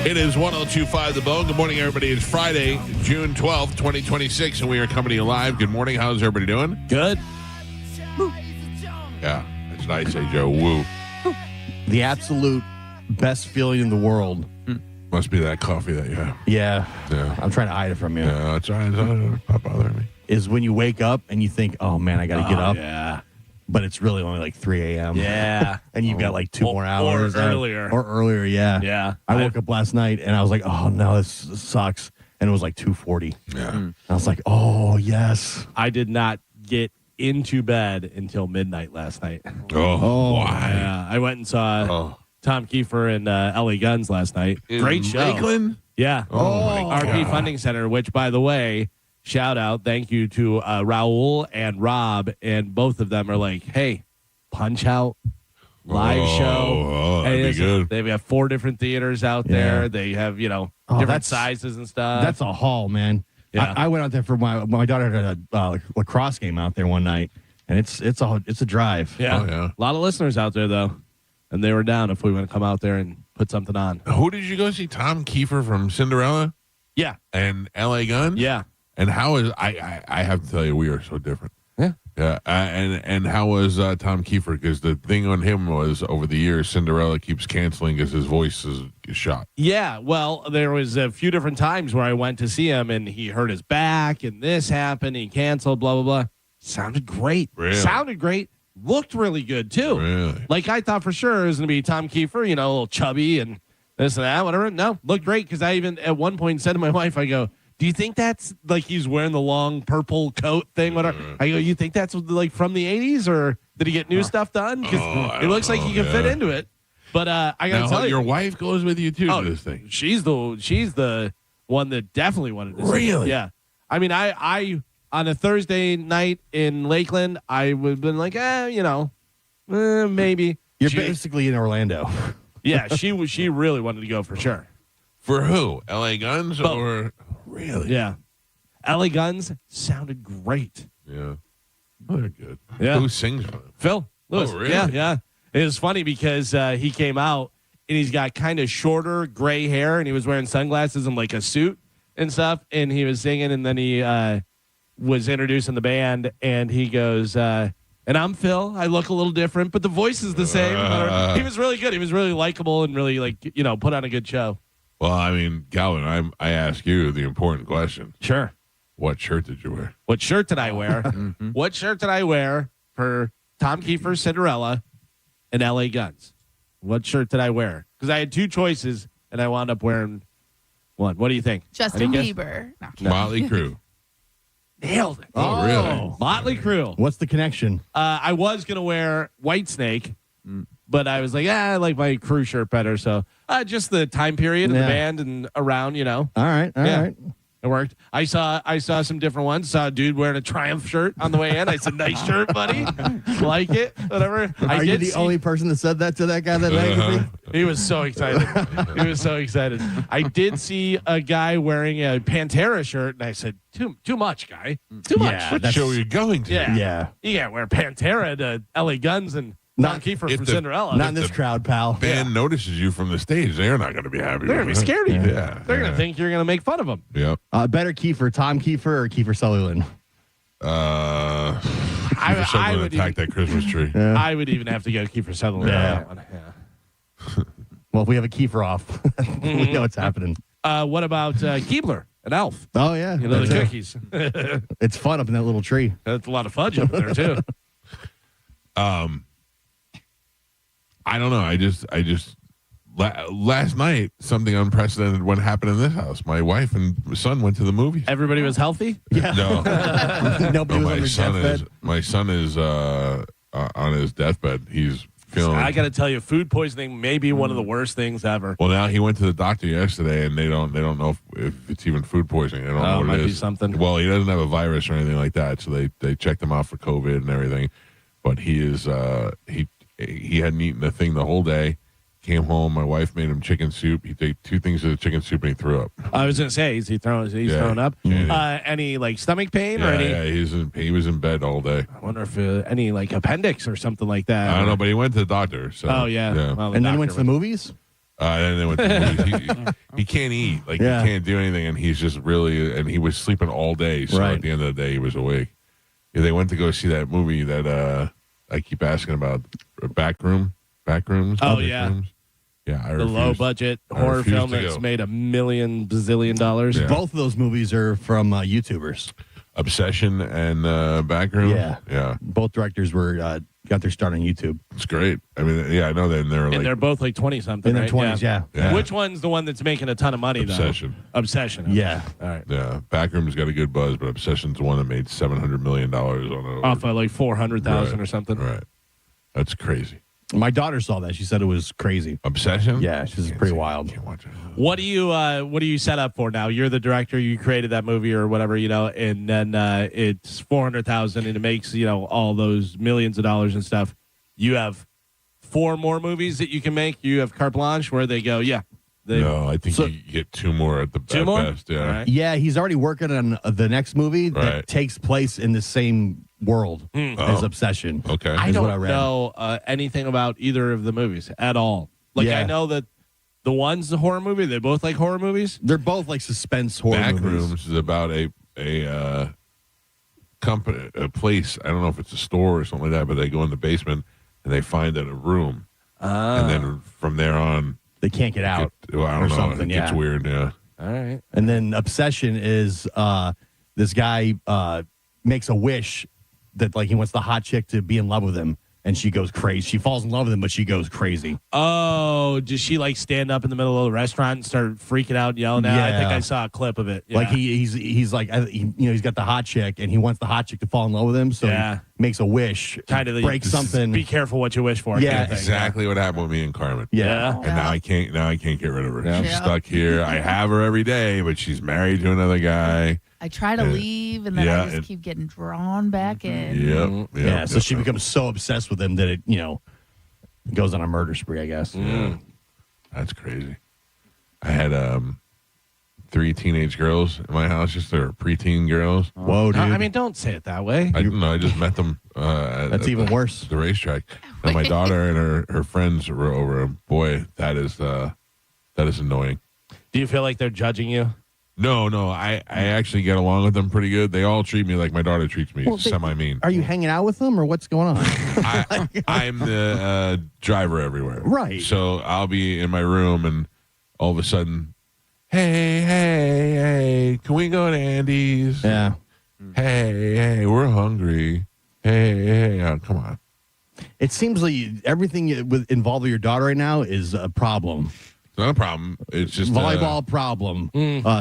It is 102.5 The Bone. Good morning, everybody. It's Friday, June 12th, 2026, and we are coming to you live. Good morning. How's everybody doing? Good. Yeah, that's nice, hey, Joe. Woo. The absolute best feeling in the world. Must be that coffee that you have. Yeah. Yeah. I'm trying to hide it from you. Yeah, that's right. It's not bothering me. Is when you wake up and you think, oh, man, I got to get up. Yeah. But it's really only like 3 a.m. Yeah. And you've got like 2 more hours. Or earlier. Or earlier, yeah. Yeah. I woke up last night and I was like, oh, no, this sucks. And it was like 2:40. Yeah. I was like, oh, yes. I did not get into bed until midnight last night. Oh, why? Yeah. I went and saw Tom Kiefer and LA Guns last night. Great show. Lakeland? Yeah. Oh, my RP God. Funding Center, which, by the way, shout out, thank you to Raul and Rob, and both of them are like, hey, Punch Out live show. Oh, that'd be And good. They've got 4 different theaters out Yeah. there. They have, different that's- sizes and stuff. That's a haul, man. Yeah. I went out there for my daughter had a lacrosse game out there one night, and it's a drive. yeah. Oh, yeah. A lot of listeners out there, though, and they were down if we want to come out there and put something on. Who did you go see? Tom Kiefer from Cinderella Yeah. and L.A. Gun? Yeah. And how is I have to tell you, we are so different. Yeah. Yeah. And how was Tom Kiefer? Because the thing on him was over the years, Cinderella keeps canceling because his voice is shot. Yeah, well, there was a few different times where I went to see him, and he hurt his back, and this happened, he canceled, blah, blah, blah. Sounded great. Really? Sounded great. Looked really good, too. Really? Like, I thought for sure it was going to be Tom Kiefer, a little chubby and this and that, whatever. No, looked great, because I even at one point said to my wife, I go, do you think that's like he's wearing the long purple coat thing? Whatever. I go, you think that's like from the 80s, or did he get new stuff done? Because it looks like he can fit into it. But I got to tell you, your wife goes with you too to this thing. she's the one that definitely wanted to see it. Really? Yeah. I mean, I on a Thursday night in Lakeland, I would have been like, maybe. You're She- basically in Orlando. Yeah, she really wanted to go for sure. For who? L.A. Guns Both. or really? Yeah. LA Guns sounded great. Yeah. Oh, they're good. Yeah. Who sings for them? Phil Lewis. Oh, really? Yeah, yeah. It was funny because he came out and he's got kind of shorter gray hair, and he was wearing sunglasses and like a suit and stuff, and he was singing, and then he was introducing the band, and he goes, and I'm Phil. I look a little different, but the voice is the same. He was really good. He was really likable and really put on a good show. Well, I mean, Calvin, I ask you the important question. Sure. What shirt did you wear? What shirt did I wear? What shirt did I wear for Tom Kiefer, Cinderella, and LA Guns? What shirt did I wear? Because I had 2 choices, and I wound up wearing one. What do you think? Justin Any guess? Bieber. No. Motley Crue. Nailed it. Oh, really? Motley Crue. What's the connection? I was going to wear Whitesnake, but I was like, I like my Crue shirt better. So just the time period of the Yeah. band and around, All right. All Yeah. right. It worked. I saw some different ones. Saw a dude wearing a Triumph shirt on the way in. I said, "Nice shirt, buddy. Like it, whatever." Are you the only person that said that to that guy that night? with me? He was so excited. He was so excited. I did see a guy wearing a Pantera shirt, and I said, "Too much, guy. Too much." Yeah, What show are you going to? Yeah. Yeah. You can't wear Pantera to LA Guns and Tom Kiefer if from the- Cinderella. Not in this the crowd, pal. Band notices you from the stage. They're not going to be happy. They're gonna be with it. scared of you. Yeah. They're gonna think you're gonna make fun of them. Yep. Better Kiefer, Tom Kiefer or Kiefer Sutherland? I Someone would attacked that Christmas tree. I would even have to go Kiefer Sutherland. on Yeah. that one. Yeah. Well, if we have a Kiefer off, we know what's happening. What about Keebler, an elf? Oh, yeah. You know, the That's cookies. It's fun up in that little tree. That's a lot of fudge up there, too. I don't know. I just last night something unprecedented what happened in this house. My wife and son went to the movies. Everybody was healthy? Yeah. No, Nobody no, was on their deathbed. my son is on his deathbed. He's feeling. I got to tell you, food poisoning may be one of the worst things ever. Well, now he went to the doctor yesterday, and they don't know if it's even food poisoning. They don't know Oh, what might it be is. something. Well, he doesn't have a virus or anything like that, so they checked him out for COVID and everything. But he is he hadn't eaten a thing the whole day. Came home, my wife made him chicken soup. He ate 2 things of the chicken soup and he threw up. I was going to say, is he throwing up? Yeah. Any like stomach pain or Yeah, any? he was in bed all day. I wonder if any like appendix or something like that. I don't know, but he went to the doctor. So Oh yeah. Well, the And then doctor went to the movies? And then with the movies, he can't eat. Like, Yeah. he can't do anything, and he's just really, and he was sleeping all day. So Right. at the end of the day, he was awake. Yeah, they went to go see that movie that I keep asking about, Backrooms. Oh, yeah. Backrooms? Yeah, I The refused. low budget I horror refuse film to that's go. made $1 million bazillion dollars. Yeah. Both of those movies are from YouTubers. Obsession and Backrooms. Yeah. Yeah, Both directors were got their start on YouTube. it's great. I mean, yeah, I know that. And they're And like they're both like 20 something. In their right? 20s, yeah. Yeah. Which one's the one that's making a ton of money Obsession. though? Obsession. Okay. Yeah. All right. Yeah, Backrooms got a good buzz, but Obsession's the one that made $700 million on it. Off of like 400,000 Right. or something. Right. That's crazy. My daughter saw that. She said it was crazy. Obsession? Yeah, she's Can't pretty see it. wild. Can't watch it. What do you set up for now? You're the director. You created that movie or whatever, and then it's 400,000 and it makes all those millions of dollars and stuff. You have 4 more movies that you can make. You have carte blanche where they go, No, I think So- you get 2 more at the Two more? best. Yeah. All right. Yeah, he's already working on the next movie Right. that takes place in the same world as Oh. Obsession. Okay. I is don't what I read. know anything about either of the movies at all. Like Yeah. I know that the one's the horror movie. They both like horror movies. They're both like suspense horror movies. Backrooms is about a company, a place. I don't know if it's a store or something like that, but they go in the basement and they find a room, and then from there on, They can't get out I don't or know. something. It gets Yeah. weird. Yeah. All right. And then Obsession is this guy makes a wish that like he wants the hot chick to be in love with him, and she goes crazy. She falls in love with him, but she goes crazy. Oh, does she like stand up in the middle of the restaurant and start freaking out and yelling at? I think Yeah. I saw a clip of it. Like Yeah. he's like he's got the hot chick, and he wants the hot chick to fall in love with him, so Yeah. he makes a wish, kind of breaks something. Be careful what you wish for. Yeah, kind of thing. Exactly what happened with me and Carmen. Yeah. And now I can't. Now I can't get rid of her. Yeah. She's Yeah. stuck here. I have her every day, but she's married to another guy. I try to Yeah. leave, and then Yeah, I just it- keep getting drawn back in. Yep. Yeah, so she becomes so obsessed with him that it goes on a murder spree, I guess. Yeah. That's crazy. I had 3 teenage girls in my house. Just they're preteen girls. Whoa, dude. I mean, don't say it that way. I don't know. I just met them. That's at even worse. The racetrack. And my daughter and her friends were over. Boy, that is annoying. Do you feel like they're judging you? No. I actually get along with them pretty good. They all treat me like my daughter treats me. Well, they- Semi-mean. Are you hanging out with them, or what's going on? I'm the driver everywhere. Right. So I'll be in my room and all of a sudden, hey, can we go to Andy's? Yeah. Hey, we're hungry. Hey, oh, come on. It seems like involved with your daughter right now is a problem. It's not a problem. It's just Volleyball problem.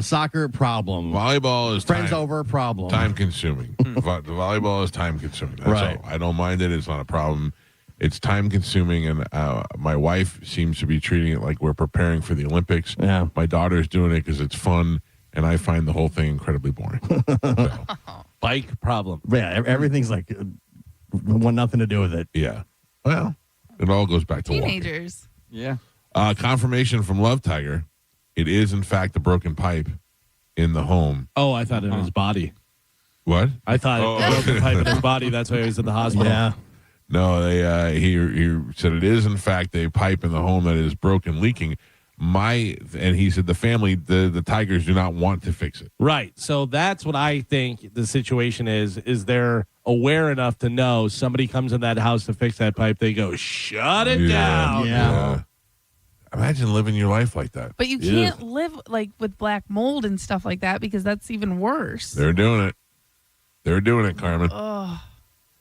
Soccer problem. Volleyball is Friends over problem. time consuming. The volleyball is time consuming. That's Right. all. I don't mind it. It's not a problem. It's time consuming, and my wife seems to be treating it like we're preparing for the Olympics. Yeah. My daughter's doing it because it's fun, and I find the whole thing incredibly boring. So, Bike problem. Yeah, everything's like want nothing to do with it. yeah. Well, it all goes back to walking. Teenagers. Yeah. Confirmation from Love Tiger. It is, in fact, a broken pipe in the home. Oh, I thought in his body. What? I thought Oh. it broke the pipe in his body. That's why he was in the hospital. Yeah. No, they he said it is in fact a pipe in the home that is broken, leaking. And he said the family, the Tigers do not want to fix it. Right. So that's what I think the situation is. Is they're aware enough to know somebody comes in that house to fix that pipe, they go, shut it down. Yeah. Imagine living your life like that. But you can't live like with black mold and stuff like that because that's even worse. They're doing it. They're doing it, Carmen. Oh,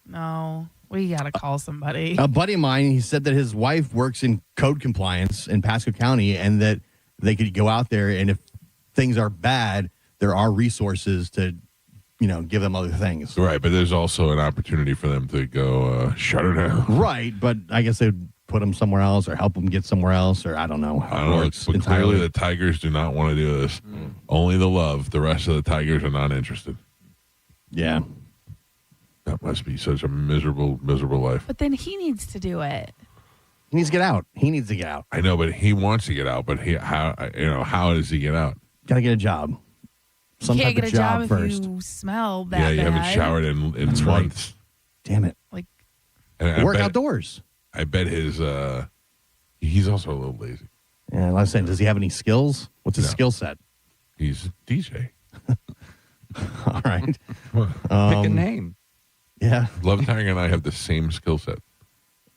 no. We got to call somebody. A buddy of mine, he said that his wife works in code compliance in Pasco County and that they could go out there and if things are bad, there are resources to, give them other things. Right, but there's also an opportunity for them to go shut her down. Right, but I guess they'd put them somewhere else or help them get somewhere else or I don't know how I it don't know, works but entirely. clearly the Tigers do not want to do this. Only the Love. The rest of the Tigers are not interested. Yeah. That must be such a miserable, miserable life. But then he needs to do it. He needs to get out. He needs to get out. I know, but he wants to get out. But how does he get out? Got to get a job. Some you can't type get of a job first. if you smell that Yeah, you bad. haven't showered in That's right. months. Damn it. Like, And Work outdoors. I bet he's also a little lazy. Yeah, I was saying, does he have any skills? What's his No. skill set? He's a DJ. All right. Pick a name. Yeah. Love Tiger and I have the same skill set.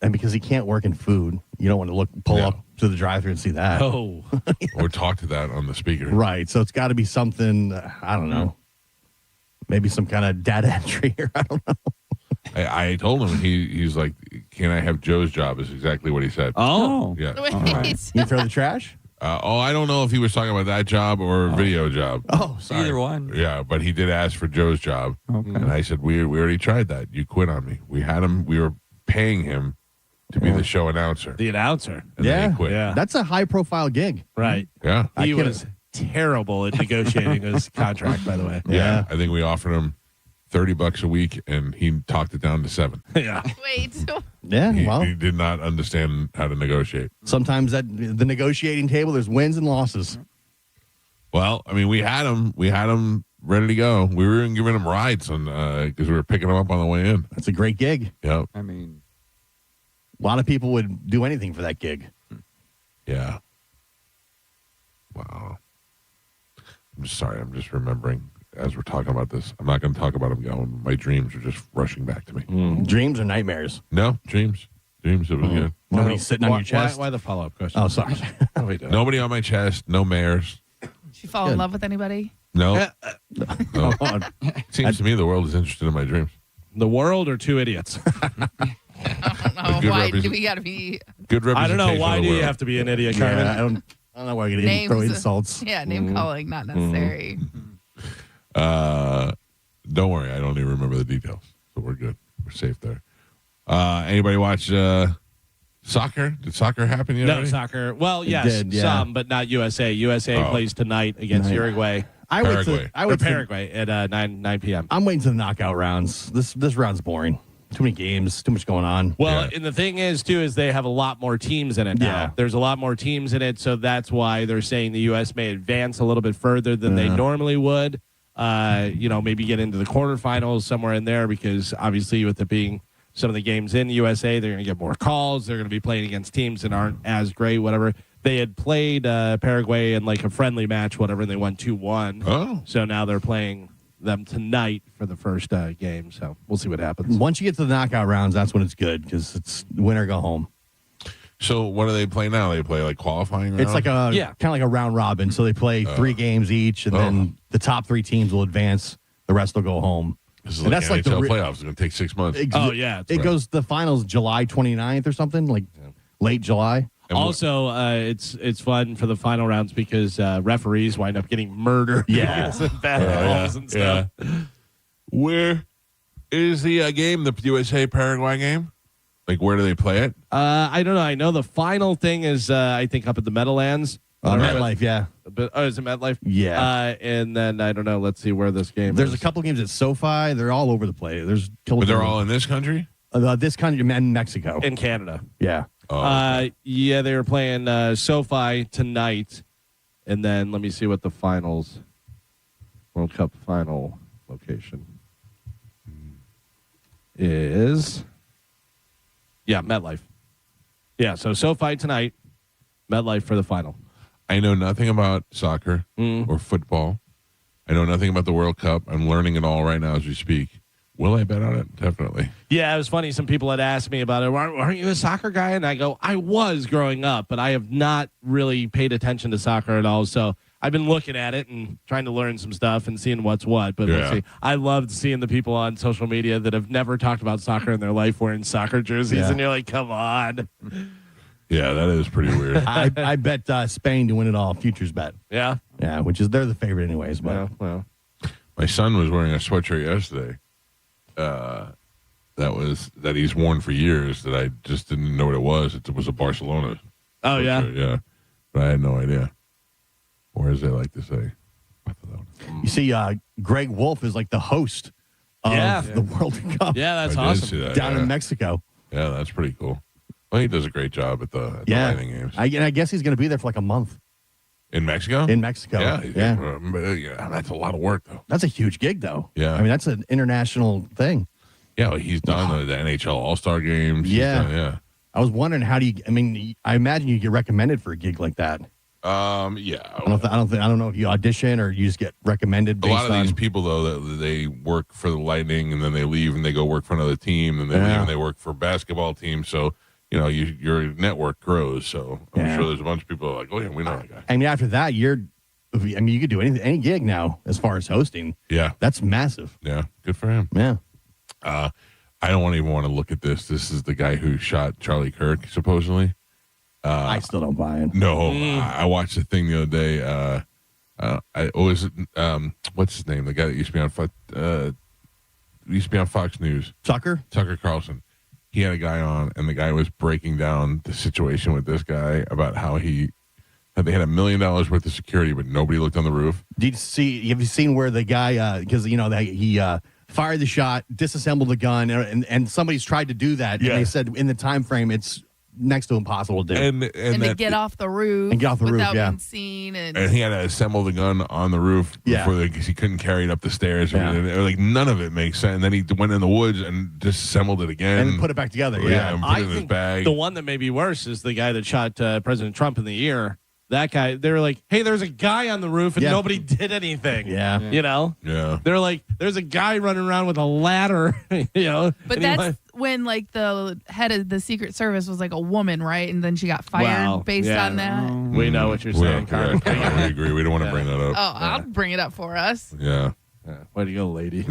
And because he can't work in food, you don't want to pull No. up to the drive-thru and see that. Oh, Or talk to that on the speaker. Right. So it's got to be something, I don't know. Maybe some kind of data entry or I don't know. I told him, he's like, can I have Joe's job? Is exactly what he said. oh, Yeah. Wait. right. You throw the trash? I don't know if he was talking about that job or a video job. Oh, sorry. Either one. Yeah, but he did ask for Joe's job. Okay. And I said, we already tried that. You quit on me. We had him. We were paying him to be the show announcer. the announcer. And then Yeah. he quit. Yeah. That's a high-profile gig. Right. Yeah. I He can't- was terrible at negotiating his contract, by the way. Yeah. I think we offered him $30 a week, and he talked it down to $7. Yeah. Wait. Yeah, well, He did not understand how to negotiate. sometimes at the negotiating table, there's wins and losses. Well, I mean, we had him ready to go. We were even giving him rides because we were picking him up on the way in. That's a great gig. Yep. I mean, A lot of people would do anything for that gig. Yeah. Wow. I'm just sorry. I'm just remembering as we're talking about this. I'm not going to talk about him going. My dreams are just rushing back to me. Dreams or nightmares? No, dreams. Dreams. It was good. Nobody sitting on Why- your chest? Why the follow-up question? Oh, sorry. Oh, we don't. Nobody on my chest. No mares. Did you fall in Good. love with anybody? No. no. Oh, Seems to me the world is interested in my dreams. The world or two idiots? I don't know. good Why do represent- we got to be Good I don't representation. know. Why of the do you world. have to be an idiot, Carmen? yeah, I don't know why I get names? throw insults. Yeah, name calling, not necessary. Don't worry. I don't even remember the details. So we're good. We're safe there. Anybody watch soccer? Did soccer happen yet? No already? soccer. Well, yes, did, yeah. some, but not USA. USA Oh. plays tonight against Tonight. Uruguay Paraguay. I or wait till, Paraguay at 9 p.m. I'm waiting to the knockout rounds. This round's boring. Too many games. Too much going on. Well, Yeah. and the thing is, too, is they have a lot more teams in it now. Yeah. There's a lot more teams in it, so that's why they're saying the U.S. may advance a little bit further than they normally would. Maybe get into the quarterfinals somewhere in there because obviously with it being some of the games in the USA, they're going to get more calls. They're going to be playing against teams that aren't as great, whatever. They had played Paraguay in like a friendly match, whatever, and they won 2-1. Oh. So now they're playing them tonight for the first game. So we'll see what happens. Once you get to the knockout rounds, that's when it's good because it's win or go home. So what do they play now? They play like qualifying round? It's like a Yeah. kind of like a round robin. So they play 3 games each, and then the top 3 teams will advance. The rest will go home. This is and like that's like the NHL re- playoffs. It's going to take 6 months. Oh, yeah. It goes the finals July 29th or something, like late July. And Also, it's fun for the final rounds because referees wind up getting murdered. Yeah. because of bad calls and stuff. Where is the game? The USA Paraguay game? Like where do they play it? I don't know. I know the final thing is I think up at the Meadowlands. MetLife, yeah. But is it MetLife? Yeah. And then I don't know. Let's see where this game. There's is. a couple games at SoFi. They're all over the place. There's But they're all in this country? this country and Mexico. in Canada. Yeah. Oh, Yeah, they were playing SoFi tonight, and then let me see what the finals, World Cup final location is. Yeah, MetLife. Yeah, so SoFi tonight, MetLife for the final. I know nothing about soccer Mm. or football. I know nothing about the World Cup. I'm learning it all right now as we speak. Will I bet on it? Definitely. Yeah, it was funny. Some people had asked me about it. Aren't you a soccer guy? And I go, I was growing up, but I have not really paid attention to soccer at all. So I've been looking at it and trying to learn some stuff and seeing what's what. But Yeah. let's see. I loved seeing the people on social media that have never talked about soccer in their life wearing soccer jerseys. Yeah. And you're like, come on. Yeah, that is pretty weird. I bet Spain to win it all. Futures bet. Yeah. Yeah, which is they're the favorite anyways. But Well. My son was wearing a sweatshirt yesterday. That he's worn for years. That I just didn't know what it was. It was a Barcelona. Oh, yeah. sweatshirt, yeah. But I had no idea. Or as they like to say, Barcelona. you see, Greg Wolf is like the host of Yeah. the World Cup Yeah, that's I did awesome. see that, down yeah. in Mexico. Yeah, that's pretty cool. Well, he does a great job at the Lightning games. I guess he's going to be there for like a month In Mexico? in Mexico. Yeah, that's a lot of work, though. That's a huge gig, though. Yeah. I mean, that's an international thing. Yeah, he's done the NHL All-Star games. He's Yeah. done- yeah. I was wondering, how do you? I mean, I imagine you get recommended for a gig like that. Yeah. I don't know if you audition or you just get recommended. A Based lot of on, these people, though, that they work for the Lightning and then they leave and they go work for another team and they leave Yeah. and they work for a basketball team. So, your network grows. So I'm Yeah. sure there's a bunch of people that are like, oh, yeah, we know that guy. I mean, after that, you could do any gig now as far as hosting. Yeah. That's massive. Yeah. Good for him. Yeah. I don't even want to look at this. This is the guy who shot Charlie Kirk, supposedly. I still don't buy it. No, I watched the thing the other day. What's his name? The guy that used to be on Fox News. Tucker? Tucker Carlson. He had a guy on, and the guy was breaking down the situation with this guy about how they had $1 million worth of security, but nobody looked on the roof. Have you seen where the guy, because, he fired the shot, disassembled the gun, and somebody's tried to do that. Yeah. And they said in the time frame, it's next to impossible to do. And to get off the roof. And get off the roof, without yeah. being seen. And he had to assemble the gun on the roof Yeah. because he couldn't carry it up the stairs. Yeah. And, like, none of it makes sense. And then he went in the woods and disassembled it again. and then put it back together. Yeah. and put I it in his think bag. the one that may be worse is the guy that shot President Trump in the ear. That guy, they were like, hey, there's a guy on the roof and Yeah. nobody did anything. Yeah. You know? Yeah. They're like, there's a guy running around with a ladder, But and he that's went- when like the head of the Secret Service was like a woman, right? And then she got fired Wow. based Yeah. on that. we know what you're saying, Carmen. we agree. We don't want to bring that up. Oh, I'll bring it up for us. Yeah. Yeah. Way to go, lady.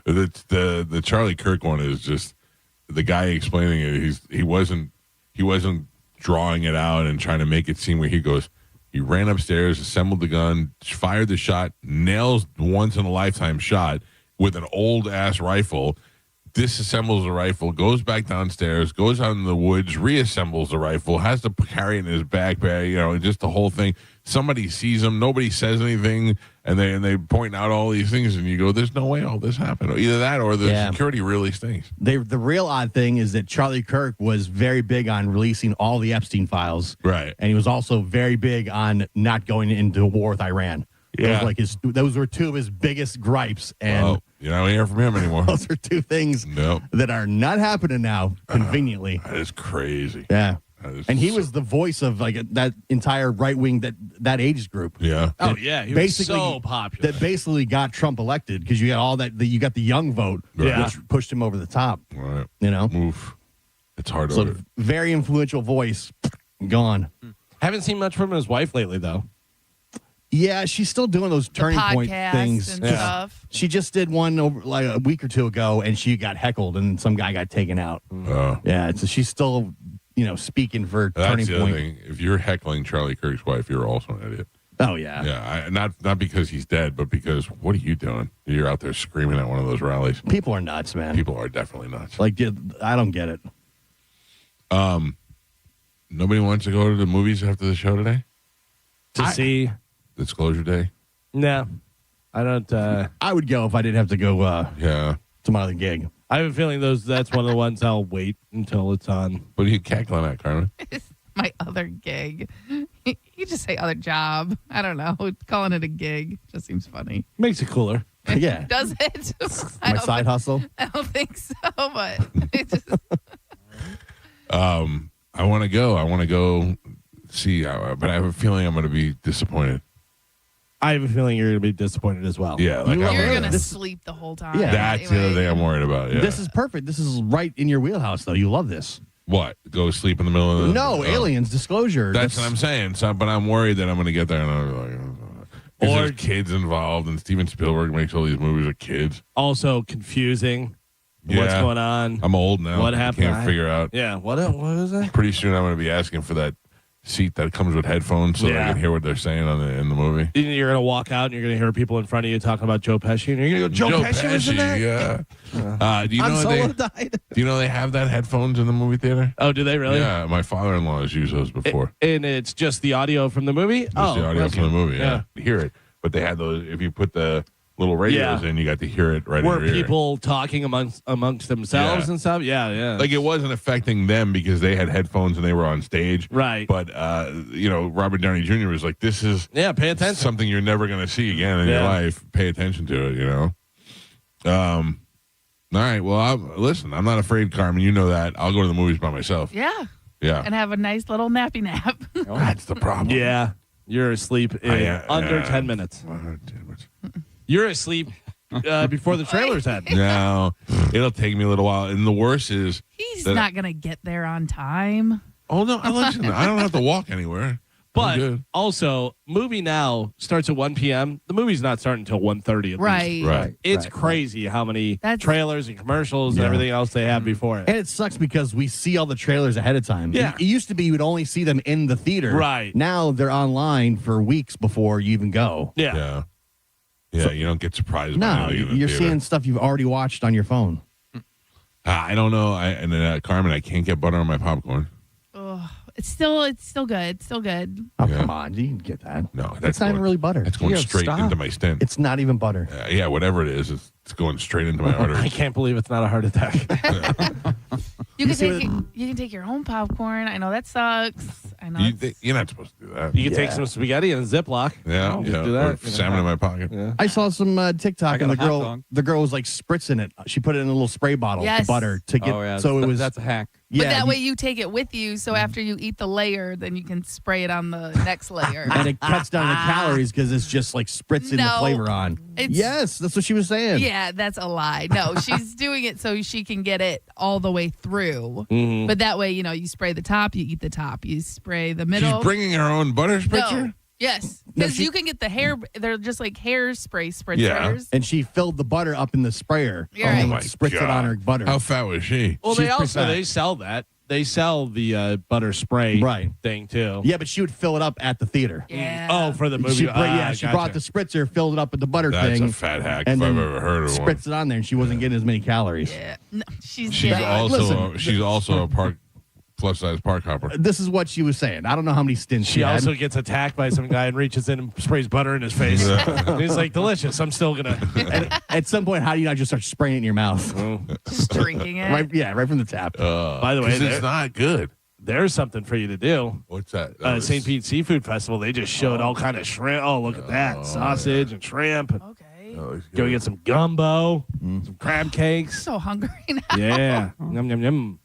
The Charlie Kirk one is just the guy explaining it. He wasn't drawing it out and trying to make it seem where he goes. He ran upstairs, assembled the gun, fired the shot, nails the once in a lifetime shot with an old ass rifle. Disassembles the rifle, goes back downstairs, goes out in the woods, reassembles the rifle, has to carry it in his backpack, just the whole thing. Somebody sees him, nobody says anything, and they point out all these things, and you go, "There's no way all this happened." Or either that, or the Yeah. security really stinks. The real odd thing is that Charlie Kirk was very big on releasing all the Epstein files. Right. And he was also very big on not going into war with Iran. Yeah. Those were two of his biggest gripes. And Well, you don't hear from him anymore. those are two things Nope. that are not happening now, conveniently. That is crazy. Yeah. That is And he so- was the voice of like that entire right wing that age group. Yeah. Oh, yeah. He was Basically, so popular. That basically got Trump elected because you got all that. You got the young vote, Right. which pushed him over the top. Right. You know, Oof. It's hard so to. very influential voice, gone. Haven't seen much from his wife lately, though. Yeah, she's still doing those The turning point podcast things. and Yeah. stuff. She just did one over like a week or two ago, and she got heckled, and some guy got taken out. Yeah, so she's still, speaking for That's turning the other point. thing. If you're heckling Charlie Kirk's wife, you're also an idiot. Oh yeah, Yeah, not because he's dead, but because what are you doing? You're out there screaming at one of those rallies. people are nuts, man. People are definitely nuts. Like, I don't get it. Nobody wants to go to the movies after the show today. To see. Disclosure Day. No. I don't. I would go if I didn't have to go Yeah, to my other gig. I have a feeling that's one of the ones I'll wait until it's on. what are you cackling at, Carmen? My other gig. You just say other job. I don't know. Calling it a gig just seems funny. Makes it cooler. Yeah, Does it? my side hustle. I don't think so, but it just, I want to go. I want to go see, but I have a feeling I'm going to be disappointed. I have a feeling you're going to be disappointed as well. Yeah, like You I'm are you're gonna- gonna this- sleep the whole time. Yeah. That's the other thing I'm worried about. Yeah. This is perfect. This is right in your wheelhouse, though. You love this. What? Go sleep in the middle of the No, oh. aliens, disclosure. That's what I'm saying. So, but I'm worried that I'm going to get there and I'm like, or there's kids involved, and Steven Spielberg makes all these movies with kids. Also confusing. What's Yeah. going on? I'm old now. What happened? I can't figure out. Yeah. What is it? Pretty soon I'm going to be asking for that seat that comes with headphones so that I Yeah. can hear what they're saying in the movie. You're going to walk out and you're going to hear people in front of you talking about Joe Pesci, and you're going to go, Joe Pesci was in that? Yeah. Do you know Solo died. Do you know they have that headphones in the movie theater? Oh, do they really? Yeah, my father-in-law has used those before. And it's just the audio from the movie? Just the audio okay. from the movie. Yeah. Yeah, hear it. But they had those. If you put the little radios Yeah. in, you got to hear it right Were in your ear. people talking amongst themselves Yeah. and stuff? Yeah, yeah. Like it wasn't affecting them because they had headphones and they were on stage. Right. But Robert Downey Jr. was like, "This is Yeah, pay attention. something you're never going to see again in your Yeah. life. Pay attention to it." All right. Well, listen, I'm not afraid, Carmen. You know that. I'll go to the movies by myself. Yeah. Yeah. And have a nice little nappy nap. That's the problem. Yeah. You're asleep in under 10 minutes. You're asleep before the trailers end. No, it'll take me a little while. And the worst is He's not going to get there on time. oh no, listen, I don't have to walk anywhere. I'm But good. also, movie now starts at 1 p.m. The movie's not starting until 1:30 at Right. least. Right. It's crazy how many trailers and commercials and Yeah. everything else they have before it. And it sucks because we see all the trailers ahead of time. Yeah. It used to be you would only see them in the theater. Right. Now they're online for weeks before you even go. Yeah. Yeah, you don't get surprised. No, by anything in the you're theater. seeing stuff you've already watched on your phone. I don't know. Carmen, I can't get butter on my popcorn. Ugh. It's still good. It's still good. Oh, Yeah. come on. You can get that. No, That's not even really butter. That's going Yeah, straight stop. into my stent. It's not even butter. Yeah, whatever it is, it's going straight into my I arteries. can't believe it's not a heart attack. You can see take your own popcorn. I know that sucks. I know. You're not supposed to do that. You can take Yeah. some spaghetti in a Ziploc. Yeah, Just yeah. do that. Or salmon in my pocket. Yeah. I saw some TikTok I got and a hot the dog. girl was like spritzing it. She put it in a little spray bottle, Yes. of butter to get. Oh yeah, So it was. that's a hack. But yeah, that way you take it with you, so after you eat the layer, then you can spray it on the next layer. and it cuts down the calories because it's just like spritzing the No. flavor on. It's- Yes, that's what she was saying. Yeah, that's a lie. No, she's doing it so she can get it all the way through. Mhm. But that way, you spray the top, you eat the top. You spray the She's middle. bringing her own butter spritzer? No. Yes, No, because she- you can get the hair. They're just like hairspray spritzers. Yeah. And she filled the butter up in the sprayer You're and right. then spritz it on her butter. How fat was she? Well, She's they also pretty fat. they sell that. They sell the butter spray Right. thing too. Yeah, but she would fill it up at the theater. Yeah. Oh, for the movie. She brought the spritzer, filled it up with the butter That's thing, a fat hack and if I've then ever heard of one. spritz it on there, and she wasn't getting as many calories. Yeah. No, she's She's getting- also a plus size park hopper. This is what she was saying. I don't know how many stints She had. also gets attacked by some guy and reaches in and sprays butter in his face. And he's like, delicious. I'm still gonna. At some point, how do you not just start spraying it in your mouth? just drinking it. Right from the tap. By the way, 'Cause it's not good. there's something for you to do. What's that? That was- St. Pete Seafood Festival. They just showed all kind of shrimp. Oh, look at that sausage and shrimp. Okay. that looks Go good. get some gumbo, some crab cakes. So hungry now. Yeah, yum yum yum.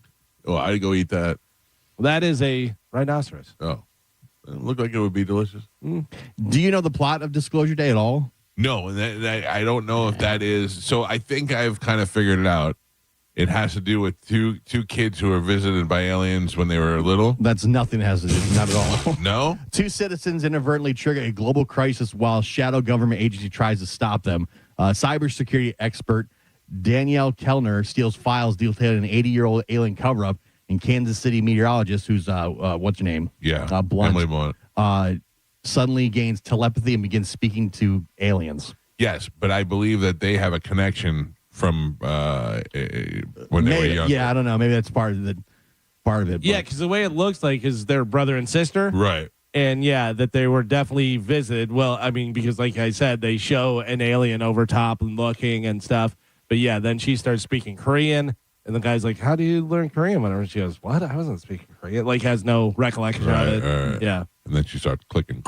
Oh, I'd go eat that. That is a rhinoceros. Oh, it looked like it would be delicious. Do you know the plot of Disclosure Day at all? No, and that, I don't know if that is. So I think I've kind of figured it out. It has to do with two kids who were visited by aliens when they were little. That's nothing has to do, not at all. No, Two citizens inadvertently trigger a global crisis while shadow government agency tries to stop them. Cybersecurity expert Danielle Kellner steals files detailing an 80-year-old alien cover-up, and Kansas City meteorologist, who's what's her name? yeah, Blunt. Emily Blunt. Suddenly gains telepathy and begins speaking to aliens. Yes, but I believe that they have a connection from when they were Maybe- young. Yeah, I don't know. Maybe that's part of it. Yeah, but- because the way it looks like is their brother and sister. Right. And yeah, that they were definitely visited. Well, I mean, because like I said, they show an alien over top and looking and stuff. But yeah, then she starts speaking Korean. And the guy's like, "How do you learn Korean?" Whenever she goes, "What? I wasn't speaking Korean." Like, has no recollection of it. Right. Yeah. And then she starts clicking.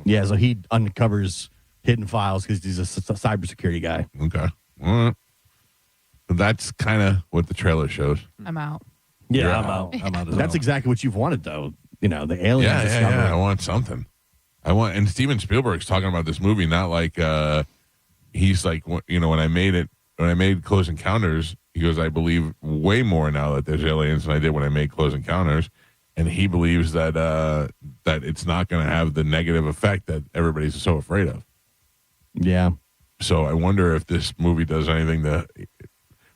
Yeah, so he uncovers hidden files because he's a cybersecurity guy. Okay. All right. That's kind of what the trailer shows. I'm out. Yeah, Yeah. I'm out. I'm out as That's well. exactly what you've wanted, though. You know, the alien Yeah, discovery. I want something. And Steven Spielberg's talking about this movie, not like he's like, when I made Close Encounters, he goes, I believe way more now that there's aliens than I did when I made Close Encounters. And he believes that that it's not going to have the negative effect that everybody's so afraid of. Yeah. So I wonder if this movie does anything to.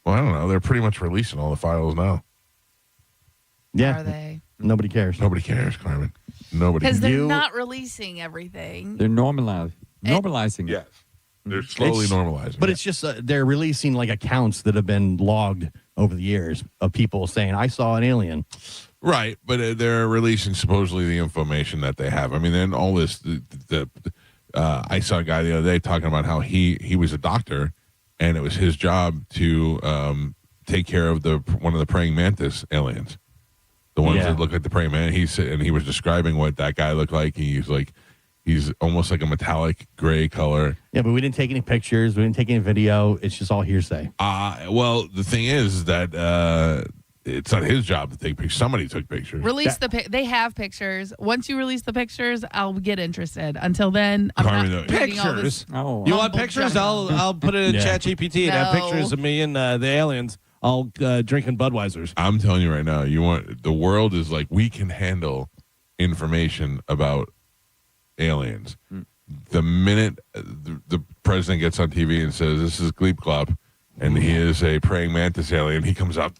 Well, I don't know. They're pretty much releasing all the files now. Yeah. Are they? Nobody cares. Nobody cares, Carmen. Nobody. Because they're You- not releasing everything. They're normalizing it. Yes, they're slowly It's- normalizing. But it. it's just they're releasing like accounts that have been logged over the years of people saying, I saw an alien. Right, but they're releasing supposedly the information that they have. I mean, then all this. I saw a guy the other day talking about how he was a doctor, and it was his job to take care of one of the praying mantis aliens, the ones Yeah. that look like the praying man. He said, and he was describing what that guy looked like. He's like, He's almost like a metallic gray color. Yeah, but we didn't take any pictures. We didn't take any video. It's just all hearsay. Well, the thing is that it's not his job to take pictures. Somebody took pictures. Release they have pictures. Once you release the pictures, I'll get interested. Until then, I'm Carmen, not reading all this. Pictures. Oh, You want Mumble pictures? jumble. I'll put it in Yeah. ChatGPT and have No. pictures of me and the aliens all drinking Budweisers. I'm telling you right now, the world is like, we can handle information about aliens. The minute the president gets on TV and says, this is Gleep Glop, and he is a praying mantis alien, he comes out.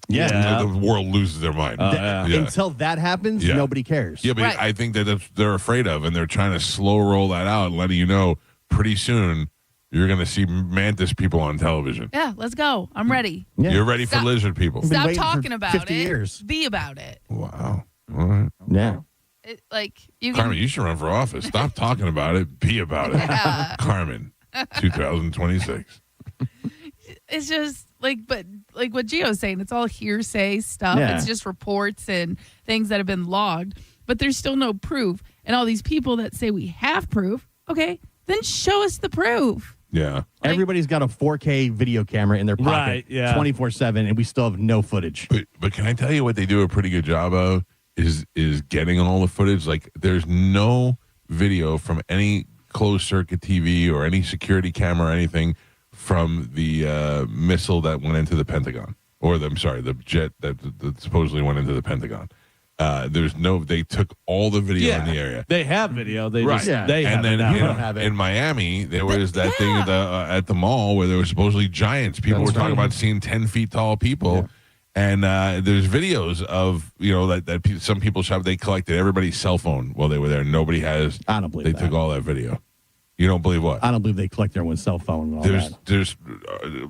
Yeah. The world loses their mind. yeah. Until that happens, Yeah. nobody cares. Yeah, but Right. I think they're afraid of, and they're trying to slow roll that out, letting you know pretty soon you're going to see mantis people on television. Yeah, let's go. I'm ready. Yeah. You're ready for Stop. lizard people. Been Stop waiting for talking about 50 it. years. Be about it. Wow. All right. Yeah. You can. Carmen, you should run for office. Stop talking about it. Be about it. Yeah. Carmen, 2026. It's just but what Gio's saying, it's all hearsay stuff. Yeah. It's just reports and things that have been logged, but there's still no proof. And all these people that say we have proof, okay, then show us the proof. Yeah. Everybody's got a 4K video camera in their pocket Right, yeah. 24/7, and we still have no footage. But can I tell you what they do a pretty good job of is getting all the footage. Like, there's no video from any closed circuit TV or any security camera or anything from the missile that went into the Pentagon, or the jet that supposedly went into the Pentagon. They took all the video in the area. They have video. They Right. just Yeah. they have And then it now. You don't have it. in Miami, there was that thing at the mall where there were supposedly giants. People That's were talking right. about seeing 10 feet tall people. And there's videos of, some people shop. They collected everybody's cell phone while they were there. Nobody has. I don't believe They that. took all that video. You don't believe what? I don't believe they collect everyone's cell phone and all that. There's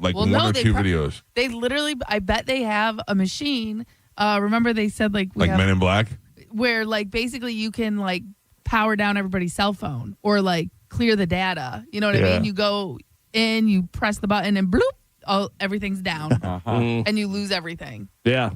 like Well, one no, or they two prob- videos. They literally, I bet they have a machine. Remember they said we Like have, Men in Black? where basically you can power down everybody's cell phone or clear the data. You know what I Yeah. mean? You go in, you press the button, and bloop, everything's down, and you lose everything. Yeah.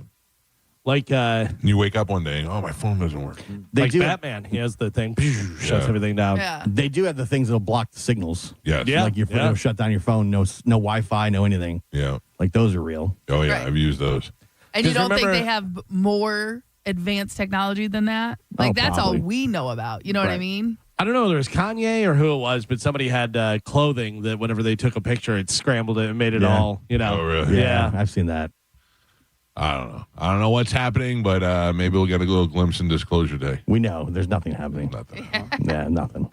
Like You wake up one day, oh, my phone doesn't work. They like do. Batman. He has the thing, shuts everything down. Yeah. They do have the things that'll block the signals. Yes. Yeah. Like you'll shut down your phone. No Wi-Fi. No anything. Yeah. Like those are real. Oh, yeah. Right. I've used those. And you 'Cause don't think remember- they have more advanced technology than that? Oh, That's probably. all we know about. You know what I Right. mean? I don't know whether it was Kanye or who it was, but somebody had clothing that whenever they took a picture, it scrambled it and made it Yeah. all, Oh, really? Yeah. I've seen that. I don't know. I don't know what's happening, but maybe we'll get a little glimpse in Disclosure Day. We know there's nothing happening. Nothing. Yeah, nothing.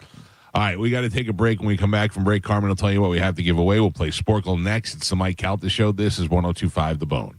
All right, we got to take a break. When we come back from break, Carmen will tell you what we have to give away. We'll play Sporkle next. It's the Mike Calta Show. This is 102.5 The Bone.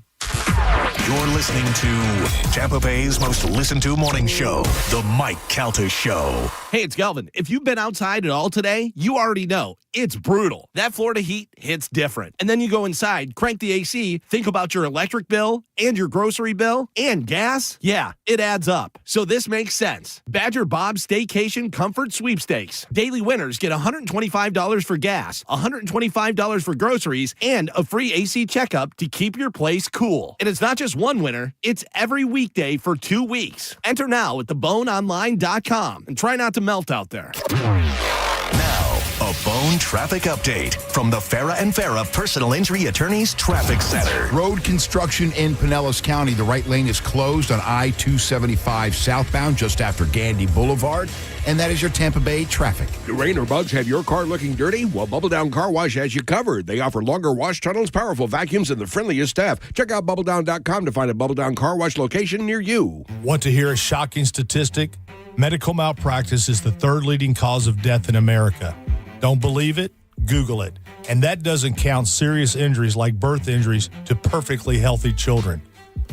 You're listening to Tampa Bay's most listened to morning show, The Mike Calta Show. Hey, it's Galvin. If you've been outside at all today, you already know it's brutal. That Florida heat hits different. And then you go inside, crank the AC, think about your electric bill and your grocery bill and gas. Yeah, it adds up. So this makes sense. Badger Bob's Staycation Comfort Sweepstakes. Daily winners get $125 for gas, $125 for groceries, and a free AC checkup to keep your place cool. And it's not just one winner, it's every weekday for 2 weeks. Enter now at theboneonline.com and try not to melt out there. Now, a Bone traffic update from the Farah and Farah Personal Injury Attorneys Traffic Center. Road construction in Pinellas County. The right lane is closed on I-275 southbound just after Gandy Boulevard. And that is your Tampa Bay traffic. Do rain or bugs have your car looking dirty? Well, Bubble Down Car Wash has you covered. They offer longer wash tunnels, powerful vacuums, and the friendliest staff. Check out BubbleDown.com to find a Bubble Down Car Wash location near you. Want to hear a shocking statistic? Medical malpractice is the third leading cause of death in America. Don't believe it? Google it. And that doesn't count serious injuries like birth injuries to perfectly healthy children.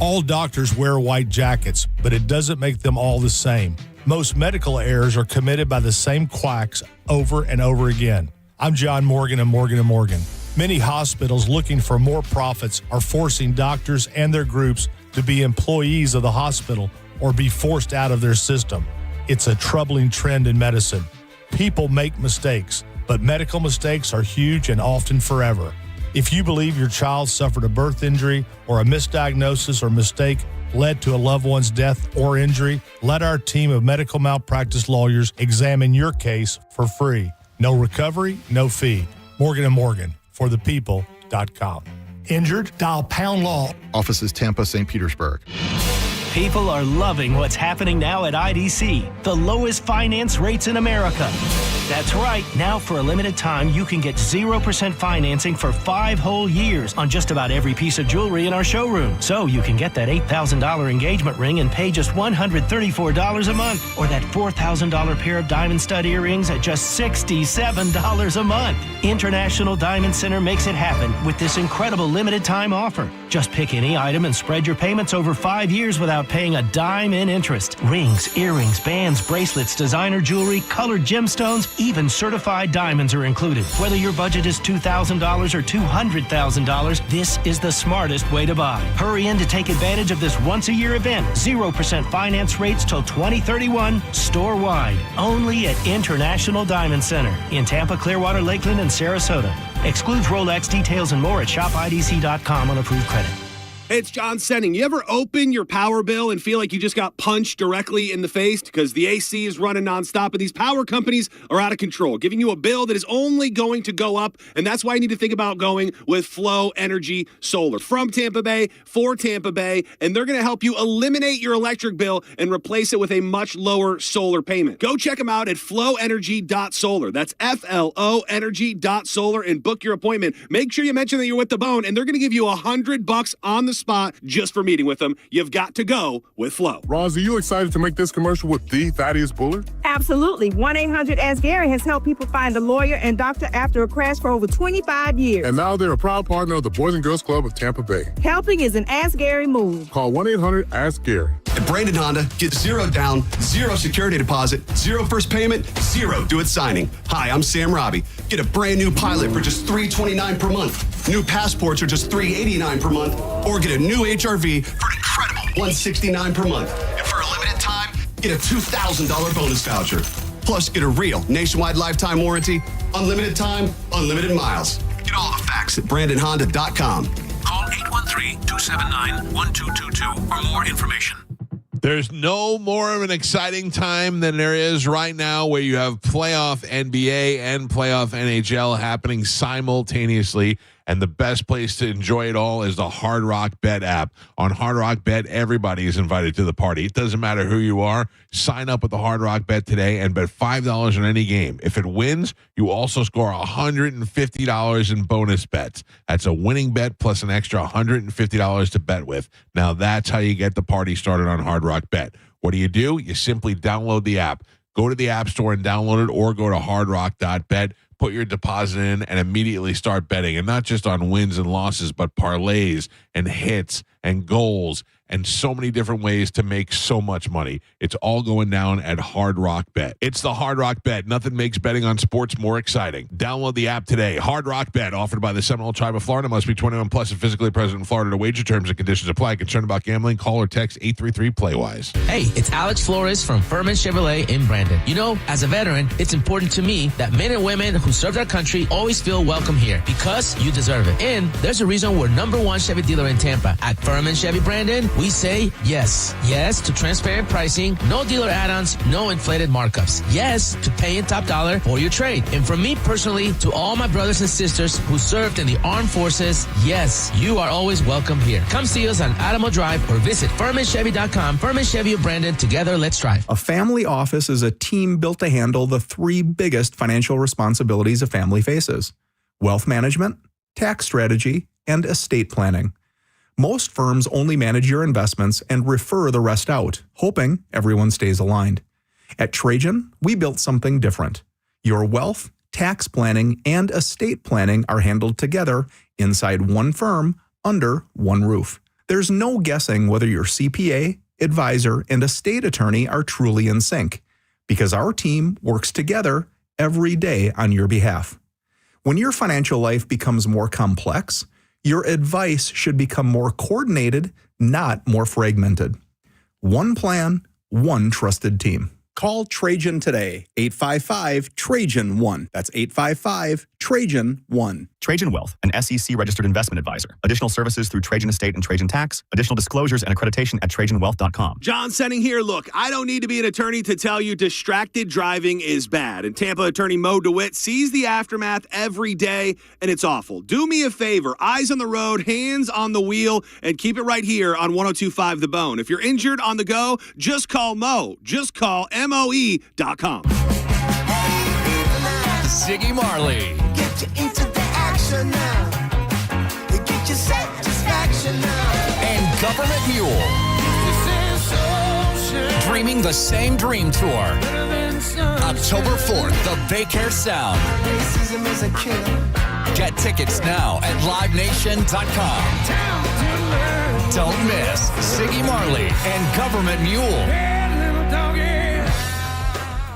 All doctors wear white jackets, but it doesn't make them all the same. Most medical errors are committed by the same quacks over and over again. I'm John Morgan of Morgan & Morgan. Many hospitals looking for more profits are forcing doctors and their groups to be employees of the hospital or be forced out of their system. It's a troubling trend in medicine. People make mistakes, but medical mistakes are huge and often forever. If you believe your child suffered a birth injury or a misdiagnosis or mistake, led to a loved one's death or injury, let our team of medical malpractice lawyers examine your case for free. No recovery, no fee. Morgan & Morgan, forthepeople.com. Injured? Dial pound law. Offices Tampa, St. Petersburg. People are loving what's happening now at IDC, the lowest finance rates in America. That's right. Now, for a limited time, you can get 0% financing for 5 whole years on just about every piece of jewelry in our showroom. So you can get that $8,000 engagement ring and pay just $134 a month, or that $4,000 pair of diamond stud earrings at just $67 a month. International Diamond Center makes it happen with this incredible limited time offer. Just pick any item and spread your payments over 5 years without paying a dime in interest. Rings, earrings, bands, bracelets, designer jewelry, colored gemstones, even certified diamonds are included. Whether your budget is $2,000 or $200,000, this is the smartest way to buy. Hurry in to take advantage of this once-a-year event. 0% finance rates till 2031, store-wide. Only at International Diamond Center in Tampa, Clearwater, Lakeland, and Sarasota. Excludes Rolex. Details and more at shopidc.com on approved credit. Hey, it's John Senning. You ever open your power bill and feel like you just got punched directly in the face because the AC is running nonstop and these power companies are out of control, giving you a bill that is only going to go up? And that's why you need to think about going with Flow Energy Solar. From Tampa Bay, for Tampa Bay, and they're going to help you eliminate your electric bill and replace it with a much lower solar payment. Go check them out at flowenergy.solar. That's FLO energy.solar and book your appointment. Make sure you mention that you're with The Bone, and they're going to give you $100 on the spot just for meeting with them. You've got to go with Flow. Roz, are you excited to make this commercial with the Thaddeus Bullard? Absolutely. 1-800-ASK-GARY has helped people find a lawyer and doctor after a crash for over 25 years. And now they're a proud partner of the Boys and Girls Club of Tampa Bay. Helping is an Ask Gary move. Call 1-800-ASK-GARY. At Brandon Honda, get 0 down, 0 security deposit, 0 first payment, 0 do-it signing. Hi, I'm Sam Robbie. Get a brand new Pilot for just $329 per month. New passports are just $389 per month. Or get a new HRV for an incredible $169 per month. And for a limited time, get a $2,000 bonus voucher. Plus, get a real nationwide lifetime warranty, unlimited time, unlimited miles. Get all the facts at BrandonHonda.com. Call 813-279-1222 for more information. There's no more of an exciting time than there is right now where you have playoff NBA and playoff NHL happening simultaneously. And the best place to enjoy it all is the Hard Rock Bet app. On Hard Rock Bet, everybody is invited to the party. It doesn't matter who you are. Sign up with the Hard Rock Bet today and bet $5 on any game. If it wins, you also score $150 in bonus bets. That's a winning bet plus an extra $150 to bet with. Now that's how you get the party started on Hard Rock Bet. What do? You simply download the app. Go to the App Store and download it, or go to hardrock.bet. Put your deposit in and immediately start betting. And not just on wins and losses, but parlays and hits and goals and so many different ways to make so much money. It's all going down at Hard Rock Bet. It's the Hard Rock Bet. Nothing makes betting on sports more exciting. Download the app today. Hard Rock Bet, offered by the Seminole Tribe of Florida. Must be 21 plus and physically present in Florida to wager. Terms and conditions apply. Concerned about gambling? Call or text 833-PLAYWISE. Hey, it's Alex Flores from Furman Chevrolet in Brandon. You know, as a veteran, it's important to me that men and women who serve their country always feel welcome here because you deserve it. And there's a reason we're #1 Chevy dealer in Tampa. At Furman Chevy Brandon, we say yes. Yes to transparent pricing, no dealer add-ons, no inflated markups. Yes to paying top dollar for your trade. And from me personally to all my brothers and sisters who served in the armed forces, yes, you are always welcome here. Come see us on Alamo Drive or visit FurmanChevy.com. Furman Chevy of Brandon. Together, let's drive. A family office is a team built to handle the 3 biggest financial responsibilities a family faces: wealth management, tax strategy, and estate planning. Most firms only manage your investments and refer the rest out, hoping everyone stays aligned. At Trajan, we built something different. Your wealth, tax planning, and estate planning are handled together inside one firm under one roof. There's no guessing whether your CPA, advisor, and estate attorney are truly in sync, because our team works together every day on your behalf. When your financial life becomes more complex, your advice should become more coordinated, not more fragmented. One plan, one trusted team. Call Trajan today, 855-TRAJAN-1. That's 855-TRAJAN-1. Trajan 1. Trajan Wealth, an SEC-registered investment advisor. Additional services through Trajan Estate and Trajan Tax. Additional disclosures and accreditation at TrajanWealth.com. John Senning here. Look, I don't need to be an attorney to tell you distracted driving is bad. And Tampa attorney Mo DeWitt sees the aftermath every day, and it's awful. Do me a favor. Eyes on the road, hands on the wheel, and keep it right here on 102.5 The Bone. If you're injured on the go, just call Mo. Just call MOE.com. Ziggy Marley. Get you into the action now. Get your satisfaction now. And Government Mule. Dreaming the Same Dream Tour. October 4th, the Baycare Sound. Racism is a killer. Get tickets now at livenation.com. Don't miss Ziggy Marley and Government Mule.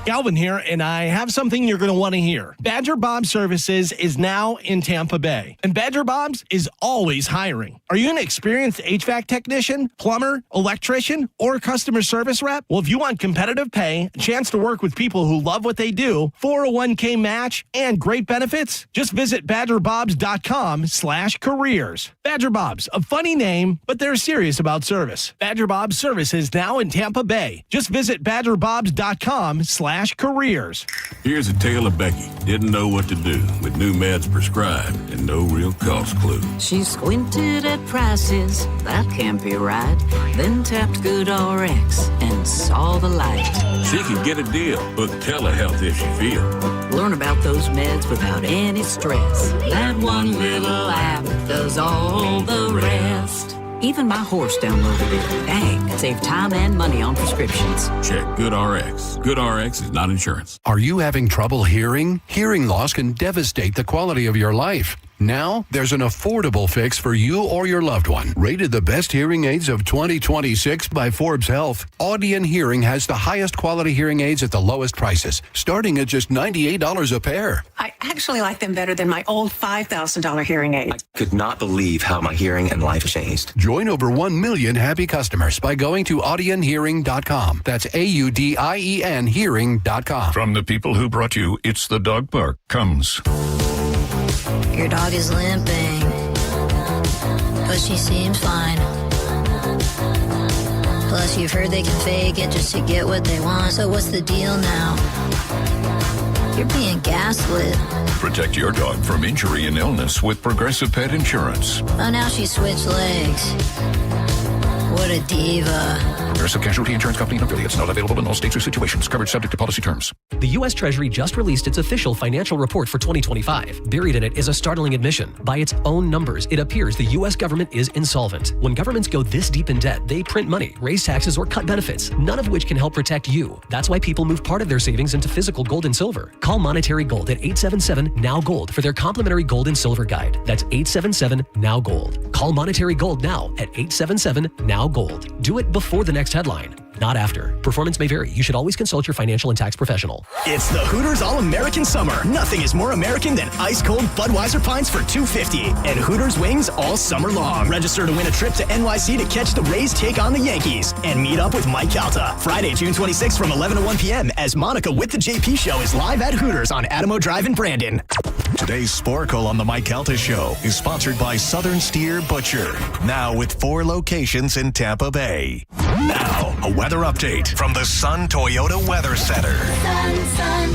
Galvin here, and I have something you're going to want to hear. Badger Bob Services is now in Tampa Bay, and Badger Bob's is always hiring. Are you an experienced HVAC technician, plumber, electrician, or customer service rep? Well, if you want competitive pay, a chance to work with people who love what they do, 401k match, and great benefits, just visit badgerbobs.com/careers. Badger Bob's, a funny name, but they're serious about service. Badger Bob's Services now in Tampa Bay. Just visit badgerbobs.com/careers. Here's a tale of Becky. Didn't know what to do with new meds prescribed and no real cost clue. She squinted at prices, that can't be right. Then tapped GoodRx and saw the light. She could get a deal, book telehealth if she feel. Learn about those meds without any stress. That one little app does all the rest. Even my horse downloaded it. Dang, save time and money on prescriptions. Check GoodRx. GoodRx is not insurance. Are you having trouble hearing? Hearing loss can devastate the quality of your life. Now, there's an affordable fix for you or your loved one. Rated the best hearing aids of 2026 by Forbes Health, Audion Hearing has the highest quality hearing aids at the lowest prices, starting at just $98 a pair. I actually like them better than my old $5,000 hearing aid. I could not believe how my hearing and life changed. Join over 1 million happy customers by going to audionhearing.com. That's AUDIEN hearing.com. From the people who brought you It's the Dog Park comes. Your dog is limping, but she seems fine. Plus, you've heard they can fake it just to get what they want. So what's the deal now? You're being gaslit. Protect your dog from injury and illness with Progressive Pet Insurance. Oh, now she switched legs. What a diva. Progressive Casualty Insurance Company and affiliates. Not available in all states or situations. Coverage subject to policy terms. The U.S. Treasury just released its official financial report for 2025. Buried in it is a startling admission. By its own numbers, it appears the U.S. government is insolvent. When governments go this deep in debt, they print money, raise taxes, or cut benefits, none of which can help protect you. That's why people move part of their savings into physical gold and silver. Call Monetary Gold at 877-NOW-GOLD for their complimentary gold and silver guide. That's 877-NOW-GOLD. Call Monetary Gold now at 877-NOW-GOLD. Do it before the next headline, not after. Performance may vary. You should always consult your financial and tax professional. It's the Hooters All-American Summer. Nothing is more American than ice-cold Budweiser pints for $2.50 and Hooters wings all summer long. Register to win a trip to NYC to catch the Rays take on the Yankees and meet up with Mike Calta. Friday, June 26th from 11 to 1 p.m. as Monica with the JP Show is live at Hooters on Adamo Drive in Brandon. Today's Sporkle on the Mike Calta Show is sponsored by Southern Steer Butcher. Now with 4 locations in Tampa Bay. Now, a weather update from the Sun Toyota Weather Center. Sun,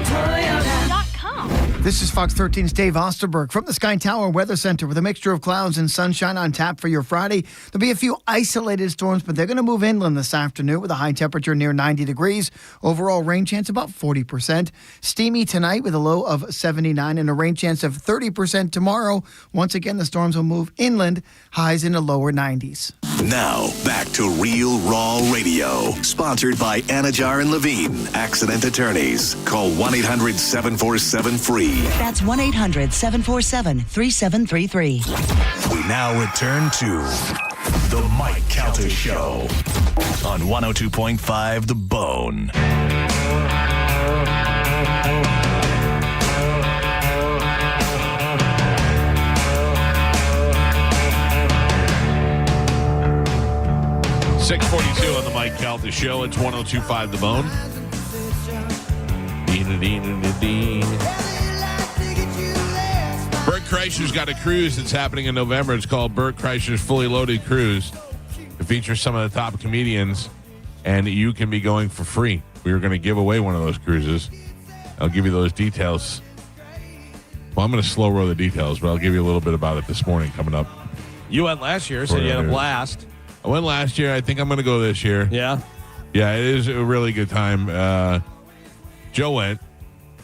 Toyota.com. This is Fox 13's Dave Osterberg from the Sky Tower Weather Center with a mixture of clouds and sunshine on tap for your Friday. There'll be a few isolated storms, but they're going to move inland this afternoon with a high temperature near 90 degrees. Overall rain chance about 40%. Steamy tonight with a low of 79 and a rain chance of 30% tomorrow. Once again, the storms will move inland, highs in the lower 90s. Now, back to Real Raw Radio. Sponsored by Anajar and Levine, accident attorneys. Call 1-800-747-FREE. That's 1-800-747-3733. We now return to The Mike Calta Show on 102.5 The Bone. .642 on the Mike Calta Show. It's 102.5 The Bone. Kreischer's got a cruise that's happening in November. It's called Bert Kreischer's Fully Loaded Cruise. It features some of the top comedians, and you can be going for free. We were going to give away one of those cruises. I'll give you those details. Well, I'm going to slow roll the details, but I'll give you a little bit about it this morning coming up. You went last year, so you had a blast. I went last year. I think I'm going to go this year. Yeah? Yeah, it is a really good time. Joe went.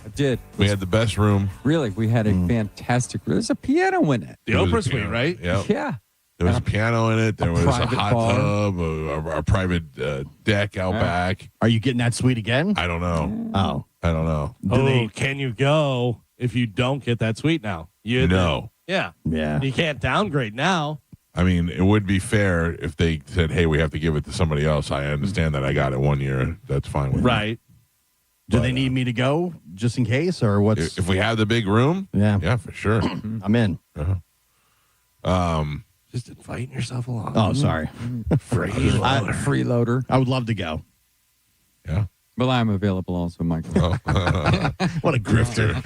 I did. We had the best room. Really, we had a fantastic room. There's a piano in it. The Oprah Suite, right? Yeah. Yeah. There was a piano in it. There was a hot bar. tub, a private deck out back. Are you getting that suite again? I don't know. Oh. I don't know. Can you go if you don't get that suite now? No. Yeah. Yeah. You can't downgrade now. I mean, it would be fair if they said, hey, we have to give it to somebody else. I understand that I got it 1 year. That's fine with me. Right. Do they need me to go just in case, or what's? If we have the big room, yeah, for sure. I'm in. Just inviting yourself along. Oh, sorry. Freeloader. I would love to go. Yeah. Well, I'm available also, Michael. What a grifter.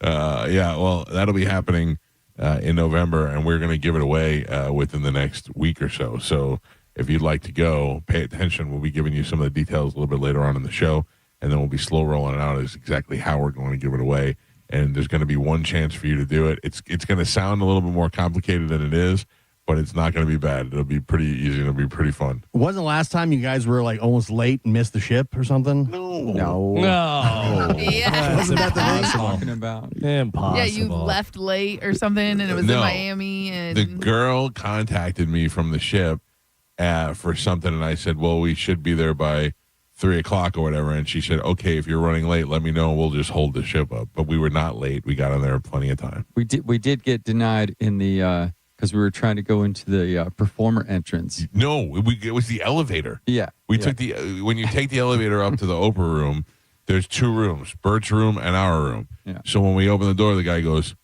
Yeah, well, that'll be happening in November, and we're going to give it away within the next week or so. So if you'd like to go, pay attention. We'll be giving you some of the details a little bit later on in the show, and then we'll be slow rolling it out as exactly how we're going to give it away. And there's going to be one chance for you to do it. It's going to sound a little bit more complicated than it is, but it's not going to be bad. It'll be pretty easy. It'll be pretty fun. Wasn't the last time you guys were like almost late and missed the ship or something? No. Yeah. Wasn't that the thing? Talking about impossible. Yeah, you left late or something, and it was in Miami. And the girl contacted me from the ship for something, and I said, well, we should be there by 3:00 or whatever. And she said, okay, if you're running late, let me know. We'll just hold the ship up. But we were not late. We got on there plenty of time. We did get denied in the because we were trying to go into the performer entrance. No, it was the elevator. Yeah. We took the when you take the elevator up to the Oprah room, there's two rooms, Bert's room and our room. Yeah. So when we open the door, the guy goes,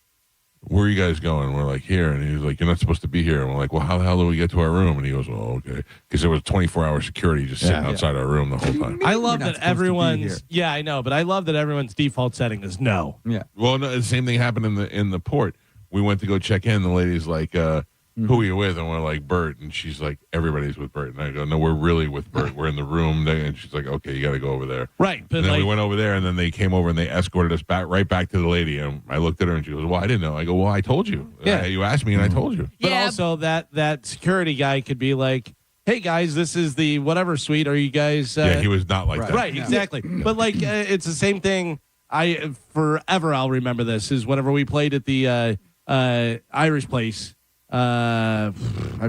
where are you guys going? We're like, here. And he's like, you're not supposed to be here. And we're like, well, how the hell do we get to our room? And he goes, oh, okay. Because there was 24-hour security just sitting outside our room the whole time. I love that everyone's, I know, but I love that everyone's default setting is no. Yeah. Well, no, the same thing happened in the port. We went to go check in. The lady's like, who are you with? And we're like, Bert. And she's like, everybody's with Bert. And I go, no, we're really with Bert. We're in the room. And she's like, okay, you got to go over there. Right. But and then we went over there, and then they came over and they escorted us right back to the lady. And I looked at her, and she goes, well, I didn't know. I go, well, I told you. Yeah. You asked me, and I told you. But also that security guy could be like, hey, guys, this is the whatever suite. Are you guys? Yeah, he was not like that. Right, exactly. But like, it's the same thing. I'll remember this, is whenever we played at the Irish place. I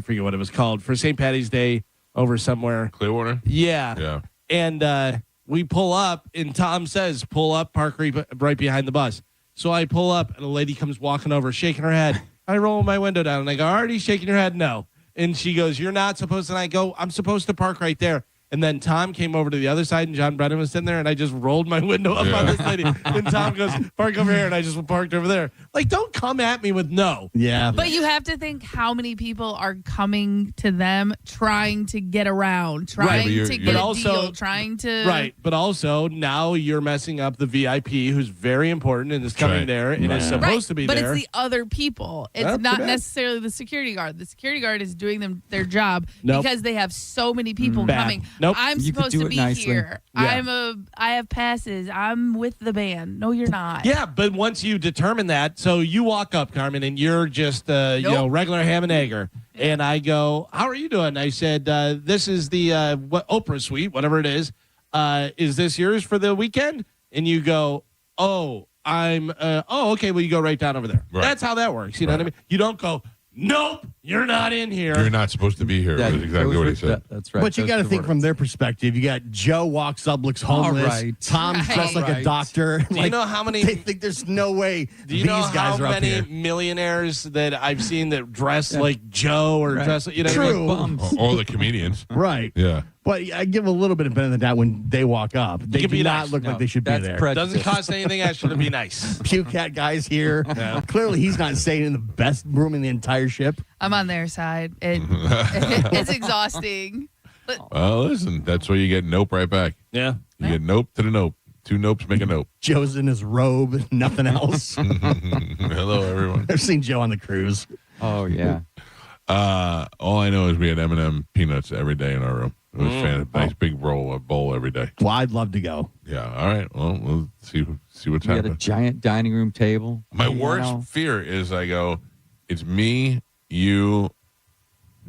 forget what it was called, for St. Patty's Day over somewhere. Clearwater? Yeah. And we pull up, and Tom says, pull up, park right behind the bus. So I pull up, and a lady comes walking over, shaking her head. I roll my window down, and I go, already shaking your head? No. And she goes, you're not supposed to. And I go, I'm supposed to park right there. And then Tom came over to the other side, and John Brennan was sitting there, and I just rolled my window up on this lady. And Tom goes, park over here, and I just parked over there. Like, don't come at me with no. Yeah. But you have to think how many people are coming to them trying to get around, trying to get a deal, trying to... Right, but also now you're messing up the VIP, who's very important and is coming there and is supposed to be but there. But it's the other people. It's not necessarily the security guard. The security guard is doing their job because they have so many people coming. Nope. I'm supposed to be here. Yeah. I have passes. I'm with the band. No, you're not. Yeah, but once you determine that, so you walk up, Carmen, and you're just regular ham and egger. And I go, how are you doing? I said, this is the Oprah suite, whatever it is. Is this yours for the weekend? And you go, oh, I'm okay, well, you go right down over there. Right. That's how that works. You know what I mean? You don't go, nope, you're not in here. You're not supposed to be here. That's exactly what he said. That's right. But you got to think from their perspective. You got Joe walks up, looks homeless. Right. Tom's dressed like a doctor. Do you know how many? They think there's no way do you these know guys how are up many here. millionaires that I've seen that dress like Joe or dress like, True. Or the comedians. Right. Yeah. But I give a little bit of benefit of that when they walk up. They do not look like they should be there. Doesn't cost anything extra to be nice. Puke Cat guy's here. Yeah. Clearly, he's not staying in the best room in the entire ship. I'm on their side. It's exhausting. Well, listen, that's where you get nope right back. Yeah. You get nope to the nope. Two nopes make a nope. Joe's in his robe, nothing else. Hello, everyone. I've seen Joe on the cruise. Oh, yeah. All I know is we had M&M peanuts every day in our room. It was nice big bowl every day. Well, I'd love to go. Yeah. All right. Well, we'll see what's We had happening. a giant dining room table. My worst fear is I go, it's me, you,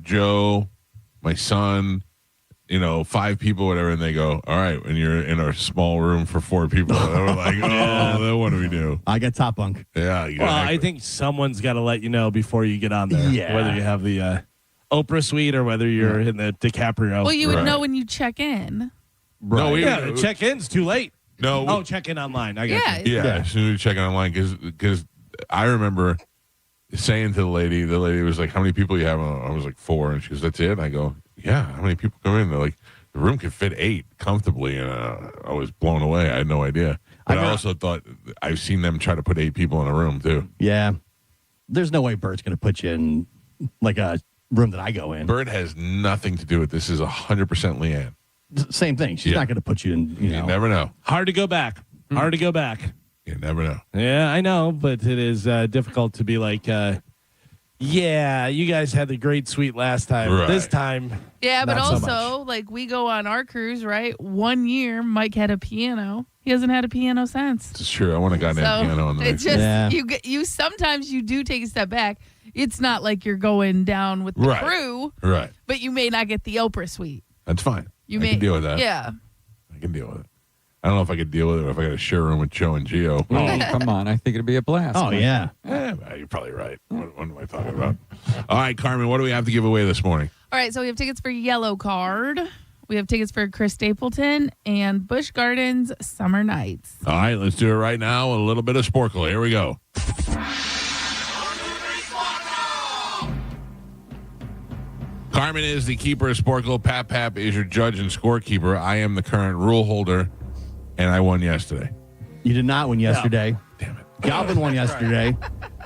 Joe, my son, 5 people, whatever, and they go, all right, and you're in a small room for 4 people. And we're like, then what do we do? I got top bunk. Yeah. Well, I think someone's got to let you know before you get on there. Yeah. Whether you have the Oprah suite or whether you're in the DiCaprio. Well, you would know when you check in. Right. No, the check-in's too late. No. Check-in online. I got you. Yeah, as soon as you check in online, because I remember saying to the lady was like, how many people you have? I was like 4, and she goes, that's it? And I go, yeah, how many people come in? They're like, the room could fit 8 comfortably, and I was blown away. I had no idea. But I also thought, I've seen them try to put 8 people in a room, too. Yeah. There's no way Bert's going to put you in, like, a room that I go in. Bert has nothing to do with this. Is 100% Leanne. Same thing. She's not going to put you in, You never know. Hard to go back. Hard to go back. You never know. Yeah, I know, but it is difficult to be like, yeah, you guys had the great suite last time. Right. This time, yeah, but not so also, much. like, we go on our cruise, right? 1 year, Mike had a piano. He hasn't had a piano since. It's true. I want a goddamn piano on the it's just you sometimes you do take a step back. It's not like you're going down with the crew, right? But you may not get the Oprah suite. That's fine. I can deal with that. Yeah, I can deal with it. I don't know if I could deal with it if I got to share a room with Joe and Gio. Oh, come on. I think it'd be a blast. Oh, yeah. You're probably right. What am I talking about? All right, Carmen, what do we have to give away this morning? All right, so we have tickets for Yellow Card. We have tickets for Chris Stapleton and Busch Gardens Summer Nights. All right, let's do it right now. A little bit of Sporkle. Here we go. Carmen is the keeper of Sporkle. Pap is your judge and scorekeeper. I am the current rule holder, and I won yesterday. You did not win yesterday. No. Damn it. Galvin won yesterday,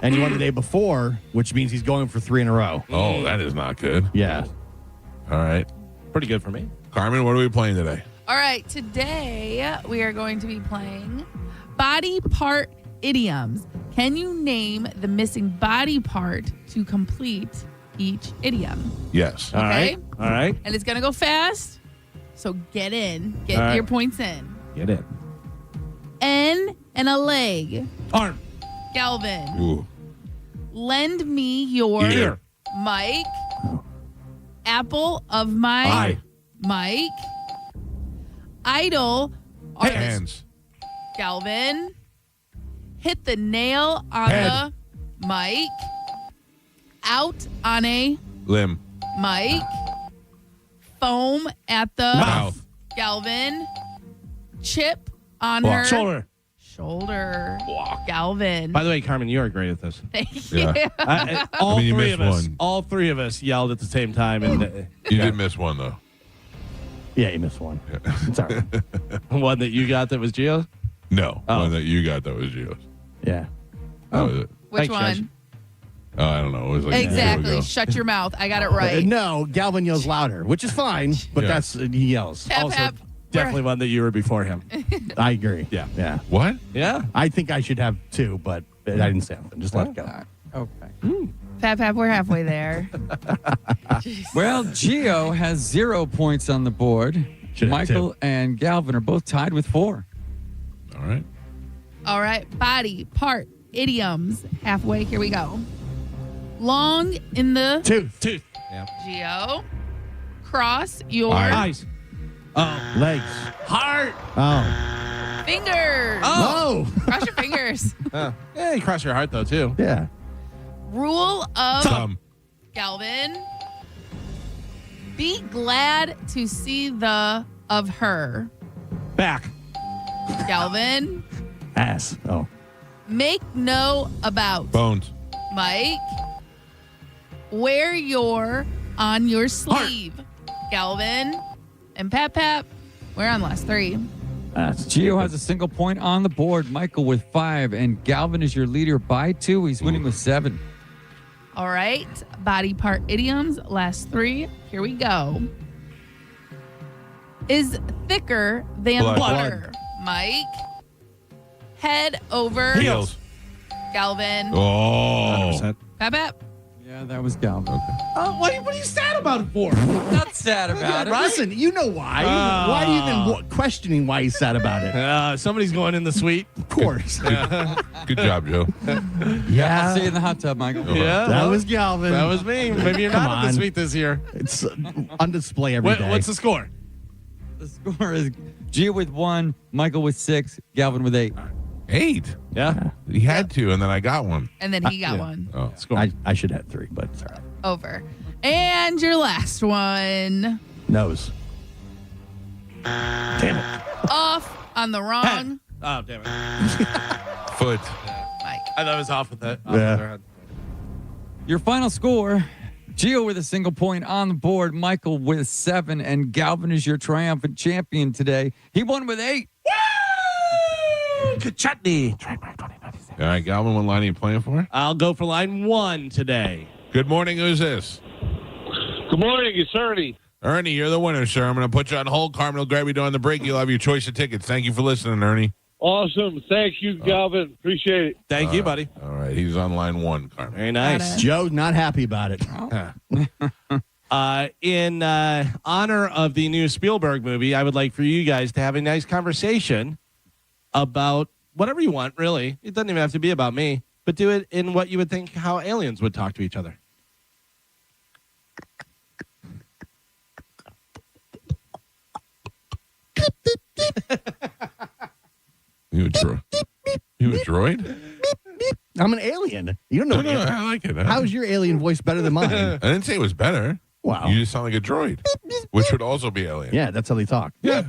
and he won the day before, which means he's going for 3 in a row. Oh, that is not good. Yeah. All right. Pretty good for me. Carmen, what are we playing today? All right, today we are going to be playing body part idioms. Can you name the missing body part to complete each idiom? Yes. All right. And it's going to go fast, so get in. Get your points in. Get in. N and a leg. Arm. Galvin. Ooh. Lend me your ear. Mike. Apple of my eye. Mike. Idol. Hands. Galvin. Hit the nail on Head. the Mike. Out on a Limb. Mike. Foam at the Mouth. Galvin. Chip on her Shoulder. Galvin. By the way, Carmen, you are great at this. Thank you. Yeah. All you three missed of us. one. All 3 of us yelled at the same time, and You did miss one, though. Yeah, you missed one. It's all right. one that you got that was Gio. No. One that you got that was Gio's. Yeah. That was it. Which Thanks, one? Josh. I don't know. It was like a year Exactly. ago. Shut your mouth. I got it right. No, Galvin yells louder, which is fine, but he yells. Pap, Also, pap. definitely one that you were before him. I agree. Yeah. Yeah. What? Yeah. I think I should have 2, but I didn't say anything. Just let it go. Okay. Pap, we're halfway there. Well, Gio has 0 points on the board. Should have Michael and Galvin are both tied with 4. All right. All right. Body, part, idioms. Halfway. Here we go. Long in the Tooth. Yeah. Geo. Cross your Eyes. Oh. Legs. Heart. Oh. fingers. Oh. Cross your fingers. Yeah, you cross your heart, though, too. Yeah. Rule of Thumb. Galvin. Be glad to see the of her. Back. Galvin. Ass. Oh. Make no about. Bones. Mike. Wear your on your sleeve. Galvin. And Pap. We're on the last 3. Gio has a single point on the board. Michael with 5, and Galvin is your leader by 2. He's winning with 7. All right. Body part idioms. Last 3. Here we go. Is thicker than Blood. butter. Mike. Head over. Heels. Galvin. Oh. 100%. Pep. Yeah, that was Galvin. What are you sad about it for? Not sad about it. Right? Listen, you know why. Why are you even questioning why he's sad about it? Somebody's going in the suite. Of course. Good job, Joe. Yeah. I'll see you in the hot tub, Michael. Yeah, That was Galvin. That was me. Maybe you're not in the suite this year. It's on display every day. What's the score? The score is Gio with 1, Michael with 6, Galvin with 8. 8. Yeah. He had to, and then I got one. And then he got one. Oh, I should have 3, but it's all right. Over. And your last one. Nose. Damn it. Off on the wrong. Oh, damn it. Foot. Mike. I thought it was off with that. Yeah. Your final score, Gio with a single point on the board, Michael with 7, and Galvin is your triumphant champion today. He won with 8. Chutney. All right, Galvin, what line are you playing for? I'll go for line 1 today. Good morning. Who's this? Good morning. It's Ernie. Ernie, you're the winner, sir. I'm going to put you on hold. Carmen will grab you during the break. You'll have your choice of tickets. Thank you for listening, Ernie. Awesome. Thank you, Galvin. Appreciate it. Thank you, buddy. All right, he's on line 1, Carmen. Very nice. Joe's not happy about it. In honor of the new Spielberg movie, I would like for you guys to have a nice conversation about whatever you want, really. It doesn't even have to be about me, but do it in what you would think how aliens would talk to each other. You a droid? I'm an alien. You don't know. No, I like it. How's your alien voice better than mine? I didn't say it was better. Wow. You just sound like a droid, which would also be alien. Yeah, that's how they talk. Yeah.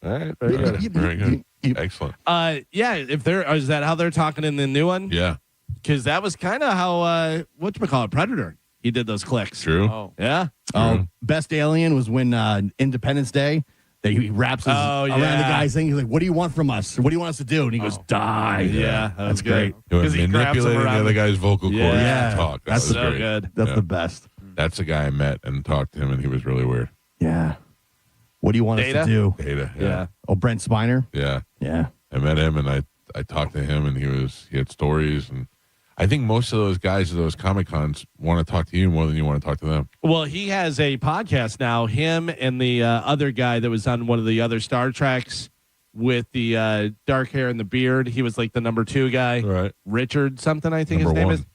All right. Very good. Very good. Excellent. Yeah, if they're is that how they're talking in the new one? Yeah. Because that was kind of how whatchamacallit, Predator. He did those clicks. True. Oh. Yeah. Oh, best alien was when Independence Day. He wraps his around the guy's thing. He's like, "What do you want from us? What do you want us to do?" And he goes, "Die." Yeah, that's great. Because he grabs him Manipulating the around other guy's vocal cords Yeah. to talk. That That's was so great. good. That's the best. That's the guy I met and talked to him, and he was really weird. Yeah. What do you want Data? us to do? Data. Yeah. Oh, Brent Spiner. Yeah. Yeah. I met him, and I talked to him, and he had stories, and I think most of those guys at those Comic-Cons want to talk to you more than you want to talk to them. Well, he has a podcast now. Him and the other guy that was on one of the other Star Treks with the dark hair and the beard. He was like the number 2 guy. Right. Richard something, I think Number his name is.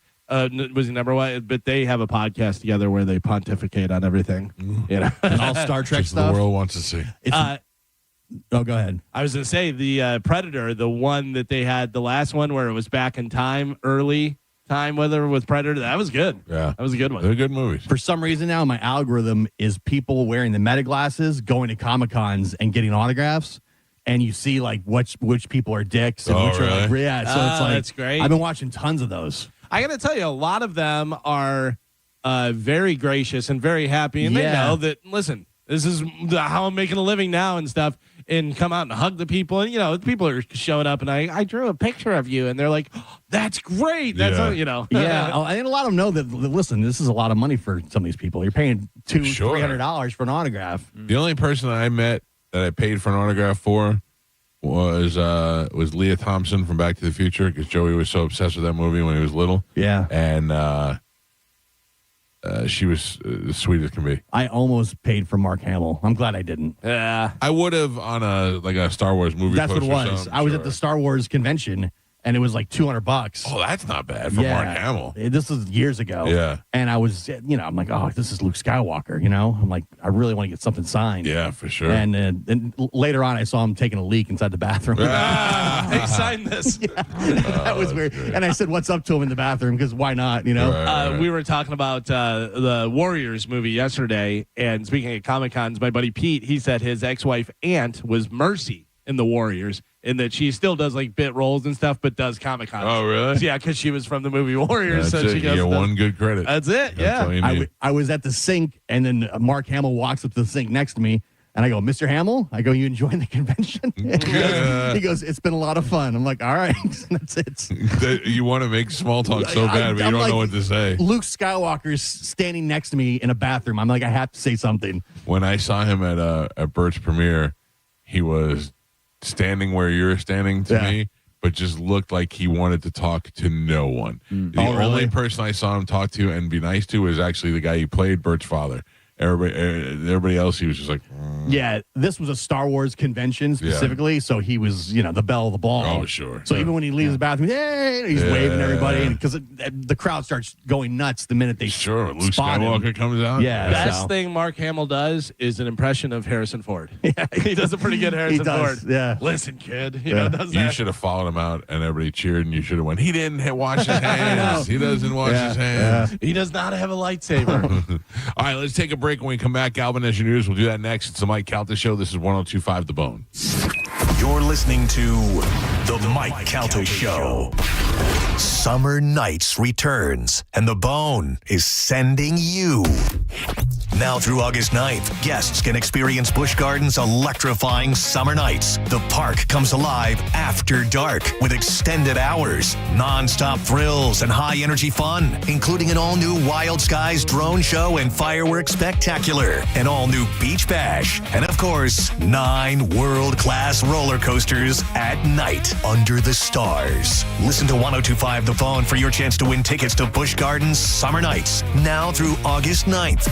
Was he number 1? But they have a podcast together where they pontificate on everything. You know, And all Star Trek Just stuff. the world wants to see. Oh, go ahead. I was going to say the Predator, the one that they had, the last one where it was back in time, early time, whether with Predator, that was good. Yeah. That was a good one. They're good movies. For some reason now, my algorithm is people wearing the meta glasses, going to Comic-Cons and getting autographs. And you see like which people are dicks and which are like, yeah. So it's like that's great. I've been watching tons of those. I got to tell you, a lot of them are very gracious and very happy, and they know that. Listen, this is how I'm making a living now and stuff. And come out and hug the people, and you know, people are showing up, and I drew a picture of you, and they're like, oh, "That's great." That's all, you know. Yeah, I think a lot of them know that. Listen, this is a lot of money for some of these people. You're paying $200-$300 for an autograph. The only person I met that I paid for an autograph for was Leah Thompson from Back to the Future, because Joey was so obsessed with that movie when he was little. Yeah, and she was as sweet as can be. I almost paid for Mark Hamill. I'm glad I didn't. Yeah, I would have on a Star Wars movie. That's what it poster or was. something, I was at the Star Wars convention, and it was like $200. Oh, that's not bad for Mark Hamill. This was years ago. Yeah. And I was, I'm like, oh, this is Luke Skywalker, I'm like, I really want to get something signed. Yeah, for sure. And later on, I saw him taking a leak inside the bathroom. Hey, sign this. That was weird. And I said, what's up to him in the bathroom? Because why not, Right. We were talking about the Warriors movie yesterday, and speaking of Comic-Cons, my buddy Pete, he said his ex-wife Aunt was Mercy in the Warriors, and that she still does like bit roles and stuff, but does Comic-Cons. Oh, really? Yeah, because she was from the movie Warriors. That's so it. she You goes. get one good credit. That's it. That's all you need. I was at the sink, and then Mark Hamill walks up to the sink next to me, And I go, Mr. Hamill? I go, you enjoying the convention? He goes, it's been a lot of fun. I'm like, all right. That's it. You want to make small talk so bad, but you don't know what to say. Luke Skywalker's standing next to me in a bathroom. I'm like, I have to say something. When I saw him at Bert's premiere, he was standing where you're standing to me, but just looked like he wanted to talk to no one. The only person I saw him talk to and be nice to was actually the guy who played Bert's father. Everybody else, he was just like, Yeah, this was a Star Wars convention specifically, so he was, the belle of the ball. Oh, sure. So even when he leaves the bathroom, he's waving at everybody, because the crowd starts going nuts the minute they Luke spot Skywalker him. comes out. Yeah, Best thing Mark Hamill does is an impression of Harrison Ford. Yeah, he does a pretty good Harrison Ford. Yeah, listen, kid, You should have followed him out, and everybody cheered, and you should have went. He didn't wash his hands. He doesn't wash his hands. He does not have a lightsaber. All right, let's take a break. When we come back, Galvin as your news. We'll do that next. It's the Mike Calta Show. This is 102.5 The Bone. You're listening to The Mike Calta Show. Summer Nights returns, and The Bone is sending you. Now through August 9th, guests can experience Busch Gardens' electrifying summer nights. The park comes alive after dark with extended hours, non-stop thrills, and high-energy fun, including an all-new Wild Skies drone show and fireworks spectacular, an all-new beach bash, and of course, 9 world-class roller coasters at night under the stars. Listen to 102.5 The Bone for your chance to win tickets to Busch Gardens Summer Nights, now through August 9th.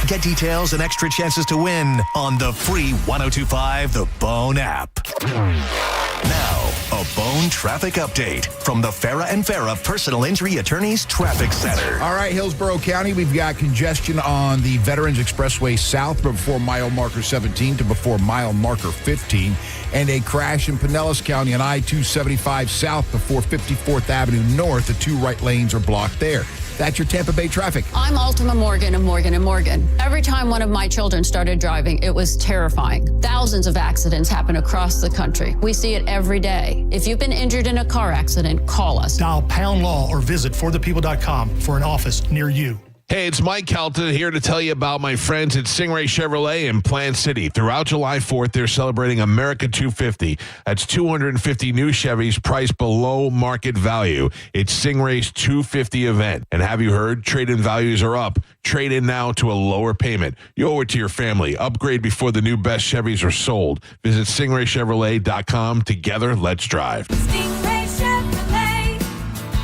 Get details and extra chances to win on the free 102.5 The Bone app. Now, a Bone traffic update from the Farah and Farah Personal Injury Attorneys Traffic Center. All right, Hillsborough County, we've got congestion on the Veterans Expressway south before mile marker 17 to before mile marker 15, and a crash in Pinellas County on I-275 south before 54th Avenue north. The 2 right lanes are blocked there. That's your Tampa Bay traffic. I'm Ultima Morgan of Morgan & Morgan. Every time one of my children started driving, it was terrifying. Thousands of accidents happen across the country. We see it every day. If you've been injured in a car accident, call us. Dial pound law or visit forthepeople.com for an office near you. Hey, it's Mike Calta here to tell you about my friends at Stingray Chevrolet in Plant City. Throughout July 4th, they're celebrating America 250. That's 250 new Chevys priced below market value. It's Stingray's 250 event. And have you heard? Trade-in values are up. Trade in now to a lower payment. You owe it to your family. Upgrade before the new best Chevys are sold. Visit stingraychevrolet.com. Together, let's drive. Stingray Chevrolet.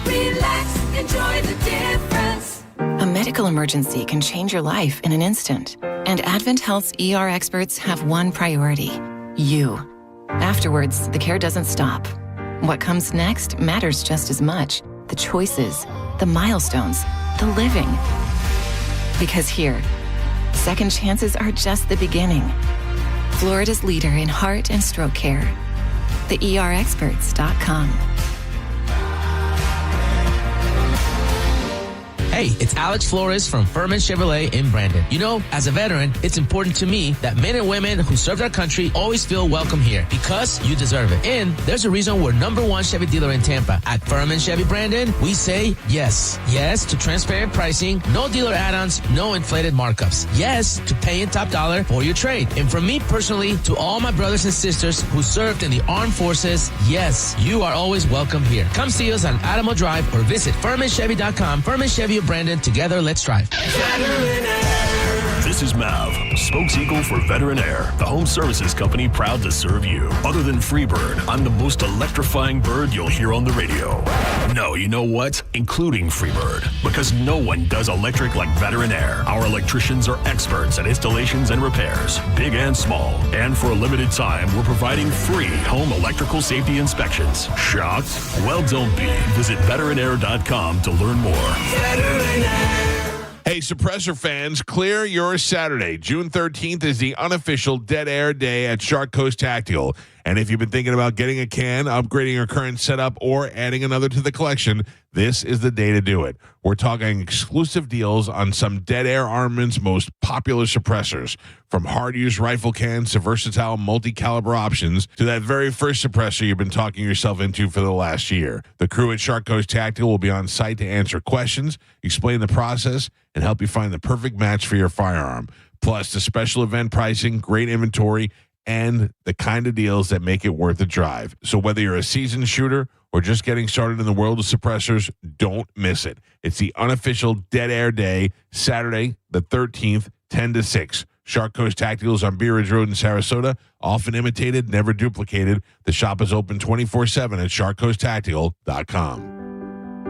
Relax, enjoy the difference. A medical emergency can change your life in an instant. And Advent Health's ER experts have one priority: you. Afterwards, the care doesn't stop. What comes next matters just as much. The choices, the milestones, the living. Because here, second chances are just the beginning. Florida's leader in heart and stroke care. TheERexperts.com. Hey, it's Alex Flores from Furman Chevrolet in Brandon. You know, as a veteran, it's important to me that men and women who served our country always feel welcome here because you deserve it. And there's a reason we're #1 Chevy dealer in Tampa. At Furman Chevy Brandon, we say yes. Yes to transparent pricing, no dealer add-ons, no inflated markups. Yes to paying top dollar for your trade. And from me personally to all my brothers and sisters who served in the armed forces, yes, you are always welcome here. Come see us on Adamo Drive or visit FurmanChevy.com. Furman Chevy of Brandon. Together, let's drive. This is Mav, spokespeople for Veteran Air, the home services company proud to serve you. Other than Freebird, I'm the most electrifying bird you'll hear on the radio. No, you know what? Including Freebird, because no one does electric like Veteran Air. Our electricians are experts at installations and repairs, big and small. And for a limited time, we're providing free home electrical safety inspections. Shocked? Well, don't be. Visit veteranair.com to learn more. Veteran Air. Hey, Suppressor fans, clear your Saturday. June 13th is the unofficial Dead Air Day at Shark Coast Tactical. And if you've been thinking about getting a can, upgrading your current setup, or adding another to the collection, this is the day to do it. We're talking exclusive deals on some Dead Air Armament's most popular suppressors. From hard-use rifle cans to versatile multi-caliber options to that very first suppressor you've been talking yourself into for the last year. The crew at Shark Coast Tactical will be on site to answer questions, explain the process, and help you find the perfect match for your firearm. Plus, the special event pricing, great inventory, and the kind of deals that make it worth the drive. So whether you're a seasoned shooter or just getting started in the world of suppressors, don't miss it. It's the unofficial Dead Air Day, Saturday, the 13th, 10 to 6. Shark Coast Tacticals on Bee Ridge Road in Sarasota, often imitated, never duplicated. The shop is open 24/7 at sharkcoasttactical.com.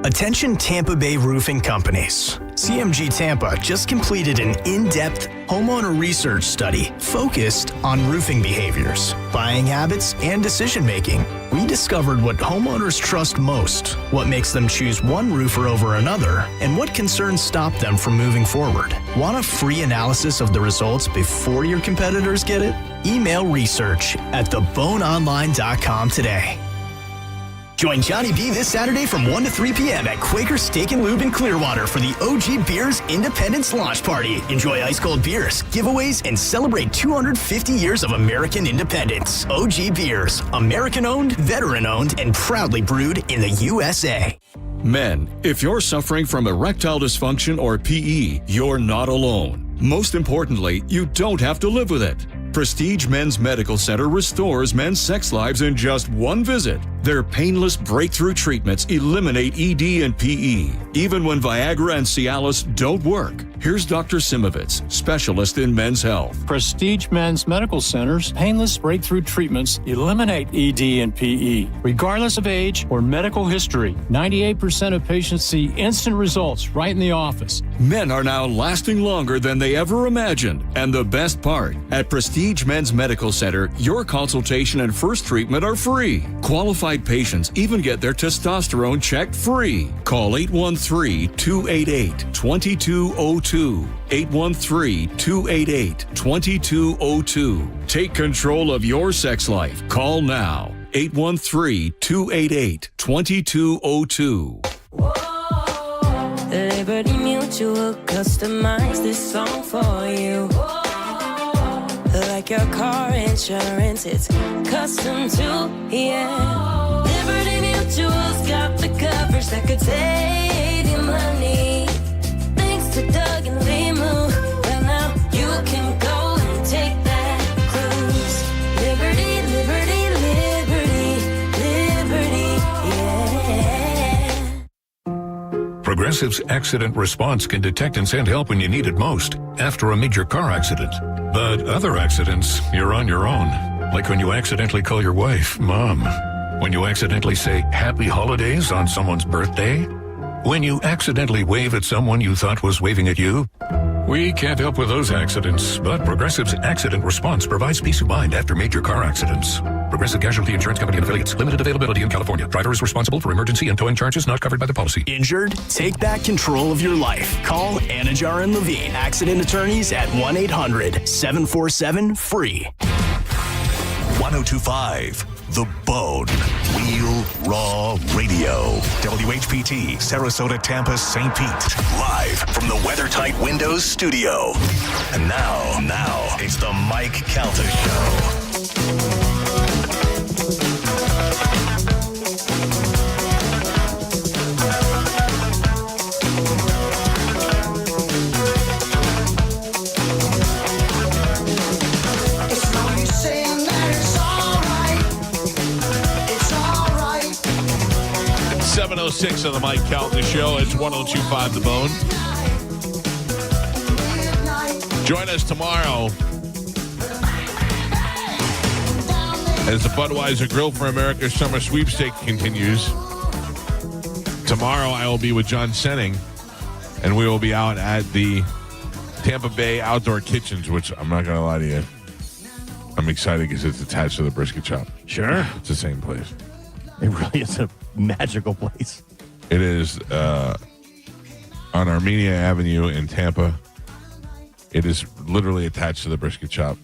Attention Tampa Bay roofing companies. CMG Tampa just completed an in-depth homeowner research study focused on roofing behaviors, buying habits, and decision-making. We discovered what homeowners trust most, what makes them choose one roofer over another, and what concerns stop them from moving forward. Want a free analysis of the results before your competitors get it? Email research@theboneonline.com today. Join Johnny B this Saturday from 1 to 3 p.m. at Quaker Steak and Lube in Clearwater for the OG Beers Independence Launch Party. Enjoy ice-cold beers, giveaways, and celebrate 250 years of American independence. OG Beers, American-owned, veteran-owned, and proudly brewed in the USA. Men, if you're suffering from erectile dysfunction or PE, you're not alone. Most importantly, you don't have to live with it. Prestige Men's Medical Center restores men's sex lives in just one visit. Their painless breakthrough treatments eliminate ED and PE, even when Viagra and Cialis don't work. Here's Dr. Simovitz, specialist in men's health. Prestige Men's Medical Center's painless breakthrough treatments eliminate ED and PE, regardless of age or medical history. 98% of patients see instant results right in the office. Men are now lasting longer than they ever imagined. And the best part, at Prestige Men's Medical Center, your consultation and first treatment are free. Qualified patients even get their testosterone checked free. Call 813-288-2202. 813-288-2202. Take control of your sex life. Call now. 813-288-2202. Liberty Mutual customized this song for you. Like your car insurance, it's custom too, yeah. Liberty Mutual's got the coverage that could save you money. Thanks to Doug and Limu, well now you can go and take that cruise. Liberty, liberty, liberty, liberty, yeah. Progressive's accident response can detect and send help when you need it most after a major car accident. But other accidents, you're on your own. Like when you accidentally call your wife Mom. When you accidentally say Happy Holidays on someone's birthday. When you accidentally wave at someone you thought was waving at you. We can't help with those accidents, but Progressive's accident response provides peace of mind after major car accidents. Progressive Casualty Insurance Company and affiliates. Limited availability in California. Driver is responsible for emergency and towing charges not covered by the policy. Injured? Take back control of your life. Call Anajar and Levine, accident attorneys at 1-800-747-FREE. 1025 The Bone. Real Raw Radio. WHPT, Sarasota, Tampa, St. Pete. Live from the WeatherTight Windows studio. And now, it's the Mike Calta Show. It's no use saying that it's all right. It's all right. 7:06 on the Mike Calta Show. It's 1025 The Bone. Join us tomorrow as the Budweiser Grill for America Summer Sweepstake continues. Tomorrow I will be with John Senning, and we will be out at the Tampa Bay Outdoor Kitchens, which I'm not going to lie to you, I'm excited because it's attached to the brisket shop. Sure. It's the same place. It really is a magical place. It is on Armenia Avenue in Tampa. It is literally attached to the brisket shop.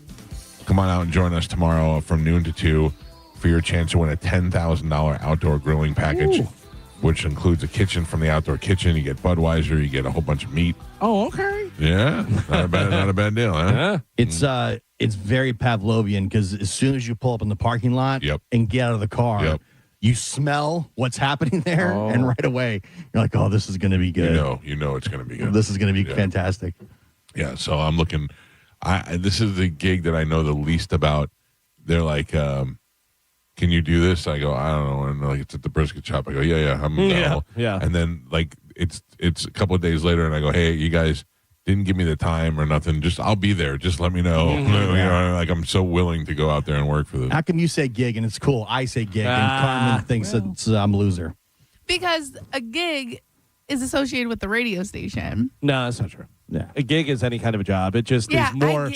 Come on out and join us tomorrow from noon to 2 for your chance to win a $10,000 outdoor grilling package, which includes a kitchen from the outdoor kitchen. You get Budweiser. You get a whole bunch of meat. Oh, okay. Yeah. Not a bad deal, huh? Yeah. It's very Pavlovian because as soon as you pull up in the parking lot and get out of the car, you smell what's happening there, and right away you're like, "Oh, this is going to be good." You know, it's going to be good. This is going to be fantastic. Yeah. So I'm looking. This is the gig that I know the least about. They're like, can you do this? I go, I don't know. And they're like, it's at the brisket shop. I go, yeah, I'm available. Yeah. And then like it's a couple of days later, and I go, hey, you guys didn't give me the time or nothing. Just I'll be there. Just let me know. You know, like I'm so willing to go out there and work for this. How come you say gig and it's cool? I say gig and Carmen thinks that I'm a loser. Because a gig is associated with the radio station. No, that's not true. Yeah. A gig is any kind of a job. It just is more.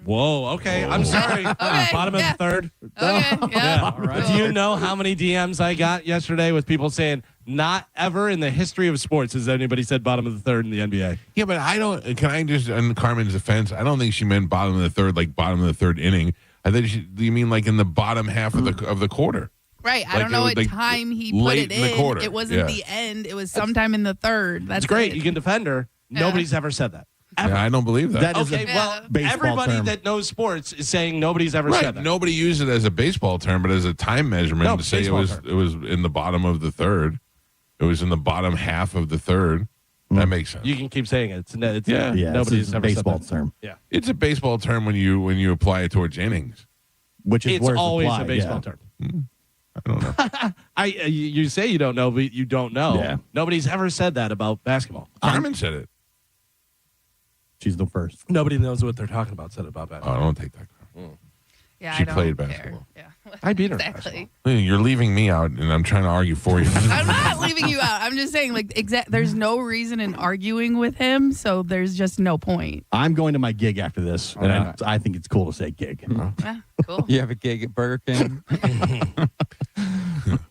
Whoa, okay. I'm sorry. Bottom of the third. Okay, yeah. All right. Do you know how many DMs I got yesterday with people saying, not ever in the history of sports has anybody said bottom of the third in the NBA? Yeah, but I don't. Can I just, in Carmen's defense, I don't think she meant bottom of the third, like bottom of the third inning. I think you mean like in the bottom half of the quarter. Right. I don't know what time he put it in. The quarter. It wasn't the end. It was sometime in the third. That's great. it. You can defend her. Nobody's ever said that. Yeah, I don't believe that. That is okay, well, everybody that knows sports is saying nobody's ever said that. Nobody used it as a baseball term, but as a time measurement to say it was in the bottom of the third. It was in the bottom half of the third. That makes sense. You can keep saying it. It's yeah. Nobody's a ever baseball said that. term. Yeah, it's a baseball term when you apply it towards innings, which is it's always a baseball term. I don't know. You say you don't know, but you don't know. Yeah. Nobody's ever said that about basketball. Carmen said it. She's the first. Nobody knows what they're talking about. Said about Oh, basketball. I don't take that. Yeah, She I don't played care. basketball. Yeah. I beat her. Exactly. You're leaving me out, and I'm trying to argue for you. I'm not leaving you out. I'm just saying, there's no reason in arguing with him, so there's just no point. I'm going to my gig after this, and I think it's cool to say gig. Yeah, cool. You have a gig at Burger King?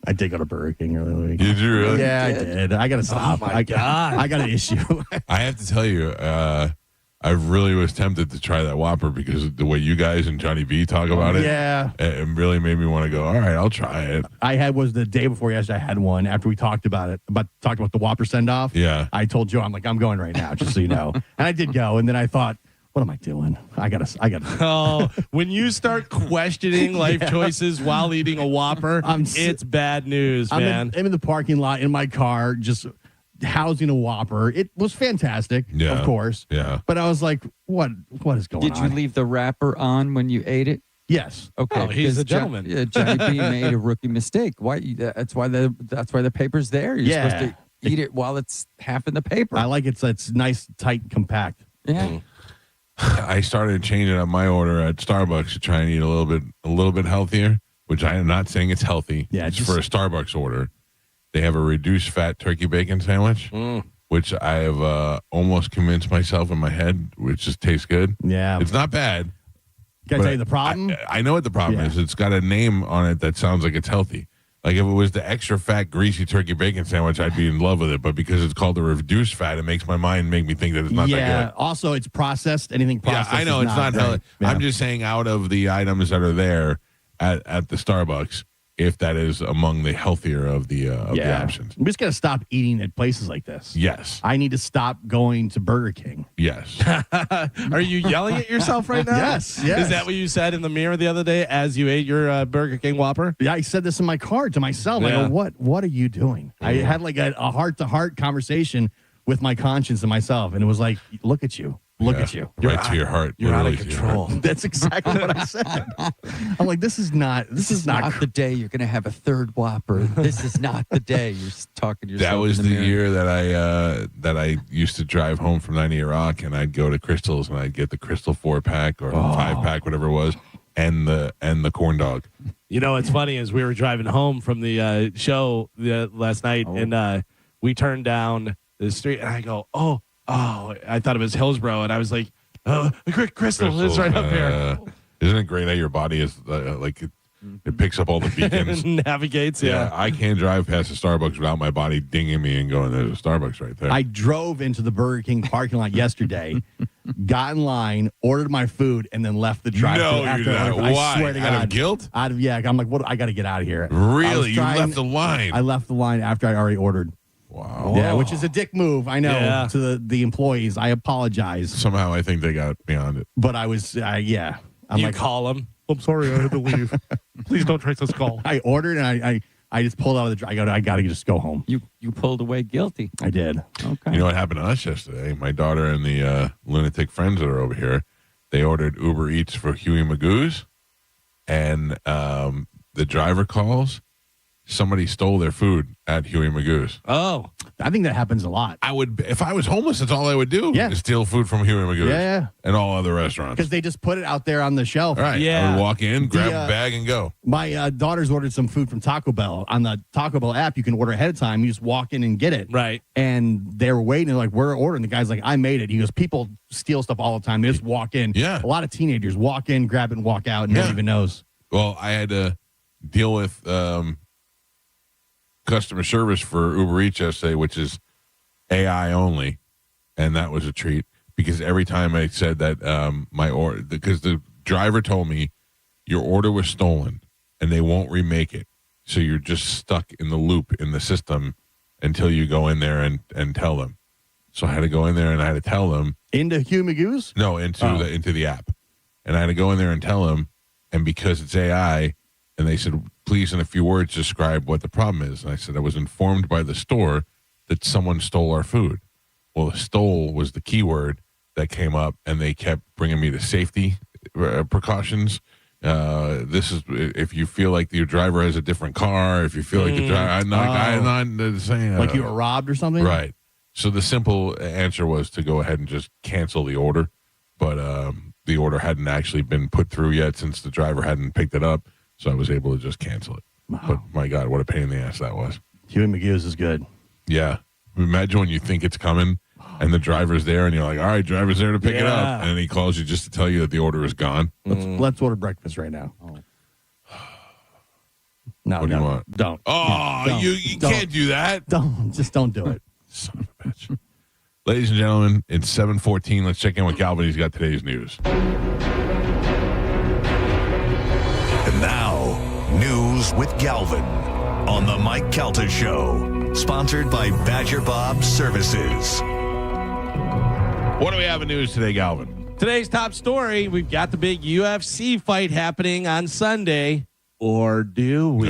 I did go to Burger King earlier. Did you really? Yeah, I did. I got to stop. Oh, my God. I got an issue. I have to tell you, I really was tempted to try that Whopper because of the way you guys and Johnny B talk about it. Yeah. It really made me want to go, all right, I'll try it. Was the day before yesterday. I had one after we talked about the Whopper send off. Yeah. I told Joe, I'm like, I'm going right now, just so you know. And I did go, and then I thought, what am I doing? I gotta. Oh, when you start questioning life choices while eating a Whopper, it's bad news, man. I'm in the parking lot in my car, just housing a Whopper. It was fantastic, of course. Yeah. But I was like, what is going on? Did you leave the wrapper on when you ate it? Yes. Okay. Oh, he's a gentleman. Johnny B made a rookie mistake. Why? That's why the paper's there. You're supposed to eat it while it's half in the paper. I like it's nice, tight, compact. Yeah. I started changing up my order at Starbucks to try and eat a little bit healthier, which I am not saying it's healthy. Yeah, it's for a Starbucks order. They have a reduced fat turkey bacon sandwich, which I have almost convinced myself in my head, which just tastes good. Yeah. It's not bad. Can I tell you the problem? I know what the problem is. It's got a name on it that sounds like it's healthy. Like if it was the extra fat, greasy turkey bacon sandwich, I'd be in love with it. But because it's called the reduced fat, it makes my mind make me think that it's not that good. Also, it's processed. Anything processed. Yeah, I know it's not healthy. Yeah. I'm just saying out of the items that are there at the Starbucks, if that is among the healthier of the options. I'm just gonna stop eating at places like this. Yes. I need to stop going to Burger King. Yes. Are you yelling at yourself right now? Yes. Is that what you said in the mirror the other day as you ate your Burger King Whopper? Yeah, I said this in my car to myself. Yeah. I go, what are you doing? I had like a heart-to-heart conversation with my conscience and myself, and it was like, look at you. Look at you. Right to your heart. You're out of Literally to your control. That's exactly what I said. I'm like, this is not the day you're going to have a third Whopper. This is not the day you're talking to yourself. That was in the the mirror. year that I used to drive home from 90 Rock, and I'd go to Crystal's and I'd get the Crystal 4-pack or 5-pack, whatever it was, and the corn dog. You know, what's funny is we were driving home from the show last night, and we turned down the street, and I go, oh, I thought it was Hillsborough, and I was like, Crystal is right up here. Isn't it great how your body is it picks up all the beacons? Navigates, yeah. I can't drive past a Starbucks without my body dinging me and going, there's a Starbucks right there. I drove into the Burger King parking lot yesterday, got in line, ordered my food, and then left the drive-thru. No, after you're not. I Why? swear to Out of God. guilt? I'm like, what? I got to get out of here. Really? You left the line? I left the line after I already ordered. Wow. Yeah, which is a dick move, I know, Yeah. to the employees. I apologize. Somehow I think they got beyond it. But I was, I'm You like, call him. I'm sorry, I had to leave. Please don't trace this call. I ordered and I just pulled out of the. I got to just go home. You pulled away guilty. I did. Okay. You know what happened to us yesterday? My daughter and the lunatic friends that are over here, They ordered Uber Eats for Huey Magoo's, and the driver calls. Somebody stole their food at Huey Magoo's. Oh, I think that happens a lot. I would, if I was homeless, that's all I would do. Yeah. Is steal food from Huey Magoo's. Yeah. And all other restaurants. Because they just put it out there on the shelf. Right. Yeah. I would walk in, grab a bag, and go. My daughter's ordered some food from Taco Bell. On the Taco Bell app, you can order ahead of time. You just walk in and get it. Right. And they were waiting. They're like, we're ordering. The guy's like, I made it. He goes, people steal stuff all the time. They just walk in. Yeah. A lot of teenagers walk in, grab it, and walk out, and no one even knows. Well, I had to deal with customer service for Uber Eats yesterday, which is AI only, and that was a treat because every time I said that my order, because the driver told me your order was stolen and they won't remake it, so you're just stuck in the loop in the system until you go in there and tell them. So I had to go in there and I had to tell them into Huey Magoo's. No, into the app, and I had to go in there and tell them, and because it's AI. And they said, please, in a few words, describe what the problem is. And I said, I was informed by the store that someone stole our food. Well, stole was the key word that came up, and they kept bringing me to safety precautions. This is if you feel like your driver has a different car, if you feel like the driver, I'm not saying. Like you were robbed or something? Right. So the simple answer was to go ahead and just cancel the order. But the order hadn't actually been put through yet since the driver hadn't picked it up. So I was able to just cancel it. Wow. But my God, what a pain in the ass that was. Huey Magoo's is good. Yeah. Imagine when you think it's coming and the driver's there and you're like, all right, driver's there to pick it up. And then he calls you just to tell you that the order is gone. Let's order breakfast right now. Oh. No, what do you want? Don't. Oh, don't. You can't do that. Just don't do it. Son of a bitch. Ladies and gentlemen, it's 7:14. Let's check in with Calvin. He's got today's news. And now, news with Galvin on the Mike Calta Show, sponsored by Badger Bob Services. What do we have in news today, Galvin? Today's top story, we've got the big UFC fight happening on Sunday. Or do we?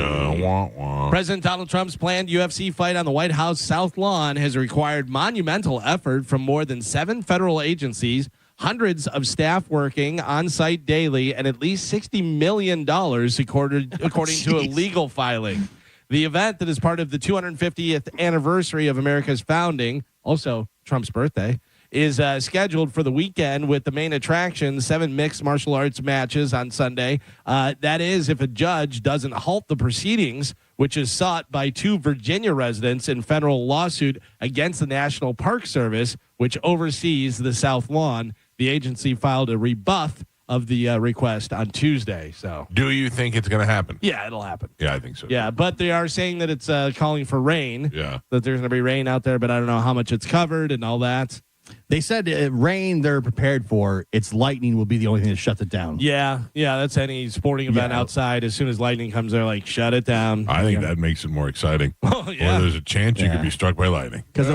President Donald Trump's planned UFC fight on the White House South Lawn has required monumental effort from more than 7 federal agencies, hundreds of staff working on site daily, and at least $60 million, according to a legal filing. The event that is part of the 250th anniversary of America's founding, also Trump's birthday, is scheduled for the weekend with the main attraction, 7 mixed martial arts matches on Sunday. That is, if a judge doesn't halt the proceedings, which is sought by 2 Virginia residents in federal lawsuit against the National Park Service, which oversees the South Lawn. The agency filed a rebuff of the request on Tuesday. So, do you think it's going to happen? Yeah, it'll happen. Yeah, I think so. Yeah, but they are saying that it's calling for rain. Yeah. That there's going to be rain out there, but I don't know how much it's covered and all that. They said rain they're prepared for. It's lightning will be the only thing that shuts it down. Yeah, that's any sporting event outside. As soon as lightning comes, they're like, shut it down. I think that makes it more exciting. Oh, yeah. Or there's a chance you could be struck by lightning. Because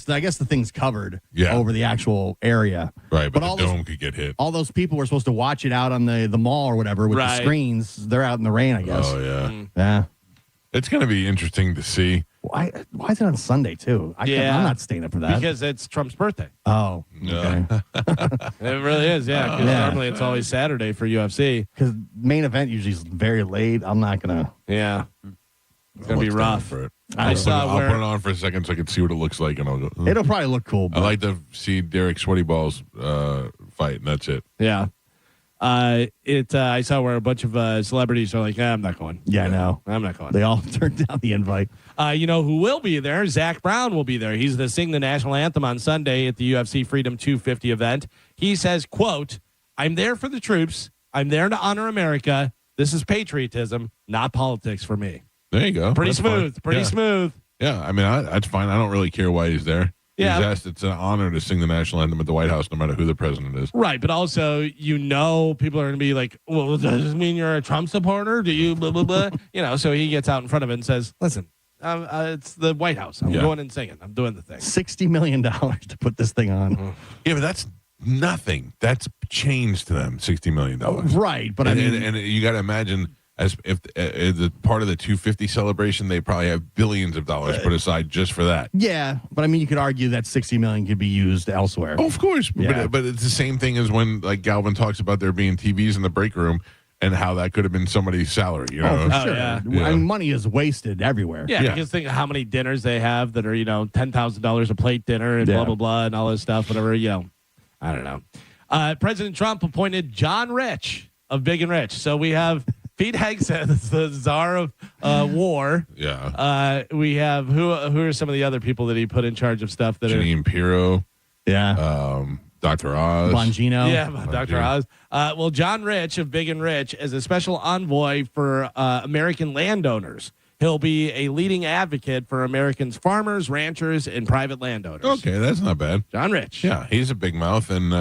I guess the thing's covered over the actual area. Right, but all the dome could get hit. All those people were supposed to watch it out on the mall or whatever with the screens. They're out in the rain, I guess. Oh, yeah. Yeah. It's going to be interesting to see. Why is it on Sunday, too? I'm not staying up for that. Because it's Trump's birthday. Oh, okay. It really is, yeah. Because normally it's always Saturday for UFC. Because main event usually is very late. I'm not going to. Yeah. It's going to be rough. For it. I saw I'll put it on for a second so I can see what it looks like, and I'll go. It'll probably look cool. I like to see Derek Sweaty Balls fight, and that's it. Yeah. I saw where a bunch of celebrities are like, I'm not going. Yeah, I know. I'm not going. They all turned down the invite. You know who will be there? Zach Brown will be there. He's to sing the national anthem on Sunday at the UFC Freedom 250 event. He says, quote, I'm there for the troops. I'm there to honor America. This is patriotism, not politics for me. There you go. Pretty That's smooth. fine. Pretty smooth. Yeah, I mean, that's fine. I don't really care why he's there. Yeah. He's asked, it's an honor to sing the national anthem at the White House, no matter who the president is. Right, but also, people are going to be like, well, does this mean you're a Trump supporter? Do you blah, blah, blah? So he gets out in front of it and says, listen, it's the White House. I'm going and singing. I'm doing the thing. $60 million to put this thing on. Yeah, but that's nothing. That's change to them, $60 million. Right, but and you got to imagine as if the part of the 250 celebration, they probably have billions of dollars put aside just for that. Yeah, but I mean, you could argue that $60 million could be used elsewhere. Oh, of course, Yeah. but it's the same thing as when like Galvin talks about there being TVs in the break room and how that could have been somebody's salary. You know, for sure. yeah. I mean, money is wasted everywhere. Yeah, because think of how many dinners they have that are, $10,000 a plate dinner and blah, blah, blah, and all this stuff, whatever, I don't know. President Trump appointed John Rich of Big and Rich. So we have Pete Hegseth, the czar of war. Yeah. We have, who are some of the other people that he put in charge of stuff that Janine Pirro. Yeah. Dr. Oz. Bongino. Yeah, Dr. Oz. Well, John Rich of Big and Rich is a special envoy for American landowners. He'll be a leading advocate for Americans' farmers, ranchers, and private landowners. Okay, that's not bad. John Rich. Yeah, he's a big mouth, and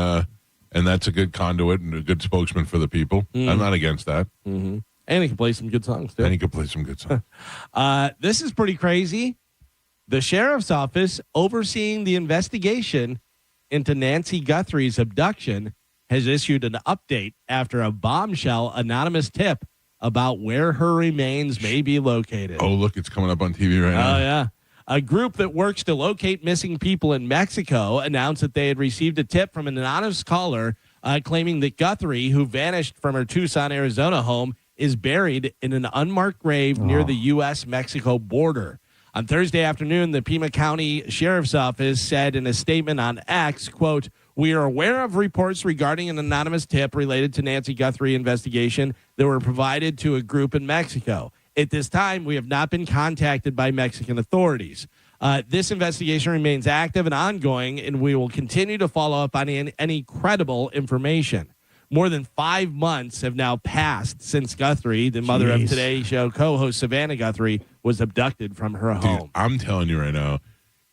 that's a good conduit and a good spokesman for the people. I'm not against that. Mm-hmm. And he can play some good songs, too. And he can play some good songs. This is pretty crazy. The sheriff's office overseeing the investigation into Nancy Guthrie's abduction has issued an update after a bombshell anonymous tip about where her remains may be located. Oh, look, it's coming up on TV right now. Oh, yeah. A group that works to locate missing people in Mexico announced that they had received a tip from an anonymous caller claiming that Guthrie, who vanished from her Tucson, Arizona home, is buried in an unmarked grave near the U.S.-Mexico border. On Thursday afternoon, the Pima County Sheriff's Office said in a statement on X, quote, "We are aware of reports regarding an anonymous tip related to Nancy Guthrie investigation that were provided to a group in Mexico. At this time, we have not been contacted by Mexican authorities. This investigation remains active and ongoing, and we will continue to follow up on any credible information." More than 5 months have now passed since Guthrie, the mother of Today Show co-host Savannah Guthrie, was abducted from her home. Dude, I'm telling you right now,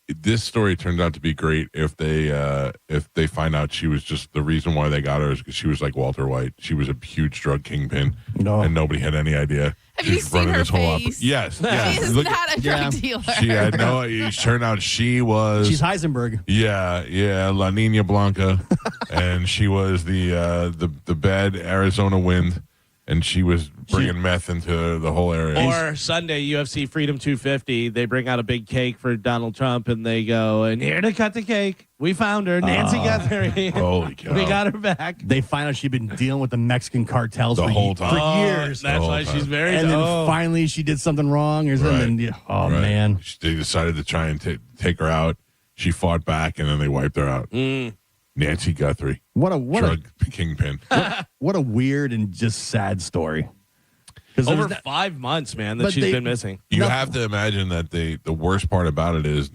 this story turned out to be great if they find out she was just the reason why they got her is because she was like Walter White. She was a huge drug kingpin, and nobody had any idea. Have you seen her face? Yes. She is not a drug dealer. She had no. It turned out she was. She's Heisenberg. Yeah, La Nina Blanca, and she was the bad Arizona wind, and she was bringing meth into the whole area. Or Sunday, UFC Freedom 250, they bring out a big cake for Donald Trump, and they go, "And here to cut the cake, we found her, Nancy Guthrie. Holy cow. We got her back." They find out she'd been dealing with the Mexican cartels The for, whole time. for years. That's why she's very. And then finally she did something wrong or something. Right. Man. They decided to try and take her out. She fought back, and then they wiped her out. Nancy Guthrie. What a drug kingpin. what a weird and just sad story. Over 5 months, man, that she's been missing. You have to imagine that the worst part about it is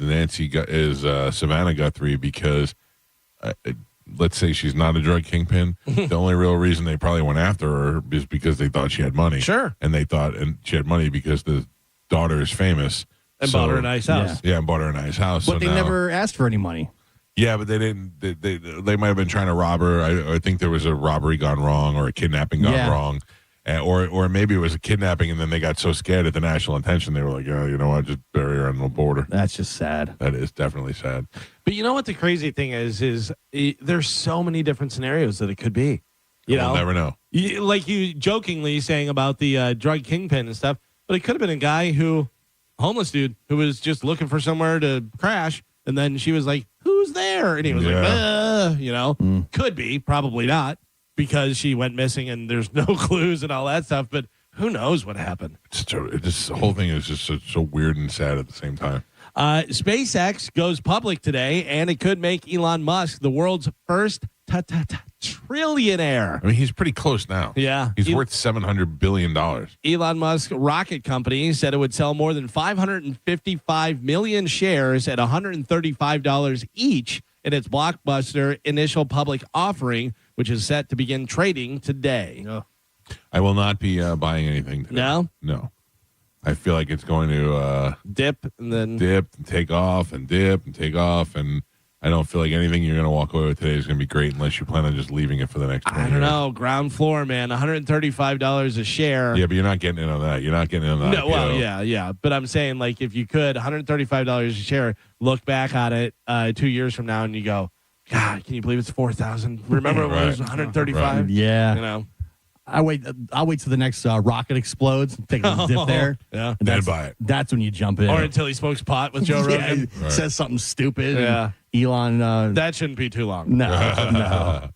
Savannah Guthrie, because let's say she's not a drug kingpin. The only real reason they probably went after her is because they thought she had money. Sure. And she had money because the daughter is famous. And bought her a nice house. Yeah, and bought her a nice house. But they never asked for any money. Yeah, but they didn't. They might have been trying to rob her. I think there was a robbery gone wrong or a kidnapping gone wrong. Or maybe it was a kidnapping, and then they got so scared at the national attention, they were like, "Oh, you know what? Just bury her on the border." That's just sad. That is definitely sad. But you know what the crazy thing is there's so many different scenarios that it could be. We'll never know. Like you jokingly saying about the drug kingpin and stuff, but it could have been a guy homeless dude, who was just looking for somewhere to crash, and then she was like, "Who's there?" And he was like, could be, probably not, because she went missing and there's no clues and all that stuff, but who knows what happened. The whole thing is just so weird and sad at the same time. SpaceX goes public today, and it could make Elon Musk the world's first trillionaire. I mean, he's pretty close now. Yeah. He's worth $700 billion. Elon Musk rocket company said it would sell more than 555 million shares at $135 each in its blockbuster initial public offering, which is set to begin trading today. I will not be buying anything today. No? I feel like it's going to dip and take off and dip and take off, and I don't feel like anything you're going to walk away with today is going to be great unless you plan on just leaving it for the next 20 I don't know. Ground floor, man. $135 a share. Yeah, but you're not getting in on that. You're not getting in on that. No, well, yeah. But I'm saying, like, if you could, $135 a share, look back on it 2 years from now and you go, God, can you believe it's 4,000? Remember it was 135? Yeah. You know? I'll wait till the next rocket explodes. Take a dip there. Yeah. And Then buy it. That's when you jump in. Or until he smokes pot with Joe Rogan. Yeah, says something stupid. Yeah. And Elon. That shouldn't be too long. No.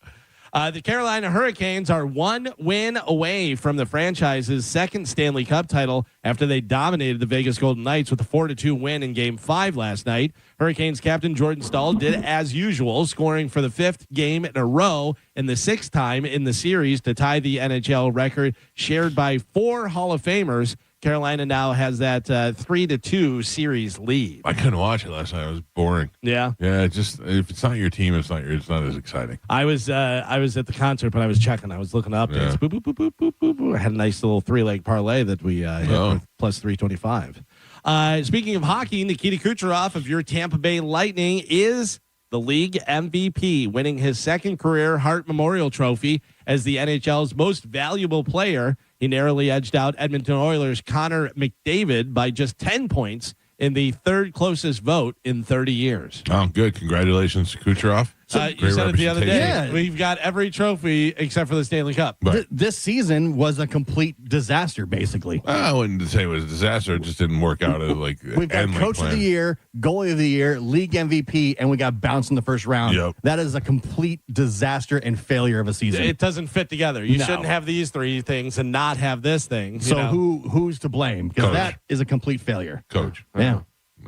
The Carolina Hurricanes are 1 win away from the franchise's second Stanley Cup title after they dominated the Vegas Golden Knights with a 4-2 win in Game 5 last night. Hurricanes captain Jordan Staal did as usual, scoring for the 5th game in a row and the 6th time in the series to tie the NHL record shared by 4 Hall of Famers. Carolina now has that 3-2 series lead. I couldn't watch it last night. It was boring. Yeah. Yeah, just if it's not your team, it's not as exciting. I was at the concert, but I was checking. I was looking up. Yeah. Boop, boop, boop, boop, boop, boop, boop. I had a nice little 3-leg parlay that we hit with plus 325. Speaking of hockey, Nikita Kucherov of your Tampa Bay Lightning is the league MVP, winning his second career Hart Memorial Trophy as the NHL's most valuable player. He narrowly edged out Edmonton Oilers' Connor McDavid by just 10 points in the third closest vote in 30 years. Oh, good. Congratulations to Kucherov. You said it the other day. Yeah. We've got every trophy except for the Stanley Cup. This season was a complete disaster, basically. I wouldn't say it was a disaster. It just didn't work out. We've got Coach of the Year, Goalie of the Year, League MVP, and we got bounced in the first round. Yep. That is a complete disaster and failure of a season. It doesn't fit together. You shouldn't have these three things and not have this thing. So who's to blame? Because that is a complete failure. Coach. Yeah.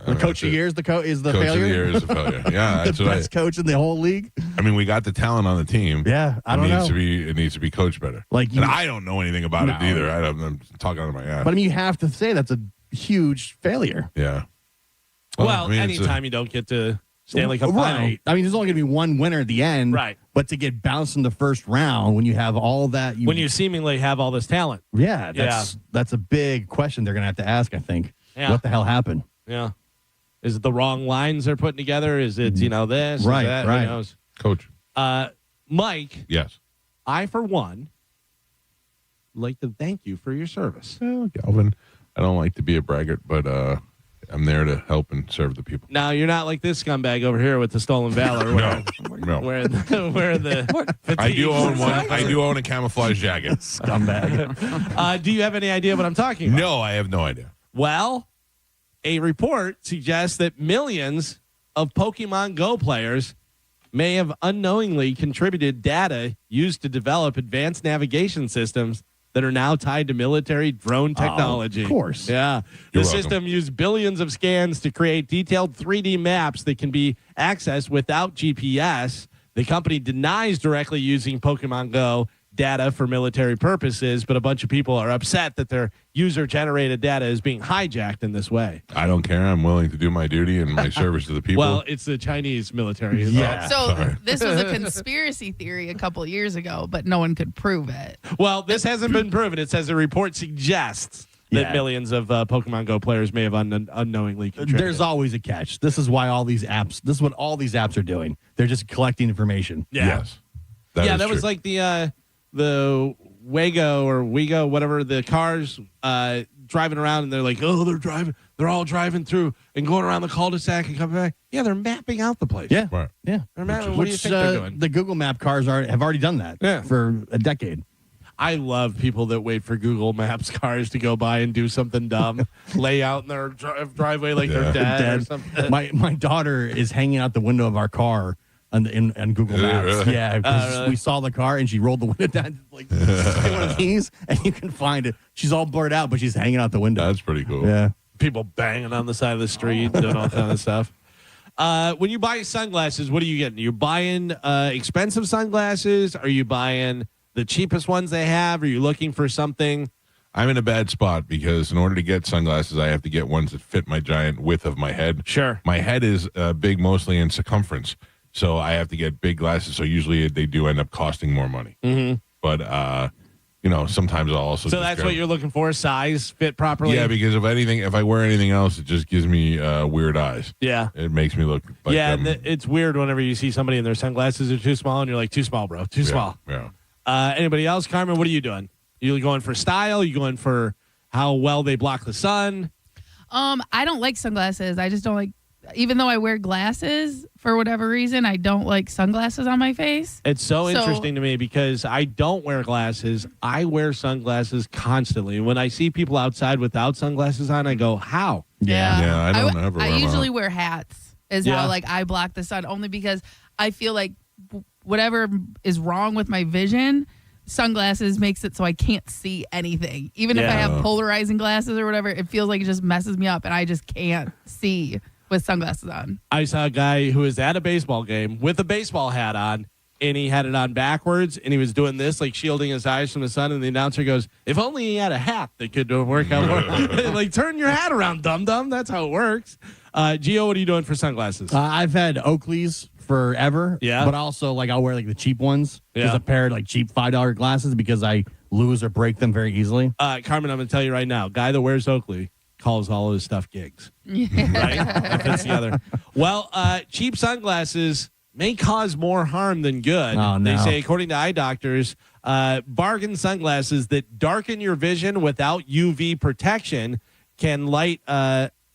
The coach of the year is the coach failure. Coach of the year is a failure. Yeah, that's the best coach in the whole league. I mean, we got the talent on the team. Yeah, I don't know. It needs to be coached better. And I don't know anything about it either. I'm talking out of my ass. But I mean, you have to say that's a huge failure. Yeah. Well, anytime you don't get to Stanley Cup final. Right. I mean, there's only going to be one winner at the end. Right. But to get bounced in the first round when you have all that. When you seemingly have all this talent. Yeah, that's a big question they're going to have to ask, I think. Yeah. What the hell happened? Yeah. Is it the wrong lines they're putting together? Is it, this? Right, is that? right. Who knows? Coach. Mike. Yes. I, for one, like to thank you for your service. Well, Galvin, I don't like to be a braggart, but I'm there to help and serve the people. Now, you're not like this scumbag over here with the stolen valor. No. Where the I do own one. I do own a camouflage jacket. Scumbag. Do you have any idea what I'm talking about? No, I have no idea. Well, a report suggests that millions of Pokemon Go players may have unknowingly contributed data used to develop advanced navigation systems that are now tied to military drone technology. Of course. Yeah. You're The welcome. system used billions of scans to create detailed 3D maps that can be accessed without GPS. The company denies directly using Pokemon Go data for military purposes, but a bunch of people are upset that their user-generated data is being hijacked in this way. I don't care. I'm willing to do my duty and my service to the people. Well, it's the Chinese military. Yeah. So this was a conspiracy theory a couple years ago, but no one could prove it. Well, this hasn't been proven. It says a report suggests that millions of Pokemon Go players may have unknowingly contributed. There's always a catch. This is why all these apps, this is what all these apps are doing. They're just collecting information. Yeah. Yes. That was like the Wago or Wego, whatever, the cars driving around, and they're like, oh, they're all driving through and going around the cul-de-sac and coming back. Yeah, they're mapping out the place. Yeah. Right. Yeah. They're mapping, what do you think they're doing? The Google Map cars have already done that for a decade. I love people that wait for Google Maps cars to go by and do something dumb, lay out in their driveway like they're dead or something. My daughter is hanging out the window of our car on Google Maps. Really? Yeah, because really? we saw the car and she rolled the window down like one of these, and you can find it. She's all blurred out, but she's hanging out the window. That's pretty cool. Yeah. People banging on the side of the street, doing all kind of stuff. When you buy sunglasses, what are you getting? You're buying expensive sunglasses? Are you buying the cheapest ones they have? Are you looking for something? I'm in a bad spot because in order to get sunglasses, I have to get ones that fit my giant width of my head. Sure. My head is big mostly in circumference, so I have to get big glasses. So usually they do end up costing more money. Mm-hmm. But, sometimes I'll also So that's what you're looking for, size, fit properly? Yeah, because if I wear anything else, it just gives me weird eyes. Yeah. It makes me look like it's weird whenever you see somebody and their sunglasses are too small and you're like, too small, bro, too small. Yeah. Anybody else? Carmen, what are you doing? You going for style? You going for how well they block the sun? I don't like sunglasses. I just don't like even though I wear glasses, for whatever reason, I don't like sunglasses on my face. It's so interesting to me because I don't wear glasses. I wear sunglasses constantly. When I see people outside without sunglasses on, I go, how? Yeah, I don't ever wear I them usually on. wear hats is how like I block the sun, only because I feel like whatever is wrong with my vision, sunglasses makes it so I can't see anything. Even if I have polarizing glasses or whatever, it feels like it just messes me up and I just can't see with sunglasses on. I saw a guy who was at a baseball game with a baseball hat on, and he had it on backwards, and he was doing this, like shielding his eyes from the sun, and the announcer goes, if only he had a hat that could work out more. Like, turn your hat around, dum-dum. That's how it works. Gio, what are you doing for sunglasses? I've had Oakleys forever. Yeah. But also, like, I'll wear, like, the cheap ones. Yeah. Just a pair of, like, cheap $5 glasses because I lose or break them very easily. Carmen, I'm going to tell you right now, guy that wears Oakley calls all of his stuff gigs. Right? That fits together. Well, cheap sunglasses may cause more harm than good. Oh, no. They say, according to eye doctors, bargain sunglasses that darken your vision without UV protection can light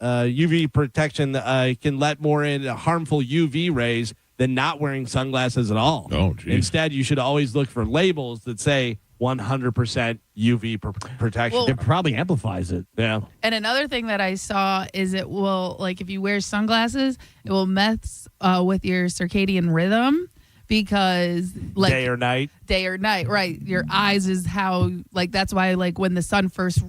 UV protection can let more in harmful UV rays than not wearing sunglasses at all. Oh, geez. Instead, you should always look for labels that say 100% UV protection. Well, It probably amplifies it. Yeah. And another thing that I saw is it will, like, if you wear sunglasses, it will mess with your circadian rhythm because, like, Day or night. Day or night, right? Your eyes is how, like, that's why, like, when the sun first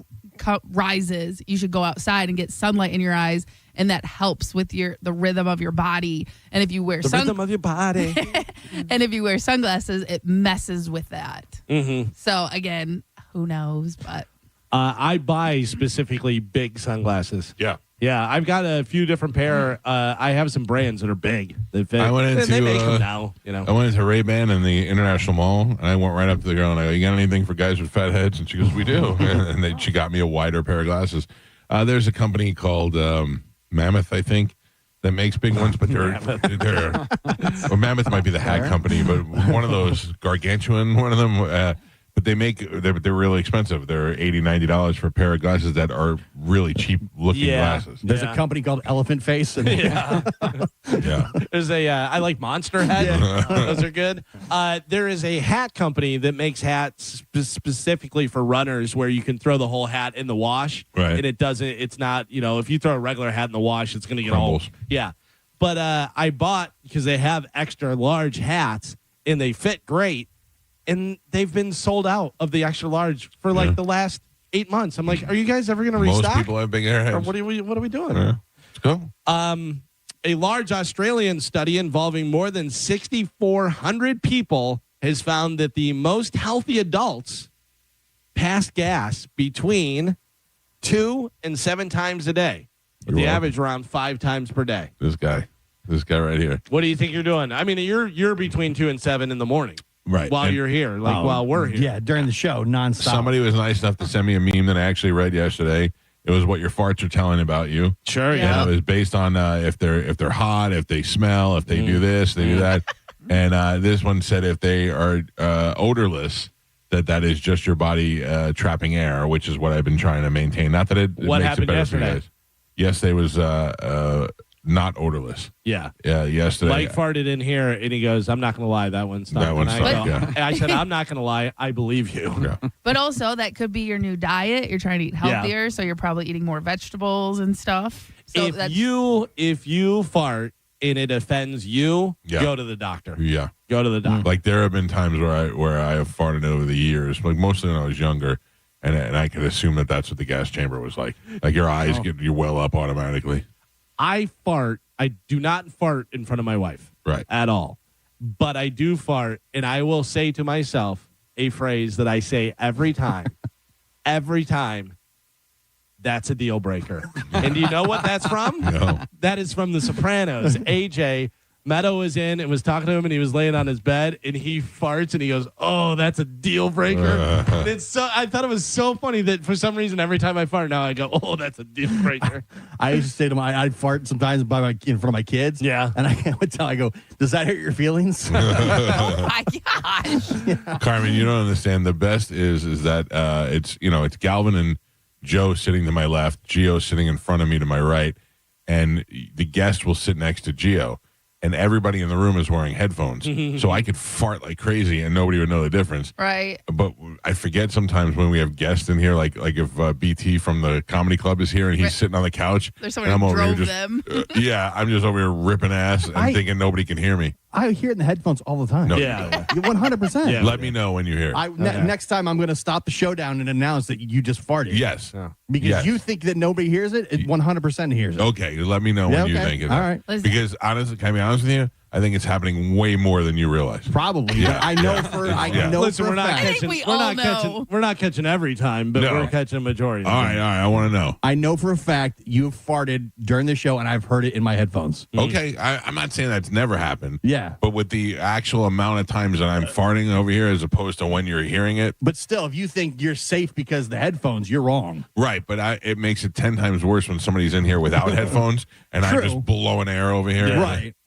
rises, you should go outside and get sunlight in your eyes, and that helps with the rhythm of your body. And if you wear rhythm of your body. and if you wear sunglasses, it messes with that. Mm-hmm. So again, who knows? But I buy specifically big sunglasses. Yeah. Yeah, I've got a few different pair. I have some brands that are big that fit. I went into they make them now. You know, I went into Ray-Ban in the International Mall, and I went right up to the girl and I go, "You got anything for guys with fat heads?" And she goes, "We do." And then she got me a wider pair of glasses. There's a company called Mammoth, I think, that makes big ones, but they're well, Mammoth might be the hat company, but one of those gargantuan, one of them. But they're really expensive. They're $80, $90 for a pair of glasses that are really cheap looking glasses. There's a company called Elephant Face. And yeah. There's I like Monster Head. Those are good. There is a hat company that makes hats specifically for runners where you can throw the whole hat in the wash. Right. And it's not, if you throw a regular hat in the wash, it's going to get Crumbles. all. Yeah. But I bought, because they have extra large hats and they fit great. And they've been sold out of the extra large for like the last 8 months. I'm like, are you guys ever going to restock? Most people have big airheads. Or what are we doing? Yeah. Let's go. A large Australian study involving more than 6,400 people has found that the most healthy adults pass gas between 2 and 7 times a day. With the average around 5 times per day. This guy right here. What do you think you're doing? I mean, you're between 2 and 7 in the morning. Right. While And- you're here, while we're here. Yeah, during the show, nonstop. Somebody was nice enough to send me a meme that I actually read yesterday. It was what your farts are telling about you. Sure, And it was based on if they're hot, if they smell, if they do this, they do that. And this one said if they are odorless, that is just your body trapping air, which is what I've been trying to maintain. Not that it What makes happened it better for you yesterday? guys. Yesterday was not odorless. Yeah. Yeah, yesterday. Mike farted in here, and he goes, "I'm not going to lie, that one stopped." That one And I stopped, go- yeah. and I said, "I'm not going to lie, I believe you." Yeah. But also, that could be your new diet. You're trying to eat healthier, so you're probably eating more vegetables and stuff. So If you fart and it offends you, go to the doctor. Yeah. Go to the doctor. Like there have been times where I have farted over the years, like mostly when I was younger, and I could assume that's what the gas chamber was like. Like your eyes you well up automatically. I do not fart in front of my wife. Right. At all. But I do fart, and I will say to myself a phrase that I say every time. Every time. That's a deal breaker. And do you know what that's from? No. That is from The Sopranos. AJ Meadow was in and was talking to him, and he was laying on his bed, and he farts, and he goes, "Oh, that's a deal breaker." I thought it was so funny that for some reason every time I fart now I go, "Oh, that's a deal breaker." I used to say to I'd fart sometimes in front of my kids. Yeah. And I would tell, I go, "Does that hurt your feelings?" oh my gosh. Carmen, you don't understand. The best is that it's Galvin and Joe sitting to my left, Gio sitting in front of me to my right, and the guest will sit next to Gio, and everybody in the room is wearing headphones. So I could fart like crazy and nobody would know the difference. Right. But I forget sometimes when we have guests in here, like if BT from the comedy club is here and he's sitting on the couch. There's and someone I'm who over here drove just, them. yeah, I'm just over here ripping ass and thinking nobody can hear me. I hear it in the headphones all the time. No, Yeah. 100%. Let me know when you hear it. Next time I'm going to stop the showdown and announce that you just farted. Yes. Because you think that nobody hears it, 100% hears it. Okay, let me know when you think it. All right. Because honestly, can I be honest with you? I think it's happening way more than you realize. Probably. But I know Listen, for a fact. I think we all know. We're not catching every time, but we're catching a majority. All right. I want to know. I know for a fact you've farted during the show, and I've heard it in my headphones. Okay, I'm not saying that's never happened. Yeah. But with the actual amount of times that I'm farting over here as opposed to when you're hearing it. But still, if you think you're safe because of the headphones, you're wrong. Right, but it makes it 10 times worse when somebody's in here without headphones and I'm just blowing air over here.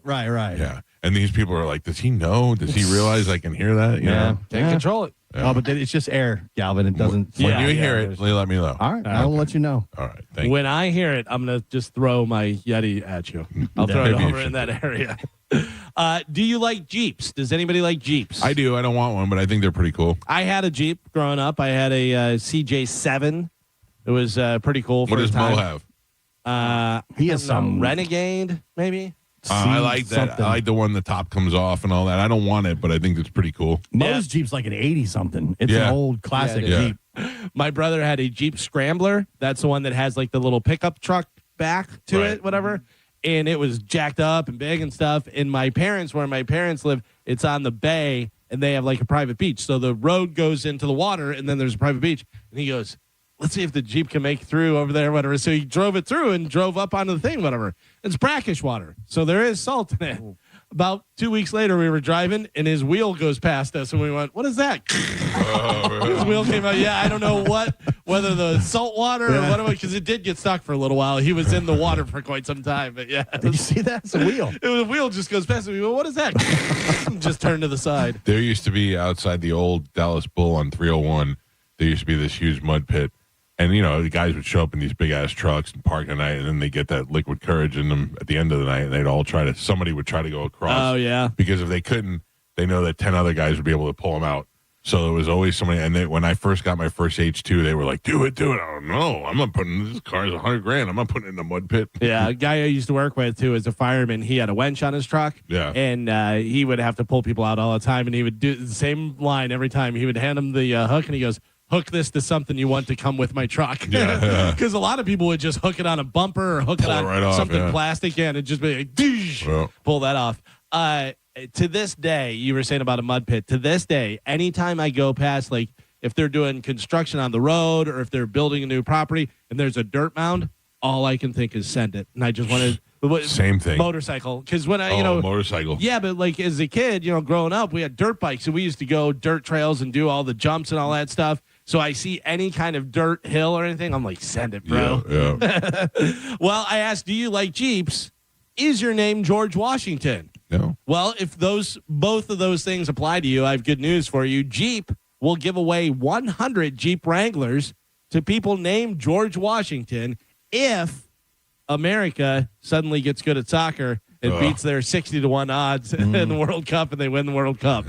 Right. Yeah. And these people are like, does he know? Does he realize I can hear that? You know? Can't control it. Oh, but it's just air, Galvin. It doesn't. When you hear it, let me know. All right. I will let you know. All right. Thank When I hear it, I'm going to just throw my Yeti at you. I'll throw it over in that area. Do you like Jeeps? Does anybody like Jeeps? I do. I don't want one, but I think they're pretty cool. I had a Jeep growing up. I had a CJ7. It was pretty cool. What does Mo have? He has some Renegade, maybe. I like that. something. I like the one the top comes off and all that. I don't want it, but I think it's pretty cool. Mo's Jeep's like an 80-something. It's an old classic Jeep. My brother had a Jeep Scrambler. That's the one that has like the little pickup truck back to it, whatever. And it was jacked up and big and stuff. And my parents, where my parents live, it's on the bay and they have like a private beach. So the road goes into the water and then there's a private beach. And he goes, let's see if the Jeep can make it through over there, whatever. So he drove it through and drove up onto the thing, whatever. It's brackish water. So there is salt in it. About 2 weeks later, we were driving, and his wheel goes past us, and we went, what is that? His wheel came out. Yeah, I don't know whether the salt water or whatever, because it did get stuck for a little while. He was in the water for quite some time, but yeah. Did you see that? It's a wheel. The wheel just goes past me. Well, what is that? Just turned to the side. There used to be outside the old Dallas Bull on 301, there used to be this huge mud pit. And, you know, the guys would show up in these big-ass trucks and park at night, and then they get that liquid courage in them at the end of the night, and they'd all somebody would try to go across. Oh, yeah. Because if they couldn't, they know that 10 other guys would be able to pull them out. So there was always somebody, and when I first got my first H2, they were like, do it. I don't know. I'm not putting, this car's $100,000. I'm not putting it in a mud pit. Yeah, a guy I used to work with, too, as a fireman, he had a winch on his truck. Yeah. And he would have to pull people out all the time, and he would do the same line every time. He would hand them the hook, and he goes, hook this to something you want to come with my truck. Because a lot of people would just hook it on a bumper or hook it on something plastic, and it'd just be like, pull that off. To this day, you were saying about a mud pit. To this day, anytime I go past, like if they're doing construction on the road or if they're building a new property and there's a dirt mound, all I can think is send it. And I just wanted same thing. Motorcycle. Because when I, motorcycle. Yeah, but like as a kid, growing up, we had dirt bikes and we used to go dirt trails and do all the jumps and all that stuff. So I see any kind of dirt hill or anything, I'm like, send it, bro. Yeah. Well, I asked, do you like Jeeps? Is your name George Washington? No. Well, if both of those things apply to you, I have good news for you. Jeep will give away 100 Jeep Wranglers to people named George Washington if America suddenly gets good at soccer and beats their 60-1 odds in the World Cup and they win the World Cup.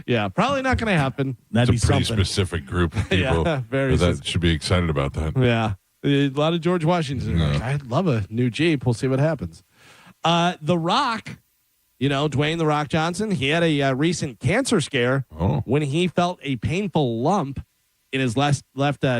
Yeah, probably not going to happen. That's a pretty specific group of people that should be excited about that. Yeah, a lot of George Washington. I'd love a new Jeep. We'll see what happens. The Rock, Dwayne "The Rock" Johnson, he had a recent cancer scare when he felt a painful lump in his left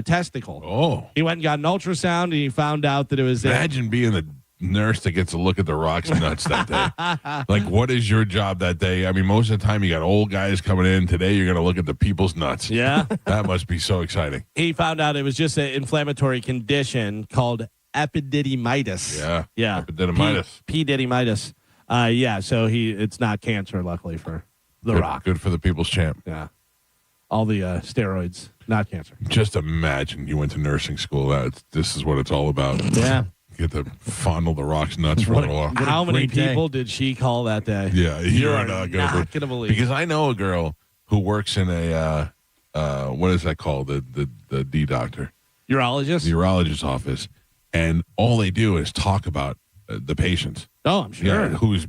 testicle. Oh. He went and got an ultrasound, and he found out that it was... Imagine being the nurse that gets to look at The Rock's nuts that day. Like, what is your job that day? I mean, most of the time you got old guys coming in. Today you're going to look at the people's nuts. Yeah. That must be so exciting. He found out it was just an inflammatory condition called epididymitis. Yeah. Epididymitis. P-didymitis. So it's not cancer, luckily, for The Rock. Good for the people's champ. Yeah. All the steroids, not cancer. Just imagine you went to nursing school. This is what it's all about. Yeah. Get to fondle The Rock's nuts for a little while. How many people did she call that day? Yeah, you're not going to believe. Because I know a girl who works in a what is that called? The D doctor, urologist, the urologist's office, and all they do is talk about the patients. Oh, I'm sure. Yeah, who's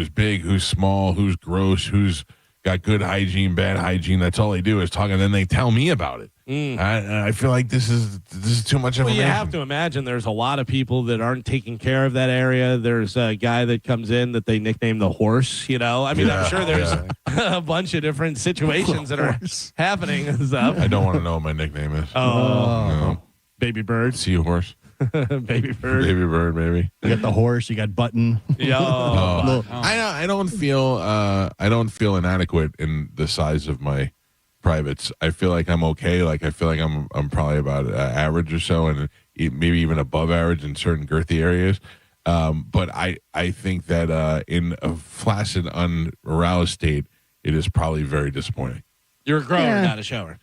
big, who's small, who's gross, who's got good hygiene, bad hygiene. That's all they do is talk, and then they tell me about it. I feel like this is too much information. Well, you have to imagine there's a lot of people that aren't taking care of that area. There's a guy that comes in that they nickname the horse. I mean, I'm sure there's a bunch of different situations that are happening and stuff. I don't want to know what my nickname is. No. Baby bird. Seahorse. Baby bird. Baby bird, maybe. You got the horse. You got Button. I don't feel inadequate in the size of my privates. I feel like I'm okay. Like I feel like I'm probably about average or so, and maybe even above average in certain girthy areas. But I think that in a flaccid, unaroused state, it is probably very disappointing. You're a grower, not a shower.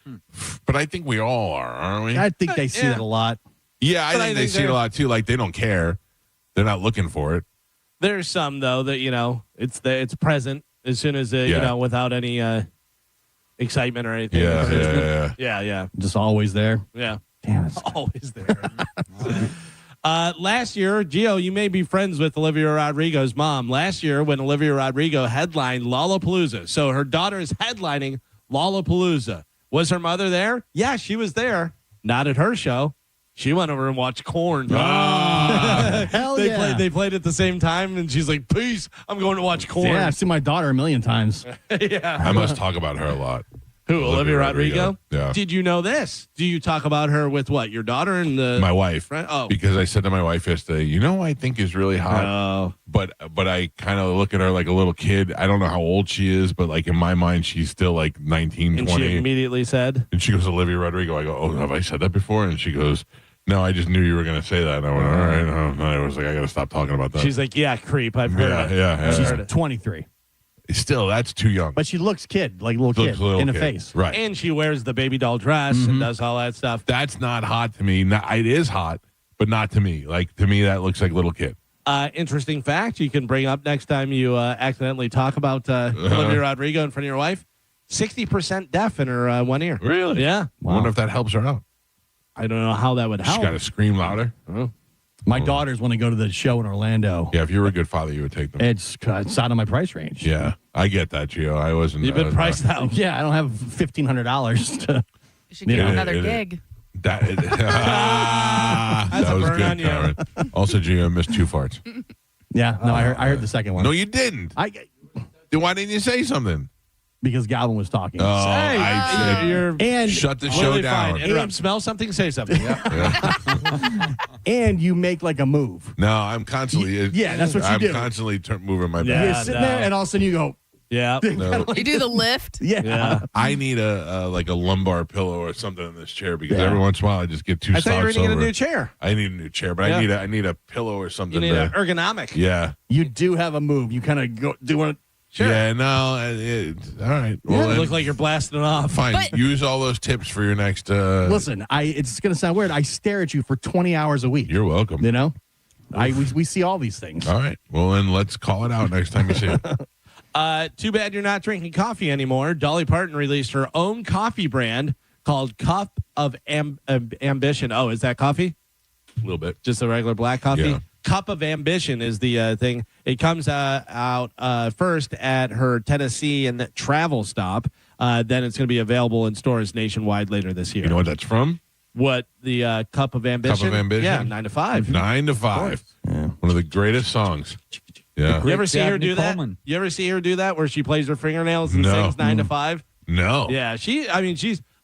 But I think we all are, aren't we? I think they see it a lot. Yeah, I think they see it a lot too. Like they don't care. They're not looking for it. There's some though that it's present as soon as without any excitement or anything. Yeah. Just always there. Yeah. Damn, it's always there. Last year, Gio, you may be friends with Olivia Rodrigo's mom. Last year, when Olivia Rodrigo headlined Lollapalooza, so her daughter is headlining Lollapalooza. Was her mother there? Yeah, she was there. Not at her show. She went over and watched Korn. Hell yeah. They played at the same time, and she's like, peace, I'm going to watch Korn. Yeah, I've seen my daughter a million times. Yeah. I must talk about her a lot. Who, Olivia Rodrigo? Yeah. Did you know this? Do you talk about her with what? Your daughter and my wife? Right? Oh, because I said to my wife yesterday, who I think is really hot. No. But I kind of look at her like a little kid. I don't know how old she is, but like in my mind, she's still like 19, and 20. She immediately said, and she goes, Olivia Rodrigo. I go, oh, have I said that before? And she goes, no, I just knew you were going to say that. And I went, all right. And I was like, I got to stop talking about that. She's like, yeah, creep. I've heard it. Yeah. She's 23. Still, that's too young. But she looks kid, like little kid in the face. Right. And she wears the baby doll dress and does all that stuff. That's not hot to me. It is hot, but not to me. Like, to me, that looks like little kid. Interesting fact you can bring up next time you accidentally talk about Olivia Rodrigo in front of your wife. 60% deaf in her one ear. Really? Yeah. I wonder if that helps her out. I don't know how that would help. She's got to scream louder. Oh. My daughters want to go to the show in Orlando. Yeah, if you were a good father, you would take them. It's out of my price range. Yeah, I get that, Gio. I wasn't. You've been priced out. Yeah, I don't have $1,500 to. You should get another gig. That was good, Karen. Also, Gio missed 2 farts. Yeah, no, I heard the second one. No, you didn't. Then why didn't you say something? Because Galvin was talking. Oh, I said, and shut the show down. Interrupt, smell something, say something. Yeah. And you make like a move. No, I'm constantly. That's what you do. I'm constantly moving my back. You're sitting there, and all of a sudden you go. Yeah. No. You do the lift. Yeah. I need a lumbar pillow or something in this chair because every once in a while I just get too. I thought you were slouched going to over. get a new chair. I need a new chair, but I need a pillow or something. You need an ergonomic. Yeah. You do have a move. You kind of go do one. Sure. Yeah, no, all right. Well, you look like you're blasting it off. Fine. Use all those tips for your next. Listen, it's going to sound weird. I stare at you for 20 hours a week. You're welcome. You know, we see all these things. All right. Well, then let's call it out next time you see it. Too bad you're not drinking coffee anymore. Dolly Parton released her own coffee brand called Cup of Ambition. Oh, is that coffee? A little bit. Just a regular black coffee? Yeah. Cup of Ambition is the thing. It comes out first at her Tennessee and travel stop. Then it's going to be available in stores nationwide later this year. You know what that's from? What, the Cup of Ambition? Cup of Ambition? Yeah, 9 to 5. 9 to 5. Yeah. One of the greatest songs. Yeah. You ever see her do Coleman. that? You ever see her do that where she plays her fingernails and No. sings 9 to 5? No. Yeah,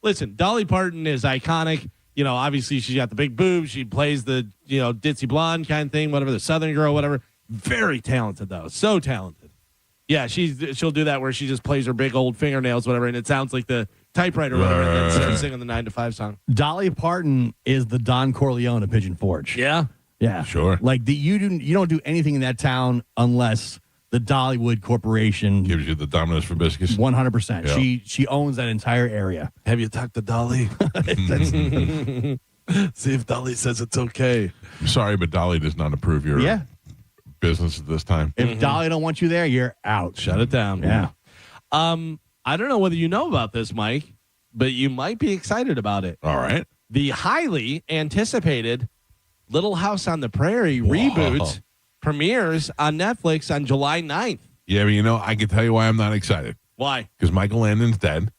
listen, Dolly Parton is iconic. You know, obviously she's got the big boobs. She plays the, ditzy blonde kind of thing, whatever, the Southern girl, whatever. Very talented, though. So talented. Yeah, she'll do that where she just plays her big old fingernails, whatever, and it sounds like the typewriter, whatever, and then starts singing the 9 to 5 song. Dolly Parton is the Don Corleone of Pigeon Forge. Yeah. Yeah. Sure. Like you don't do anything in that town unless the Dollywood Corporation gives you the Domino's for biscuits. 100%. Yeah. She owns that entire area. Have you talked to Dolly? See if Dolly says it's okay. I'm sorry, but Dolly does not approve your business at this time. If Dolly don't want you there, you're out. Shut it down. Yeah. I don't know whether you know about this, Mike, but you might be excited about it. All right. The highly anticipated Little House on the Prairie reboot premieres on Netflix on July 9th. Yeah, but I can tell you why I'm not excited. Why? Because Michael Landon's dead.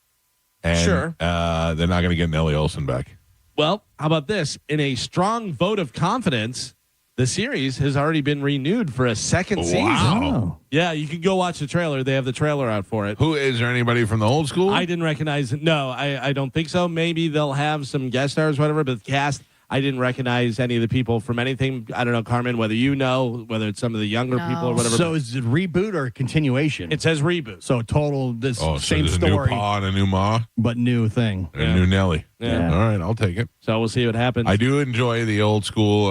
And, Sure. They're not going to get Nellie Olson back. Well, how about this? In a strong vote of confidence, the series has already been renewed for a second season. Wow. Yeah, you can go watch the trailer. They have the trailer out for it. Who is there? Anybody from the old school? I didn't recognize it. No, I don't think so. Maybe they'll have some guest stars, whatever, but the cast, I didn't recognize any of the people from anything. I don't know, Carmen, whether you know, whether it's some of the younger people or whatever. So is it reboot or continuation? It says reboot. So total this so same there's story, a new Pa and a new Ma, but new thing. and a new Nellie. Yeah. All right, I'll take it. So we'll see what happens. I do enjoy the old school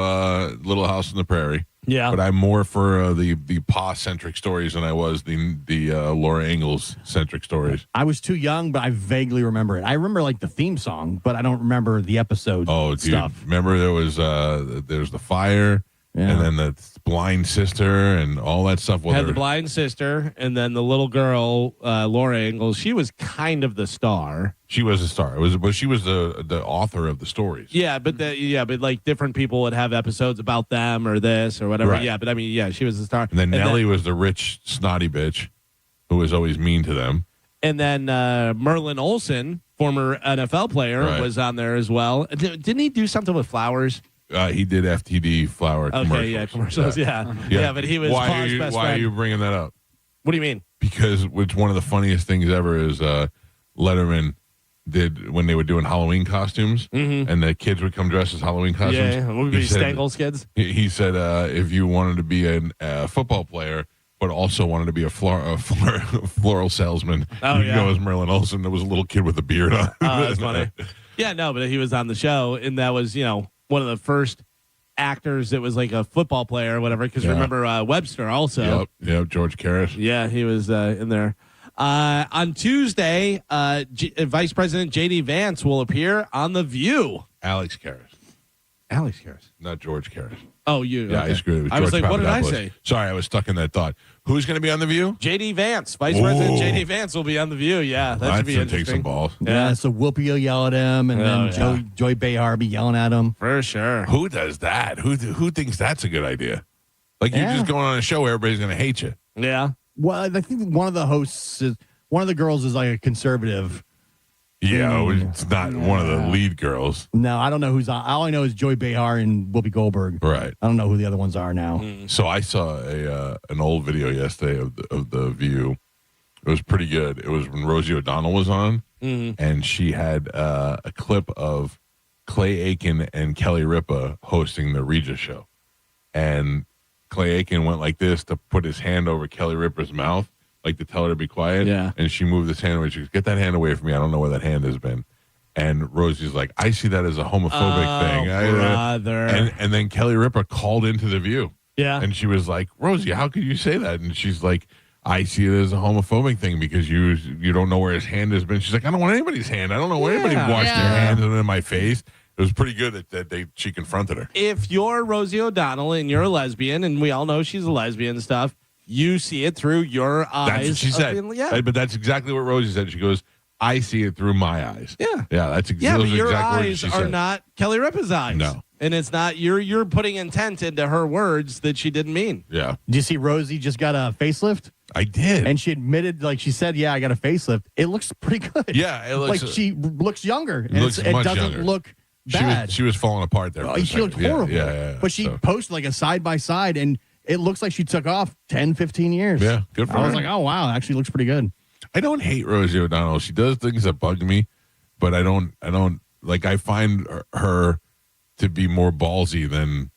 Little House on the Prairie. Yeah. But I'm more for the Pa-centric stories than I was the Laura Ingalls-centric stories. I was too young, but I vaguely remember it. I remember like the theme song, but I don't remember the episode stuff. Remember there was there's the fire, and then the blind sister and all that stuff. Had the blind sister, and then the little girl, Laura Ingalls. She was kind of the star. She was a star. But she was the author of the stories. Yeah, but like different people would have episodes about them or this or whatever. Right. Yeah, but I mean, yeah, she was the star. And then Nellie was the rich, snotty bitch who was always mean to them. And then Merlin Olsen, former NFL player, was on there as well. Didn't he do something with flowers? He did FTD flower commercials. Okay, yeah, commercials, yeah, but he was why Pa's are you, best why friend. are you bringing that up? What do you mean? Because it's one of the funniest things ever is Letterman did when they were doing Halloween costumes, and the kids would come dressed as Halloween costumes. Yeah, what would be Stangles kids? He said if you wanted to be a football player, but also wanted to be a floral salesman, you could go as Merlin Olsen. There was a little kid with a beard on. Oh, that's funny. Yeah, no, but he was on the show, and that was, one of the first actors that was like a football player or whatever, because remember Webster also. Yep, George Karras. Yeah, he was in there. On Tuesday, Vice President J.D. Vance will appear on The View. Alex Karras. Not George Karras. Oh, you. Yeah, okay. I screwed it. It was I was George like, what did I Papadopoulos. say? Sorry, I was stuck in that thought. Who's going to be on The View? J.D. Vance. Vice President J.D. Vance will be on The View. Yeah, that should be interesting. Take some balls. Yeah, so Whoopi will yell at him, and then Joy Behar be yelling at him. For sure. Who does that? Who thinks that's a good idea? Like, you're just going on a show where everybody's going to hate you. Yeah. Well, I think one of the hosts one of the girls is like a conservative. Yeah, it's not one of the lead girls. No, I don't know who's on. All I know is Joy Behar and Whoopi Goldberg. Right. I don't know who the other ones are now. So I saw an old video yesterday of the View. It was pretty good. It was when Rosie O'Donnell was on, and she had a clip of Clay Aiken and Kelly Ripa hosting the Regis show. And Clay Aiken went like this to put his hand over Kelly Ripa's mouth, like to tell her to be quiet. Yeah. And she moved his hand away. She goes, "Get that hand away from me. I don't know where that hand has been." And Rosie's like, "I see that as a homophobic thing." Brother. And then Kelly Ripa called into The View. Yeah. And she was like, "Rosie, how could you say that?" And she's like, "I see it as a homophobic thing because you don't know where his hand has been." She's like, "I don't want anybody's hand. I don't know where anybody washed their hands in my face." It was pretty good that she confronted her. If you're Rosie O'Donnell and you're a lesbian, and we all know she's a lesbian and stuff, you see it through your eyes. That's what she said. But that's exactly what Rosie said. She goes, "I see it through my eyes." Yeah. Yeah, that's but exactly your what eyes she are said. not Kelly Ripa's eyes. No. And it's not, you're putting intent into her words that she didn't mean. Yeah. Did you see Rosie just got a facelift? I did. And she admitted, like she said, "Yeah, I got a facelift. It looks pretty good." Yeah, it looks like she looks younger. And looks it much doesn't younger. look bad. She was falling apart there. Oh, she looked horrible. Yeah. But she posted like a side by side, and it looks like she took off 10, 15 years. Yeah, good for her. I was like, oh, wow, it actually looks pretty good. I don't hate Rosie O'Donnell. She does things that bug me, but I don't like. I find her to be more ballsy than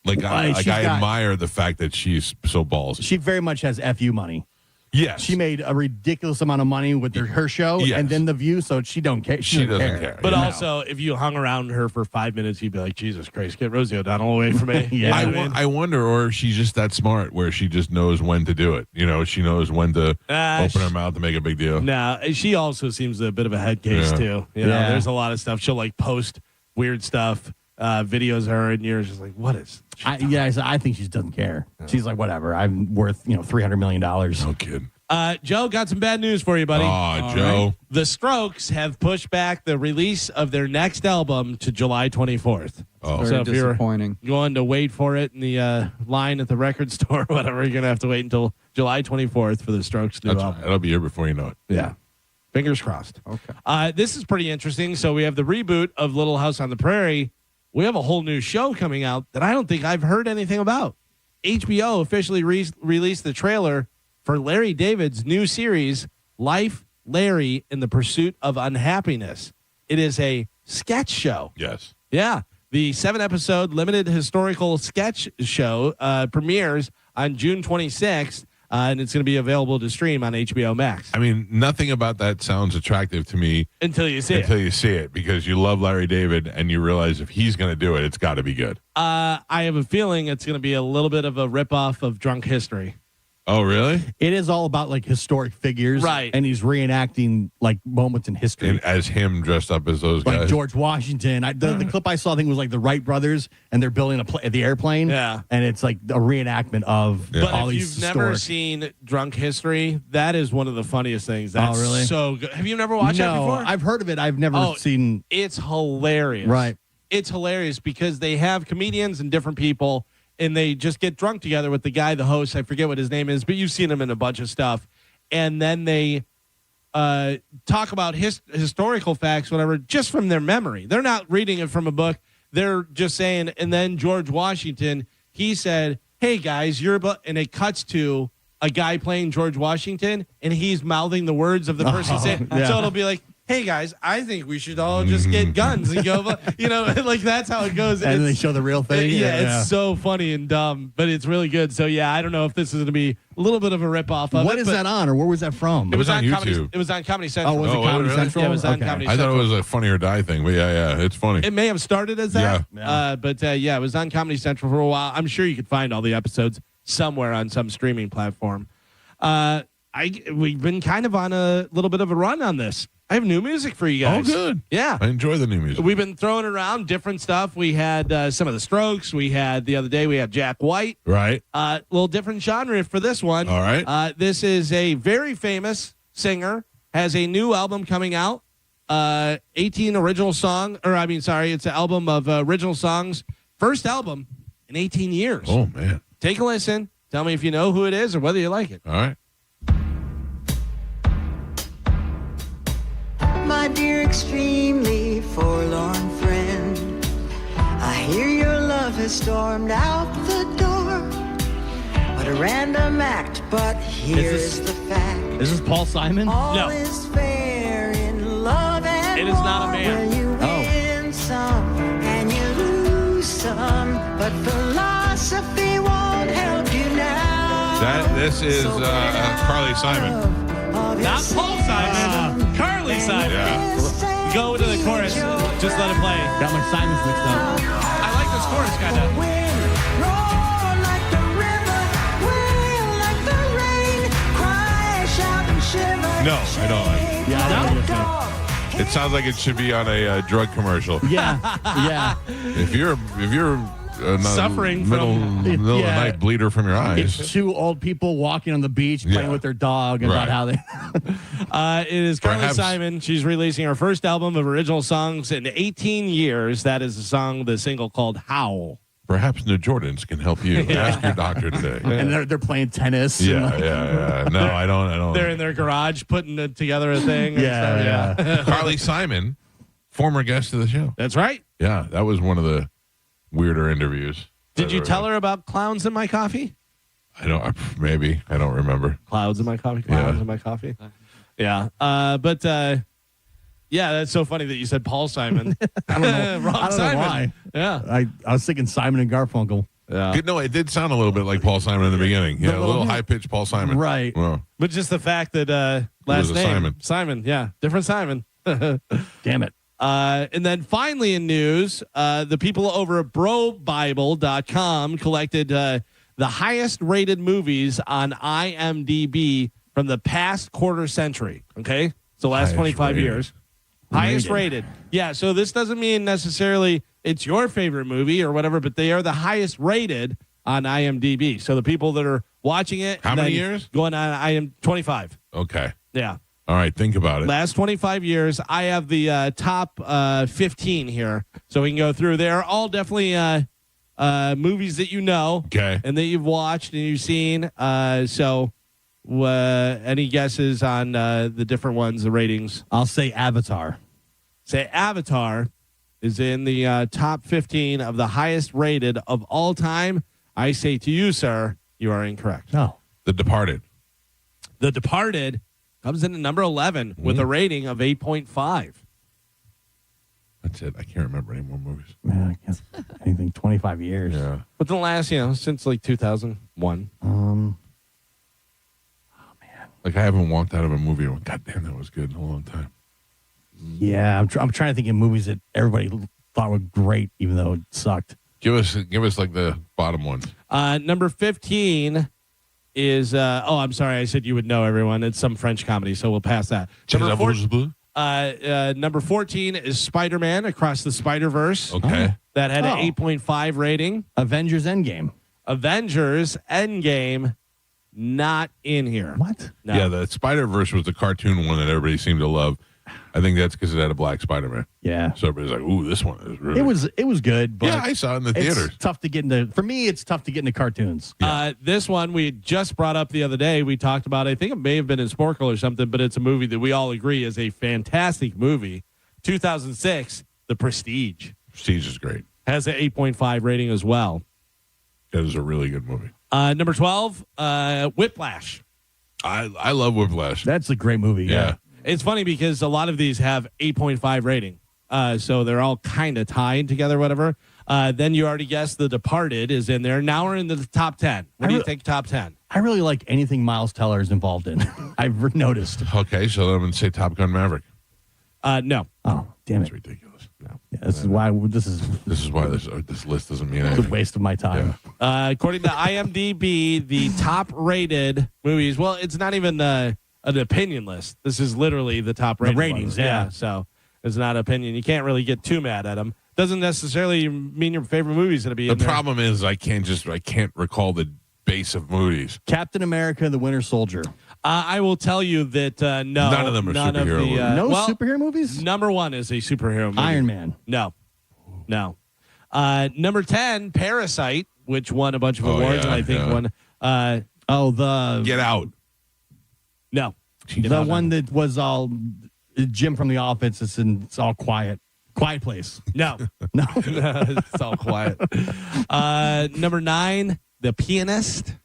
I admire the fact that she's so ballsy. She very much has FU money. Yes. She made a ridiculous amount of money with her show and then The View, so she don't care. She doesn't care. But also, if you hung around her for 5 minutes, you'd be like, Jesus Christ, get Rosie O'Donnell away from me. Yeah. I wonder, or if she's just that smart where she just knows when to do it. You know, she knows when to open her mouth to make a big deal. No, she also seems a bit of a head case, too. You know, there's a lot of stuff. She'll post weird stuff, videos of her, and you're just like, what is... I think she just doesn't care. She's like, whatever. I'm worth $300 million. No kid. Joe, got some bad news for you, buddy. Oh, Joe. Right. The Strokes have pushed back the release of their next album to July 24th. Oh, very disappointing. If you're going to wait for it in the line at the record store or whatever, you're going to have to wait until July 24th for the Strokes' new album. Right. It'll be here before you know it. Yeah. Fingers crossed. Okay. This is pretty interesting. So we have the reboot of Little House on the Prairie. We have a whole new show coming out that I don't think I've heard anything about. HBO officially released the trailer for Larry David's new series, Life, Larry, in the Pursuit of Unhappiness. It is a sketch show. Yes. Yeah. The 7-episode limited historical sketch show premieres on June 26th, and it's going to be available to stream on HBO Max. I mean, nothing about that sounds attractive to me until you see it, because you love Larry David and you realize if he's going to do it, it's got to be good. I have a feeling it's going to be a little bit of a ripoff of Drunk History. Oh, really? It is all about like historic figures, right? And he's reenacting like moments in history, and as him dressed up as those like guys, George Washington. The clip I saw, I think, was like the Wright brothers, and they're building the airplane. Yeah, and it's like a reenactment of all if these. You've never seen Drunk History, that is one of the funniest things. That's really? So good. Have you never watched that before? I've heard of it. I've never seen. It's hilarious. Right. It's hilarious because they have comedians and different people, and they just get drunk together with the guy, the host. I forget what his name is, but you've seen him in a bunch of stuff. And then they talk about historical facts, whatever, just from their memory. They're not reading it from a book. They're just saying, and then George Washington, he said, hey, guys, and it cuts to a guy playing George Washington, and he's mouthing the words of the person saying. Yeah. So it'll be like, hey, guys, I think we should all just get guns and go, like that's how it goes. And they show the real thing. It's so funny and dumb, but it's really good. So, yeah, I don't know if this is going to be a little bit of a ripoff of it. What is that on, or where was that from? It was on Comedy, YouTube. it was on Comedy Central. Oh, was it Comedy Central? Yeah, it was on Comedy I Central. thought it was a Funny or Die thing, but yeah, it's funny. It may have started as that, Yeah. but it was on Comedy Central for a while. I'm sure you could find all the episodes somewhere on some streaming platform. We've been kind of on a little bit of a run on this. I have new music for you guys. Oh, good. Yeah. I enjoy the new music. We've been throwing around different stuff. We had some of the Strokes. The other day, we had Jack White. Right. Little different genre for this one. All right. This is a very famous singer, has a new album coming out. 18 original song, it's an album of original songs. First album in 18 years. Oh, man. Take a listen. Tell me if you know who it is or whether you like it. All right. My dear, extremely forlorn friend, I hear your love has stormed out the door. What a random act, but here's the fact. Is this Paul Simon? All is fair in love and It is not a man. where you win some and you lose some, but philosophy won't help you now. This is Carly Simon. Not Paul Simon. Carly Simon. Yeah. Go to the chorus. Just let it play. Got my Simons mixed up. I like this chorus kind of. Roar like the river, wail like the rain, cry, shout and shiver. No, I don't like it. Yeah, I don't know. It sounds like it should be on a drug commercial. Yeah, yeah. If you're Suffering middle from- of the night bleeder from your eyes. It's two old people walking on the beach playing with their dog about how they. It is Carly Perhaps- Simon. She's releasing her first album of original songs in 18 years. That is the single called Howl. Perhaps New Jordans can help you. Ask your doctor today. And they're playing tennis. Yeah. No, I don't. They're in their garage putting together a thing. Yeah. Carly Simon, former guest of the show. That's right. Yeah, that was one of the weirder interviews. Did you tell her about clowns in my coffee? I don't. Maybe I don't remember. Clouds in my coffee. Clowns in my coffee. Yeah. Yeah, that's so funny that you said Paul Simon. I don't know. Wrong I don't Simon. know why. Yeah. I was thinking Simon and Garfunkel. Yeah. No, it did sound a little bit like Paul Simon in the beginning. Yeah, a little high pitched Paul Simon. Right. Well, But just the fact that last was a name Simon. Simon, yeah, different Simon. Damn it. And then finally in news, the people over at BroBible.com collected the highest rated movies on IMDb from the past quarter century. Okay, so last Highest 25 rated. years. Highest rated. Yeah, so this doesn't mean necessarily it's your favorite movie or whatever, but they are the highest rated on IMDb. So the people that are watching it. How many years? Going on 25. Okay. Yeah. All right, think about it. Last 25 years. I have the top 15 here. So we can go through. They're all definitely movies that you know. Okay. And that you've watched and you've seen. So any guesses on the different ones, the ratings? I'll say Avatar. Say Avatar is in the top 15 of the highest rated of all time. I say to you, sir, you are incorrect. No. The Departed. The Departed comes in at number 11 with a rating of 8.5. That's it. I can't remember any more movies. Man, I guess anything 25 years. Yeah. Within the last, since like 2001. Like I haven't walked out of a movie and went, God damn, that was good in a long time. Yeah, I'm trying to think of movies that everybody thought were great, even though it sucked. Give us like the bottom ones. Number 15 is I'm sorry, I said you would know, everyone. It's some French comedy, so we'll pass that. Number 14 is Spider-Man Across the Spider-Verse. Okay. That had an 8.5 rating. Avengers Endgame. Avengers Endgame not in here. What? No. Yeah, the Spider-Verse was the cartoon one that everybody seemed to love. I think that's because it had a black Spider-Man. Yeah. So everybody's like, ooh, this one is really... It was good, but... Yeah, I saw it in the theaters. It's tough to get into... For me, it's tough to get into cartoons. Yeah. This one we just brought up the other day. We talked about it. I think it may have been in Sporkle or something, but it's a movie that we all agree is a fantastic movie. 2006, The Prestige. Prestige is great. Has an 8.5 rating as well. That is a really good movie. Number 12, Whiplash. I love Whiplash. That's a great movie. Yeah. It's funny because a lot of these have 8.5 rating. So they're all kind of tied together, whatever. Then you already guessed The Departed is in there. Now we're into the top 10. What do you think top 10? I really like anything Miles Teller is involved in. I've noticed. Okay, so I'm going to say Top Gun Maverick. No. Oh, damn That's it. ridiculous. No. Yeah, this is why this list doesn't mean it's anything. a waste of my time. Yeah. According to IMDb, the top rated movies, well, it's not even an opinion list. This is literally the top rated ratings, ones. yeah. So it's not opinion. You can't really get too mad at them. Doesn't necessarily mean your favorite movie's going to be The in there. problem is I can't recall the base of movies. Captain America, The Winter Soldier. I will tell you that no. None of them are superhero movies. No superhero movies? Number 1 is a superhero movie. Iron Man. No. Number 10, Parasite, which won a bunch of awards, and I think won. The Get Out. No. The one that was all Jim from The Office. It's all quiet. Quiet Place. No. No. It's all quiet. Number 9, The Pianist.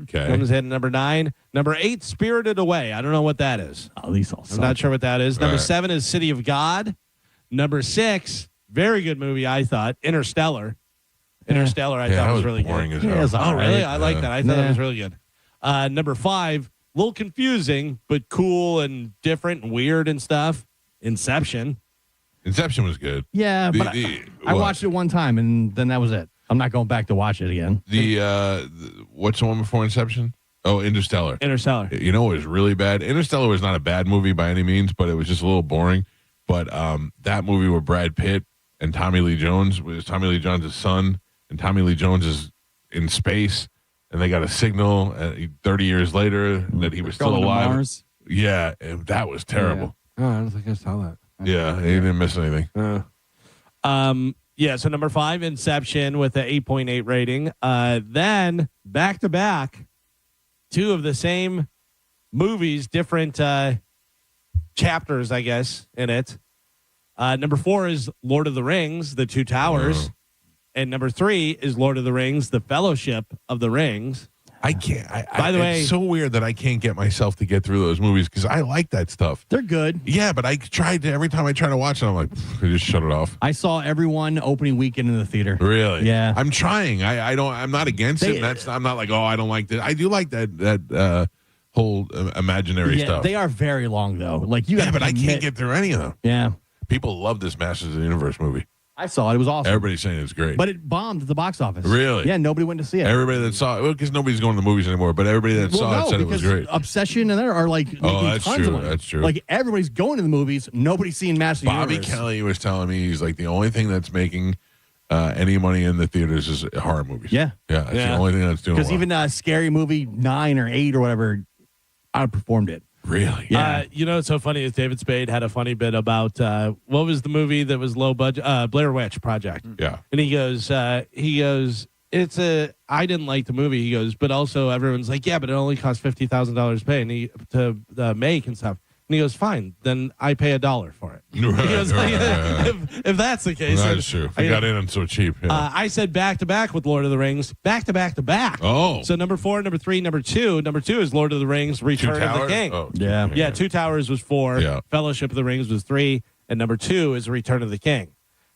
Okay. Comes in number 9. Number 8, Spirited Away. I don't know what that is. Oh, these all I'm not sure what that is. Number right. 7 is City of God. Number 6, very good movie, I thought, Interstellar. Interstellar, I thought was really boring good. as hell. Oh, really? I like Yeah. that. I thought it was really good. Number 5, a little confusing, but cool and different and weird and stuff. Inception. Inception was good. Yeah, but I what? watched it one time, and then that was it. I'm not going back to watch it again. What's the one before Inception? Oh, Interstellar. Interstellar. You know what was really bad? Interstellar was not a bad movie by any means, but it was just a little boring. But that movie with Brad Pitt and Tommy Lee Jones was Tommy Lee Jones' son, and Tommy Lee Jones is in space, and they got a signal 30 years later that he was still Going to alive. Mars? Yeah, that was terrible. Oh, I don't think I saw that. Yeah, he didn't miss anything. So number 5, Inception with an 8.8 rating. Then back to back, 2 of the same movies, different chapters, I guess, in it. Number 4 is Lord of the Rings, The Two Towers. And number 3 is Lord of the Rings, The Fellowship of the Rings. I can't. By the way, it's so weird that I can't get myself to get through those movies because I like that stuff. They're good. Yeah, but I tried to, every time I try to watch it, I'm like, I just shut it off. I saw everyone opening weekend in the theater. Really? Yeah. I'm trying. I'm not against it. I'm not like, oh, I don't like that. I do like that whole imaginary stuff. They are very long though. Like you. Yeah, but I can't get through any of them. Yeah. People love this Masters of the Universe movie. I saw it. It was awesome. Everybody's saying it's great. But it bombed at the box office. Really? Yeah, nobody went to see it. Everybody that saw it, because nobody's going to the movies anymore, but everybody that saw it said it was great. Obsession and there are like making that's tons true. of money. That's true. Like everybody's going to the movies. Nobody's seeing Masters of the Bobby Universe. Kelly was telling me he's like the only thing that's making any money in the theaters is horror movies. Yeah. Yeah, that's the only thing that's doing Because well. even Scary Movie 9 or 8 or whatever outperformed it. Really? Yeah. You know what's so funny is David Spade had a funny bit about what was the movie that was low budget? Blair Witch Project. Yeah. And he goes, I didn't like the movie. He goes, but also everyone's like, yeah, but it only cost $50,000 to pay to make and stuff. And he goes, fine, then I pay $1 for it. He goes, if that's the case. That's true. We got in on so cheap. Yeah. I said back to back with Lord of the Rings, back to back to back. Oh. So number 4, number 3, number 2. Number 2 is Lord of the Rings, Return of the King. Oh, Yeah. Two Towers was 4. Yeah. Fellowship of the Rings was 3. And number 2 is Return of the King.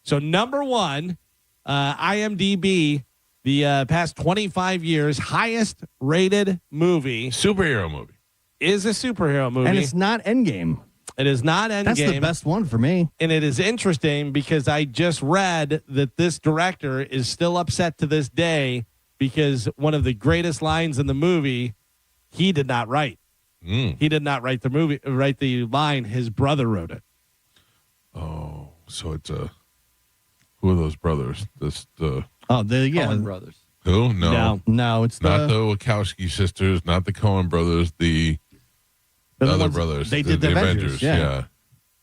So number 1, IMDb, the past 25 years, highest rated movie. Superhero movie. Is a superhero movie. And it's not Endgame. It is not Endgame. That's the best one for me. And it is interesting because I just read that this director is still upset to this day because one of the greatest lines in the movie, he did not write. He did not write the line. His brother wrote it. Oh, so it's who are those brothers? Coen brothers. Who? No, it's not the Wachowski sisters, not the Coen brothers, the other brothers. They did the Avengers. Yeah.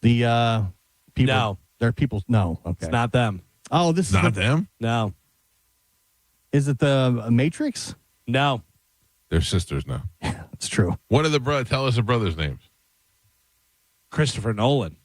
The people. No. They're people. No. Okay. It's not them. Oh, this is Not them? No. Is it the Matrix? No. They're sisters now. It's true. What are tell us the brothers' names? Christopher Nolan.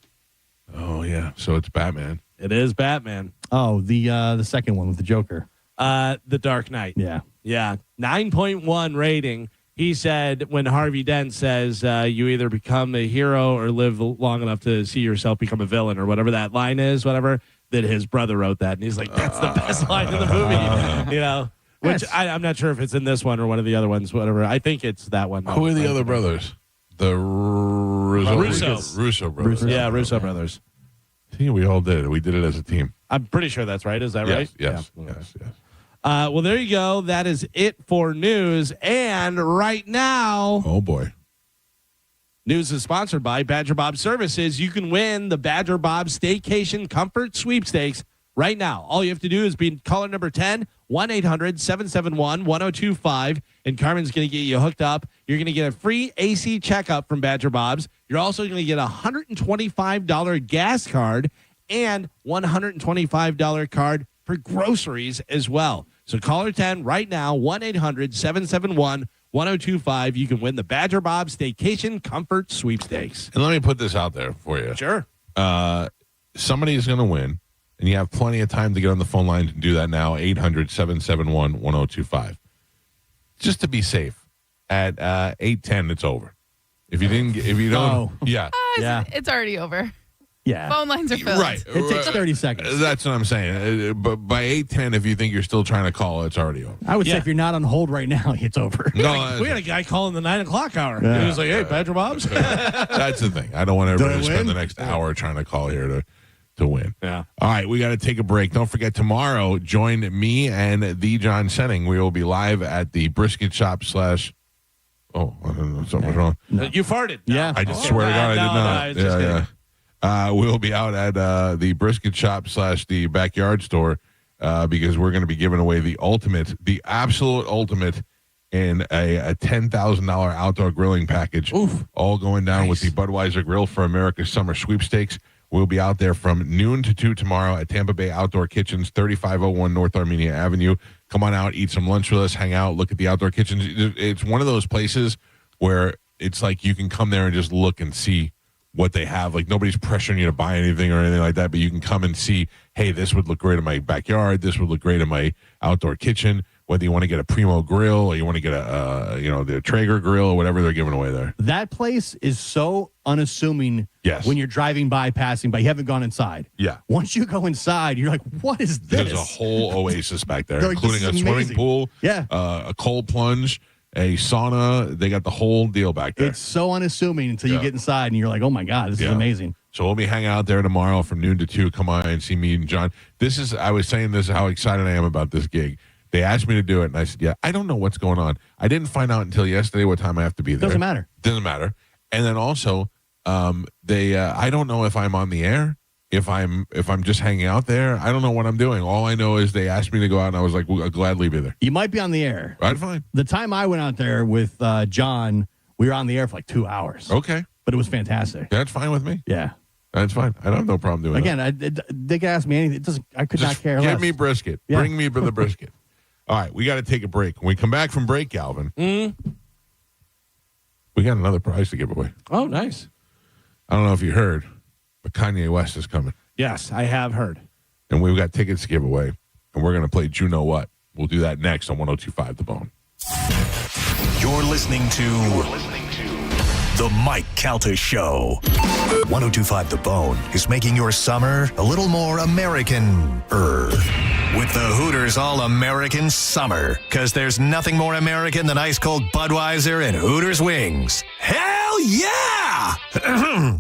Oh, yeah. So it's Batman. It is Batman. Oh, the second one with the Joker. The Dark Knight. Yeah. Yeah. 9.1 rating. He said when Harvey Dent says you either become a hero or live long enough to see yourself become a villain or whatever that line is, that his brother wrote that. And he's like, that's the best line in the movie, which I'm not sure if it's in this one or one of the other ones, whatever. I think it's that one. Who are the other brothers? The Russo brothers. Yeah, Russo brothers. See, we all did it. We did it as a team. I'm pretty sure that's right. Is that right? Yes. Well, there you go. That is it for news. And right now, oh boy, news is sponsored by Badger Bob Services. You can win the Badger Bob Staycation Comfort Sweepstakes right now. All you have to do is be caller number 10, 1-800-771-1025, and Carmen's going to get you hooked up. You're going to get a free AC checkup from Badger Bob's. You're also going to get a $125 gas card and $125 card for groceries as well. So caller 10 right now, 1-800-771-1025. You can win the Badger Bob Staycation Comfort Sweepstakes. And let me put this out there for you. Sure. Somebody is going to win, and you have plenty of time to get on the phone line to do that now, 800-771-1025. Just to be safe, at 8:10, it's over. If you don't, It's already over. Yeah. Phone lines are filled. Right. It takes 30 seconds. That's what I'm saying. But by 8:10, if you think you're still trying to call, it's already over. I would say if you're not on hold right now, it's over. No, We had a guy calling the 9 o'clock hour. Yeah. He was like, hey, Badger Bob's. that's the thing. I don't want everybody to Do I spend win? the next hour trying to call here to win. Yeah. All right, we got to take a break. Don't forget, tomorrow, join me and the John Senning. We will be live at the brisket shop / Oh, I don't know. Something's wrong. You farted. Yeah. I just swear to God, I did not. I was just kidding. We'll be out at the brisket shop / the backyard store because we're going to be giving away the absolute ultimate in a $10,000 outdoor grilling package. Oof. All going down with the Budweiser Grill for America's Summer Sweepstakes. We'll be out there from noon to 2 tomorrow at Tampa Bay Outdoor Kitchens, 3501 North Armenia Avenue. Come on out, eat some lunch with us, hang out, look at the outdoor kitchens. It's one of those places where it's like you can come there and just look and see what they have. Like, nobody's pressuring you to buy anything or anything like that, but you can come and see, hey, this would look great in my backyard. This would look great in my outdoor kitchen. Whether you want to get a Primo grill or you want to get the Traeger grill or whatever they're giving away there. That place is so unassuming. Yes. When you're driving by, passing by, you haven't gone inside. Yeah. Once you go inside, you're like, what is this? There's a whole oasis back there, They're like, including a this is swimming amazing. pool, Yeah. a cold plunge, a sauna. They got the whole deal back there. It's so unassuming until you get inside and you're like, oh my God, this is amazing. So we'll be hanging out there tomorrow from noon to 2. Come on and see me and John. I was saying this, how excited I am about this gig. They asked me to do it, and I said, yeah, I don't know what's going on. I didn't find out until yesterday what time I have to be there. Doesn't matter. Doesn't matter. And then also, I don't know if I'm on the air. if I'm just hanging out there, I don't know what I'm doing. All I know is they asked me to go out, and I was like, well, I'll gladly be there. You might be on the air. Right, fine. The time I went out there with John, we were on the air for like 2 hours. Okay. But it was fantastic. That's fine with me. Yeah. That's fine. I don't have no problem doing that. Again, they could ask me anything. I could Just not care give less. me brisket. Yeah. Bring me the brisket. All right, we got to take a break. When we come back from break, Galvin, we got another prize to give away. Oh, nice. I don't know if you heard, but Kanye West is coming. Yes, I have heard. And we've got tickets to give away, and we're going to play You Know What. We'll do that next on 102.5 The Bone. You're listening to The Mike Calta Show. 102.5 The Bone is making your summer a little more American-er. With the Hooters All-American Summer. Because there's nothing more American than ice-cold Budweiser and Hooters wings. Hell yeah!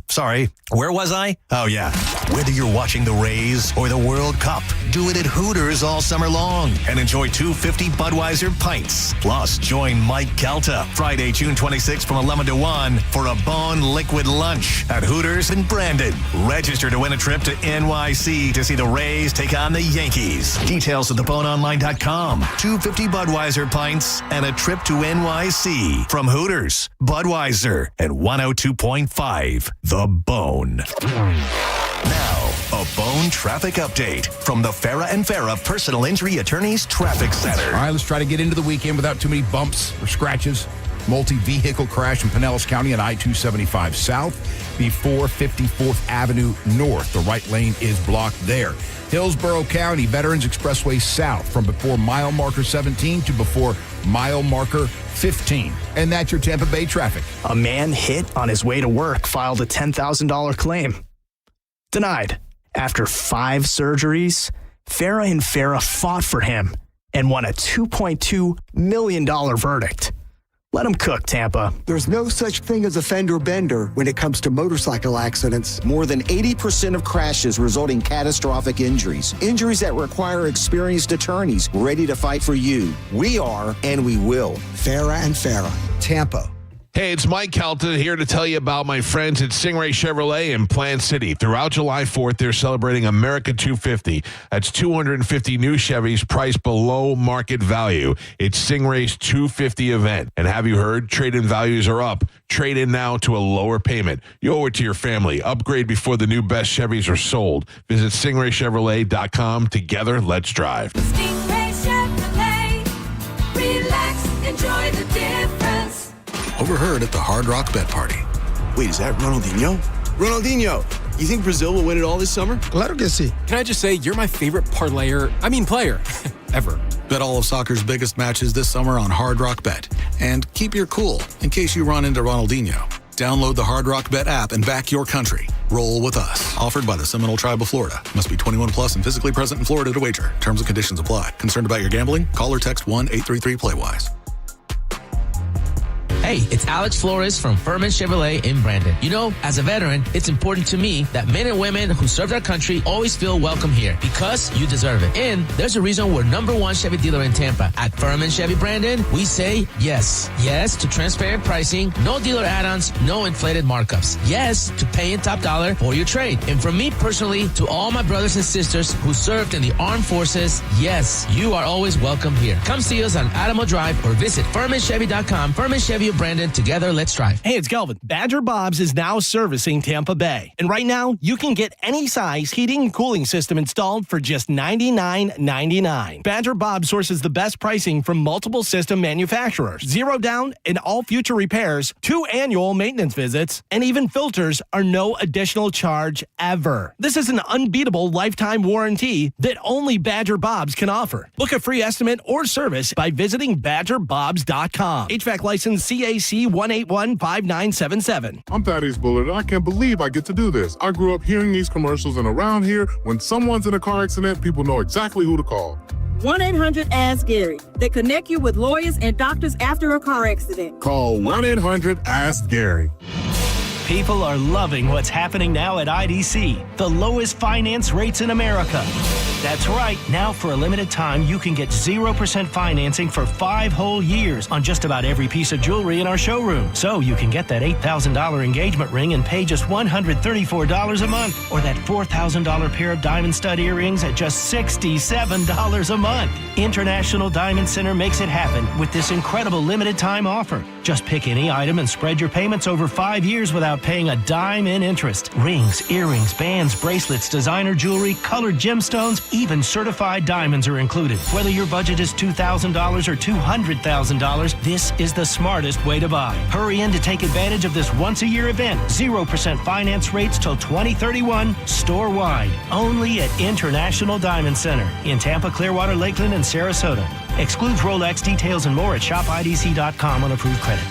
Sorry, where was I? Oh, yeah. Whether you're watching the Rays or the World Cup, do it at Hooters all summer long and enjoy 250 Budweiser pints. Plus, join Mike Calta Friday, June 26th from 11 to 1 for a Bone Liquid Lunch at Hooters in Brandon. Register to win a trip to NYC to see the Rays take on the Yankees. Details at theboneonline.com. 250 Budweiser pints and a trip to NYC from Hooters, Budweiser, and 102.5 The Bone. Now, a Bone traffic update from the Farah and Farah Personal Injury Attorneys Traffic Center. All right, let's try to get into the weekend without too many bumps or scratches. Multi-vehicle crash in Pinellas County on I-275 South before 54th Avenue North. The right lane is blocked there. Hillsborough County, Veterans Expressway South from before mile marker 17 to before mile marker 15. And that's your Tampa Bay traffic. A man hit on his way to work filed a $10,000 claim. Denied. After 5 surgeries, Farah and Farah fought for him and won a $2.2 million verdict. Let him cook, Tampa. There's no such thing as a fender bender when it comes to motorcycle accidents. More than 80% of crashes result in catastrophic injuries. Injuries that require experienced attorneys ready to fight for you. We are, and we will. Farah and Farah, Tampa. Hey, it's Mike Calta here to tell you about my friends at Stingray Chevrolet in Plant City. Throughout July 4th, they're celebrating America 250. That's 250 new Chevys priced below market value. It's Stingray's 250 event. And have you heard? Trade-in values are up. Trade in now to a lower payment. You owe it to your family. Upgrade before the new best Chevys are sold. Visit stingraychevrolet.com. Together, let's drive. Stingray Chevrolet. Relax, enjoy the difference. Overheard at the Hard Rock Bet Party. Wait, is that Ronaldinho? Ronaldinho, you think Brazil will win it all this summer? Claro que sí. Can I just say, you're my favorite player ever. Bet all of soccer's biggest matches this summer on Hard Rock Bet. And keep your cool in case you run into Ronaldinho. Download the Hard Rock Bet app and back your country. Roll with us. Offered by the Seminole Tribe of Florida. Must be 21 plus and physically present in Florida to wager. Terms and conditions apply. Concerned about your gambling? Call or text 1-833-PLAY-WISE. Hey, it's Alex Flores from Furman Chevrolet in Brandon. You know, as a veteran, it's important to me that men and women who served our country always feel welcome here because you deserve it. And there's a reason we're #1 Chevy dealer in Tampa. At Furman Chevy Brandon, we say yes. Yes to transparent pricing, no dealer add-ons, no inflated markups. Yes to paying top dollar for your trade. And from me personally to all my brothers and sisters who served in the armed forces, yes, you are always welcome here. Come see us on Adamo Drive or visit FurmanChevy.com. Furman Chevy of Brandon, together, let's drive. Hey, it's Kelvin. Badger Bob's is now servicing Tampa Bay. And right now, you can get any size heating and cooling system installed for just $99.99. Badger Bob sources the best pricing from multiple system manufacturers. 0 down in all future repairs, 2 annual maintenance visits, and even filters are no additional charge ever. This is an unbeatable lifetime warranty that only Badger Bob's can offer. Book a free estimate or service by visiting BadgerBobs.com. HVAC license CAC 1815977. I'm Thaddeus Bullard, and I can't believe I get to do this. I grew up hearing these commercials, and around here, when someone's in a car accident, people know exactly who to call. 1-800-ASK-GARY. They connect you with lawyers and doctors after a car accident. Call 1-800-ASK-GARY. People are loving what's happening now at IDC, the lowest finance rates in America. That's right. Now, for a limited time, you can get 0% financing for 5 whole years on just about every piece of jewelry in our showroom. So you can get that $8,000 engagement ring and pay just $134 a month, or that $4,000 pair of diamond stud earrings at just $67 a month. International Diamond Center makes it happen with this incredible limited time offer. Just pick any item and spread your payments over 5 years without paying a dime in interest. Rings, earrings, bands, bracelets, designer jewelry, colored gemstones, even certified diamonds are included. Whether your budget is $2,000 or $200,000, this is the smartest way to buy. Hurry in to take advantage of this once-a-year event. 0% finance rates till 2031, store-wide. Only at International Diamond Center in Tampa, Clearwater, Lakeland, and Sarasota. Excludes Rolex. Details and more at shopidc.com on approved credit.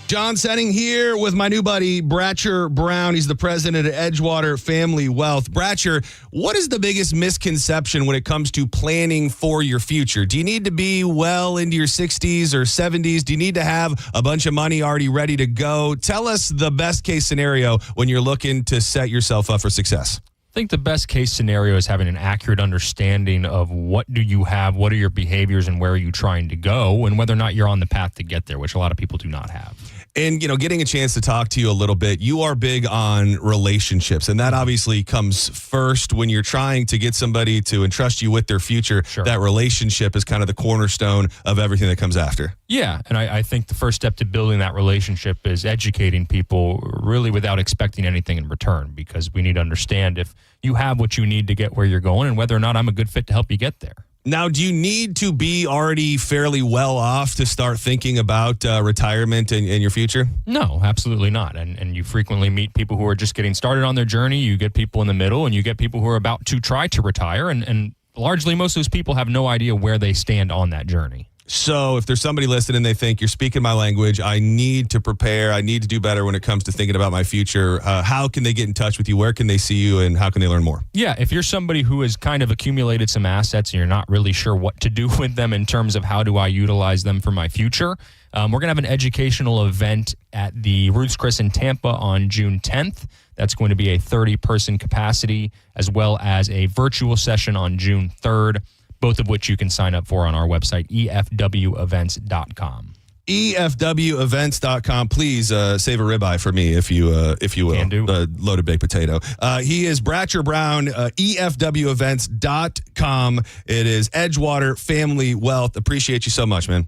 John Setting here with my new buddy, Bratcher Brown. He's the president of Edgewater Family Wealth. Bratcher, what is the biggest misconception when it comes to planning for your future? Do you need to be well into your 60s or 70s? Do you need to have a bunch of money already ready to go? Tell us the best case scenario when you're looking to set yourself up for success. I think the best case scenario is having an accurate understanding of what do you have, what are your behaviors, and where are you trying to go, and whether or not you're on the path to get there, which a lot of people do not have. And, getting a chance to talk to you a little bit, you are big on relationships, and that obviously comes first when you're trying to get somebody to entrust you with their future. Sure. That relationship is kind of the cornerstone of everything that comes after. Yeah, and I think the first step to building that relationship is educating people really without expecting anything in return, because we need to understand if you have what you need to get where you're going and whether or not I'm a good fit to help you get there. Now, do you need to be already fairly well off to start thinking about retirement and your future? No, absolutely not. And you frequently meet people who are just getting started on their journey. You get people in the middle, and you get people who are about to try to retire. And largely, most of those people have no idea where they stand on that journey. So if there's somebody listening and they think, you're speaking my language, I need to prepare, I need to do better when it comes to thinking about my future, how can they get in touch with you? Where can they see you, and how can they learn more? Yeah, if you're somebody who has kind of accumulated some assets and you're not really sure what to do with them in terms of how do I utilize them for my future, we're going to have an educational event at the Ruth's Chris in Tampa on June 10th. That's going to be a 30-person capacity, as well as a virtual session on June 3rd. Both of which you can sign up for on our website, efwevents.com. efwevents.com. Please save a ribeye for me, if you will. Can do. Loaded baked potato. He is Bratcher Brown, efwevents.com. It is Edgewater Family Wealth. Appreciate you so much, man.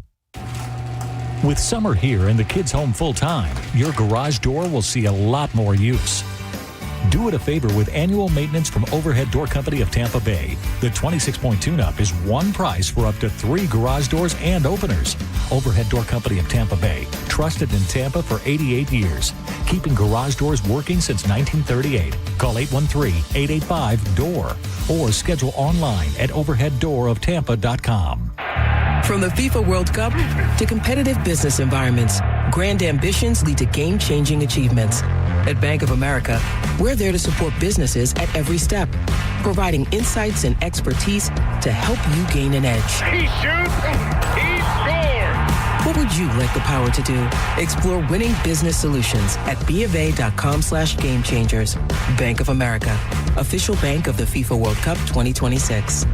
With summer here and the kids home full time, your garage door will see a lot more use. Do it a favor with annual maintenance from Overhead Door Company of Tampa Bay. The 26-point tune-up is one price for up to 3 garage doors and openers. Overhead Door Company of Tampa Bay, trusted in Tampa for 88 years. Keeping garage doors working since 1938. Call 813-885-DOOR or schedule online at overheaddooroptampa.com. From the FIFA World Cup to competitive business environments, grand ambitions lead to game-changing achievements. At Bank of America, we're there to support businesses at every step, providing insights and expertise to help you gain an edge. He shoots, he scores! What would you like the power to do? Explore winning business solutions at BofA.com/gamechangers. Bank of America, official bank of the FIFA World Cup 2026.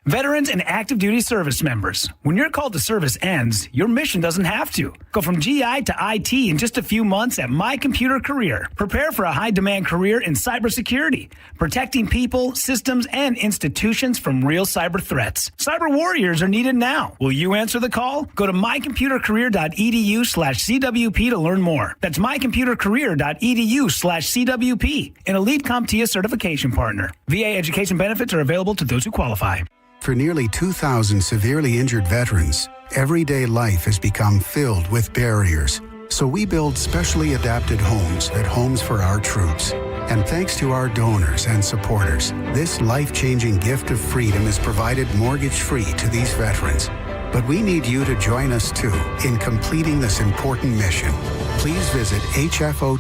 Veterans and active duty service members, when your call to service ends, your mission doesn't have to. Go from GI to IT in just a few months at My Computer Career. Prepare for a high-demand career in cybersecurity, protecting people, systems, and institutions from real cyber threats. Cyber warriors are needed now. Will you answer the call? Go to mycomputercareer.edu/CWP to learn more. That's mycomputercareer.edu/CWP, an elite CompTIA certification partner. VA education benefits are available to those who qualify. For nearly 2,000 severely injured veterans, everyday life has become filled with barriers. So we build specially adapted homes at Homes for Our Troops. And thanks to our donors and supporters, this life-changing gift of freedom is provided mortgage-free to these veterans. But we need you to join us too in completing this important mission. Please visit hfotusa.org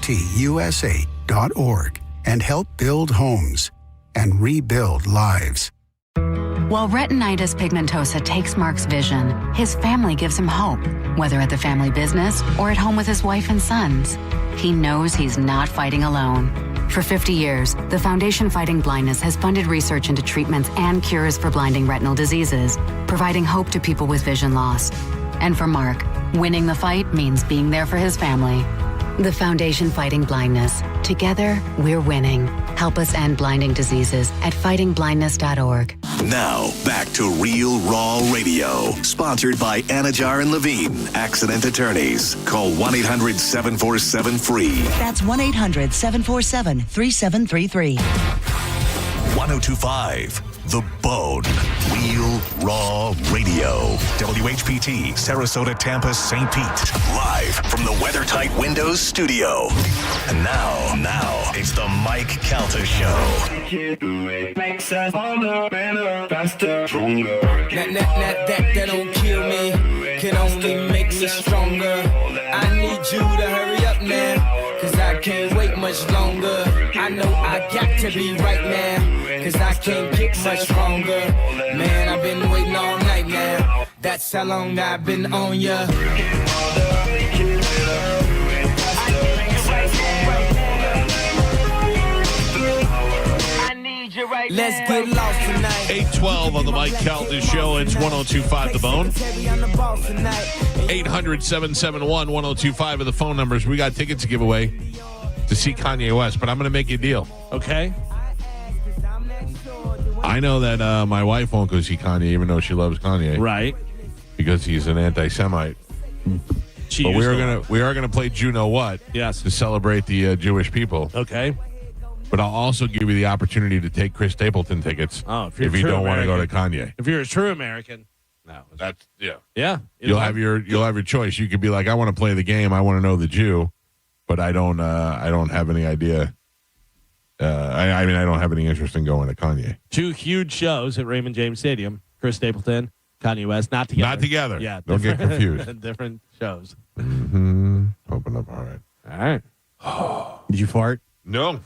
and help build homes and rebuild lives. While retinitis pigmentosa takes Mark's vision, his family gives him hope, whether at the family business or at home with his wife and sons. He knows he's not fighting alone. For 50 years, the Foundation Fighting Blindness has funded research into treatments and cures for blinding retinal diseases, providing hope to people with vision loss. And for Mark, winning the fight means being there for his family. The Foundation Fighting Blindness. Together, we're winning. Help us end blinding diseases at fightingblindness.org. Now, back to Real Raw Radio. Sponsored by Anajar and Levine, accident attorneys. Call 1-800-747-FREE. That's 1-800-747-3733. 1025. The Bone. Real Raw Radio. WHPT, Sarasota, Tampa, St. Pete. Live from the WeatherTight Windows studio. And now, it's the Mike Calta Show. Makes us harder, better, faster, stronger. That don't kill me, can only make me stronger. I need you to hurry up now, cause I can't wait much longer. I know I got to be right now, cause I can't get much stronger. Man, I've been waiting all night now, that's how long I've been on ya. Let's get lost tonight. 812 on the Mike Calta Show. It's 1025 The Bone. 800-771-1025 are the phone numbers. We got tickets to give away to see Kanye West, but I'm going to make you a deal. Okay. I know that my wife won't go see Kanye, even though she loves Kanye. Right. Because he's an anti-Semite. But we are gonna play You Know What. Yes. To celebrate the Jewish people. Okay. But I'll also give you the opportunity to take Chris Stapleton tickets if you don't want to go to Kanye. If you're a true American. No. That's yeah. Yeah. You'll have your choice. You could be like, I want to play the game, I want to know the Jew, but I don't have any idea. I don't have any interest in going to Kanye. 2 huge shows at Raymond James Stadium. Chris Stapleton, Kanye West, not together. Not together. Yeah. Don't get confused. Different shows. Mm-hmm. Open up. All right. Did you fart? No.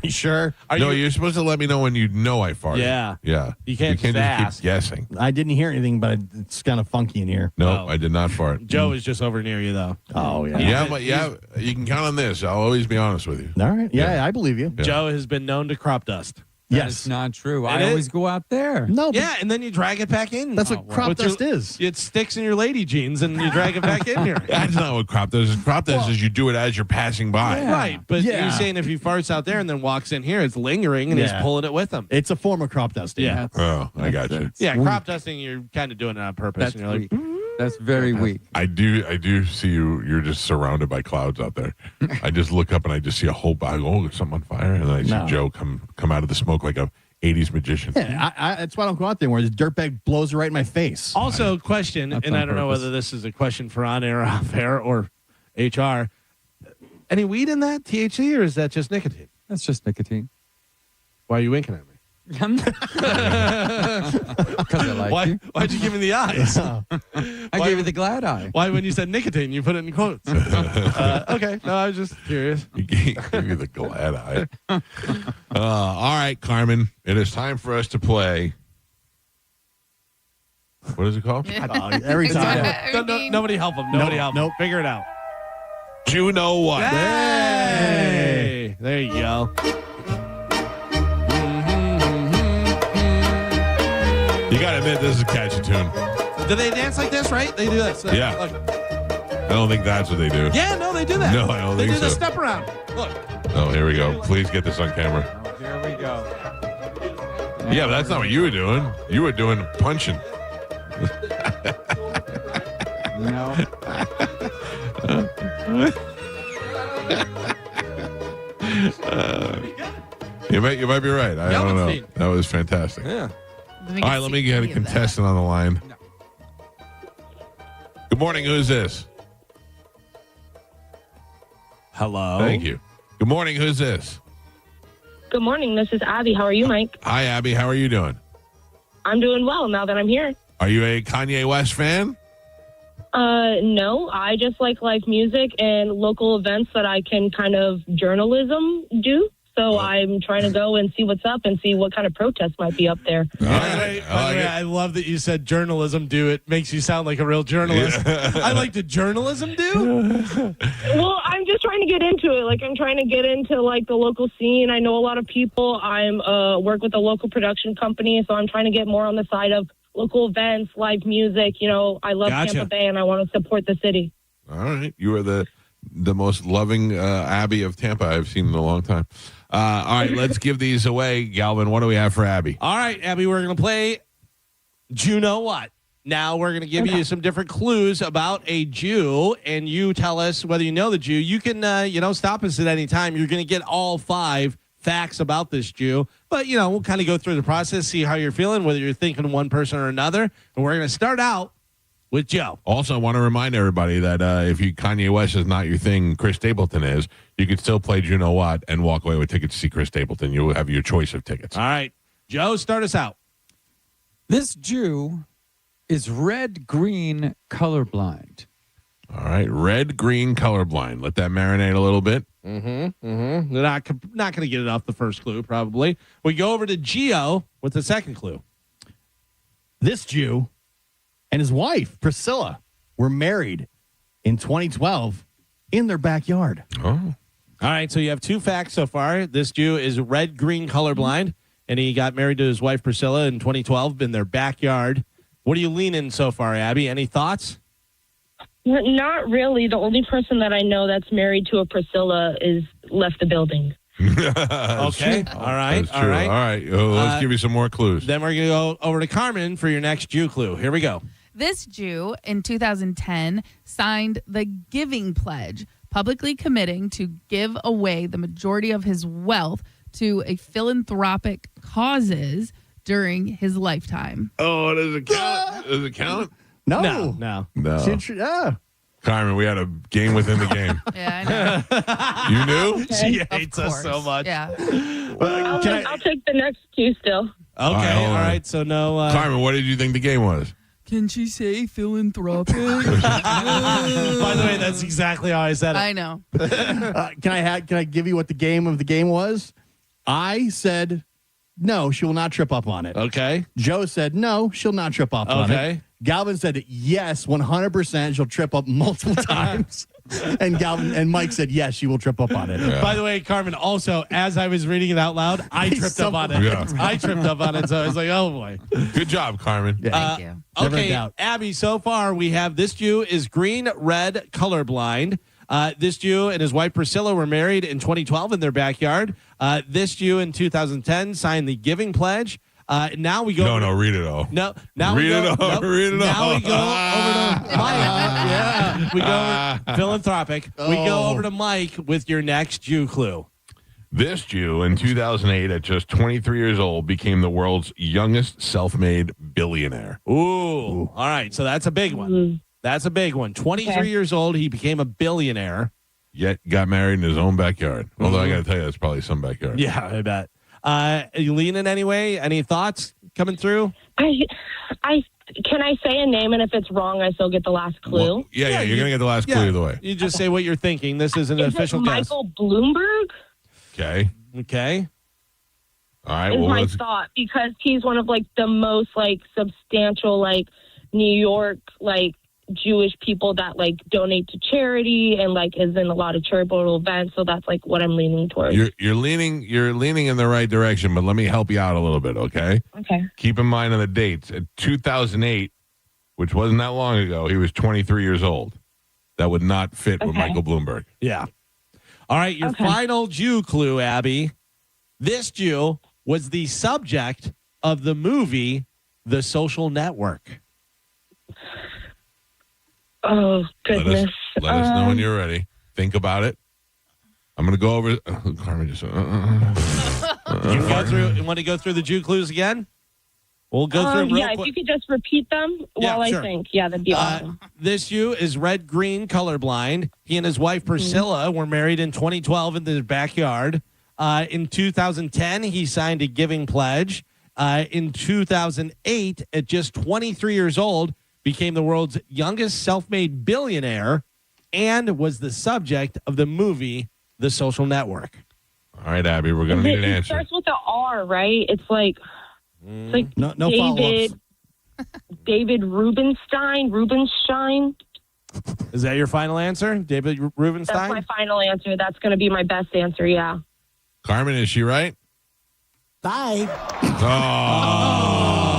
You sure? You're supposed to let me know when you know I farted. Yeah. You can't just ask. keep guessing. I didn't hear anything, but it's kind of funky in here. No, I did not fart. Joe is just over near you, though. Oh, yeah. Yeah, you can count on this. I'll always be honest with you. All right. Yeah, I believe you. Yeah. Joe has been known to crop dust. Yes. Not true. And I always go out there. No. Yeah, and then you drag it back in. That's what crop dust is. It sticks in your lady jeans, and you drag it back in here. That's not what crop dust is. Crop dust is you do it as you're passing by. Yeah. Right, but you're saying if he farts out there and then walks in here, it's lingering, and he's pulling it with him. It's a form of crop dusting. Yeah. Oh, I got you. Yeah, crop dusting, you're kind of doing it on purpose. That's and you're like, That's very weak. I do see you. You're just surrounded by clouds out there. I just look up and I just see a whole bag. Oh, there's something on fire, and then I see Joe come out of the smoke like a 80s magician. Yeah, that's why I don't go out there where the dirtbag blows right in my face. Also, question, and I don't know whether this is a question for on air, off air, or HR. Any weed in that, THC, or is that just nicotine? That's just nicotine. Why are you winking at me? Because I like you. Why'd you give me the eyes? I gave you the glad eye. Why, when you said nicotine, you put it in quotes? Okay, no, I was just curious. He gave you the glad eye. All right, Carmen, it is time for us to play. What is it called? Every time. Nobody help him. Nobody help him. Nope. Figure it out. You Know What? Hey! There you go. You gotta admit, this is a catchy tune. Do they dance like this, right? They do that. So, Yeah. Look. I don't think that's what they do. Yeah, no, they do that. No, I don't think so. They do the step around. Look. Oh, here we go. Please get this on camera. Here we go. Yeah, but that's not what you were doing. You were doing punching. No. You might be right. I don't know. That was fantastic. Yeah. All right, let me get a contestant on the line. Good morning. Who's this? Hello. Thank you. Good morning. Who's this? Good morning. This is Abby. How are you, Mike? Hi, Abby. How are you doing? I'm doing well now that I'm here. Are you a Kanye West fan? No. I just like music and local events that I can kind of journalism do. so I'm trying to go and see what's up and see what kind of protest might be up there. I love that you said journalism do. It makes you sound like a real journalist. I like to journalism do. Well, I'm just trying to get into it. Like, I'm trying to get into, like, the local scene. I know a lot of people. I'm work with a local production company, so I'm trying to get more on the side of local events, live music. You know, I love Tampa Bay, and I want to support the city. All right. You are the most loving Abby of Tampa I've seen in a long time. All right, let's give these away. Galvin, what do we have for Abby? All right, Abby, we're going to play Jew Know What. Now we're going to give you some different clues about a Jew, and you tell us whether you know the Jew. You can, stop us at any time. You're going to get all 5 facts about this Jew, but, we'll kind of go through the process, see how you're feeling, whether you're thinking one person or another, and we're going to start out with Joe. Also, I want to remind everybody that if Kanye West is not your thing, Chris Stapleton is, you can still play You Know What and walk away with tickets to see Chris Stapleton. You'll have your choice of tickets. All right. Joe, start us out. This Jew is red-green colorblind. All right. Red-green colorblind. Let that marinate a little bit. They're not going to get it off the first clue, probably. We go over to Gio with the second clue. This Jew and his wife, Priscilla, were married in 2012 in their backyard. Oh. All right, so you have 2 facts so far. This Jew is red-green colorblind, and he got married to his wife, Priscilla, in 2012 in their backyard. What are you leaning so far, Abby? Any thoughts? Not really. The only person that I know that's married to a Priscilla is left the building. Okay. All right. That's true. All right. Let's give you some more clues. Then we're going to go over to Carmen for your next Jew clue. Here we go. This Jew in 2010 signed the Giving Pledge, publicly committing to give away the majority of his wealth to a philanthropic causes during his lifetime. Oh, does it count? Does it count? No. Carmen, we had a game within the game. Yeah, I know. You knew? She hates us so much. Yeah. I'll take the next 2 still. Okay. All right. So no. Carmen, what did you think the game was? Can she say philanthropic? By the way, that's exactly how I said it. I know. Can I give you what the game of the game was? I said no, she will not trip up on it. Okay. Joe said no, she'll not trip up on it. Okay. Galvin said yes, 100%. She'll trip up multiple times. And Mike said yes, she will trip up on it. Yeah. By the way, Carmen, also, as I was reading it out loud, I tripped up on it. Yeah. I tripped up on it, so I was like, oh boy. Good job, Carmen. Thank you. Okay, Abby, so far we have this Jew is green-red colorblind. This Jew and his wife Priscilla were married in 2012 in their backyard. This Jew in 2010 signed the Giving Pledge. Now we go. No, read it all. No, now read we go. it all. Nope. Read it now all. we go over to Mike. Yeah, we go over, philanthropic. We go over to Mike with your next Jew clue. This Jew in 2008, at just 23 years old, became the world's youngest self-made billionaire. Ooh. All right, so that's a big one. That's a big one. 23 years old, he became a billionaire. Yet got married in his own backyard. Although I got to tell you, that's probably some backyard. Yeah, I bet. Are you leaning anyway? Any thoughts coming through? Can I say a name, and if it's wrong, I still get the last clue? Well, yeah, you're going to get the last clue either way. You just say what you're thinking. This is an official guess. Michael Bloomberg? Okay. All right. Is Well, my thought, because he's one of, like, the most, like, substantial, like, New York, like, Jewish people that, like, donate to charity and, like, is in a lot of charitable events. So that's, like, what I'm leaning towards. You're leaning in the right direction, but let me help you out a little bit, okay? Okay. Keep in mind on the dates. At 2008, which wasn't that long ago, he was 23 years old. That would not fit with Michael Bloomberg. Yeah. All right, your final Jew clue, Abby. This Jew was the subject of the movie The Social Network. Oh, goodness. Let us know when you're ready. Think about it. I'm going to go over. Carmen just. You want to go through the Jew clues again? We'll go through them real quick. If you could just repeat them while I think. Yeah, that'd be awesome. This Jew is red-green colorblind. He and his wife Priscilla were married in 2012 in their backyard. In 2010, he signed a Giving Pledge. In 2008, at just 23 years old, became the world's youngest self-made billionaire and was the subject of the movie The Social Network. All right, Abby, we're going to need an It answer. starts with the R, right? It's like No David. David Rubenstein. Is that your final answer, David Rubenstein? That's my final answer. That's going to be my best answer. Yeah. Carmen, is she right? Bye.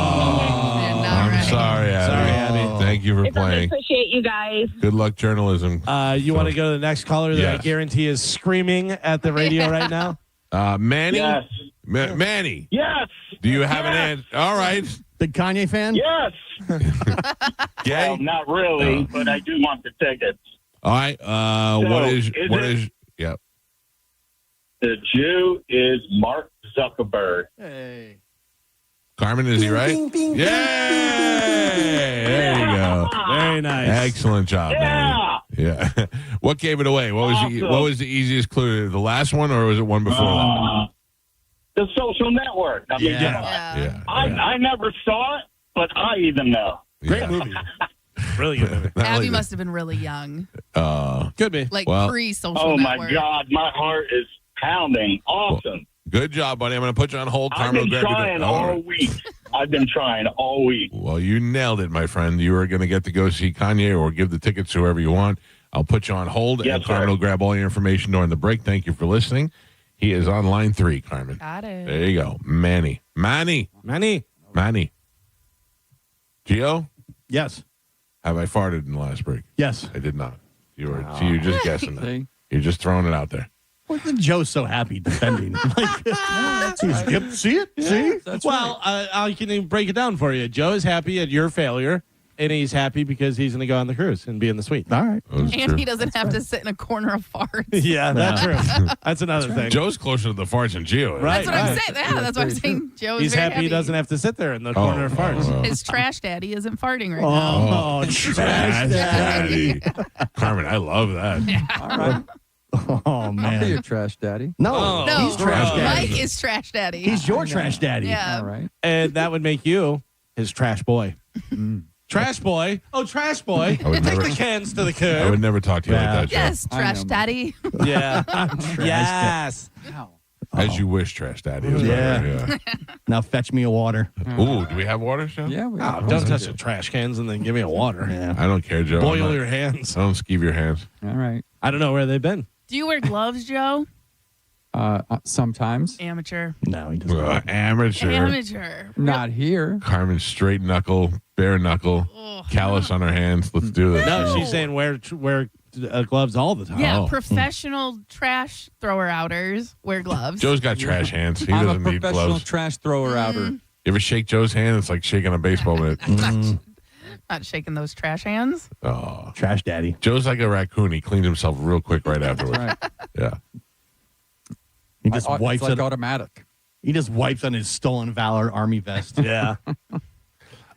I'm sorry, Abby. Sorry, Abby. Thank you for It's okay. playing. Appreciate you guys. Good luck, journalism. You want to go to the next caller that I Yes. guarantee is screaming at the radio right now? Manny? Yes. Manny, Yes. do you have an answer? All right. Big Kanye fan? Yes. Gay? Well, not really, but I do want the tickets. All right. Yeah. The Jew is Mark Zuckerberg. Hey. Carmen, is he right? Yay! There you go. Very nice. Excellent job, Manny. Yeah. What gave it away? What was the easiest clue? The last one, or was it one before that? The Social Network. I mean, Yeah. I never saw it, but I even know. Great movie. Really good movie. Abby must have been really young, Could be. like Well- pre-social Oh, network. my God. My heart is pounding. Awesome. Good job, buddy. I'm going to put you on hold. I've Carmen will been grab you trying the- all week. I've been trying all week. Well, you nailed it, my friend. You are going to get to go see Kanye or give the tickets to whoever you want. I'll put you on hold, Yes, and Carmen sir. will grab all your information during the break. Thank you for listening. He is on line 3, Carmen. Got it. There you go. Manny. Gio? Yes. Have I farted in the last break? Yes. I did not. You're just guessing that. You're just throwing it out there. Well, Joe's so happy defending. See it? See? Well, I can even break it down for you. Joe is happy at your failure, and he's happy because he's going to go on the cruise and be in the suite. All right. And he doesn't have to sit in a corner of farts. Yeah, that's true. That's another thing. Joe's closer to the farts than Gio is. Right. That's what I'm saying. Yeah, that's what I'm saying. Joe is He's very happy he doesn't have to sit there in the corner of farts. well. His trash daddy isn't farting right now. Oh, trash daddy. Carmen, I love that. All right. Oh, I'll be man. your trash daddy. No, No, he's trash daddy. Mike is trash daddy. He's your trash daddy. Yeah. All right. And that would make you his trash boy. Trash boy. Oh, trash boy. I would Take never- the cans to the I curb. would never talk to you like that, Joe. Yes, I trash know. daddy. Yeah. Trash Yes. Wow. As you wish, Trash Daddy. Is Yeah. better, Now fetch me a water. yeah. Ooh, do we have water, Joe? Yeah. We Oh, don't touch the trash cans and then give me a water. Yeah. I don't care, Joe. Boil I'm not- your hands. I don't skeeve your hands. All right. I don't know where they've been. Do you wear gloves, Joe? Sometimes. Amateur. No, he doesn't. Amateur. Amateur. Not here. Carmen, straight knuckle, bare knuckle, callus on her hands. Let's do this. No, she's saying wear gloves all the time. Yeah, Oh. professional trash thrower outers wear gloves. Joe's got trash hands. He I'm a doesn't need professional gloves. trash thrower outer. You ever shake Joe's hand? It's like shaking a baseball mitt. Not shaking those trash hands. Oh, Trash daddy. Joe's like a raccoon. He cleans himself real quick right afterwards. Right. Yeah. He just It's wipes like it. automatic. He just wipes on his stolen valor army vest. Yeah.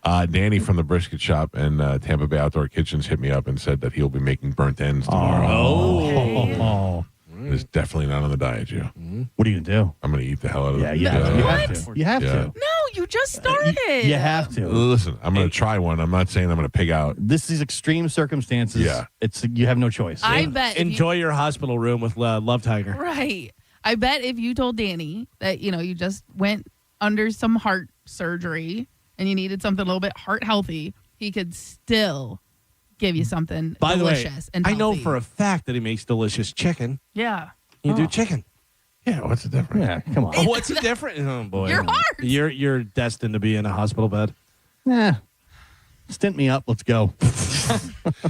Danny from the brisket shop and Tampa Bay Outdoor Kitchens hit me up and said that he'll be making burnt ends tomorrow. Oh. It's definitely not on the diet, Joe. What are you gonna do? I'm going to eat the hell out of Yeah, it. you have to. You have to. You have Yeah. to. No, you just started. You have to. Listen, I'm going to try one. I'm not saying I'm going to pig out. This is extreme circumstances. Yeah. It's you have no choice. I bet. if you- Enjoy your hospital room with Love Tiger. Right. I bet if you told Danny that, you just went under some heart surgery and you needed something a little bit heart healthy, he could still give you something By the way, delicious and I know healthy. for a fact that he makes delicious chicken. Yeah. You do chicken. Yeah, what's the difference? Yeah, come on. Oh, what's the difference? Oh boy, Your heart. You're destined to be in a hospital bed. Yeah. Stint me up. Let's go.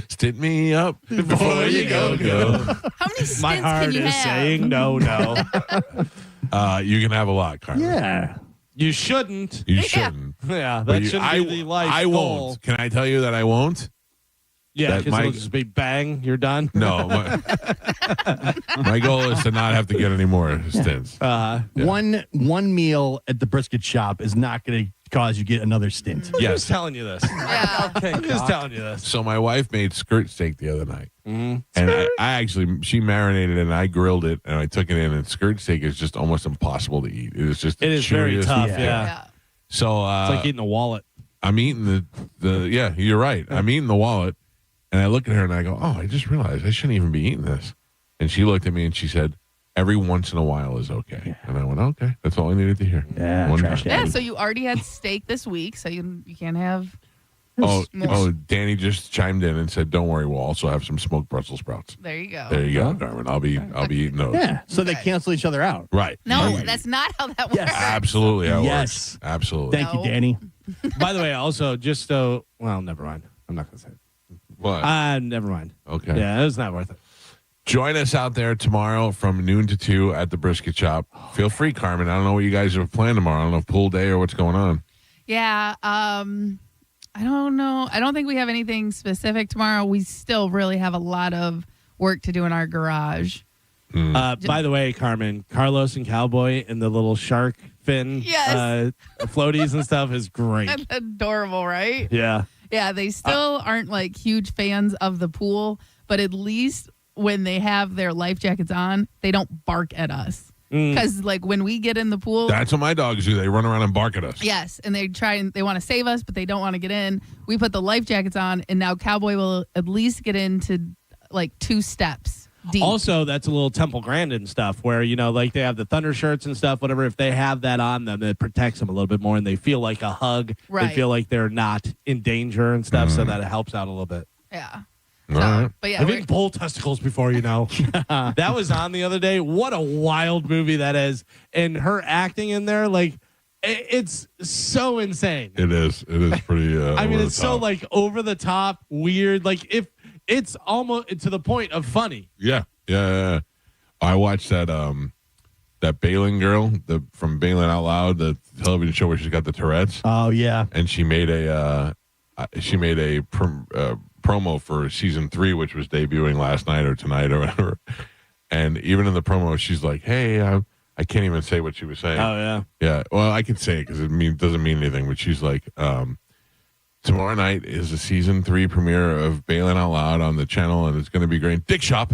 Stint me up before you go. How many stints My heart can you is have? saying no. You can have a lot, Carmen. Yeah. You shouldn't. You Yeah. shouldn't. Yeah, But that you- shouldn't be the life I goal. won't. Can I tell you that I won't? Yeah, That because my- it'll just be bang, you're done. No. My goal is to not have to get any more stints. Yeah. One meal at the brisket shop is not going to cause you get another stint. Who's Yes. telling you this? Yeah. Okay. I'm just Doc. telling you this. So my wife made skirt steak the other night. Mm-hmm. And I actually, she marinated it and I grilled it and I took it in. And skirt steak is just almost impossible to eat. It is just the It is very chewiest- tough. Yeah. Yeah, Yeah. So it's like eating a wallet. I'm eating the yeah, you're right. I'm eating the wallet and I look at her and I go, oh, I just realized I shouldn't even be eating this. And she looked at me and she said, every once in a while is okay. And I went, okay, that's all I needed to hear. Yeah, One trash time. Yeah, so you already had steak this week, so you can't have. Oh, Danny just chimed in and said, "Don't worry, we'll also have some smoked Brussels sprouts." There you go. There you go, Carmen. I'll be eating those. Yeah, so they cancel each other out. Right. No, that's not how that works. Absolutely. How it Yes. works. Absolutely. Thank you, Danny. By the way, also, just so, well, never mind. I'm not going to say it. What? Never mind. Okay. Yeah, it's not worth it. Join us out there tomorrow from noon to 2 at the brisket shop. Feel free, Carmen. I don't know what you guys have planned tomorrow. I don't know if pool day or what's going on. Yeah. I don't know. I don't think we have anything specific tomorrow. We still really have a lot of work to do in our garage. By the way, Carmen, Carlos and Cowboy and the little shark fin floaties and stuff is great. That's adorable, right? Yeah. Yeah, they still aren't like huge fans of the pool, but at least when they have their life jackets on, they don't bark at us. Because like when we get in the pool, That's what my dogs do. They run around and bark at us. yes, and they want to save us, but they don't want to get in. We put the life jackets on, and now Cowboy will at least get into like 2 steps deep. Also, that's a little Temple Grandin stuff where, like they have the Thunder shirts and stuff, whatever. If they have that on them, it protects them a little bit more and they feel like a hug. Right. They feel like they're not in danger and stuff, so that it helps out a little bit. Yeah. All right. But yeah, I've eaten bull testicles before, That was on the other day. What a wild movie that is. And her acting in there, like, it's so insane. It is. It is pretty. I mean, over it's the so top. like over the top, weird. Like if it's almost to the point of funny. Yeah. I watched that Balin girl from Balin Out Loud, the television show where she's got the Tourette's. Oh yeah, and she made a promo for season 3, which was debuting last night or tonight or whatever. And even in the promo, she's like, "Hey, I can't even say what she was saying." Oh yeah, yeah. Well, I can say it because it doesn't mean anything. But she's like, "Tomorrow night is the season 3 premiere of Balin Out Loud on the channel, and it's going to be great." Dick Shop,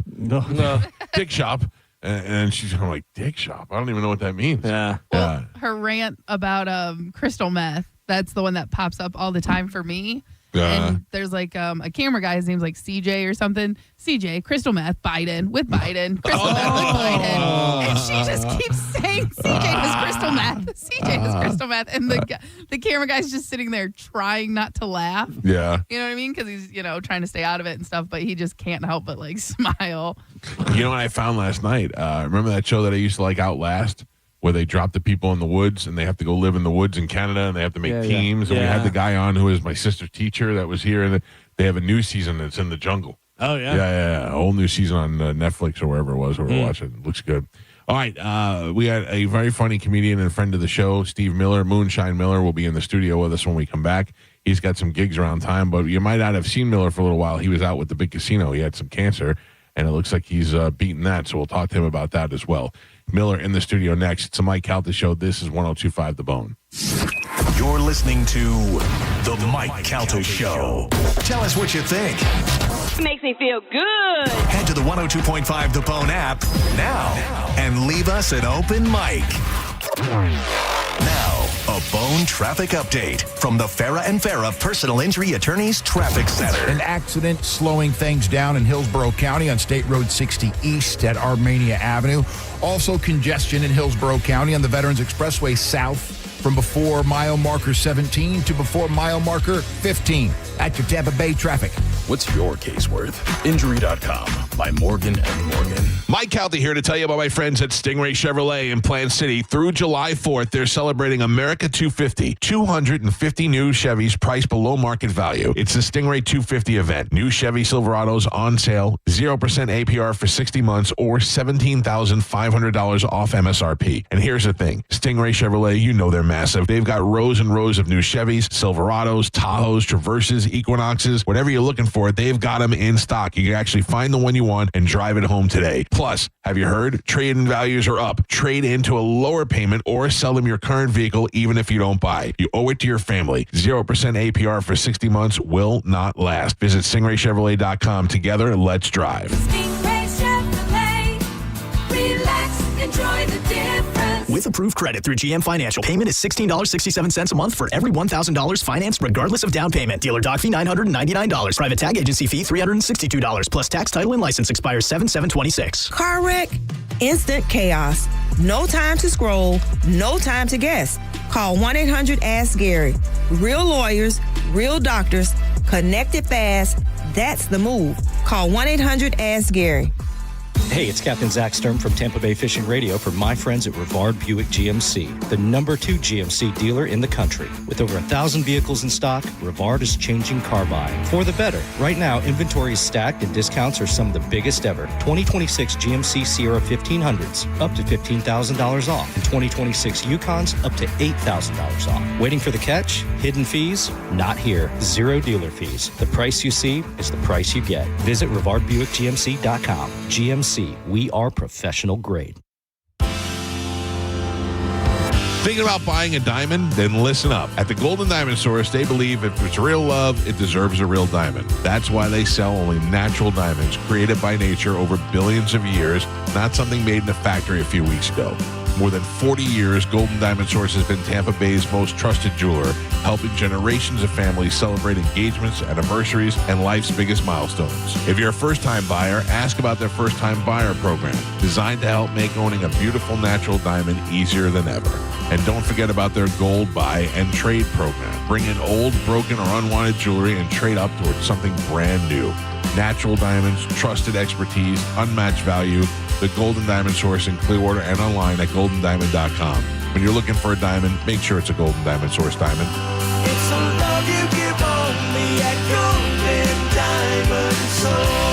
Dick Shop, and she's kind of like, "Dick Shop? I don't even know what that means." Yeah. well, her rant about crystal meth, that's the one that pops up all the time for me. And there's like a camera guy, his name's like CJ or something. CJ, crystal meth, Biden, with Biden, crystal meth with Biden. And she just keeps saying CJ does crystal meth. CJ does crystal meth. And the camera guy's just sitting there trying not to laugh. Yeah. You know what I mean? Because he's, trying to stay out of it and stuff, but he just can't help but like smile. You know what I found last night? Remember that show that I used to like, Outlast? Where they drop the people in the woods and they have to go live in the woods in Canada and they have to make teams. And we had the guy on who is my sister's teacher that was here. And they have a new season that's in the jungle. Oh, yeah. Yeah. A whole new season on Netflix or wherever it was where we're watching. It looks good. All right. We had a very funny comedian and friend of the show, Steve Miller, Moonshine Miller, will be in the studio with us when we come back. He's got some gigs around time, but you might not have seen Miller for a little while. He was out with the big casino. He had some cancer, and it looks like he's beaten that. So we'll talk to him about that as well. Miller in the studio next. It's a Mike Calta show. This is 102.5 The Bone. You're listening to The Mike Calta Show. Tell us what you think. Makes me feel good. Head to the 102.5 The Bone app now and leave us an open mic. Now, a Bone traffic update from the Farah and Farah Personal Injury Attorneys Traffic Center. An accident slowing things down in Hillsborough County on State Road 60 East at Armenia Avenue. Also congestion in Hillsborough County on the Veterans Expressway South from before mile marker 17 to before mile marker 15. At your Tampa Bay traffic. What's your case worth? Injury.com by Morgan & Morgan. Mike Calta here to tell you about my friends at Stingray Chevrolet in Plant City. Through July 4th, they're celebrating America 250. 250 new Chevys priced below market value. It's the Stingray 250 event. New Chevy Silverados on sale, 0% APR for 60 months or $17,500 off MSRP. And here's the thing. Stingray Chevrolet, you know they're massive. They've got rows and rows of new Chevys, Silverados, Tahoes, Traverses, Equinoxes, whatever you're looking for, they've got them in stock. You can actually find the one you want and drive it home today. Plus, have you heard? Trade-in values are up. Trade into a lower payment or sell them your current vehicle even if you don't buy. You owe it to your family. 0% APR for 60 months will not last. Visit StingrayChevrolet.com. Together, let's drive. Stingray Chevrolet. Relax, enjoy the difference. With approved credit through GM Financial, payment is $16.67 a month for every $1,000 financed regardless of down payment. Dealer doc fee $999. Private tag agency fee $362. Plus tax, title, and license expires 7/7/26. Car wreck? instant chaos. No time to scroll, no time to guess. Call 1-800-ASK-GARY. Real lawyers, real doctors, connected fast. That's the move. Call 1-800-ASK-GARY. Hey, it's Captain Zach Sturm from Tampa Bay Fishing Radio for my friends at Rivard Buick GMC, the #2 GMC dealer in the country. With over 1,000 vehicles in stock, Rivard is changing car buying for the better. Right now, inventory is stacked and discounts are some of the biggest ever. 2026 GMC Sierra 1500s, up to $15,000 off. And 2026 Yukons, up to $8,000 off. Waiting for the catch? Hidden fees? Not here. Zero dealer fees. The price you see is the price you get. Visit RivardBuickGMC.com. GMC, we are professional grade. Thinking about buying a diamond? Then listen up. At the Golden Diamond Source, they believe if it's real love, it deserves a real diamond. That's why they sell only natural diamonds created by nature over billions of years, not something made in a factory a few weeks ago. More than 40 years, Golden Diamond Source has been Tampa Bay's most trusted jeweler, helping generations of families celebrate engagements, anniversaries, and life's biggest milestones. If you're a first-time buyer, ask about their first-time buyer program, designed to help make owning a beautiful natural diamond easier than ever. And don't forget about their gold buy and trade program. Bring in old, broken, or unwanted jewelry and trade up towards something brand new. Natural diamonds, trusted expertise, unmatched value. The Golden Diamond Source in Clearwater and online at goldendiamond.com. When you're looking for a diamond, make sure it's a Golden Diamond Source diamond. It's a love you give only at Golden Diamond Source.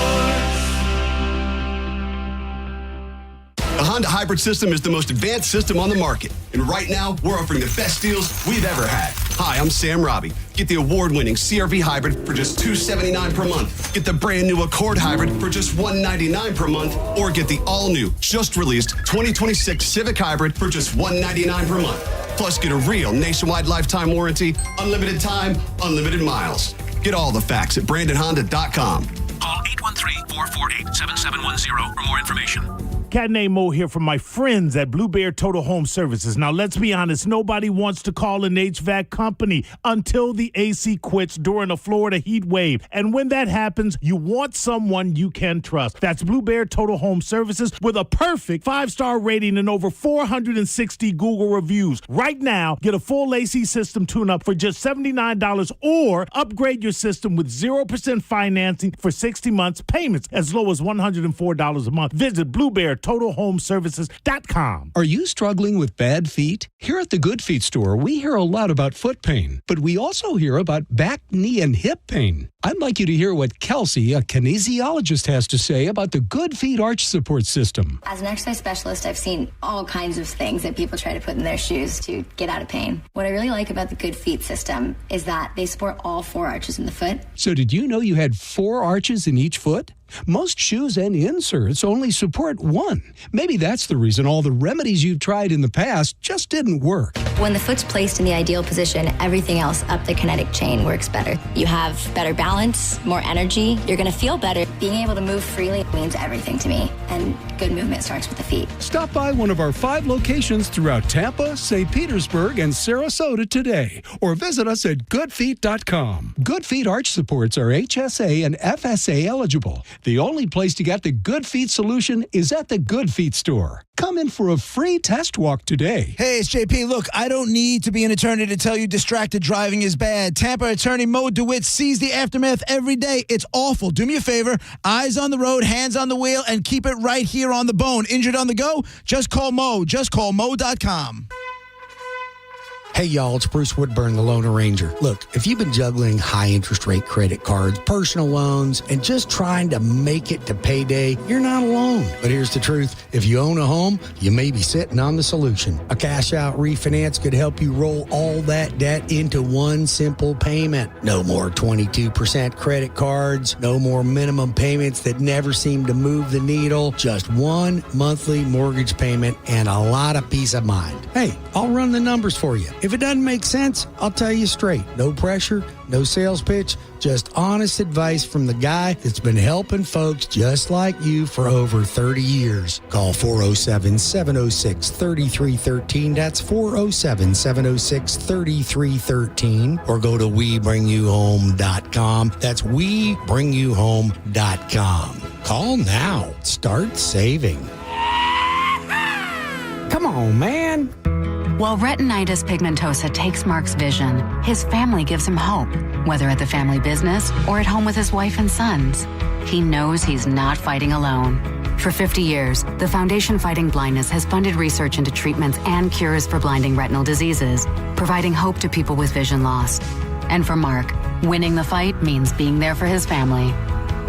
The Honda Hybrid System is the most advanced system on the market. And right now, we're offering the best deals we've ever had. Hi, I'm Sam Robbie. Get the award-winning CR-V Hybrid for just $279 per month. Get the brand new Accord Hybrid for just $199 per month. Or get the all-new, just released 2026 Civic Hybrid for just $199 per month. Plus, get a real nationwide lifetime warranty, unlimited time, unlimited miles. Get all the facts at BrandonHonda.com. Call 813-448-7710 for more information. Cat named Mo here from my friends at Blue Bear Total Home Services. Now, let's be honest, nobody wants to call an HVAC company until the AC quits during a Florida heat wave. And when that happens, you want someone you can trust. That's Blue Bear Total Home Services with a perfect 5-star rating and over 460 Google reviews. Right now, get a full AC system tune-up for just $79 or upgrade your system with 0% financing for 60 months, payments as low as $104 a month. Visit BlueBearTotalHomeServices.com. Are you struggling with bad feet? Here at the Good Feet store, we hear a lot about foot pain, but we also hear about back, knee, and hip pain. I'd like you to hear what Kelsey, a kinesiologist, has to say about the Good Feet Arch Support System. As an exercise specialist, I've seen all kinds of things that people try to put in their shoes to get out of pain. What I really like about the Good Feet system is that they support all 4 arches in the foot. So did you know you had 4 arches in each foot? Most shoes and inserts only support 1. Maybe that's the reason all the remedies you've tried in the past just didn't work. When the foot's placed in the ideal position, everything else up the kinetic chain works better. You have better balance, more energy. You're going to feel better. Being able to move freely means everything to me. And good movement starts with the feet. Stop by one of our 5 locations throughout Tampa, St. Petersburg, and Sarasota today, or visit us at goodfeet.com. Good Feet Arch Supports are HSA and FSA eligible. The only place to get the Good Feet solution is at the Good Feet store. Come in for a free test walk today. Hey, it's JP. Look, I don't need to be an attorney to tell you distracted driving is bad. Tampa attorney Mo DeWitt sees the aftermath every day. It's awful. Do me a favor. Eyes on the road, hands on the wheel, and keep it right here on the bone. Injured on the go? Just call Mo. Just call Mo.com. Hey, y'all, it's Bruce Woodburn, the Loner Ranger. Look, if you've been juggling high interest rate credit cards, personal loans, and just trying to make it to payday, you're not alone. But here's the truth. If you own a home, you may be sitting on the solution. A cash out refinance could help you roll all that debt into one simple payment. No more 22% credit cards, no more minimum payments that never seem to move the needle, just one monthly mortgage payment and a lot of peace of mind. Hey, I'll run the numbers for you. If it doesn't make sense, I'll tell you straight. No pressure, no sales pitch, just honest advice from the guy that's been helping folks just like you for over 30 years. Call 407-706-3313. That's 407-706-3313. Or go to WeBringYouHome.com. That's WeBringYouHome.com. Call now. Start saving. Oh, man. While retinitis pigmentosa takes Mark's vision, his family gives him hope, whether at the family business or at home with his wife and sons. He knows he's not fighting alone. For 50 years, the Foundation Fighting Blindness has funded research into treatments and cures for blinding retinal diseases, providing hope to people with vision loss. And for Mark, winning the fight means being there for his family.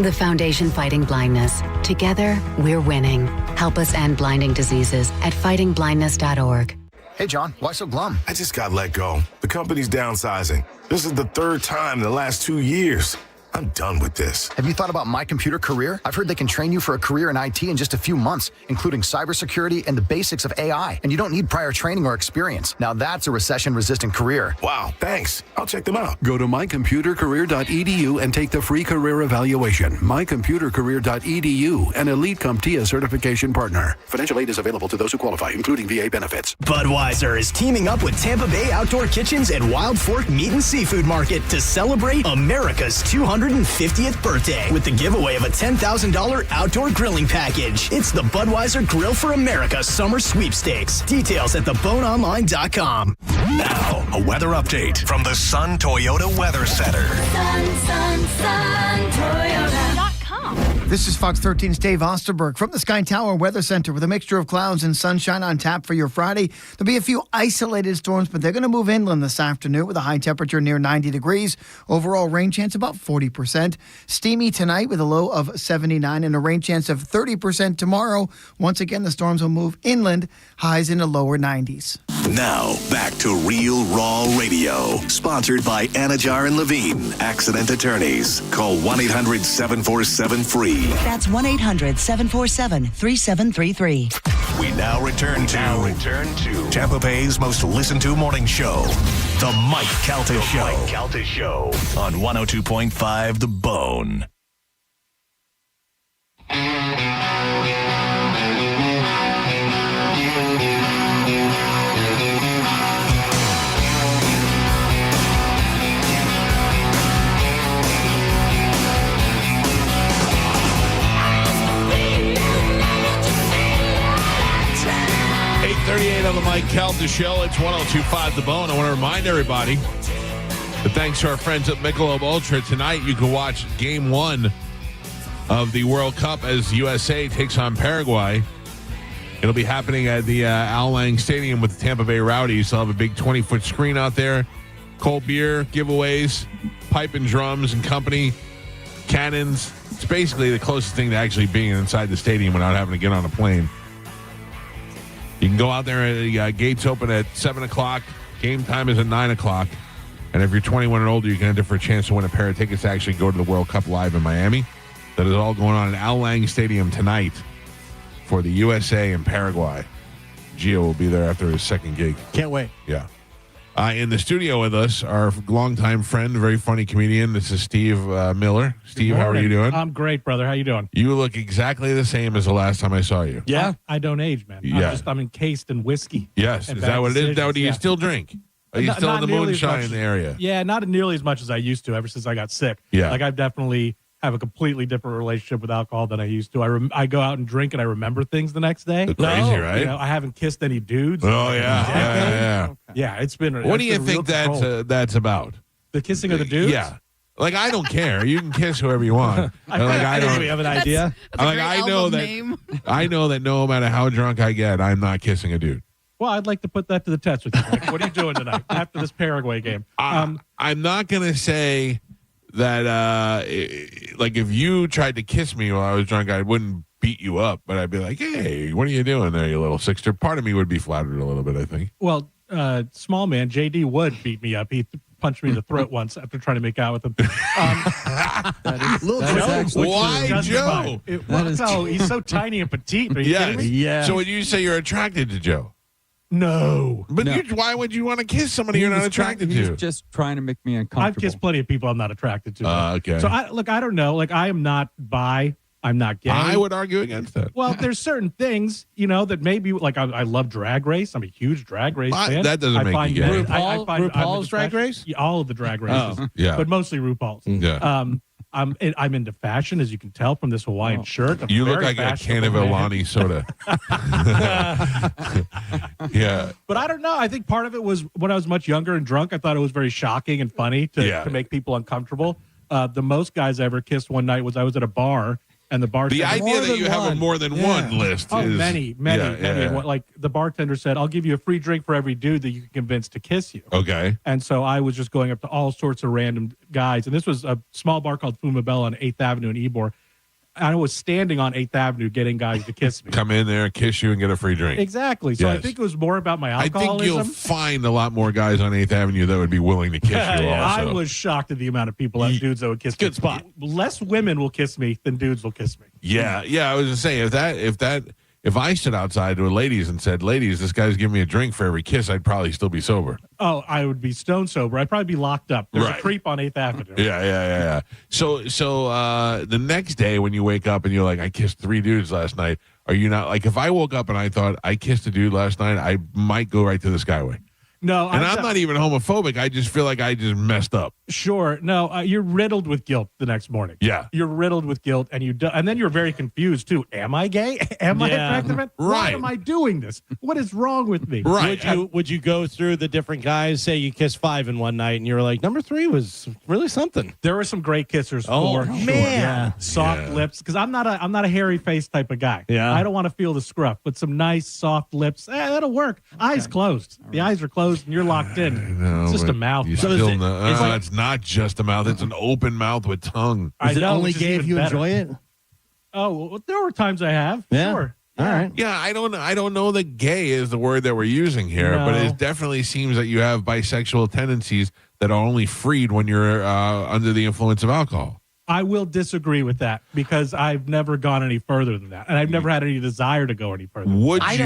The Foundation Fighting Blindness. Together, we're winning. Help us end blinding diseases at fightingblindness.org. Hey, John, why so glum? I just got let go. The company's downsizing. This is the third time in the last 2 years. I'm done with this. Have you thought about My Computer Career? I've heard they can train you for a career in IT in just a few months, including cybersecurity and the basics of AI. And you don't need prior training or experience. Now that's a recession-resistant career. Wow, thanks. I'll check them out. Go to mycomputercareer.edu and take the free career evaluation. Mycomputercareer.edu, an Elite CompTIA certification partner. Financial aid is available to those who qualify, including VA benefits. Budweiser is teaming up with Tampa Bay Outdoor Kitchens and Wild Fork Meat and Seafood Market to celebrate America's 250th birthday with the giveaway of a $10,000 outdoor grilling package. It's the Budweiser Grill for America Summer Sweepstakes. Details at theboneonline.com. Now, a weather update from the Sun Toyota Weather Center. Sun, Toyota.com. This is Fox 13's Dave Osterberg from the Sky Tower Weather Center with a mixture of clouds and sunshine on tap for your Friday. There'll be a few isolated storms, but they're going to move inland this afternoon with a high temperature near 90 degrees. Overall rain chance about 40%. Steamy tonight with a low of 79 and a rain chance of 30% tomorrow. Once again, the storms will move inland, highs in the lower 90s. Now, back to Real Raw Radio, sponsored by Anajar and Levine, accident attorneys. Call 1-800-747-FREE. That's 1-800-747-3733. We now return to Tampa Bay's most listened to morning show, The Mike Calta Show. On 102.5 The Bone. On the Mike Calta Show. It's 102.5 The Bone. I want to remind everybody that thanks to our friends at Michelob Ultra, tonight you can watch Game 1 of the World Cup as USA takes on Paraguay. It'll be happening at the Al Lang Stadium with the Tampa Bay Rowdies. They'll have a big 20-foot screen out there, cold beer, giveaways, pipe and drums and company, cannons. It's basically the closest thing to actually being inside the stadium without having to get on a plane. You can go out there, gates open at 7 o'clock. Game time is at 9 o'clock. And if you're 21 and older, you can enter for a chance to win a pair of tickets to actually go to the World Cup live in Miami. That is all going on at Al Lang Stadium tonight for the USA and Paraguay. Gio will be there after his second gig. Can't wait. Yeah. In the studio with us, our longtime friend, very funny comedian. This is Steve Miller. Steve, how are you doing? I'm great, brother. How you doing? You look exactly the same as the last time I saw you. Yeah, I don't age, man. Yeah. I'm encased in whiskey. Yes. Is that what it is? Now, do you still drink? Are you still in the moonshine in the area? Yeah, not nearly as much as I used to ever since I got sick. Yeah. Like I've definitely have a completely different relationship with alcohol than I used to. I go out and drink and I remember things the next day. Crazy, right? You know, I haven't kissed any dudes. Oh, yeah. Yeah, it's been. What do you think that's about? The kissing of the dudes? Yeah. Like, I don't care. You can kiss whoever you want. I don't have an idea. I know that no matter how drunk I get, I'm not kissing a dude. Well, I'd like to put that to the test with you. Like, what are you doing tonight after this Paraguay game? I'm not going to say that, like, if you tried to kiss me while I was drunk, I wouldn't beat you up, but I'd be like, hey, what are you doing there, you little sixter? Part of me would be flattered a little bit, I think. Well, small man, JD would beat me up. He punched me in the throat once after trying to make out with him. Why Joe? He's so tiny and petite. Are you kidding me? Yeah. So would you say you're attracted to Joe? No. But why would you want to kiss somebody you're not attracted to? He's just trying to make me uncomfortable. I've kissed plenty of people I'm not attracted to. Okay. So I don't know. Like, I am not bi. I'm not gay. I would argue against that. Well, there's certain things, that maybe, like, I love Drag Race. I'm a huge Drag Race fan. That doesn't make you gay. RuPaul's Drag Race? All of the Drag races. yeah. But mostly RuPaul's. Yeah. I'm into fashion, as you can tell from this Hawaiian shirt. I'm You look very like a can of fashionable man. Alani soda. Yeah. But I don't know. I think part of it was when I was much younger and drunk, I thought it was very shocking and funny to make people uncomfortable. The most guys I ever kissed one night was I was at a bar, and the bartender. The idea that you have a more than one list is many. Like the bartender said, I'll give you a free drink for every dude that you can convince to kiss you. Okay. And so I was just going up to all sorts of random guys. And this was a small bar called Fuma Bell on 8th Avenue in Ybor. I was standing on 8th Avenue getting guys to kiss me. Come in there, kiss you, and get a free drink. Exactly. So I Yes. think it was more about my I alcoholism. think you'll find a lot more guys on 8th Avenue that would be willing to kiss you also. I was shocked at the amount of people, dudes that would kiss me. Good spot. Less women will kiss me than dudes will kiss me. Yeah, I was just saying if I stood outside with ladies and said, "Ladies, this guy's giving me a drink for every kiss," I'd probably still be sober. Oh, I would be stone sober. I'd probably be locked up. There's Right. a creep on 8th Avenue. Yeah. So the next day when you wake up and you're like, "I kissed 3 dudes last night," are you not like? If I woke up and I thought I kissed a dude last night, I might go right to the Skyway. No, And I'm not even homophobic. I just feel like I just messed up. Sure. No, you're riddled with guilt the next morning. Yeah. You're riddled with guilt, and and then you're very confused too. Am I gay? Am I attractive? Why Right. am I doing this? What is wrong with me? Would you go through the different guys? Say you kissed 5 in one night, and you were like, number 3 was really something. There were some great kissers. Oh, for man. sure. Yeah. Soft lips, because I'm not a hairy face type of guy. Yeah. I don't want to feel the scruff, but some nice soft lips, that'll work. Eyes closed. The eyes are closed, and you're locked in. No, It's just a but mouth. You still know, it's not just a mouth. It's an open mouth with tongue. Is it only gay if you enjoy it? Oh, well, there were times I have. Yeah. Sure. All right. Yeah, I don't know that gay is the word that we're using here, but No. it definitely seems that you have bisexual tendencies that are only freed when you're under the influence of alcohol. I will disagree with that because I've never gone any further than that, and I've never had any desire to go any further. I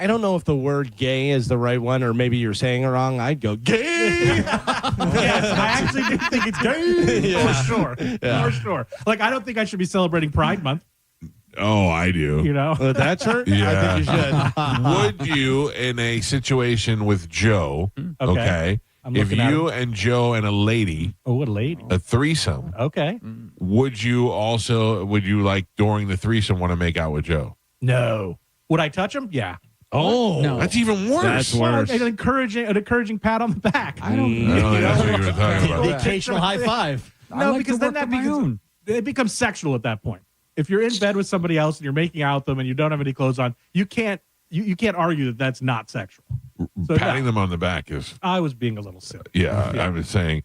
don't know if the word gay is the right one, or maybe you're saying it wrong. I'd go gay. Yes, I actually do think it's gay. Yeah. For sure. Yeah. For sure. Like, I don't think I should be celebrating Pride Month. Oh, I do. You know? That's her? Yeah. I think you should. Would you, in a situation with Joe, okay, I'm if looking at you and Joe and a lady, Oh, what a lady. a threesome, Okay. would you like during the threesome want to make out with Joe? No. Would I touch him? Yeah. Oh, no. That's even worse. That's worse. An encouraging pat on the back. I don't think that's what you were talking about. The occasional high five. No, because then it becomes sexual at that point. If you're in bed with somebody else and you're making out with them and you don't have any clothes on, you can't argue that that's not sexual. So Patting them on the back is. I was being a little silly. Yeah, I was saying.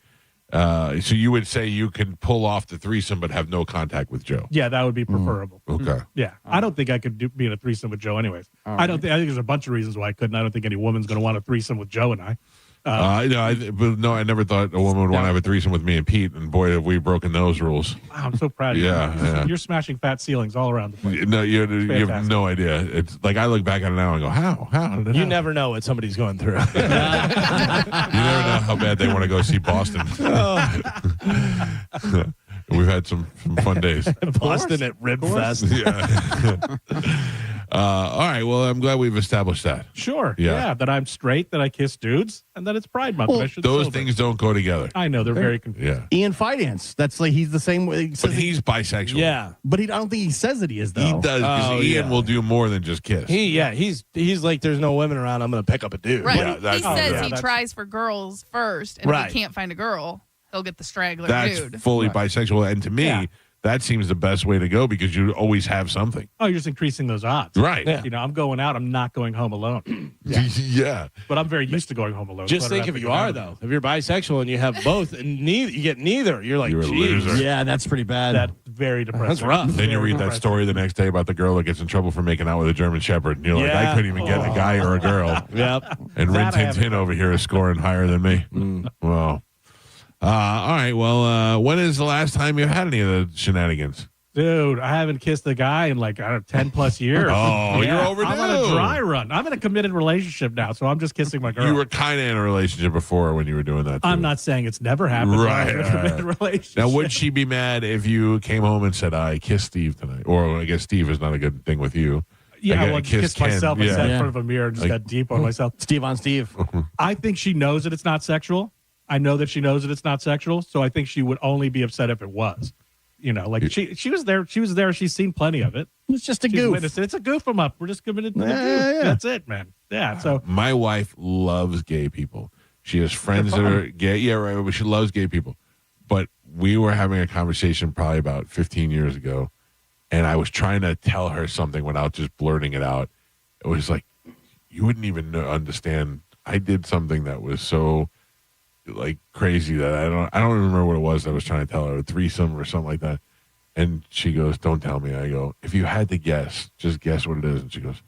So you would say you can pull off the threesome but have no contact with Joe. Yeah, that would be preferable. Okay. Yeah, I don't think I could be in a threesome with Joe. Anyways, I think there's a bunch of reasons why I couldn't. I don't think any woman's going to want a threesome with Joe and I. I never thought a woman would want to have a threesome with me and Pete. And boy, have we broken those rules. Wow, I'm so proud of you. Yeah. You're smashing fat ceilings all around the place. No, you have fantastic. no idea. It's like I look back at it now and go, how? How did it You happen? never know what somebody's going through. You never know how bad they want to go see Boston. We've had some fun days. Boston at Rib Fest. Yeah. All right. Well, I'm glad we've established that. Sure. Yeah. Yeah. That I'm straight, that I kiss dudes, and that it's Pride Month. and I should Those celebrate. things don't go together. I know they're very confusing. Yeah. Ian Finance. That's like he's the same way. But he's bisexual. Yeah. But I don't think he says that he is though. He does because Oh, Ian yeah. will do more than just kiss. He's like, there's no women around. I'm going to pick up a dude. Right. Yeah, he that's- says he that's- tries for girls first, and if Right. he can't find a girl, he'll get the straggler That's dude. fully bisexual. And to me, that seems the best way to go because you always have something. Oh, you're just increasing those odds. Right. You know, I'm going out. I'm not going home alone. Yeah. But I'm very used to going home alone. Just so I don't think have if to you go are out. though. If you're bisexual and you have both, and you get neither, you're like, You're a geez. loser. Yeah, that's pretty bad. That's very depressing. That's rough. Then you Very read that depressing. story the next day about the girl that gets in trouble for making out with a German Shepherd. And you're like, Yeah. I couldn't even get a guy or a girl. Yep. And Rin That I Tin haven't Tin over here is scoring higher than me. Well, all right. Well, when is the last time you had any of the shenanigans? Dude, I haven't kissed a guy in like, I don't know, 10 plus years. Oh, you're overdue. I'm on a dry run. I'm in a committed relationship now, so I'm just kissing my girl. You were kind of in a relationship before when you were doing that. Too. I'm not saying it's never happened. but I'm in a committed relationship. Now, would she be mad if you came home and said, I kissed Steve tonight? Or I guess Steve is not a good thing with you. Yeah, I I kissed kissed myself Ken. and sat Yeah. in front of a mirror and just Like- got deep on myself. Steve on Steve. I think she knows that it's not sexual. I know that she knows that it's not sexual, so I think she would only be upset if it was. Like she was there. She was there. She's seen plenty of it. It's just a She's goof. witnessed it. It's a goof 'em up. We're just committed to the goof. Yeah. That's it, man. Yeah. So My wife loves gay people. She has friends that are gay. Yeah, right. But she loves gay people. But we were having a conversation probably about 15 years ago, and I was trying to tell her something without just blurting it out. It was like, you wouldn't even understand. I did something that was so like crazy that I don't remember what it was that I was trying to tell her, a threesome or something like that. And she goes, don't tell me. I go, if you had to guess, just guess what it is. And she goes,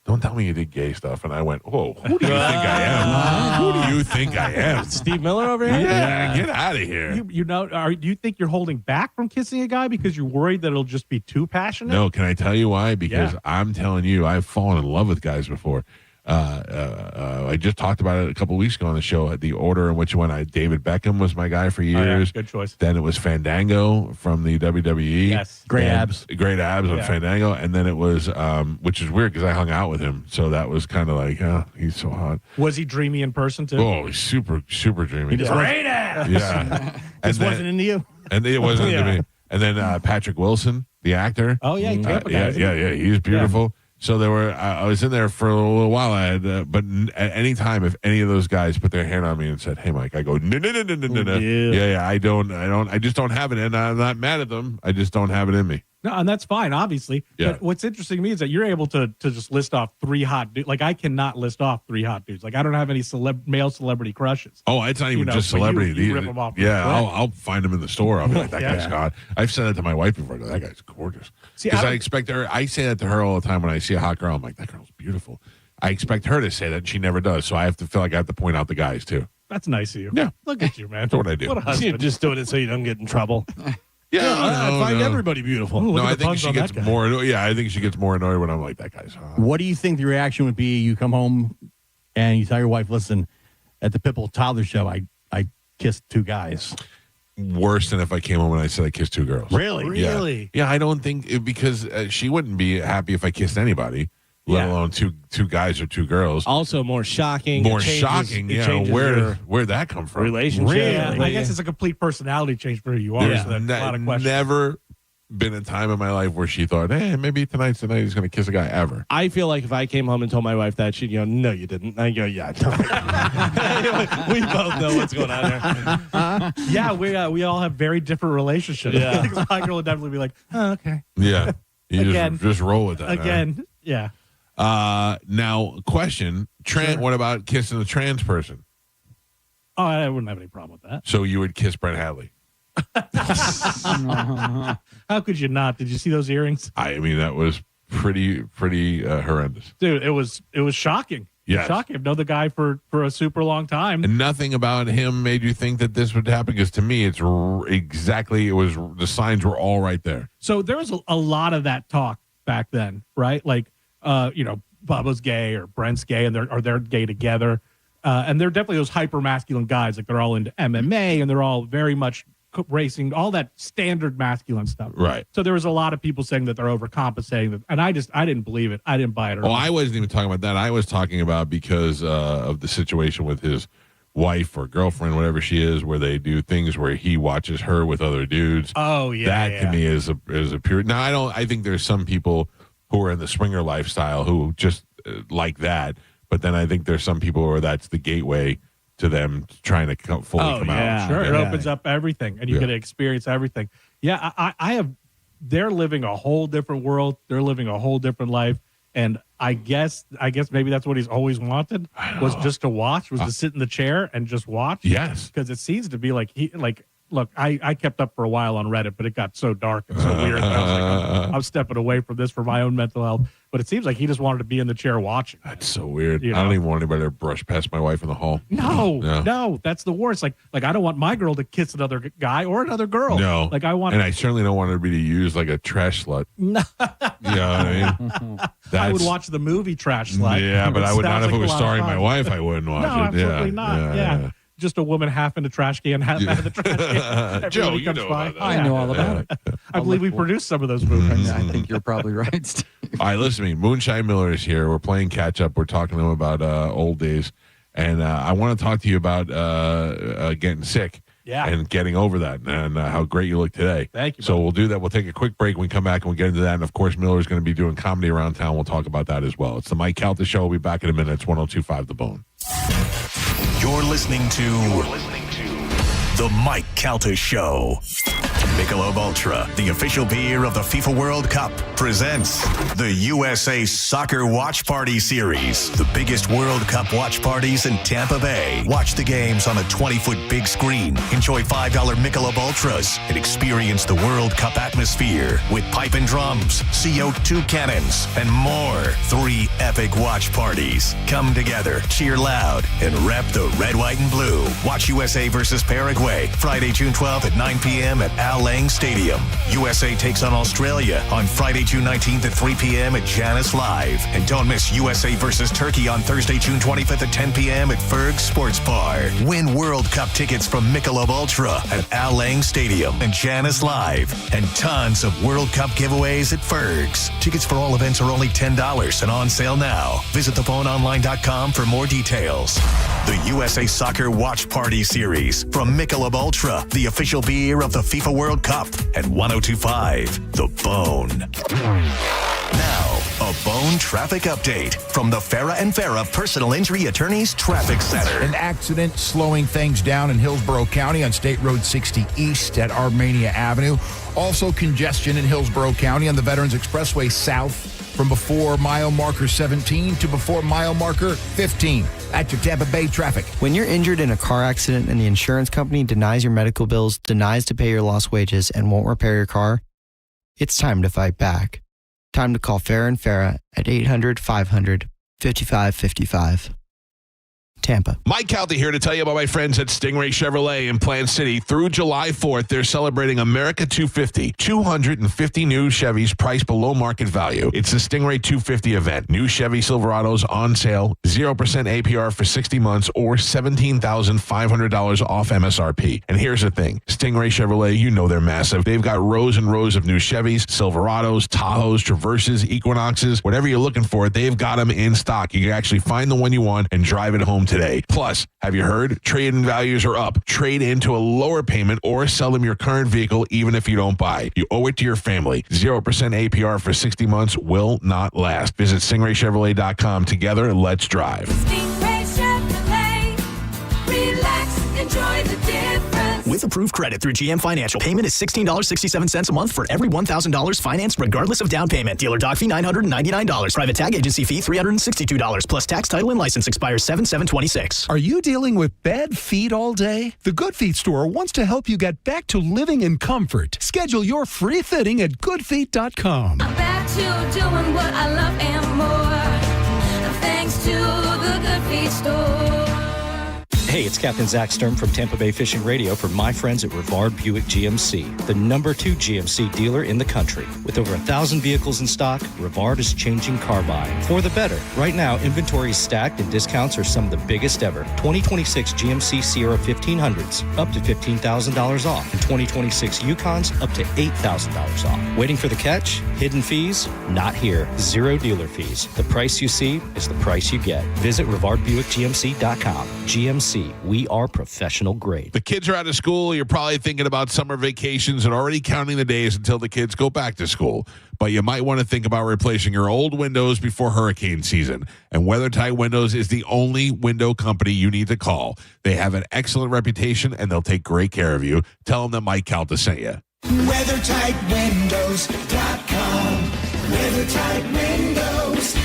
don't tell me you did gay stuff. And I went, whoa, who do you think I am? Who do you think I am? Steve Miller over here? Yeah, get out of here. do you think you're holding back from kissing a guy because you're worried that it'll just be too passionate? No, can I tell you why? Because I'm telling you, I've fallen in love with guys before. I just talked about it a couple of weeks ago on the show. The order in which David Beckham was my guy for years. Good choice. Then it was Fandango from the WWE. Yes. Great abs on Fandango. And then it was, which is weird because I hung out with him. So that was kind of like, he's so hot. Was he dreamy in person too? Oh, he's super, super dreamy. Great ass. Yeah. This wasn't into you? And it wasn't into me. And then Patrick Wilson, the actor. Oh, yeah. Yeah. He's beautiful. So there were. I was in there for a little while. I had, but at any time, if any of those guys put their hand on me and said, "Hey, Mike," I go, "No." Yeah. I don't. I just don't have it, and I'm not mad at them. I just don't have it in me. No, and that's fine, obviously. Yeah. But what's interesting to me is that you're able to just list off 3 hot dudes. Like I cannot list off 3 hot dudes. Like I don't have any male celebrity crushes. Oh, it's not even just celebrity. You rip them off. Yeah, I'll find them in the store. I'll be like, that guy's hot. I've said that to my wife before. I go, that guy's gorgeous. Because I expect her. I say that to her all the time when I see a hot girl. I'm like, that girl's beautiful. I expect her to say that, and she never does. So I have to feel like I have to point out the guys too. That's nice of you. Yeah, look at you, man. That's what I do. What a husband. You're just doing it so you don't get in trouble. I find everybody beautiful. Ooh, No, I think she gets more. Yeah, I think she gets more annoyed when I'm like, that guy's hot. What do you think the reaction would be? You come home and you tell your wife, listen, at the Pitbull Toddler show, I kissed 2 guys. Worse than if I came home and I said I kissed 2 girls. Really? Yeah, I don't think because she wouldn't be happy if I kissed anybody, let alone two guys or 2 girls. Also more shocking. More shocking. Yeah, where'd that come from? Relationship. Yeah, I guess it's a complete personality change for who you are. There's So that's a lot of questions. never been a time in my life where she thought, hey, maybe tonight's the night he's going to kiss a guy ever. I feel like if I came home and told my wife that, she'd go, no, you didn't. I go, yeah. We both know what's going on there. Yeah, we all have very different relationships. Yeah. My girl would definitely be like, oh, okay. Yeah. You Again. just roll with that. Again, yeah. Now, question, what about kissing a trans person? Oh, I wouldn't have any problem with that. So you would kiss Brett Hadley? How could you not? Did you see those earrings? I mean, that was pretty horrendous. Dude, it was shocking. Yes. Shocking. I've known the guy for a super long time. And nothing about him made you think that this would happen, because to me, it's the signs were all right there. So there was a lot of that talk back then, right? Like, Bubba's gay or Brent's gay, and they're gay together. And they're definitely those hyper masculine guys. Like they're all into MMA and they're all very much racing, all that standard masculine stuff. Right. So there was a lot of people saying that they're overcompensating, and I didn't believe it. I didn't buy it at all. I wasn't even talking about that. I was talking about because of the situation with his wife or girlfriend, whatever she is, where they do things where he watches her with other dudes. Oh yeah. That to me is a pure. Now I think there's some people who are in the swinger lifestyle who just like that. But then I think there's some people where that's the gateway to them trying to fully come out. Sure, it opens up everything, and you get to experience everything. Yeah, I have. They're living a whole different world. They're living a whole different life, and I guess maybe that's what he's always wanted, was just to watch, was to sit in the chair and just watch. Yes, because it seems to be like Look, I kept up for a while on Reddit, but it got so dark and so weird that I was like, I'm stepping away from this for my own mental health. But it seems like he just wanted to be in the chair watching. That's so weird. I don't even want anybody to brush past my wife in the hall. No, that's the worst. Like I don't want my girl to kiss another guy or another girl. No. Like I want. And I certainly don't want her to be used like a trash slut. No. You know what I mean? I would watch the movie Trash Slut. Yeah, but I would not if it was starring my wife. I wouldn't watch it. No, absolutely not. Yeah. Just a woman half in the trash can, half out of the trash can. Joe, you know about that. I know all about it. I believe we produced some of those movies. I think you're probably right, Steve. All right, listen to me. Moonshine Miller is here. We're playing catch up. We're talking to him about old days. And I want to talk to you about getting sick. and getting over that and how great you look today. Thank you. So we'll do that. We'll take a quick break. When we come back and we'll get into that. And, of course, Miller's going to be doing comedy around town. We'll talk about that as well. It's the Mike Calta Show. We'll be back in a minute. It's 102.5 The Bone. You're listening to The Mike Calta Show. Michelob Ultra, the official beer of the FIFA World Cup, presents the USA Soccer Watch Party Series. The biggest World Cup watch parties in Tampa Bay. Watch the games on a 20-foot big screen. Enjoy $5 Michelob Ultras and experience the World Cup atmosphere with pipe and drums, CO2 cannons, and more. 3 epic watch parties. Come together, cheer loud, and rep the red, white, and blue. Watch USA versus Paraguay, Friday, June 12th at 9 p.m. at Al Lang Stadium. USA takes on Australia on Friday, June 19th at 3 p.m. at Janice Live. And don't miss USA versus Turkey on Thursday, June 25th at 10 p.m. at Ferg's Sports Bar. Win World Cup tickets from Michelob Ultra at Al Lang Stadium and Janice Live. And tons of World Cup giveaways at Ferg's. Tickets for all events are only $10 and on sale now. Visit thephoneonline.com for more details. The USA Soccer Watch Party Series from Michelob Ultra, the official beer of the FIFA World Cup at 102.5 The Bone. Now, a Bone traffic update from the Farah and Farah Personal Injury Attorneys Traffic Center. An accident slowing things down in Hillsborough County on State Road 60 East at Armenia Avenue. Also congestion in Hillsborough County on the Veterans Expressway South from before mile marker 17 to before mile marker 15. That's your Tampa Bay traffic. When you're injured in a car accident and the insurance company denies your medical bills, denies to pay your lost wages, and won't repair your car, it's time to fight back. Time to call Farah and Farah at 800-500-5555. Tampa. Mike Calta here to tell you about my friends at Stingray Chevrolet in Plant City. Through July 4th, they're celebrating America 250. 250 new Chevys priced below market value. It's the Stingray 250 event. New Chevy Silverados on sale, 0% APR for 60 months or $17,500 off MSRP. And here's the thing. Stingray Chevrolet, you know they're massive. They've got rows and rows of new Chevys, Silverados, Tahoes, Traverses, Equinoxes, whatever you're looking for, they've got them in stock. You can actually find the one you want and drive it home today. Plus, have you heard? Trade-in values are up. Trade into a lower payment or sell them your current vehicle even if you don't buy. You owe it to your family. 0% APR for 60 months will not last. Visit StingrayChevrolet.com. Together, let's drive. Stingray Chevrolet. Relax, enjoy the difference. With approved credit through GM Financial, payment is $16.67 a month for every $1,000 financed regardless of down payment. Dealer doc fee $999. Private tag agency fee $362. Plus tax, title, and license expires 7/7/26. Are you dealing with bad feet all day? The Good Feet store wants to help you get back to living in comfort. Schedule your free fitting at goodfeet.com. I'm back to doing what I love and more. Thanks to the Good Feet store. Hey, it's Captain Zach Sturm from Tampa Bay Fishing Radio for my friends at Rivard Buick GMC, the #2 GMC dealer in the country. With over 1,000 vehicles in stock, Rivard is changing car buying for the better. Right now, inventory is stacked and discounts are some of the biggest ever. 2026 GMC Sierra 1500s, up to $15,000 off. And 2026 Yukons, up to $8,000 off. Waiting for the catch? Hidden fees? Not here. Zero dealer fees. The price you see is the price you get. Visit RivardBuickGMC.com. GMC. We are professional grade. The kids are out of school. You're probably thinking about summer vacations and already counting the days until the kids go back to school. But you might want to think about replacing your old windows before hurricane season. And WeatherTight Windows is the only window company you need to call. They have an excellent reputation and they'll take great care of you. Tell them that Mike Calta sent you. WeatherTightWindows.com. WeatherTight Windows.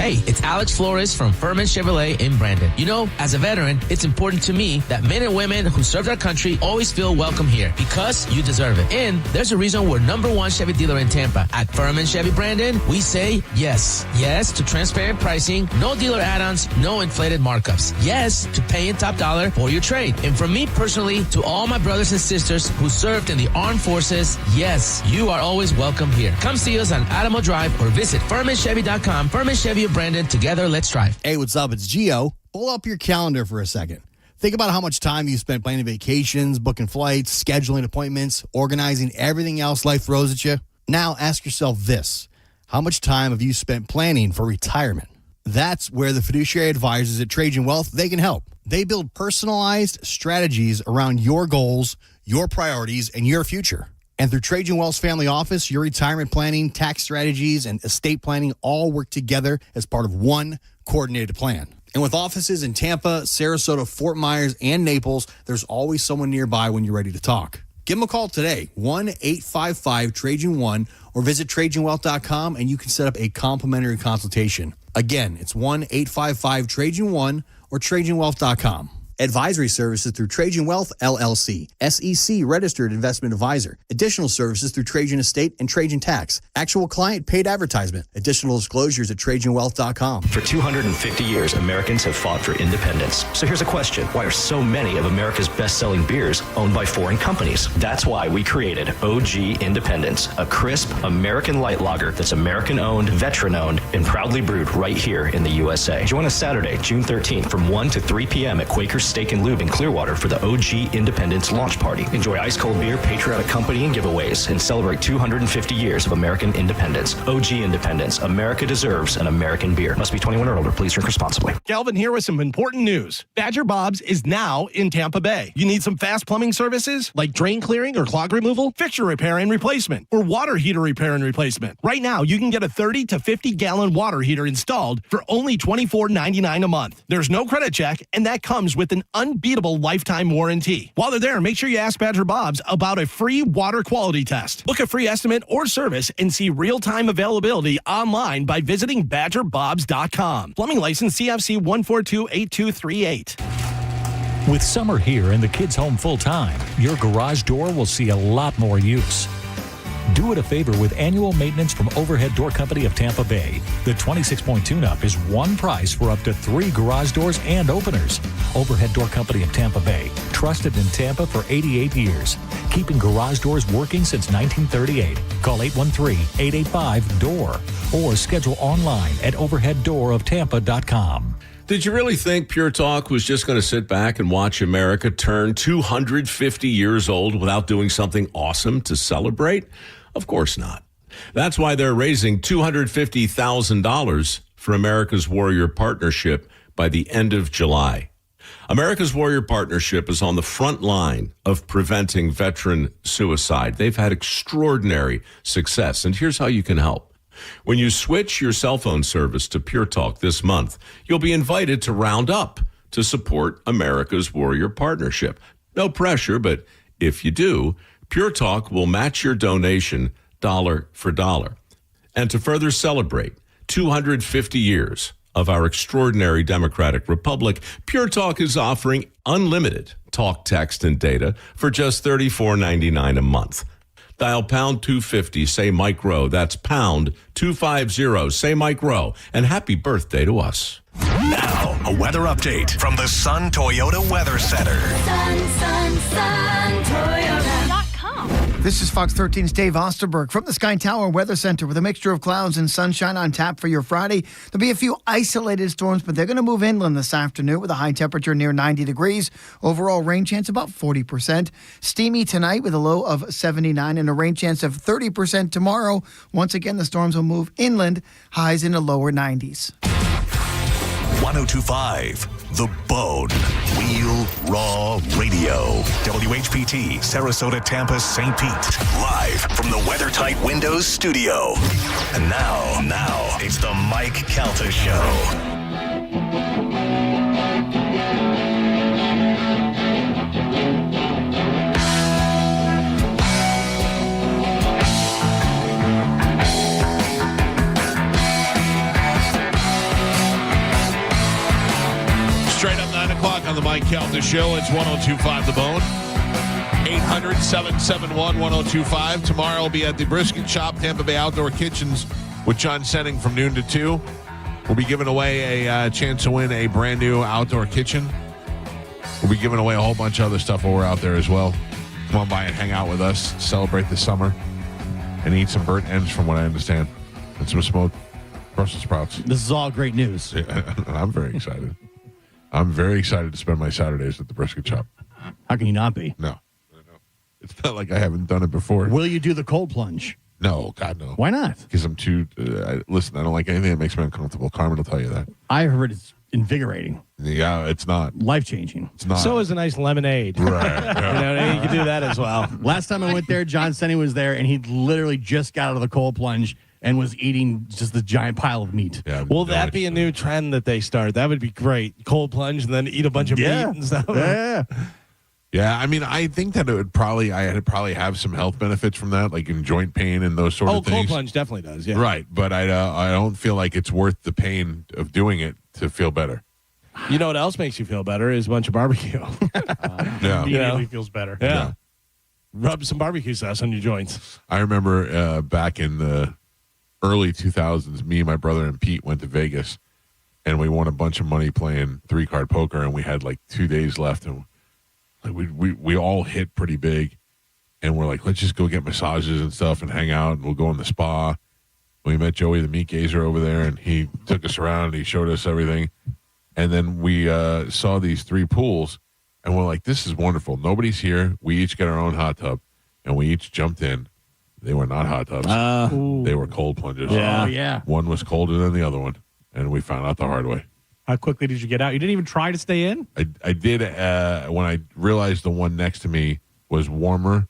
Hey, it's Alex Flores from Furman Chevrolet in Brandon. You know, as a veteran, it's important to me that men and women who served our country always feel welcome here because you deserve it. And there's a reason we're #1 Chevy dealer in Tampa. At Furman Chevy Brandon, we say yes. Yes to transparent pricing, no dealer add-ons, no inflated markups. Yes to paying top dollar for your trade. And from me personally to all my brothers and sisters who served in the armed forces, yes, you are always welcome here. Come see us on Alamo Drive or visit FurmanChevy.com. Furman Chevy of Brandon, together, let's drive. Hey, what's up? It's Gio. Pull up your calendar for a second. Think about how much time you spent planning vacations, booking flights, scheduling appointments, organizing everything else life throws at you. Now ask yourself this. How much time have you spent planning for retirement? That's where the fiduciary advisors at Trajan Wealth, they can help. They build personalized strategies around your goals, your priorities, and your future. And through Trajan Wealth's family office, your retirement planning, tax strategies, and estate planning all work together as part of one coordinated plan. And with offices in Tampa, Sarasota, Fort Myers, and Naples, there's always someone nearby when you're ready to talk. Give them a call today, 1-855-TRAJAN1, or visit TrajanWealth.com and you can set up a complimentary consultation. Again, it's 1-855-TRAJAN1 or TrajanWealth.com. Advisory services through Trajan Wealth, LLC, SEC Registered Investment Advisor. Additional services through Trajan Estate and Trajan Tax. Actual client paid advertisement. Additional disclosures at TrajanWealth.com. For 250 years, Americans have fought for independence. So here's a question. Why are so many of America's best-selling beers owned by foreign companies? That's why we created OG Independence, a crisp American light lager that's American-owned, veteran-owned, and proudly brewed right here in the USA. Join us Saturday, June 13th from 1 to 3 p.m. at Quaker's Steak and Lube in Clearwater for the OG Independence launch party. Enjoy ice-cold beer, patriotic company, and giveaways, and celebrate 250 years of American independence. OG Independence. America deserves an American beer. Must be 21 or older. Please drink responsibly. Calvin here with some important news. Badger Bob's is now in Tampa Bay. You need some fast plumbing services like drain clearing or clog removal, fixture repair and replacement, or water heater repair and replacement. Right now, you can get a 30 to 50-gallon water heater installed for only $24.99 a month. There's no credit check, and that comes with an unbeatable lifetime warranty. While they're there, make sure you ask Badger Bob's about a free water quality test. Book a free estimate or service and see real-time availability online by visiting badgerbobs.com. Plumbing license CFC 1428238. With summer here and the kids home full-time, your garage door will see a lot more use. Do it a favor with annual maintenance from Overhead Door Company of Tampa Bay. The 26-point tune-up is one price for up to 3 garage doors and openers. Overhead Door Company of Tampa Bay, trusted in Tampa for 88 years. Keeping garage doors working since 1938. Call 813-885-DOOR or schedule online at overheaddooroftampa.com. Did you really think Pure Talk was just going to sit back and watch America turn 250 years old without doing something awesome to celebrate? Of course not. That's why they're raising $250,000 for America's Warrior Partnership by the end of July. America's Warrior Partnership is on the front line of preventing veteran suicide. They've had extraordinary success, and here's how you can help. When you switch your cell phone service to Pure Talk this month, you'll be invited to round up to support America's Warrior Partnership. No pressure, but if you do, Pure Talk will match your donation dollar for dollar. And to further celebrate 250 years of our extraordinary democratic republic, Pure Talk is offering unlimited talk, text, and data for just $34.99 a month. Dial pound 250, say Mike Rowe. That's pound 250, say Mike Rowe. And happy birthday to us. Now, a weather update from the Sun Toyota Weather Center. Sun, Toyota.com. This is Fox 13's Dave Osterberg from the Sky Tower Weather Center with a mixture of clouds and sunshine on tap for your Friday. There'll be a few isolated storms, but they're going to move inland this afternoon with a high temperature near 90 degrees. Overall rain chance about 40%. Steamy tonight with a low of 79 and a rain chance of 30% tomorrow. Once again, the storms will move inland, highs in the lower 90s. 1025, The Bone. Real Raw Radio. WHPT, Sarasota, Tampa, St. Pete. Live from the WeatherTight Windows studio. And now, it's the Mike Calta Show. Straight up 9 o'clock on the Mike Calta Show. It's 1025 The Bone. 800-771-1025. Tomorrow I'll be at the Brisket Shop, Tampa Bay Outdoor Kitchens with John Senning from noon to 2. We'll be giving away a chance to win a brand new outdoor kitchen. We'll be giving away a whole bunch of other stuff while we're out there as well. Come on by and hang out with us, celebrate the summer, and eat some burnt ends from what I understand. And some smoked Brussels sprouts. This is all great news. Yeah, I'm very excited. I'm very excited to spend my Saturdays at the Brisket Shop. How can you not be? No. It's not like I haven't done it before. Will you do the cold plunge? No, God, no. Why not? Because I'm too... listen, I don't like anything that makes me uncomfortable. Carmen will tell you that. I heard it's invigorating. Yeah, it's not. Life-changing. It's not. So is a nice lemonade. Right. You can do that as well. Last time I went there, John Senny was there, and he literally just got out of the cold plunge and was eating just the giant pile of meat. Yeah, Will that be a new trend that they start? That would be great. Cold plunge and then eat a bunch of meat and stuff. Yeah. Yeah, I mean, I think that I'd probably have some health benefits from that, like in joint pain and those sort of things. Cold plunge definitely does, yeah. Right, but I don't feel like it's worth the pain of doing it to feel better. You know what else makes you feel better is a bunch of barbecue. Yeah. Immediately feels better. Yeah. Rub some barbecue sauce on your joints. I remember back in the early 2000s, me, my brother, and Pete went to Vegas, and we won a bunch of money playing 3-card poker, and we had like 2 days left, and like we all hit pretty big, and we're like, let's just go get massages and stuff and hang out, and we'll go in the spa. We met Joey the Meat Gazer over there, and he took us around, and he showed us everything. And then we saw these 3 pools, and we're like, this is wonderful. Nobody's here. We each got our own hot tub, and we each jumped in. They were not hot tubs. They were cold plunges. Yeah. Oh, yeah. One was colder than the other one, and we found out the hard way. How quickly did you get out? You didn't even try to stay in? I did when I realized the one next to me was warmer.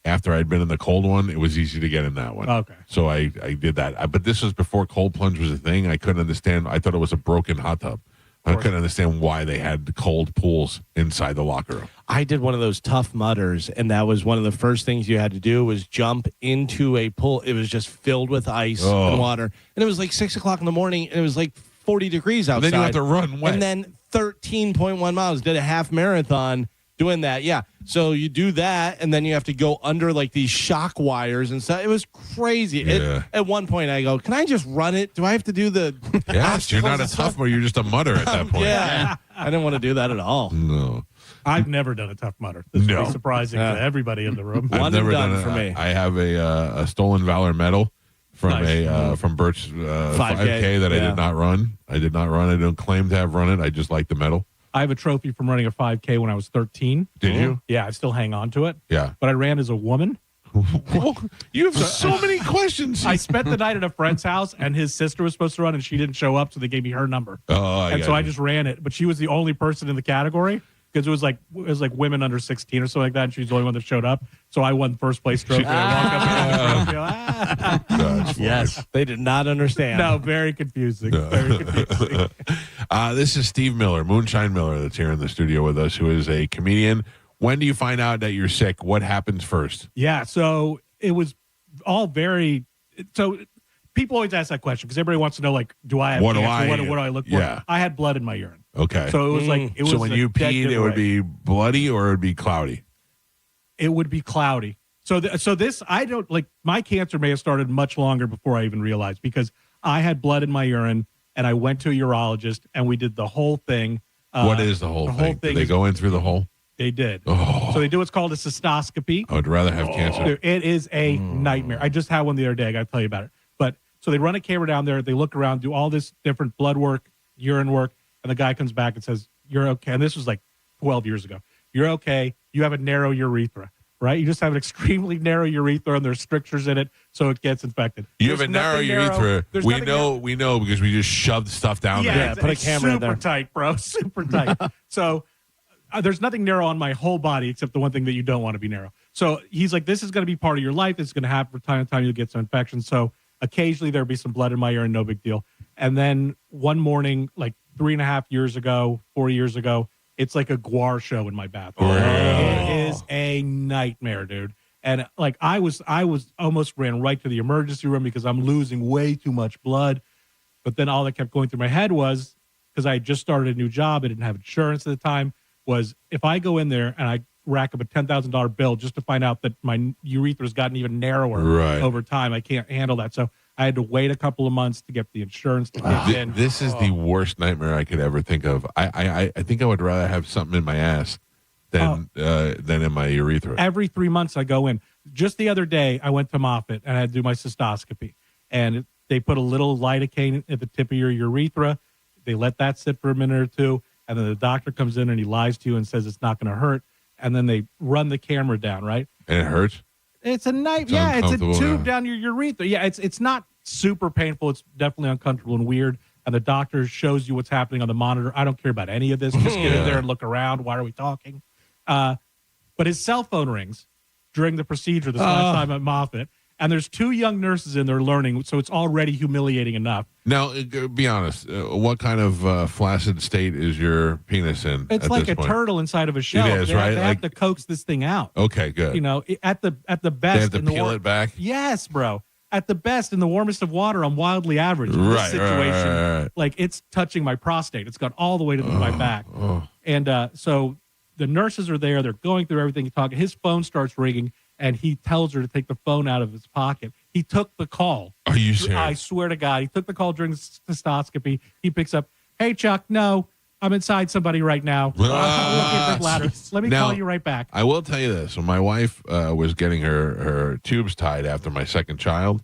After I'd been in the cold one, it was easy to get in that one. Okay. So I did that. But this was before cold plunge was a thing. I couldn't understand. I thought it was a broken hot tub. I couldn't understand why they had the cold pools inside the locker room. I did one of those Tough Mudders, and that was one of the first things you had to do was jump into a pool. It was just filled with ice and water. And it was like 6 o'clock in the morning, and it was like 40 degrees outside. And then you have to run wet. And then 13.1 miles. Did a half marathon doing that. Yeah. So you do that, and then you have to go under like these shock wires and stuff. It was crazy. Yeah. At one point, I go, can I just run it? Do I have to do the Yes, you're not a tough mudder. You're just a mudder at that point. Yeah. I didn't want to do that at all. No. I've never done a Tough Mudder. This would be surprising to everybody in the room. I've never done it for me. I have a Stolen Valor medal from from Birch 5K that I did not run. I don't claim to have run it. I just like the medal. I have a trophy from running a 5K when I was 13. Did you? Yeah, I still hang on to it. Yeah. But I ran as a woman. You have so many questions. I spent the night at a friend's house, and his sister was supposed to run, and she didn't show up, so they gave me her number. Oh, and so I just ran it. But she was the only person in the category because it was like women under 16 or something like that, and she was the only one that showed up. So I won first place trophy. I walked up and got the trophy. Yes, they did not understand. No, very confusing. Very confusing. This is Steve Miller, Moonshine Miller, that's here in the studio with us, who is a comedian. When do you find out that you're sick? What happens first? Yeah, so it was all very. So people always ask that question because everybody wants to know, like, do I have cancer? What do I look for? Yeah. I had blood in my urine. Okay. So it was like it was. So when you peed, it would be bloody or it would be cloudy. It would be cloudy. So this I don't like. My cancer may have started much longer before I even realized because I had blood in my urine and I went to a urologist and we did the whole thing. What is the whole thing? Did they go in through the hole? They did. Oh. So they do what's called a cystoscopy. I would rather have cancer. It is a nightmare. I just had one the other day. I got to tell you about it. But so they run a camera down there. They look around, do all this different blood work, urine work, and the guy comes back and says, "You're okay." And this was like 12 years ago. You're okay. You have a narrow urethra, right? You just have an extremely narrow urethra, and there's strictures in it, so it gets infected. You have a narrow urethra. We know because we just shoved stuff down there. Yeah, put a camera in there. Super tight, bro. Super tight. So there's nothing narrow on my whole body except the one thing that you don't want to be narrow. So he's like, this is going to be part of your life. This is going to happen from time to time. You'll get some infections. So occasionally there'll be some blood in my urine, no big deal. And then one morning, like 3.5 years ago, 4 years ago, it's like a guar show in my bathroom. It is a nightmare, dude. And like I was almost ran right to the emergency room because I'm losing way too much blood. But then all that kept going through my head was, because I had just started a new job, I didn't have insurance at the time, was if I go in there and I rack up a $10,000 bill just to find out that my urethra's gotten even narrower over time, I can't handle that. So I had to wait a couple of months to get the insurance to kick in. This is the worst nightmare I could ever think of. I think I would rather have something in my ass than in my urethra. Every 3 months I go in. Just the other day, I went to Moffitt and I had to do my cystoscopy. And they put a little lidocaine at the tip of your urethra. They let that sit for a minute or two. And then the doctor comes in and he lies to you and says it's not going to hurt. And then they run the camera down, right? And it hurts? It's a knife. Yeah, it's a tube down your urethra. Yeah, it's not super painful. It's definitely uncomfortable and weird. and the doctor shows you what's happening on the monitor. I don't care about any of this. Just get in there and look around. Why are we talking? But his cell phone rings during the procedure this last time at Moffitt, and there's 2 young nurses in there learning, so it's already humiliating enough. Now, be honest. What kind of flaccid state is your penis in? It's at like this a point? turtle inside of a shell. It is, they right? They have to coax this thing out. Okay, good. You know, at the best. They have to in the peel it back? Yes, bro. At the best, in the warmest of water, I'm wildly average. In this situation, like it's touching my prostate. It's gone all the way to my back. And so the nurses are there. They're going through everything. Talking. His phone starts ringing, and he tells her to take the phone out of his pocket. He took the call. Are you serious? I swear to God, he took the call during the cystoscopy. He picks up, "Hey, Chuck, no, I'm inside somebody right now. I'm looking at the bladder. Let me call you right back." I will tell you this. When my wife was getting her tubes tied after my second child,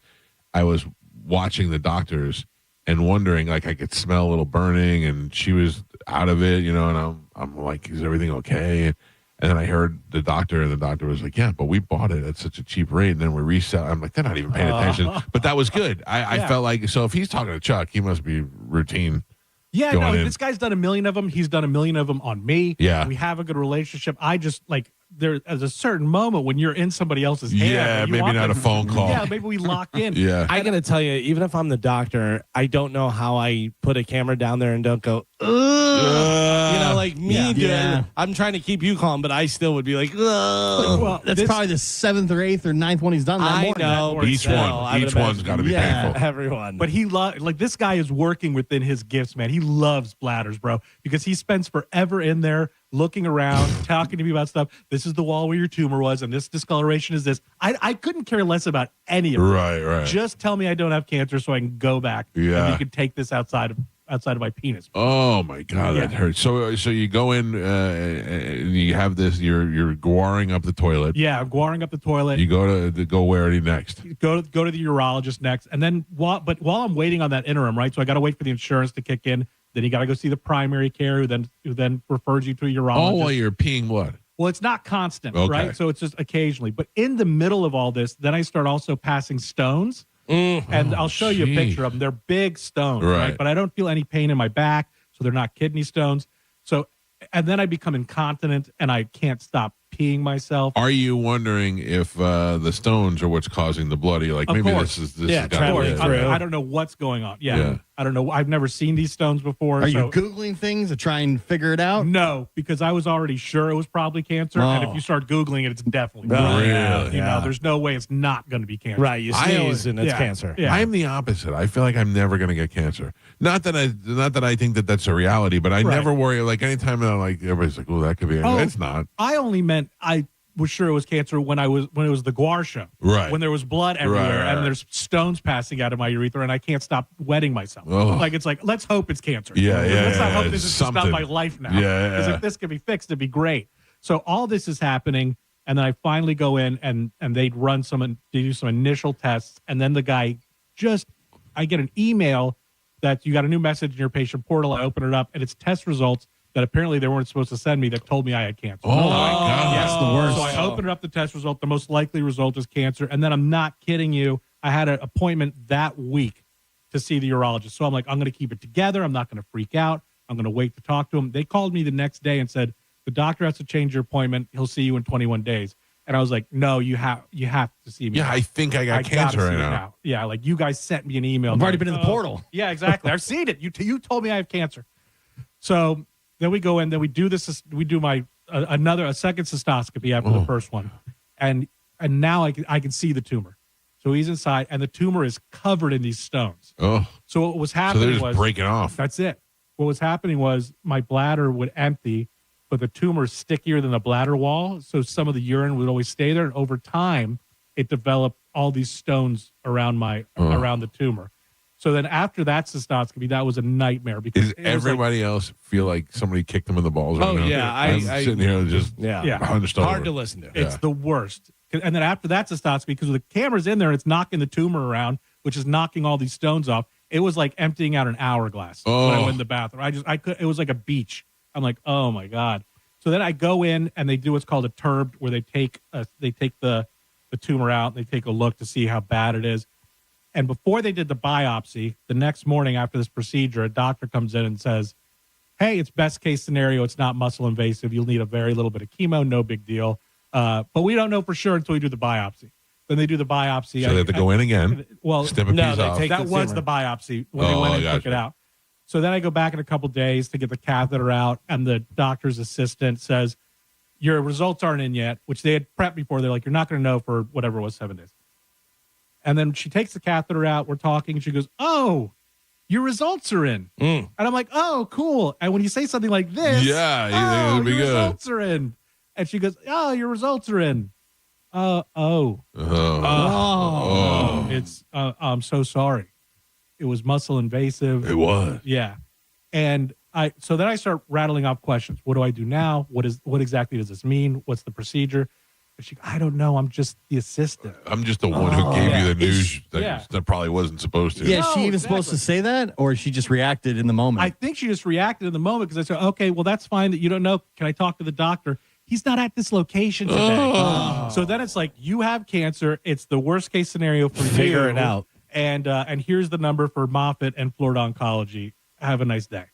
I was watching the doctors and wondering, like, I could smell a little burning, and she was out of it, you know, and I'm like, is everything okay? And then I heard the doctor, and the doctor was like, yeah, but we bought it at such a cheap rate, and then we resell. I'm like, they're not even paying attention. But that was good. I felt like, so if he's talking to Chuck, he must be routine. Yeah, going no, in. this guy's done a million of them. He's done a million of them on me. Yeah. We have a good relationship. I just, like, there's a certain moment when you're in somebody else's hair. Yeah, and you maybe want not them- a phone call. Yeah, maybe we lock in. Yeah. I gotta tell you, even if I'm the doctor, I don't know how I put a camera down there and don't go, ugh. You know, like me doing. I'm trying to keep you calm, but I still would be like, ugh. Well, that's probably the 7th or 8th or 9th one he's done that I morning. know. Each one's got to be painful. Everyone. But he like this guy is working within his gifts, man. He loves bladders, bro, because he spends forever in there looking around, talking to me about stuff. This is the wall where your tumor was, and this discoloration is this. I couldn't care less about any of it. Right. Just tell me I don't have cancer so I can go back. Yeah. And you can take this outside of my penis. Oh my God, that hurts. So you go in and you have this. You're guaring up the toilet. Yeah, I'm guaring up the toilet. You go where next? Go to the urologist next, and then while I'm waiting on that interim, right? So I got to wait for the insurance to kick in. Then you got to go see the primary care, who then refers you to a urologist. Oh, while you're peeing blood. Well, it's not constant, Okay. right? So it's just occasionally. But in the middle of all this, then I start also passing stones. And I'll show you a picture of them. They're big stones, right? But I don't feel any pain in my back, so they're not kidney stones. So, and then I become incontinent, and I can't stop peeing myself. Are you wondering if the stones are what's causing the blood? You're like, Of maybe course. this is Of got course. to be it. I don't know what's going on. Yeah. I don't know. I've never seen these stones before. Are you so- Googling things to try and figure it out? No, because I was already sure it was probably cancer. And if you start Googling it, it's definitely Really? You know, there's no way it's not going to be cancer. Right. You sneeze and it's cancer. Yeah. I'm the opposite. I feel like I'm never going to get cancer. Not that I think that that's a reality, but I never worry. Like anytime I'm like, everybody's like, oh, that could be. It's not. I only meant I was sure it was cancer when it was the Guar show. Right. When there was blood everywhere Right. and there's stones passing out of my urethra and I can't stop wetting myself. Oh. Like it's like, let's hope it's cancer. Yeah, Let's not yeah, hope this is just something. not my life now. Yeah. Because if this could be fixed, it'd be great. So all this is happening, and then I finally go in and they do some initial tests, and then the guy I get an email that you got a new message in your patient portal. I open it up and it's test results that apparently they weren't supposed to send me that told me I had cancer. Oh, my God. Yes, That's the worst. So I opened up the test result. The most likely result is cancer. And then I'm not kidding you. I had an appointment that week to see the urologist. So I'm like, I'm going to keep it together. I'm not going to freak out. I'm going to wait to talk to him. They called me the next day and said, the doctor has to change your appointment. He'll see you in 21 days. And I was like, no, you have to see me. Yeah, now. I think I got gotta cancer see right it now. Yeah, like you guys sent me an email. I've already like, been in the portal. Yeah, exactly. I've seen it. You told me I have cancer. So then we go in. Then we do this. We do a second cystoscopy after the first one, and now I can see the tumor. So he's inside, and the tumor is covered in these stones. Oh, So what was so happening they're just was breaking off. that's it. What was happening was my bladder would empty, but the tumor is stickier than the bladder wall. So some of the urine would always stay there. And over time, it developed all these stones around around the tumor. So then after that cystoscopy, that was a nightmare because Does everybody else feel like somebody kicked them in the balls? Oh, right now? yeah, I'm sitting here just hunched over. Hard to listen to. It's the worst. And then after that cystoscopy, because the camera's in there, it's knocking the tumor around, which is knocking all these stones off. It was like emptying out an hourglass when I went in the bathroom. It was like a beach. I'm like, oh my God. So then I go in and they do what's called a TURB, where they take the tumor out, and they take a look to see how bad it is. And before they did the biopsy, the next morning after this procedure, a doctor comes in and says, hey, it's best case scenario. It's not muscle invasive. You'll need a very little bit of chemo. No big deal. But we don't know for sure until we do the biopsy. Then they do the biopsy. So they have to go in again. Well, snip a piece off. that was the biopsy when they went and took it out. So then I go back in a couple days to get the catheter out, and the doctor's assistant says, your results aren't in yet, which they had prepped before. They're like, you're not going to know for whatever it was, 7 days. And then she takes the catheter out. We're talking, and she goes, oh, your results are in. And I'm like, oh, cool. And when you say something like this, you think it'll be your good. results are in. And she goes, oh, your results are in. It's, I'm so sorry. It was muscle invasive. It was. Yeah. And so then I start rattling off questions. What do I do now? What exactly does this mean? What's the procedure? And she, I don't know. I'm just the assistant. I'm just the one who gave you the news that probably wasn't supposed to. Yeah, is she even supposed to say that, or she just reacted in the moment? I think she just reacted in the moment because I said, okay, well, that's fine that you don't know. Can I talk to the doctor? He's not at this location today. So then it's like, you have cancer. It's the worst case scenario for you. Figure it out. And here's the number for Moffitt and Florida Oncology. Have a nice day.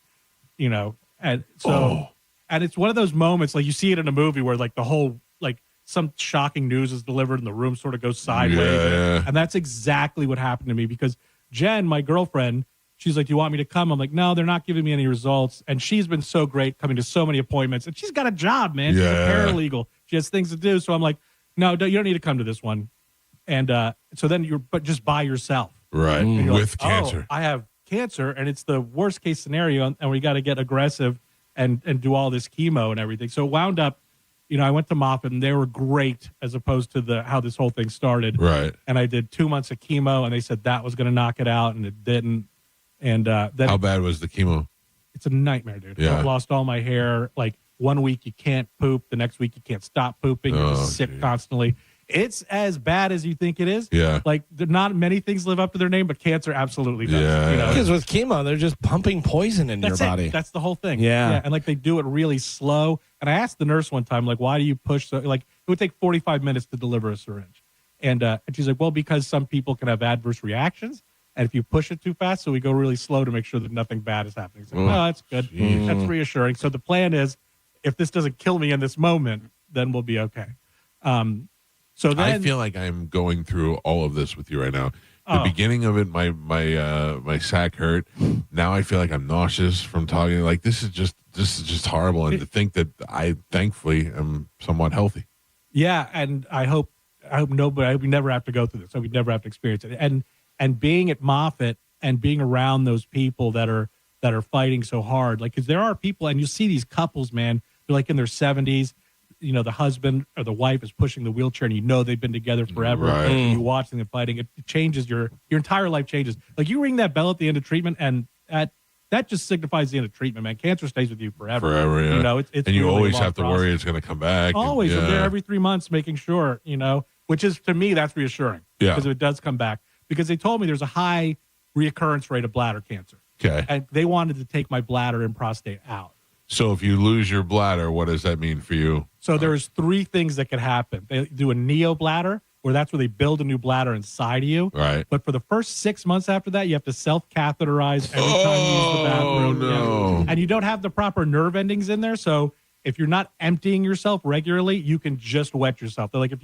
And so, and it's one of those moments, like you see it in a movie where like the whole, like some shocking news is delivered and the room sort of goes sideways. Yeah. And that's exactly what happened to me because Jen, my girlfriend, she's like, do you want me to come? I'm like, no, they're not giving me any results. And she's been so great coming to so many appointments. And she's got a job, man. She's a paralegal. She has things to do. So I'm like, no, you don't need to come to this one. And so then but just by yourself. Right. With cancer. I have cancer, and it's the worst case scenario, and we got to get aggressive and do all this chemo and everything. So it wound up, I went to Moffitt, and they were great as opposed to how this whole thing started. Right. And I did 2 months of chemo, and they said that was going to knock it out, and it didn't. And then how bad was the chemo? It's a nightmare, dude. Yeah. I've lost all my hair. Like 1 week you can't poop, the next week you can't stop pooping. You're just sick constantly. It's as bad as you think it is. Yeah. Like, not many things live up to their name, but cancer absolutely does. Yeah. Because with chemo, they're just pumping poison in your body. That's the whole thing. Yeah. And like they do it really slow. And I asked the nurse one time, like, why do you push so? Like, it would take 45 minutes to deliver a syringe. And she's like, well, because some people can have adverse reactions. And if you push it too fast, so we go really slow to make sure that nothing bad is happening. So, that's good. That's reassuring. So the plan is, if this doesn't kill me in this moment, then we'll be okay. So then, I feel like I'm going through all of this with you right now. The beginning of it, my sack hurt. Now I feel like I'm nauseous from talking. Like this is just horrible. And to think that I thankfully am somewhat healthy. Yeah, and I hope nobody. I hope we never have to go through this. I hope we never have to experience it. And being at Moffitt and being around those people that are fighting so hard, like because there are people, and you see these couples, man. They're like in their 70s. The husband or the wife is pushing the wheelchair, and they've been together forever. Right. And you watch them fighting. It changes your entire life changes. Like you ring that bell at the end of treatment, and that just signifies the end of treatment, man. Cancer stays with you forever. Forever, yeah. It's and you really always long have to process. worry it's going to come back. Always. I'm there every 3 months making sure, which is, to me, that's reassuring. Yeah. Because if it does come back. Because they told me there's a high reoccurrence rate of bladder cancer. Okay. And they wanted to take my bladder and prostate out. So if you lose your bladder, what does that mean for you? So there's 3 things that could happen. They do a neobladder, where that's where they build a new bladder inside of you. Right. But for the first 6 months after that, you have to self-catheterize every time you use the bathroom. No. Yeah. And you don't have the proper nerve endings in there. So if you're not emptying yourself regularly, you can just wet yourself. They're like, if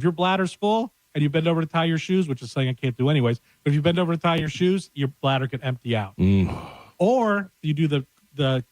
your bladder's full and you bend over to tie your shoes, which is something I can't do anyways, but if you bend over to tie your shoes, your bladder can empty out. Or you do the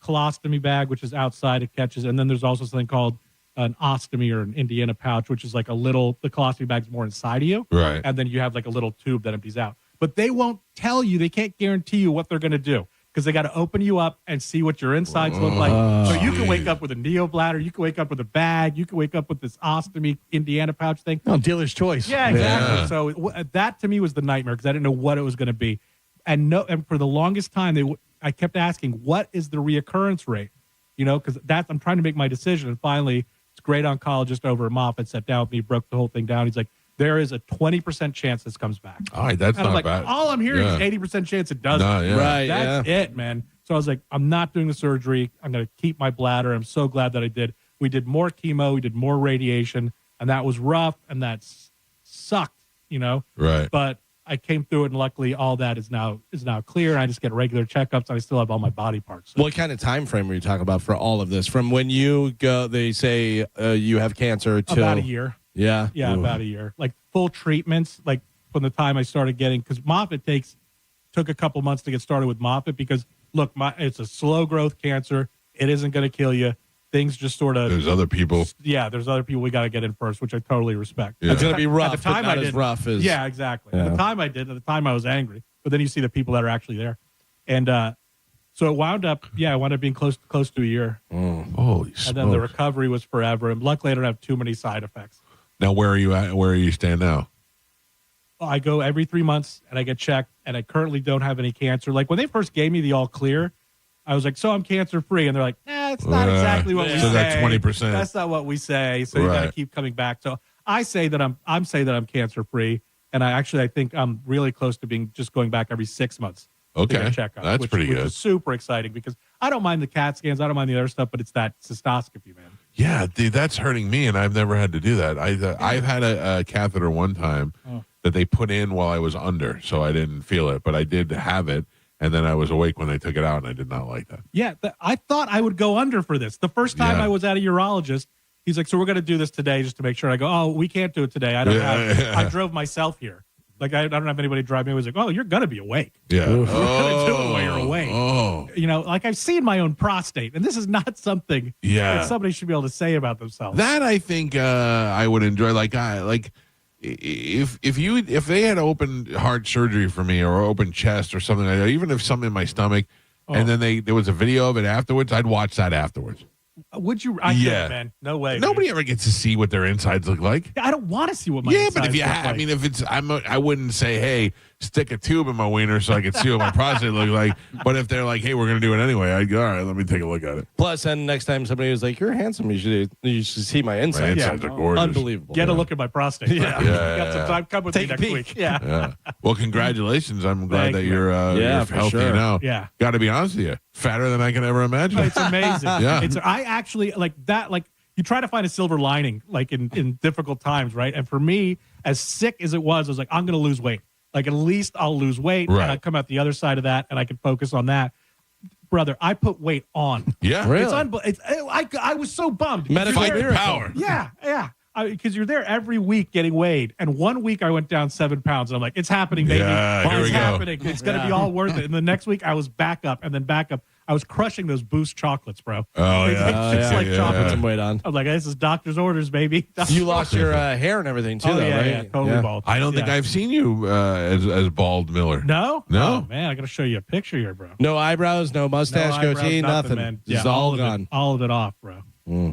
colostomy bag, which is outside, it catches. And then there's also something called an ostomy or an Indiana pouch, which is like the colostomy bag's more inside of you. Right. And then you have like a little tube that empties out. But they won't tell you, they can't guarantee you what they're going to do because they got to open you up and see what your insides look like. So you can wake up with a neobladder, you can wake up with a bag, you can wake up with this ostomy Indiana pouch thing. Oh, dealer's choice. Yeah, exactly. Yeah. So that to me was the nightmare because I didn't know what it was going to be. And for the longest time, I kept asking, what is the reoccurrence rate? Because I'm trying to make my decision. And finally, this great oncologist over at Moffitt sat down with me, broke the whole thing down. He's like, there is a 20% chance this comes back. All right, that's and I'm not like, bad. all I'm hearing is 80% chance it doesn't. No, yeah. Right. That's it, man. So I was like, I'm not doing the surgery. I'm going to keep my bladder. I'm so glad that I did. We did more chemo. We did more radiation. And that was rough. And that sucked, Right. But I came through it, and luckily all that is now clear. And I just get regular checkups. And I still have all my body parts. What kind of time frame are you talking about for all of this? From when you go, they say you have cancer to About a year. Yeah, Yeah, about a year. Like full treatments, like from the time I started getting, because Moffitt took a couple months to get started with Moffitt because look, it's a slow growth cancer. It isn't going to kill you. Things just sort of. There's other people. Yeah, there's other people we got to get in first, which I totally respect. It's going to be rough, At the time but not I did, as rough as. Yeah, exactly. Yeah. At the time I did. At the time I was angry, but then you see the people that are actually there, and so it wound up. Yeah, it wound up being close to a year. Holy smokes. And then the recovery was forever. And luckily, I don't have too many side effects. Now, where are you at? Where are you stand now? I go every 3 months and I get checked, and I currently don't have any cancer. Like when they first gave me the all clear, I was like, so I'm cancer free. And they're like, it's not exactly what we so say. that 20%. That's not what we say. So you got to keep coming back. So I say that I'm saying that I'm cancer free. And I think I'm really close to being just going back every 6 months. Okay. To get a checkup, That's pretty which good. is super exciting because I don't mind the CAT scans. I don't mind the other stuff, but it's that cystoscopy, man. Yeah, dude, that's hurting me, and I've never had to do that. I've had a catheter one time that they put in while I was under, so I didn't feel it, but I did have it, and then I was awake when they took it out, and I did not like that. Yeah, I thought I would go under for this. The first time I was at a urologist, he's like, so we're going to do this today just to make sure. I go, oh, we can't do it today. I don't have. I drove myself here. Like, I don't have anybody drive me. I was like, oh, you're going to be awake. Yeah. We're going to do it while you're awake. Oh. You know, like I've seen my own prostate, and this is not something that somebody should be able to say about themselves. That I think I would enjoy. Like if they had open heart surgery for me or open chest or something like that, even if something in my stomach, and then there was a video of it afterwards, I'd watch that afterwards. Would you? I couldn't, man. No way. Nobody ever gets to see what their insides look like. I don't want to see what my but insides if you look have, like. I mean, if it's, I wouldn't say, hey, stick a tube in my wiener so I could see what my prostate look like. But if they're like, hey, we're gonna do it anyway, I'd go, all right, let me take a look at it. Plus, then next time somebody was like, "You're handsome. You should see my insides." My insides are gorgeous. Unbelievable. Get a look at my prostate. Yeah. Got some time. Come with me next week. Yeah. Well, congratulations. I'm glad Thank that you. you're for healthy sure. now. Yeah. Got to be honest with you, fatter than I can ever imagine. It's amazing. Yeah. I actually like that. Like you try to find a silver lining, like in difficult times, right? And for me, as sick as it was, I was like, I'm going to lose weight. Like at least I'll lose weight, Right. and I come out the other side of that, and I can focus on that. Brother, I put weight on. Yeah. It's I was so bummed. Medical Fight miracle. power. Yeah. Because you're there every week getting weighed, and 1 week I went down 7 pounds. And I'm like, it's happening, baby. Yeah, here It's we go. happening. It's going to be all worth it. And the next week I was back up, and then back up. I was crushing those Boost chocolates, bro. Oh, It's yeah. just like chocolate. Put some weight on. I'm like, this is doctor's orders, baby. You lost your hair and everything too, Oh, though, yeah, right? yeah, totally bald. I don't think Yeah. I've seen you as bald Miller. No? No? Oh, man, I got to show you a picture here, bro. No eyebrows, no mustache, No eyebrows, goatee, nothing. man. Just Yeah, all of gone. It, all of it off, bro.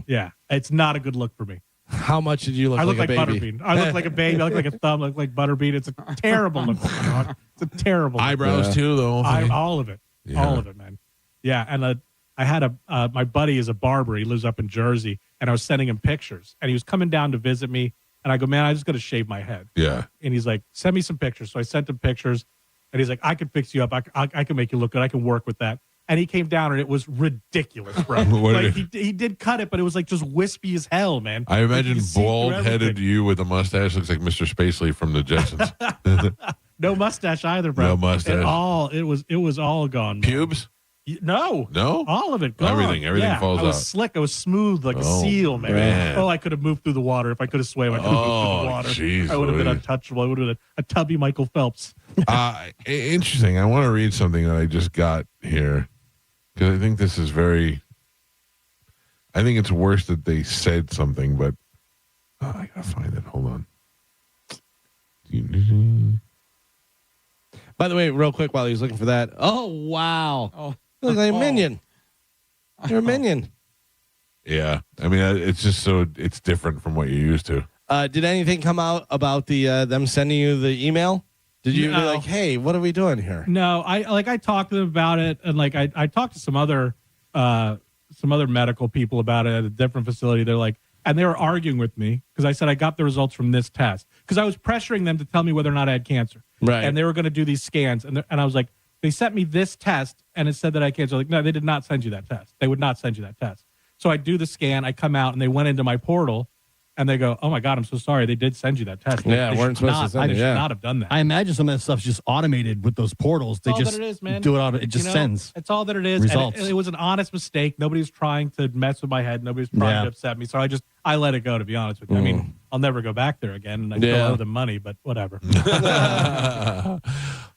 Yeah, it's not a good look for me. How much did you look I look like like a baby? Butterbean. I look like a baby. I look like a thumb. I look like Butterbean. It's a terrible look. It's a terrible look. Eyebrows too, though. All of it. Yeah. All of it, man. Yeah, and I had my buddy is a barber. He lives up in Jersey, and I was sending him pictures, and he was coming down to visit me, and I go, man, I just got to shave my head. Yeah. And he's like, send me some pictures. So I sent him pictures, and he's like, I can fix you up. I can make you look good. I can work with that. And he came down, and it was ridiculous, bro. What like did he did cut it, but it was like just wispy as hell, man. I imagine You see through bald-headed everything. you with a mustache looks like Mr. Spacely from the Jetsons. No mustache either, bro. No mustache. It was all gone. Man. Pubes? No, all of it. Gone. Everything falls I was out. slick. I was smooth like a Oh, seal, man. man. Oh, I could have moved through the water if I could have swam. I could have moved through the water. jeez I would have been Louise. untouchable. I would have been a tubby Michael Phelps. Interesting. I want to read something that I just got here because I think this is very. I think it's worse that they said something, but I gotta find it. Hold on. By the way, real quick while he's looking for that. Oh, wow. Oh, You look like a minion. You're a minion. Yeah, I mean it's just so it's different from what you're used to. Did anything come out about the them sending you the email? Did you be No. like, hey, what are we doing here? No, I talked to them about it, and like I talked to some other medical people about it at a different facility. They're like, and they were arguing with me because I said I got the results from this test because I was pressuring them to tell me whether or not I had cancer. Right. And they were going to do these scans, and I was like, they sent me this test, and it said that I had cancer. Like, no, they did not send you that test. They would not send you that test. So I do the scan, I come out, and they went into my portal, and they go, "Oh my God, I'm so sorry. They did send you that test." Yeah, They weren't should supposed to send it, They should yeah. not have done that. I imagine some of that stuff's just automated with those portals. They That's all just that it is, man. do it out. It just sends. It's all that it is. results. And it was an honest mistake. Nobody was trying to mess with my head. Nobody was trying Yeah. to upset me. So I let it go, to be honest with you. I mean, I'll never go back there again, and I still Yeah. owe them money, but whatever.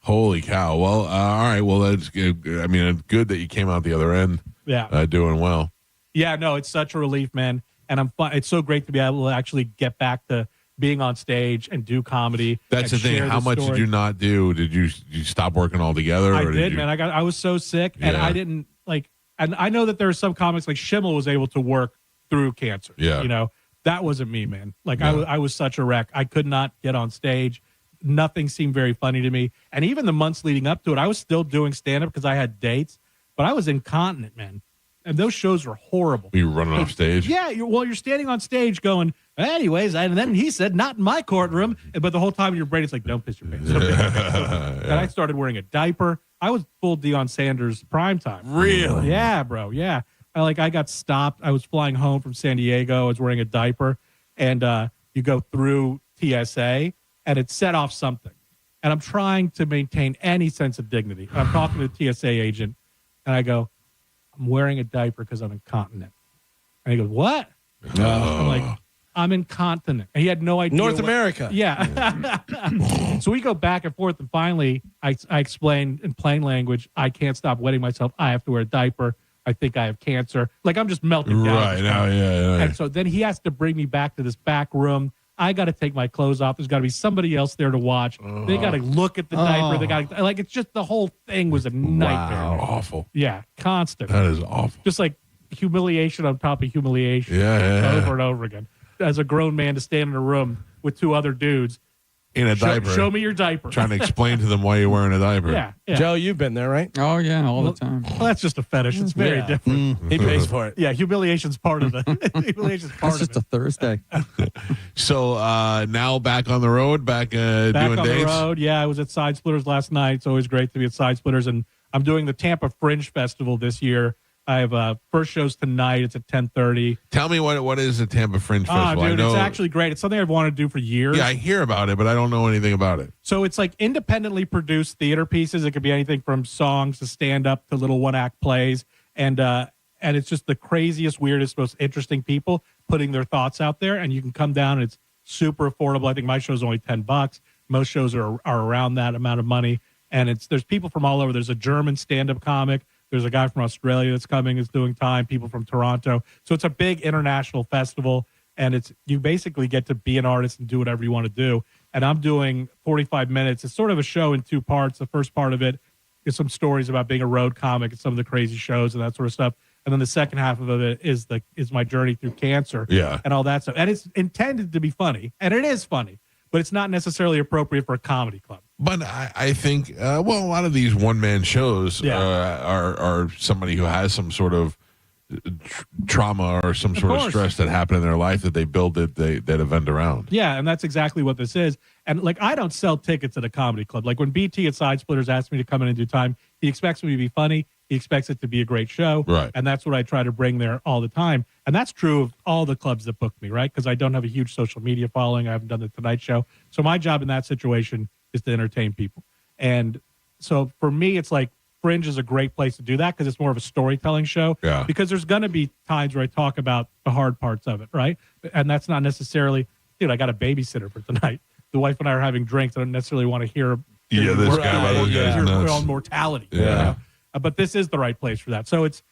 Holy cow! Well, all right. Well, that's good. I mean, it's good that you came out the other end. Yeah. Doing well. Yeah, no, it's such a relief, man. And I'm fun. It's so great to be able to actually get back to being on stage and do comedy. That's the and thing. share How much story. did you not do? Did you stop working altogether? I or did, you? man. I was so sick, and Yeah. I didn't like. And I know that there are some comics like Schimmel was able to work through cancer. Yeah. You know, that wasn't me, man. Like Yeah. I was such a wreck. I could not get on stage. Nothing seemed very funny to me. And even the months leading up to it, I was still doing stand up because I had dates, but I was incontinent, man. And those shows were horrible. Were you running off stage? Yeah, you're standing on stage going, anyways, and then he said, not in my courtroom. But the whole time in your brain, it's like, don't piss your pants. Don't piss your pants. And I started wearing a diaper. I was full Deion Sanders prime time. Really? Yeah, bro. Yeah. I got stopped. I was flying home from San Diego. I was wearing a diaper. And you go through TSA, and it set off something. And I'm trying to maintain any sense of dignity. And I'm talking to the TSA agent, and I go, I'm wearing a diaper because I'm incontinent. And he goes, what? I'm like, I'm incontinent. And he had no idea. North America. Yeah. So we go back and forth, and finally I explained in plain language, I can't stop wetting myself. I have to wear a diaper. I think I have cancer. Like, I'm just melting down. Right now, yeah. And so then he has to bring me back to this back room. I got to take my clothes off. There's got to be somebody else there to watch. They got to look at the diaper. They got to, like, it's just the whole thing was a nightmare. Wow, awful. Yeah, constant. That is awful. Just like humiliation on top of humiliation. Yeah. Over and over again. As a grown man to stand in a room with two other dudes. In a diaper. Show me your diaper. Trying to explain to them why you're wearing a diaper. Yeah. Joe, you've been there, right? Oh, yeah, all the time. Well, that's just a fetish. It's very Yeah. different. He pays for it. Yeah, humiliation's part of the humiliation's part It's of just a Thursday. So now back on the road, back Back doing on dates. the road. Yeah, I was at Side Splitters last night. It's always great to be at Side Splitters, and I'm doing the Tampa Fringe Festival this year. I have first shows tonight. It's at 10:30. Tell me what is the Tampa Fringe Festival? Dude, I know, it's actually great. It's something I've wanted to do for years. yeah, I hear about it, but I don't know anything about it. So it's like independently produced theater pieces. It could be anything from songs to stand up to little one act plays, and it's just the craziest, weirdest, most interesting people putting their thoughts out there. And you can come down, and it's super affordable. I think my show's only $10. Most shows are around that amount of money, and there's people from all over. There's a German stand up comic. There's a guy from Australia that's coming, is doing time, people from Toronto. So it's a big international festival, and you basically get to be an artist and do whatever you want to do. And I'm doing 45 minutes. It's sort of a show in two parts. The first part of it is some stories about being a road comic and some of the crazy shows and that sort of stuff. And then the second half of it is my journey through cancer and all that stuff. And it's intended to be funny, and it is funny, but it's not necessarily appropriate for a comedy club. But I think, a lot of these one-man shows are somebody who has some sort of trauma or some sort of stress that happened in their life that they build that event around. Yeah, and that's exactly what this is. And, like, I don't sell tickets at a comedy club. Like, when BT at Side Splitters asked me to come in and do time, he expects me to be funny. He expects it to be a great show. Right. And that's what I try to bring there all the time. And that's true of all the clubs that book me, right? Because I don't have a huge social media following. I haven't done the Tonight Show. So my job in that situation is to entertain people. And so for me, it's like Fringe is a great place to do that because it's more of a storytelling show. Yeah. Because there's going to be times where I talk about the hard parts of it, right? And that's not necessarily, dude, I got a babysitter for tonight. The wife and I are having drinks. I don't necessarily want to hear This guy about those guys nuts. on mortality. Yeah. You know? But this is the right place for that. So it's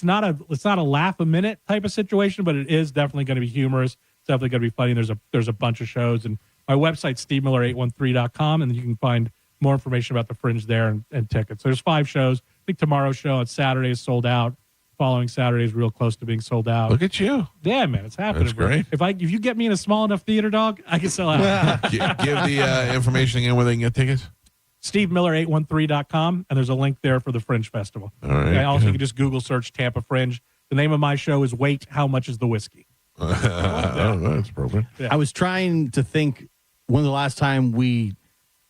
not a laugh a minute type of situation, but it is definitely going to be humorous. It's definitely going to be funny. There's a bunch of shows, and my website's stevemiller813.com, and you can find more information about the Fringe there and tickets. So there's 5 shows. I think tomorrow's show on Saturday is sold out. Following Saturday is real close to being sold out. Look at you. Yeah, man, it's happening. That's great. If you get me in a small enough theater, dog, I can sell out. Give the information again where they can get tickets. stevemiller813.com, and there's a link there for the Fringe Festival. All right. And also, you can just Google search Tampa Fringe. The name of my show is Wait, How Much is the Whiskey? That's appropriate. Yeah. I was trying to think when the last time we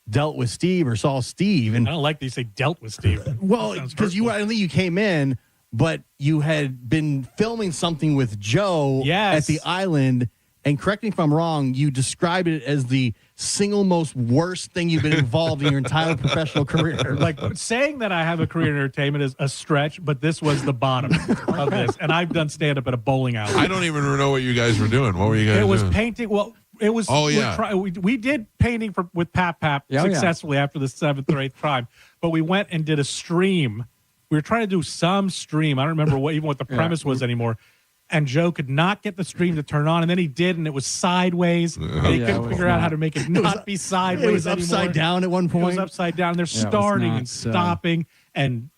dealt with Steve or saw Steve. And I don't like that you say dealt with Steve. Well, because I don't think you came in, but you had been filming something with Joe at the island, And correct me if I'm wrong, you described it as the single most worst thing you've been involved in your entire professional career. Like saying that I have a career in entertainment is a stretch, but this was the bottom of this. And I've done stand-up at a bowling alley. I don't even know what you guys were doing. What were you guys doing? It was painting. Well, it was. Oh, yeah. We did painting with Pap successfully after the 7th or 8th time, but we went and did a stream. We were trying to do some stream. I don't remember what the premise was anymore. And Joe could not get the stream to turn on, and then he did, and it was sideways. And he couldn't figure out how to make it not be sideways. It was upside anymore. down at one point. It was upside down. They're starting and stopping, and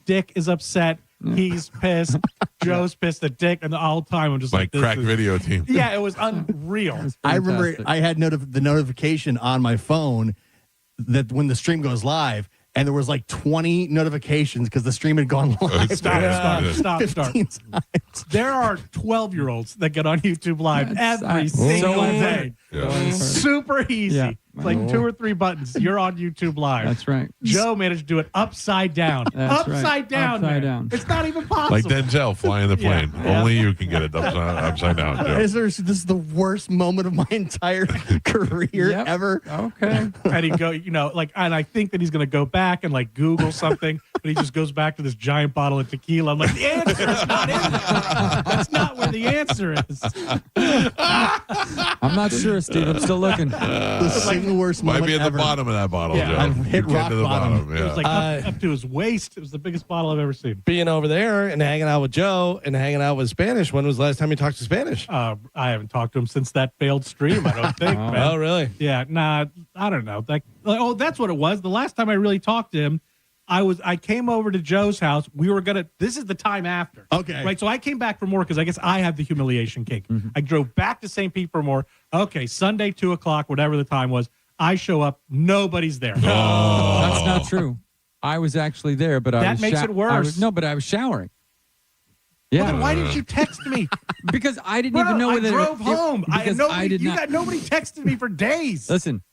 Dick is upset. He's pissed. Joe's pissed at Dick, and the whole time I'm just like crack video team. Yeah, it was unreal. I remember I had the notification on my phone that when the stream goes live, and there was like 20 notifications because the stream had gone live. Stop. There are 12-year-olds that get on YouTube Live every single day. Yeah. Super easy. Yeah. Like 2 or 3 buttons. You're on YouTube Live. That's right. Joe managed to do it upside down. That's right. Upside down. Upside man. down. It's not even possible. Like Denzel flying the plane. Yeah. Only you can get it upside down, Joe. This is the worst moment of my entire career ever. Okay. And he go, and I think that he's going to go back and like Google something, but he just goes back to this giant bottle of tequila. I'm like, the answer is not in there. That's not where the answer is. I'm not sure, Steve. I'm still looking. The single worst Might moment be at ever. the bottom of that bottle, Yeah, Joe. I've hit You get rock to the bottom. It was like up to his waist. It was the biggest bottle I've ever seen. Being over there and hanging out with Joe and hanging out with Spanish. When was the last time you talked to Spanish? I haven't talked to him since that failed stream, I don't think. man. Oh, really? Yeah, nah, I don't know. That's what it was. The last time I really talked to him, I came over to Joe's house. This is the time after. Okay. Right. So I came back from work because I guess I had the humiliation cake. I drove back to St. Pete for more. Okay. Sunday, 2:00, whatever the time was. I show up. Nobody's there. That's not true. I was actually there, but That makes it worse. But I was showering. Well, Yeah. then why didn't you text me? Because I didn't even know I whether drove home. Because Nobody texted me for days. Listen,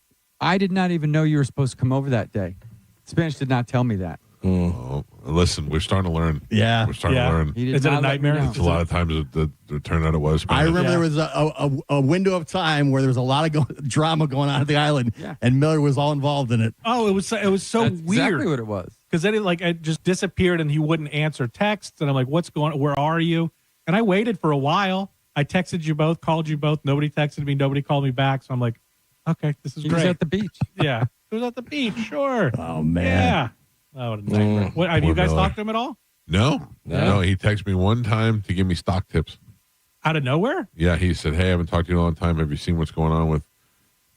I did not even know you were supposed to come over that day. Spanish did not tell me that. Oh, listen, we're starting to learn. Yeah. We're starting to learn. He did Is it a not let me nightmare? know. It's a lot of times it turned out it was. I remember Yeah. there was a window of time where there was a lot of drama going on at the island, and Miller was all involved in it. Oh, it was so That's weird. exactly what it was. Because then it just disappeared and he wouldn't answer texts. And I'm like, what's going on? Where are you? And I waited for a while. I texted you both, called you both. Nobody texted me. Nobody called me back. So I'm like, okay, this is He great. was at the beach. Yeah. It was at the beach. Sure. Oh, man. Yeah. Oh, what a nightmare. What, have Poor you guys Miller. talked to him at all? No. He texted me one time to give me stock tips. Out of nowhere? Yeah, he said, "Hey, I haven't talked to you in a long time. Have you seen what's going on with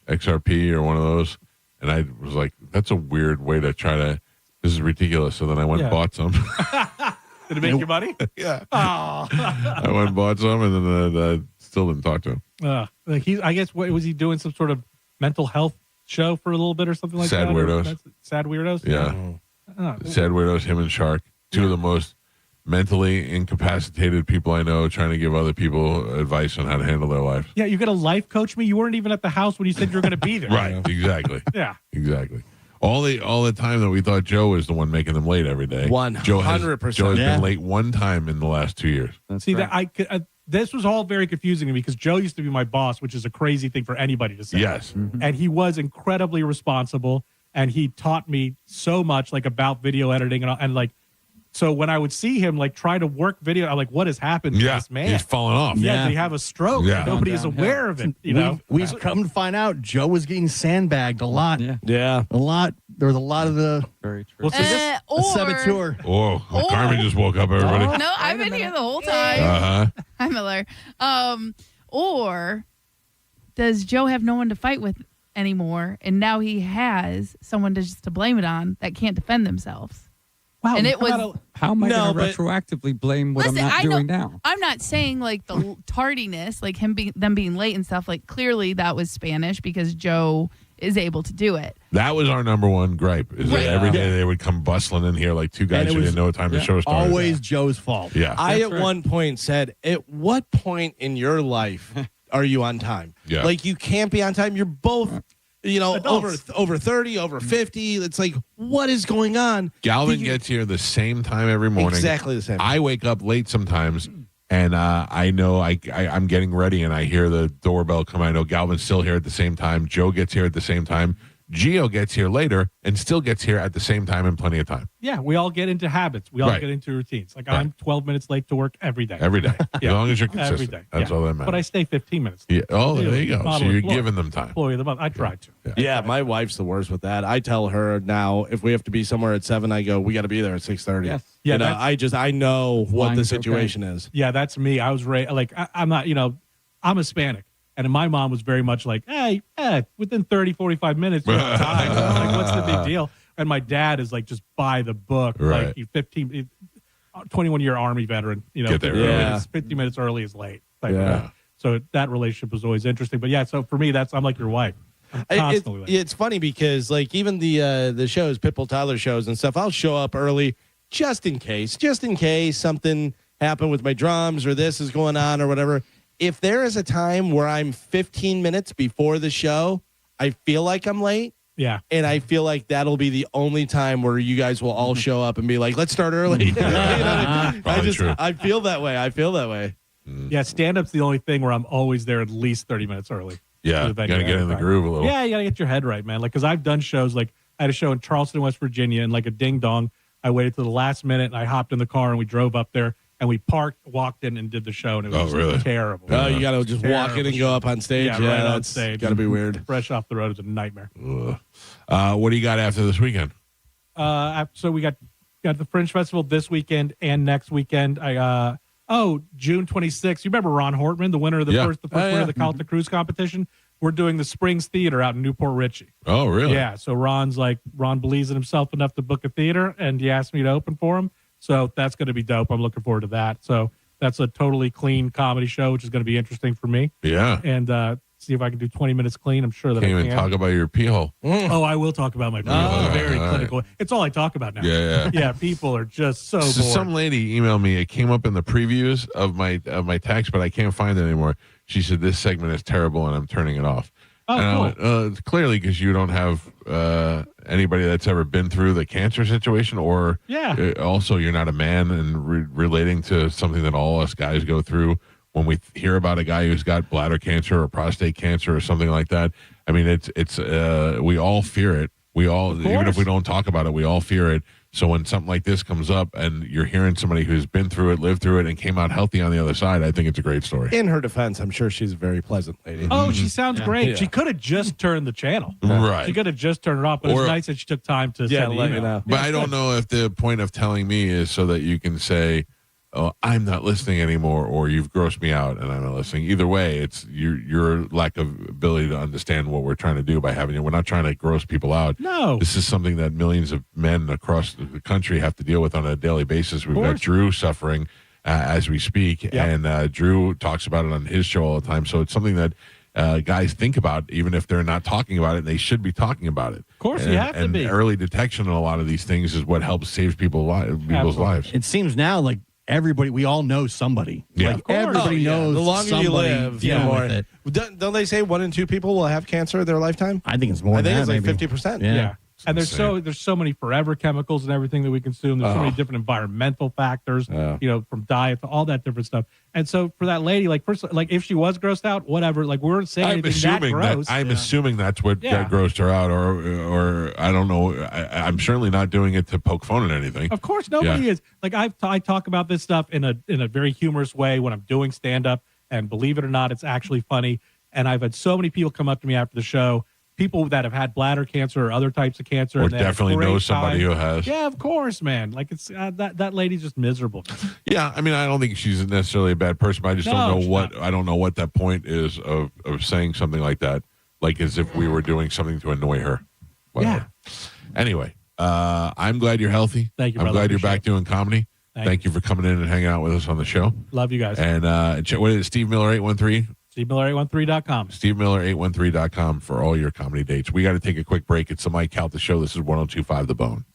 XRP or one of those?" And I was like, "That's a weird way to try to. This is ridiculous." So then I went and bought some. Did it make you money? Yeah. Oh. I went and bought some, and then I still didn't talk to him. I guess, what was he doing? Some sort of mental health show for a little bit or something like Sad that? Weirdos. Sad Weirdos? Yeah. Oh. Sad Weirdos, him and Shark, two of the most mentally incapacitated people I know, trying to give other people advice on how to handle their life. Yeah, you're going to life coach me? You weren't even at the house when you said you were going to be there. Right, exactly. Yeah. Exactly. All the time that we thought Joe was the one making them late every day. 100%. Joe has been late one time in the last 2 years. See, that this was all very confusing to me because Joe used to be my boss, which is a crazy thing for anybody to say. Yes. And he was incredibly responsible, and he taught me so much, like, about video editing and like, so when I would see him like try to work video, I'm like, what has happened to this man? He's fallen off. Yeah, did he have a stroke? Yeah. Nobody is aware of it. You know, We've come to find out Joe was getting sandbagged a lot. Yeah. A lot. There was a lot of the. Very true. Well, see, this, A saboteur. Oh, Carmen just woke up, everybody. No, I've been here the whole time. Uh-huh. Hi, Miller. Or does Joe have no one to fight with anymore, and now he has someone to blame it on that can't defend themselves? wow, and it was. How am I No, going to retroactively blame what Listen, I'm not I know, doing now? I'm not saying like the tardiness, like them being late and stuff. Like clearly that was Spanish because Joe is able to do it. That was our number one gripe. Is that every day they would come bustling in here like two guys who didn't know what time the show started. Always Joe's fault. Yeah. I at one point said, at what point in your life are you on time? Yeah. Like, you can't be on time. You're both, Adults. over 30, over 50. It's like, what is going on? Galvin gets here the same time every morning. Exactly the same. I wake up late sometimes, And I know I'm getting ready, and I hear the doorbell come. I know Galvin's still here at the same time. Joe gets here at the same time. Gio gets here later and still gets here at the same time in plenty of time. Yeah, we all get into habits. We all get into routines. Like I'm 12 minutes late to work every day. Every day. Yeah. As long as you're consistent. Every day. That's all that matters. But I stay 15 minutes. Yeah. Oh, there you go. So Model you're employee. giving them time. Employee of the month. I try to. Yeah, my wife's the worst with that. I tell her now if we have to be somewhere at 7, I go, we got to be there at 6:30. Yes. Yeah, Yeah, I know what the Flying's situation okay. is. Yeah, that's me. I was I'm not, I'm Hispanic. And my mom was very much like, hey, within 30, 45 minutes, you have time. Like, what's the big deal? And my dad is like, just by the book. Right. Like, 21-year Army veteran. Get there 50 early. minutes, 50 minutes early is late. Like, Yeah. So that relationship was always interesting. But yeah, so for me, I'm like your wife. I'm constantly late. It's funny because like even the shows, Pitbull Tyler shows and stuff, I'll show up early just in case something happened with my drums or this is going on or whatever. If there is a time where I'm 15 minutes before the show, I feel like I'm late. Yeah. And I feel like that'll be the only time where you guys will all show up and be like, let's start early. You know what I mean? I feel that way. Yeah, stand-up's the only thing where I'm always there at least 30 minutes early. Yeah, To the you venue got to get in the every groove a time. little. Yeah, you got to get your head right, man. Like, because I've done shows, like, I had a show in Charleston, West Virginia, and like a ding-dong, I waited to the last minute, and I hopped in the car, and we drove up there, and we parked, walked in, and did the show, and it was really? terrible. Oh, you got to just walk in and go up on stage. Yeah, right on that's stage. got to be weird. Fresh off the road is a nightmare. What do you got after this weekend? So we got the Fringe Festival this weekend and next weekend. June 26th. You remember Ron Hortman, the winner of the first winner of the Calta Cruise competition? We're doing the Springs Theater out in Newport Richie. Oh, really? Yeah. So Ron believes in himself enough to book a theater, and he asked me to open for him. So that's going to be dope. I'm looking forward to that. So that's a totally clean comedy show, which is going to be interesting for me. Yeah. And see if I can do 20 minutes clean. I'm sure that Can't I even can. talk about your pee hole. Oh, I will talk about my people. Very clinical. It's all I talk about now. Yeah. Yeah, people are just so bored. Some lady emailed me. It came up in the previews of my text, but I can't find it anymore. She said this segment is terrible, and I'm turning it off. Oh, and cool. I went, it's clearly because you don't have anybody that's ever been through the cancer situation, or also you're not a man and relating to something that all us guys go through. When we hear about a guy who's got bladder cancer or prostate cancer or something like that, I mean, it's we all fear it. We all, even if we don't talk about it, we all fear it. So when something like this comes up and you're hearing somebody who's been through it, lived through it, and came out healthy on the other side, I think it's a great story. In her defense, I'm sure she's a very pleasant lady. Oh, she sounds great. Yeah. She could have just turned the channel. Right. She could have just turned it off, but Or- it's nice that she took time to send the let me email. know. But I don't know if the point of telling me is so that you can say, "Oh, I'm not listening anymore," or "You've grossed me out and I'm not listening." Either way, it's your lack of ability to understand what we're trying to do by having it. We're not trying to gross people out. No. This is something that millions of men across the country have to deal with on a daily basis. We've got Drew suffering as we speak, and Drew talks about it on his show all the time. So it's something that guys think about, even if they're not talking about it, and they should be talking about it. Of course, you have to and be. early detection in a lot of these things is what helps save people's lives. It seems now like we all know somebody. Yeah. Like everybody knows. The longer somebody you live, the dealing more. with it. Don't they say 1 in 2 people will have cancer in their lifetime? I think it's more. I think than it's that, like maybe. 50%. Yeah. And there's so many forever chemicals and everything that we consume. There's so many different environmental factors, from diet to all that different stuff. And so for that lady, like first, like if she was grossed out, whatever, like we weren't saying anything that gross. I'm assuming that's what grossed her out, or I don't know. I'm certainly not doing it to poke fun at anything. Of course, nobody is. Like I talk about this stuff in a very humorous way when I'm doing stand up, and believe it or not, it's actually funny. And I've had so many people come up to me after the show, people that have had bladder cancer or other types of cancer, Or and they had a definitely great know somebody time. who has. Yeah, of course, man. Like it's that lady's just miserable. Yeah, I mean, I don't think she's necessarily a bad person, but I just don't know I don't know what that point is of saying something like that, like as if we were doing something to annoy her. Whatever. Yeah. Anyway, I'm glad you're healthy. Thank you, I'm brother. glad you're Appreciate back doing comedy. Thank you for coming in and hanging out with us on the show. Love you guys. And what is it, Steve Miller 813? SteveMiller813.com. SteveMiller813.com for all your comedy dates. We got to take a quick break. It's the Mike Calta Show. This is 102.5 The Bone.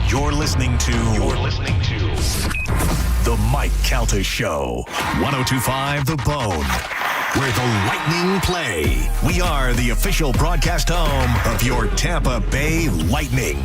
You're listening to The Mike Calta Show. 102.5 The Bone, where the Lightning play. We are the official broadcast home of your Tampa Bay Lightning.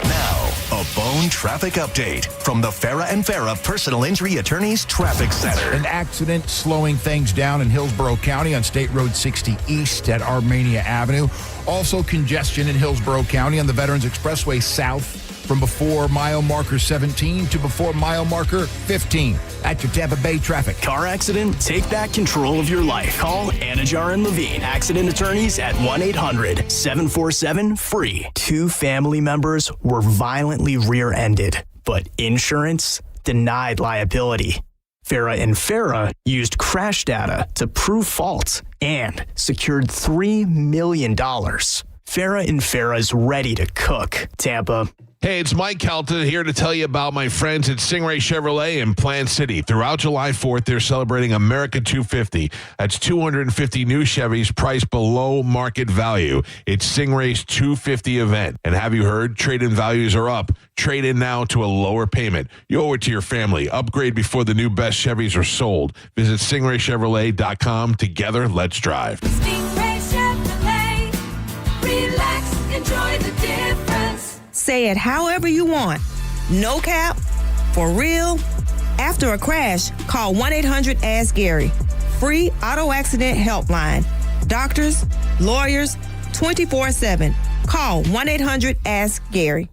Now, a Bone traffic update from the Farah and Farah Personal Injury Attorneys Traffic Center. An accident slowing things down in Hillsborough County on State Road 60 East at Armenia Avenue. Also congestion in Hillsborough County on the Veterans Expressway South from before mile marker 17 to before mile marker 15. At your Tampa Bay traffic. Car accident? Take back control of your life. Call Anajar and Levine, accident attorneys at 1-800-747-FREE. 2 family members were violently rear-ended, but insurance denied liability. Farah and Farah used crash data to prove fault and secured $3 million. Farah and Farah is ready to cook. Tampa. Hey, it's Mike Calta here to tell you about my friends at Stingray Chevrolet in Plant City. Throughout July 4th, they're celebrating America 250. That's 250 new Chevys priced below market value. It's Stingray's 250 event. And have you heard? Trade-in values are up. Trade in now to a lower payment. You owe it to your family. Upgrade before the new best Chevys are sold. Visit stingraychevrolet.com. Together, let's drive. Stingray Chevrolet. Relax, enjoy the difference. Say it however you want. No cap, for real. After a crash, call 1-800-ASK-GARY. Free auto accident helpline. Doctors, lawyers, 24/7. Call 1-800-ASK-GARY.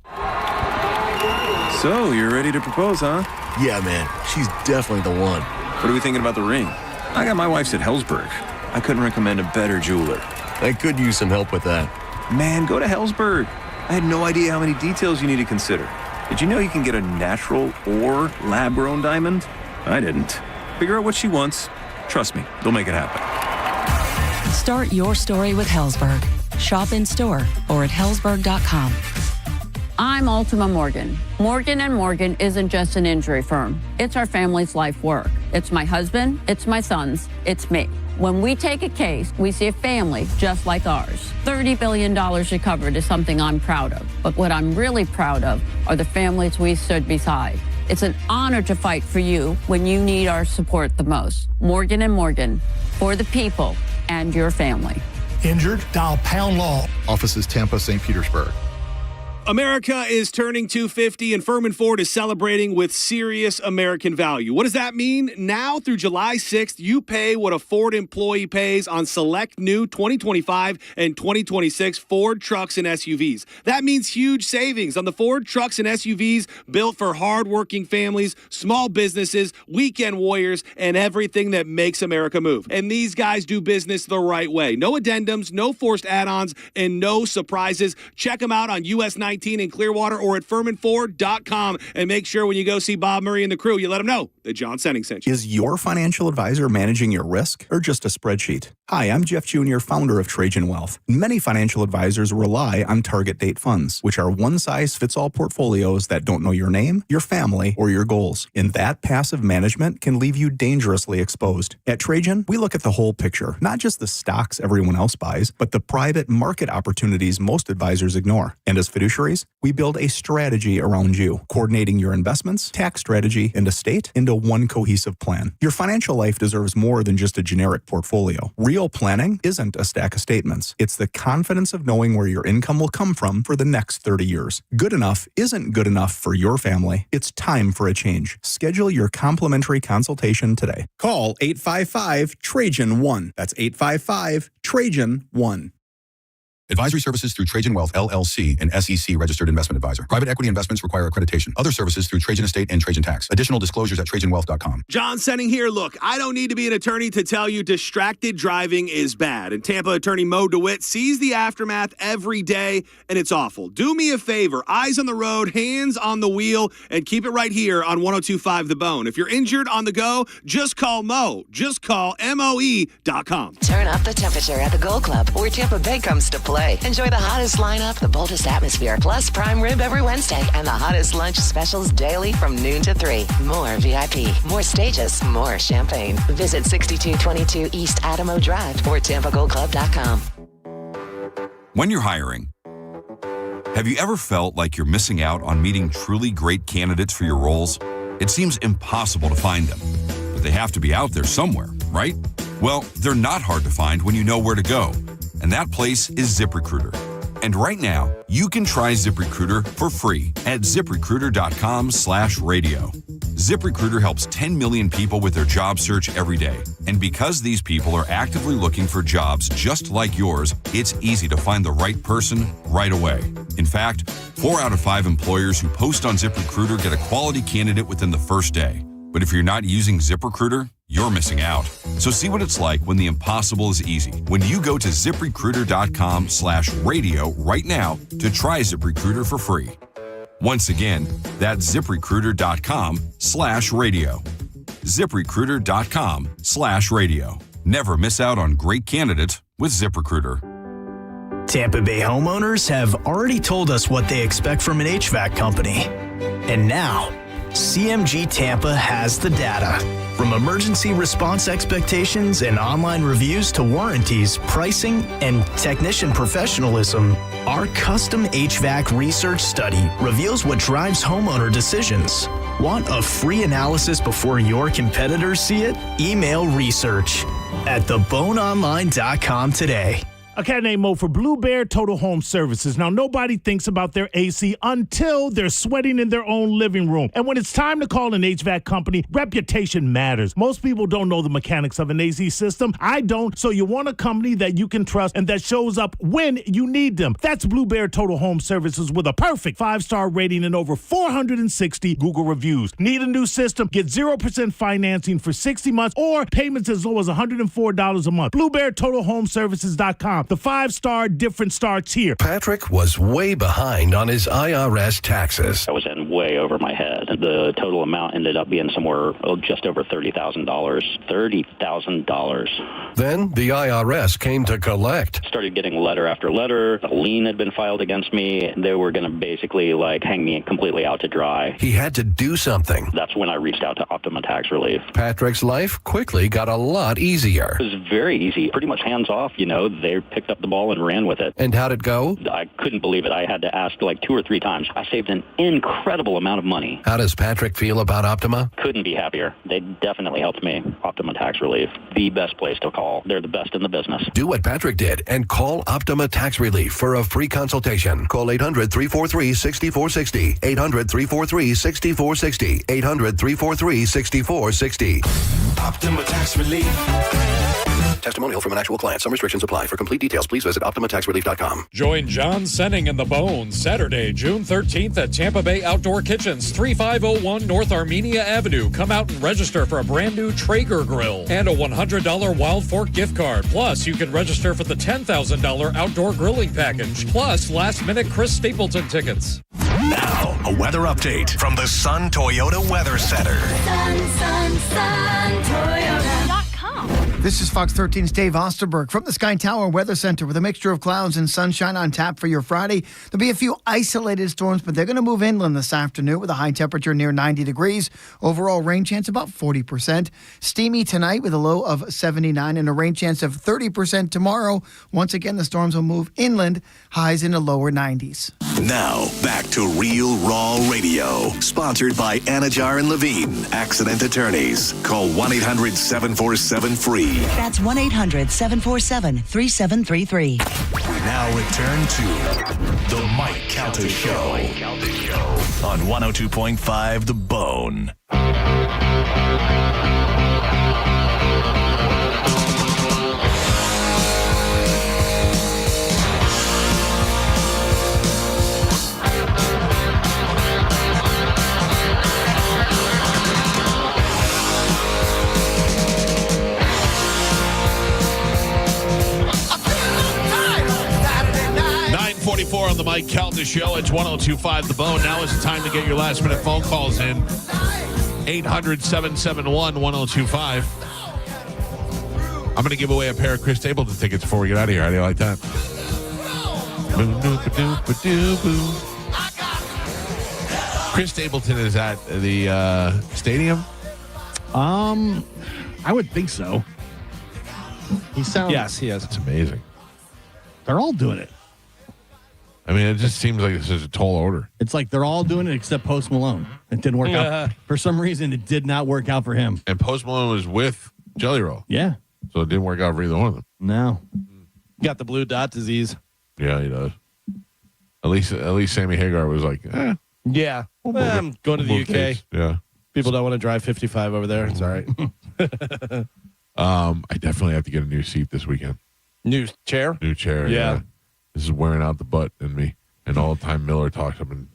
So, you're ready to propose, huh? Yeah, man. She's definitely the one. What are we thinking about the ring? I got my wife's at Hellsberg. I couldn't recommend a better jeweler. I could use some help with that. Man, go to Hellsberg. I had no idea how many details you need to consider. Did you know you can get a natural or lab-grown diamond? I didn't. Figure out what she wants. Trust me, they'll make it happen. Start your story with Hellsberg. Shop in store or at hellsberg.com. I'm Ultima Morgan. Morgan & Morgan isn't just an injury firm. It's our family's life work. It's my husband, it's my sons, it's me. When we take a case, we see a family just like ours. $30 billion recovered is something I'm proud of. But what I'm really proud of are the families we stood beside. It's an honor to fight for you when you need our support the most. Morgan & Morgan, for the people and your family. Injured? Dial pound law. Offices Tampa, St. Petersburg. America is turning 250 and Furman Ford is celebrating with serious American value. What does that mean? Now through July 6th, you pay what a Ford employee pays on select new 2025 and 2026 Ford trucks and SUVs. That means huge savings on the Ford trucks and SUVs built for hardworking families, small businesses, weekend warriors, and everything that makes America move. And these guys do business the right way. No addendums, no forced add-ons, and no surprises. Check them out on US 19 in Clearwater or at FurmanFord.com, and make sure when you go see Bob Murray and the crew, you let them know that John Senning sent you. Is your financial advisor managing your risk or just a spreadsheet? Hi, I'm Jeff Jr., founder of Trajan Wealth. Many financial advisors rely on target date funds, which are one-size-fits-all portfolios that don't know your name, your family, or your goals. And that passive management can leave you dangerously exposed. At Trajan, we look at the whole picture, not just the stocks everyone else buys, but the private market opportunities most advisors ignore. And as fiduciaries, we build a strategy around you, coordinating your investments, tax strategy, and estate into one cohesive plan. Your financial life deserves more than just a generic portfolio. Real planning isn't a stack of statements. It's the confidence of knowing where your income will come from for the next 30 years. Good enough isn't good enough for your family. It's time for a change. Schedule your complimentary consultation today. Call 855-TRAJAN-1. That's 855-TRAJAN-1. Advisory services through Trajan Wealth, LLC, an SEC registered investment advisor. Private equity investments require accreditation. Other services through Trajan Estate and Trajan Tax. Additional disclosures at TrajanWealth.com. John Senning here. Look, I don't need to be an attorney to tell you distracted driving is bad. And Tampa attorney Mo DeWitt sees the aftermath every day, and it's awful. Do me a favor. Eyes on the road, hands on the wheel, and keep it right here on 102.5 The Bone. If you're injured on the go, just call Mo. Just call MOE.com. Turn up the temperature at the Gold Club, where Tampa Bay comes to play. Enjoy the hottest lineup, the boldest atmosphere, plus prime rib every Wednesday, and the hottest lunch specials daily from noon to 3. More VIP, more stages, more champagne. Visit 6222 East Adamo Drive or TampaGoldClub.com. When you're hiring, have you ever felt like you're missing out on meeting truly great candidates for your roles? It seems impossible to find them, but they have to be out there somewhere, right? Well, they're not hard to find when you know where to go. And that place is ZipRecruiter. And right now, you can try ZipRecruiter for free at ZipRecruiter.com/radio. ZipRecruiter helps 10 million people with their job search every day. And because these people are actively looking for jobs just like yours, it's easy to find the right person right away. In fact, 4 out of 5 employers who post on ZipRecruiter get a quality candidate within the first day. But if you're not using ZipRecruiter, you're missing out. So see what it's like when the impossible is easy. When you go to ZipRecruiter.com/radio right now to try ZipRecruiter for free. Once again, that's ZipRecruiter.com/radio. ZipRecruiter.com/radio. Never miss out on great candidates with ZipRecruiter. Tampa Bay homeowners have already told us what they expect from an HVAC company. And now, CMG Tampa has the data. From emergency response expectations and online reviews to warranties, pricing, and technician professionalism, our custom HVAC research study reveals what drives homeowner decisions. Want a free analysis before your competitors see it? Email research at theboneonline.com today. A cat named Mo for Blue Bear Total Home Services. Now, nobody thinks about their AC until they're sweating in their own living room. And when it's time to call an HVAC company, reputation matters. Most people don't know the mechanics of an AC system. I don't, so you want a company that you can trust and that shows up when you need them. That's Blue Bear Total Home Services with a perfect 5-star rating and over 460 Google reviews. Need a new system? Get 0% financing for 60 months or payments as low as $104 a month. BlueBearTotalHomeServices.com. The 5-star difference starts here. Patrick was way behind on his IRS taxes. I was in way over my head. The total amount ended up being somewhere just over $30,000. $30,000. Then the IRS came to collect. Started getting letter after letter. A lien had been filed against me. They were going to basically hang me completely out to dry. He had to do something. That's when I reached out to Optima Tax Relief. Patrick's life quickly got a lot easier. It was very easy. Pretty much hands off, They picked up the ball and ran with it. And how'd it go? I couldn't believe it. I had to ask 2 or 3 times. I saved an incredible amount of money. How does Patrick feel about Optima? Couldn't be happier. They definitely helped me. Optima Tax Relief, the best place to call. They're the best in the business. Do what Patrick did and call Optima Tax Relief for a free consultation. Call 800-343-6460. 800-343-6460. 800-343-6460. Optima Tax Relief. Testimonial from an actual client. Some restrictions apply. For complete details, please visit OptimaTaxRelief.com. Join John Senning and the Bones Saturday, June 13th at Tampa Bay Outdoor Kitchens, 3501 North Armenia Avenue. Come out and register for a brand new Traeger grill and a $100 Wild Fork gift card. Plus, you can register for the $10,000 outdoor grilling package. Plus, last-minute Chris Stapleton tickets. Now, a weather update from the Sun Toyota Weather Center. Sun, Toyota.com. This is Fox 13's Dave Osterberg from the Sky Tower Weather Center with a mixture of clouds and sunshine on tap for your Friday. There'll be a few isolated storms, but they're going to move inland this afternoon with a high temperature near 90 degrees. Overall rain chance about 40%. Steamy tonight with a low of 79 and a rain chance of 30% tomorrow. Once again, the storms will move inland, highs in the lower 90s. Now, back to Real Raw Radio, sponsored by Anajar and Levine, accident attorneys. Call 1-800-747-FREE. That's 1-800-747-3733. We now return to the Mike Calta Show on 102.5 The Bone. 44 on the Mike Calta Show. It's 102.5 The Bone. Now is the time to get your last minute phone calls in. 800-771-1025. I'm going to give away a pair of Chris Stapleton tickets before we get out of here. How do you like that? Chris Stapleton is at the stadium? I would think so. He sounds... Yes, he is. It's amazing. They're all doing it. I mean, it just seems like this is a tall order. It's like they're all doing it except Post Malone. It didn't work out. For some reason, it did not work out for him. And Post Malone was with Jelly Roll. Yeah. So it didn't work out for either one of them. No. Got the blue dot disease. Yeah, he does. At least Sammy Hagar was like, Yeah. I'm going to the move UK. dates. Yeah. People don't want to drive 55 over there. It's all right. I definitely have to get a new seat this weekend. New chair? New chair. Yeah. This is wearing out the butt in me. And all the time Miller talks, I've been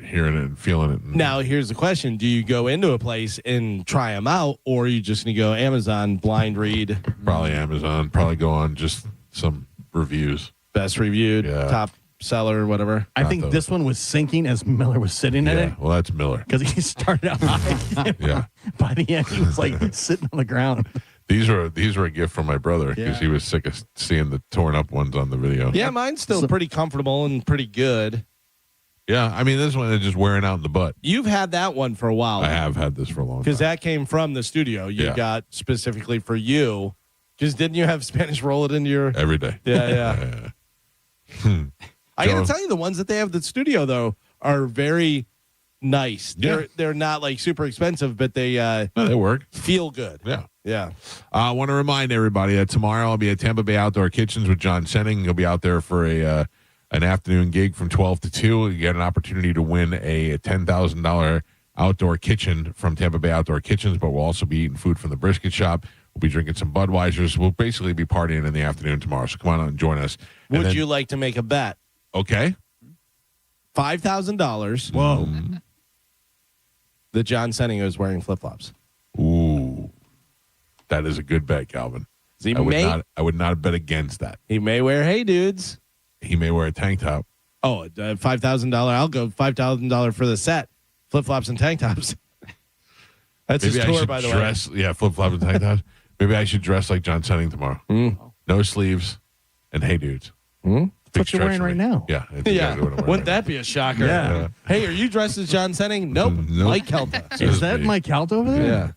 hearing it and feeling it. Now, here's the question. Do you go into a place and try them out, or are you just going to go Amazon, blind read? Probably Amazon. Probably go on just some reviews. Best reviewed, top seller, whatever. I think this one was sinking as Miller was sitting in it. Well, that's Miller. Because he started out high. Yeah. By the end, he was like sitting on the ground. These were a gift from my brother because he was sick of seeing the torn up ones on the video. Yeah, mine's still pretty comfortable and pretty good. Yeah, I mean, this one is just wearing out in the butt. You've had that one for a while. I have had this for a long time. Because that came from the studio. You got specifically for you. Because didn't you have Spanish roll it into your... Every day. Yeah. I got to tell you, the ones that they have at the studio, though, are very nice. They're not like super expensive, but they work. Feel good. Yeah. I want to remind everybody that tomorrow I'll be at Tampa Bay Outdoor Kitchens with John Senning. He'll be out there for an afternoon gig from 12 to 2. You get an opportunity to win a $10,000 outdoor kitchen from Tampa Bay Outdoor Kitchens, but we'll also be eating food from the brisket shop. We'll be drinking some Budweisers. We'll basically be partying in the afternoon tomorrow, so come on out and join us. Would you like to make a bet? Okay. $5,000. Whoa. That John Senning is wearing flip-flops. Ooh. That is a good bet, Calvin. I would not bet against that. He may wear Hey Dudes. He may wear a tank top. Oh, $5,000. I'll go $5,000 for the set. Flip-flops and tank tops. That's Maybe his tour, by the way. Yeah, flip-flops and tank tops. Maybe I should dress like John Senning tomorrow. No sleeves and Hey Dudes. That's what you're wearing right now. Yeah. Wouldn't that be a shocker? Yeah. Hey, are you dressed as John Senning? Nope. Mike Calta. Is that Mike Calta over there? Yeah.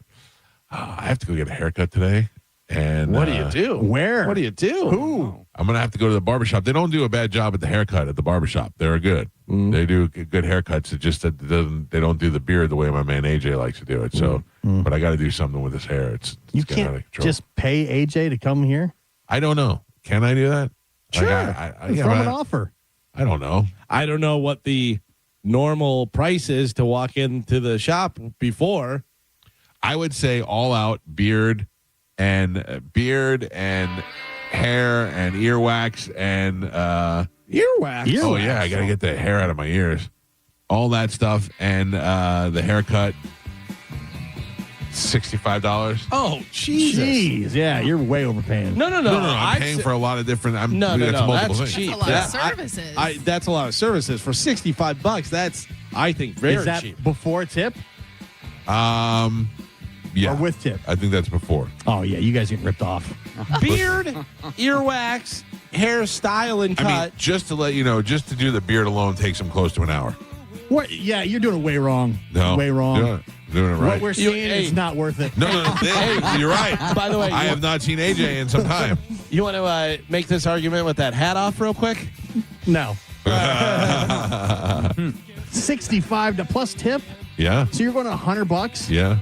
I have to go get a haircut today. And what do you do? Where? What do you do? Who? I'm going to have to go to the barbershop. They don't do a bad job at the haircut at the barbershop. They're good. They do good haircuts. It's just that they don't do the beard the way my man AJ likes to do it. So, but I got to do something with his hair. It's You getting out of can't control. just pay AJ to come here? I don't know. Can I do that? Sure. From an offer. I don't know. I don't know what the normal price is to walk into the shop before. I would say all out beard and hair and earwax and earwax. Oh yeah, I gotta get the hair out of my ears. All that stuff and the haircut. $65. Oh, Jesus. Jeez, yeah, you're way overpaying. No. I'm paying for a lot of different. No. That's That's cheap. That's a lot of services. That's a lot of services for $65. That's, I think, very Is that cheap. before tip? Yeah. Or with tip? I think that's before. Oh, yeah, you guys get ripped off. Beard, earwax, hairstyle, and cut. I mean, just to let you know, just to do the beard alone takes them close to an hour. What? Yeah, you're doing it way wrong. No, way wrong. Doing it right. What we're seeing is not worth it. No, hey, you're right. By the way, I have not seen AJ in some time. You want to make this argument with that hat off real quick? No. 65 to plus tip? Yeah. So you're going $100? Yeah.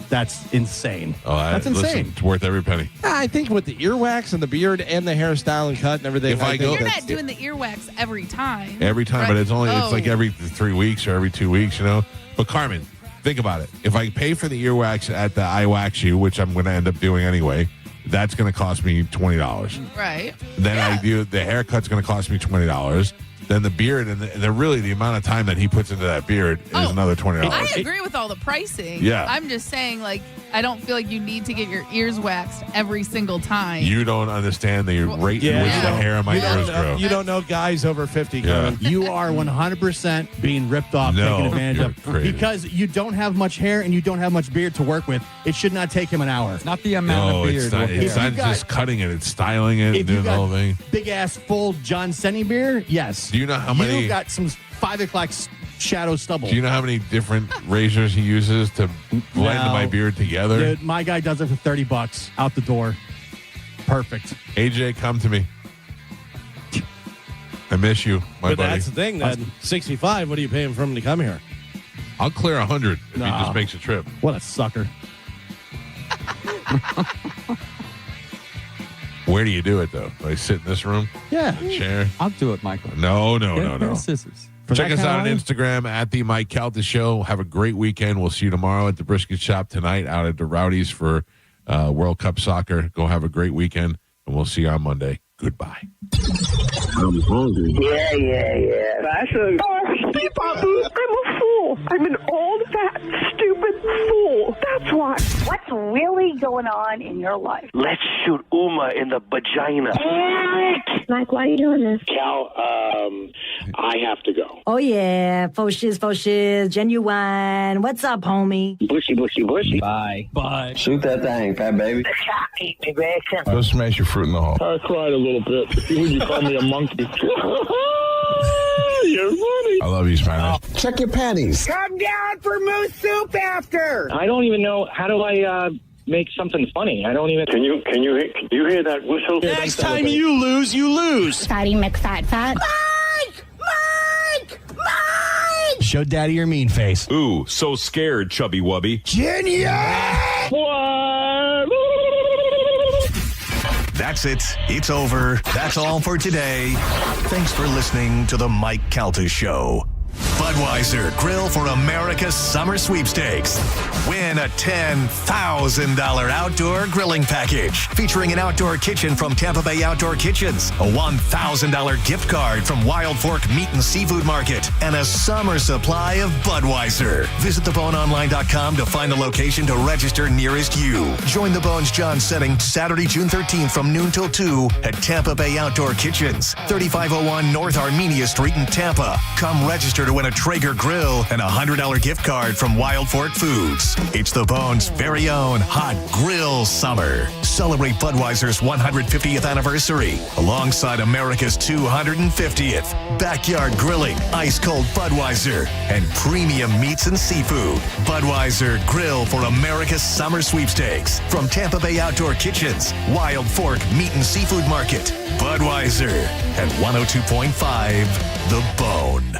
That's insane. Oh, that's listen, insane. it's worth every penny. I think with the earwax and the beard and the hairstyle and cut and everything. If I go- You're not doing the earwax every time. Every time, right? but it's Oh. like every 3 weeks or every 2 weeks, you know. But Carmen, think about it. If I pay for the earwax at the I Wax You, which I'm going to end up doing anyway, that's going to cost me $20. Right. Then I do the haircut's going to cost me $20. Then the beard and the really the amount of time that he puts into that beard is another $20. I agree with all the pricing. Yeah. I'm just saying, like, I don't feel like you need to get your ears waxed every single time. You don't understand the rate in which the hair on my ears grow. You don't know guys over 50. Yeah. You are 100% being ripped off, No, taken advantage you're of. crazy. Because you don't have much hair and you don't have much beard to work with. It should not take him an hour. Not the amount No, of beard. it's not, it's not just cutting it; it's styling it, and If you doing the whole got thing. big ass full John Senny beard, yes. Do you know how many? You got some 5 o'clock shadow stubble. Do you know how many different razors he uses to blend No. my beard together? Dude, my guy does it for $30 out the door. Perfect. AJ, come to me. I miss you, my But buddy. that's the thing. Then 65. What are you paying for him to come here? I'll clear 100 if he Nah. just makes a trip. What a sucker. Where do you do it, though? Do I sit in this room? Yeah. Chair? I'll do it, Michael. No. Scissors. Check us out on Instagram at the Mike Calta Show. Have a great weekend. We'll see you tomorrow at the Brisket Shop tonight out at the Rowdies for World Cup Soccer. Go have a great weekend, and we'll see you on Monday. Goodbye. I'm hungry. Yeah. Fashion. I'm a fool. I'm an old, fat, stupid fool. That's why. What's really going on in your life? Let's shoot Uma in the vagina. Mike, why are you doing this? Cal, I have to go. Oh, yeah. Faux shiz, genuine. What's up, homie? Bushy. Bye. Shoot that thing, fat baby. Eat me, bacon. Go smash your fruit in the hall. I cried a little bit. You call me a monkey. You're funny. I love you, Spanish. Check your panties. Come down for moose soup after. I don't even know. How do I make something funny? I don't even. Can you hear that whistle? Next time you lose. Fatty McFat. Mike! Show daddy your mean face. Ooh, so scared, chubby wubby. Genius! What? That's it. It's over. That's all for today. Thanks for listening to the Mike Calta Show. Budweiser Grill for America's Summer Sweepstakes. Win a $10,000 outdoor grilling package featuring an outdoor kitchen from Tampa Bay Outdoor Kitchens, a $1,000 gift card from Wild Fork Meat and Seafood Market, and a summer supply of Budweiser. Visit theboneonline.com to find the location to register nearest you. Join the Bones John setting Saturday, June 13th from noon till 2 at Tampa Bay Outdoor Kitchens, 3501 North Armenia Street in Tampa. Come register to win a Traeger grill and a $100 gift card from Wild Fork Foods. It's the Bones' very own hot grill summer. Celebrate Budweiser's 150th anniversary alongside America's 250th. Backyard grilling, ice cold Budweiser, and premium meats and seafood. Budweiser Grill for America's Summer Sweepstakes from Tampa Bay Outdoor Kitchens, Wild Fork Meat and Seafood Market. Budweiser at 102.5 The Bone.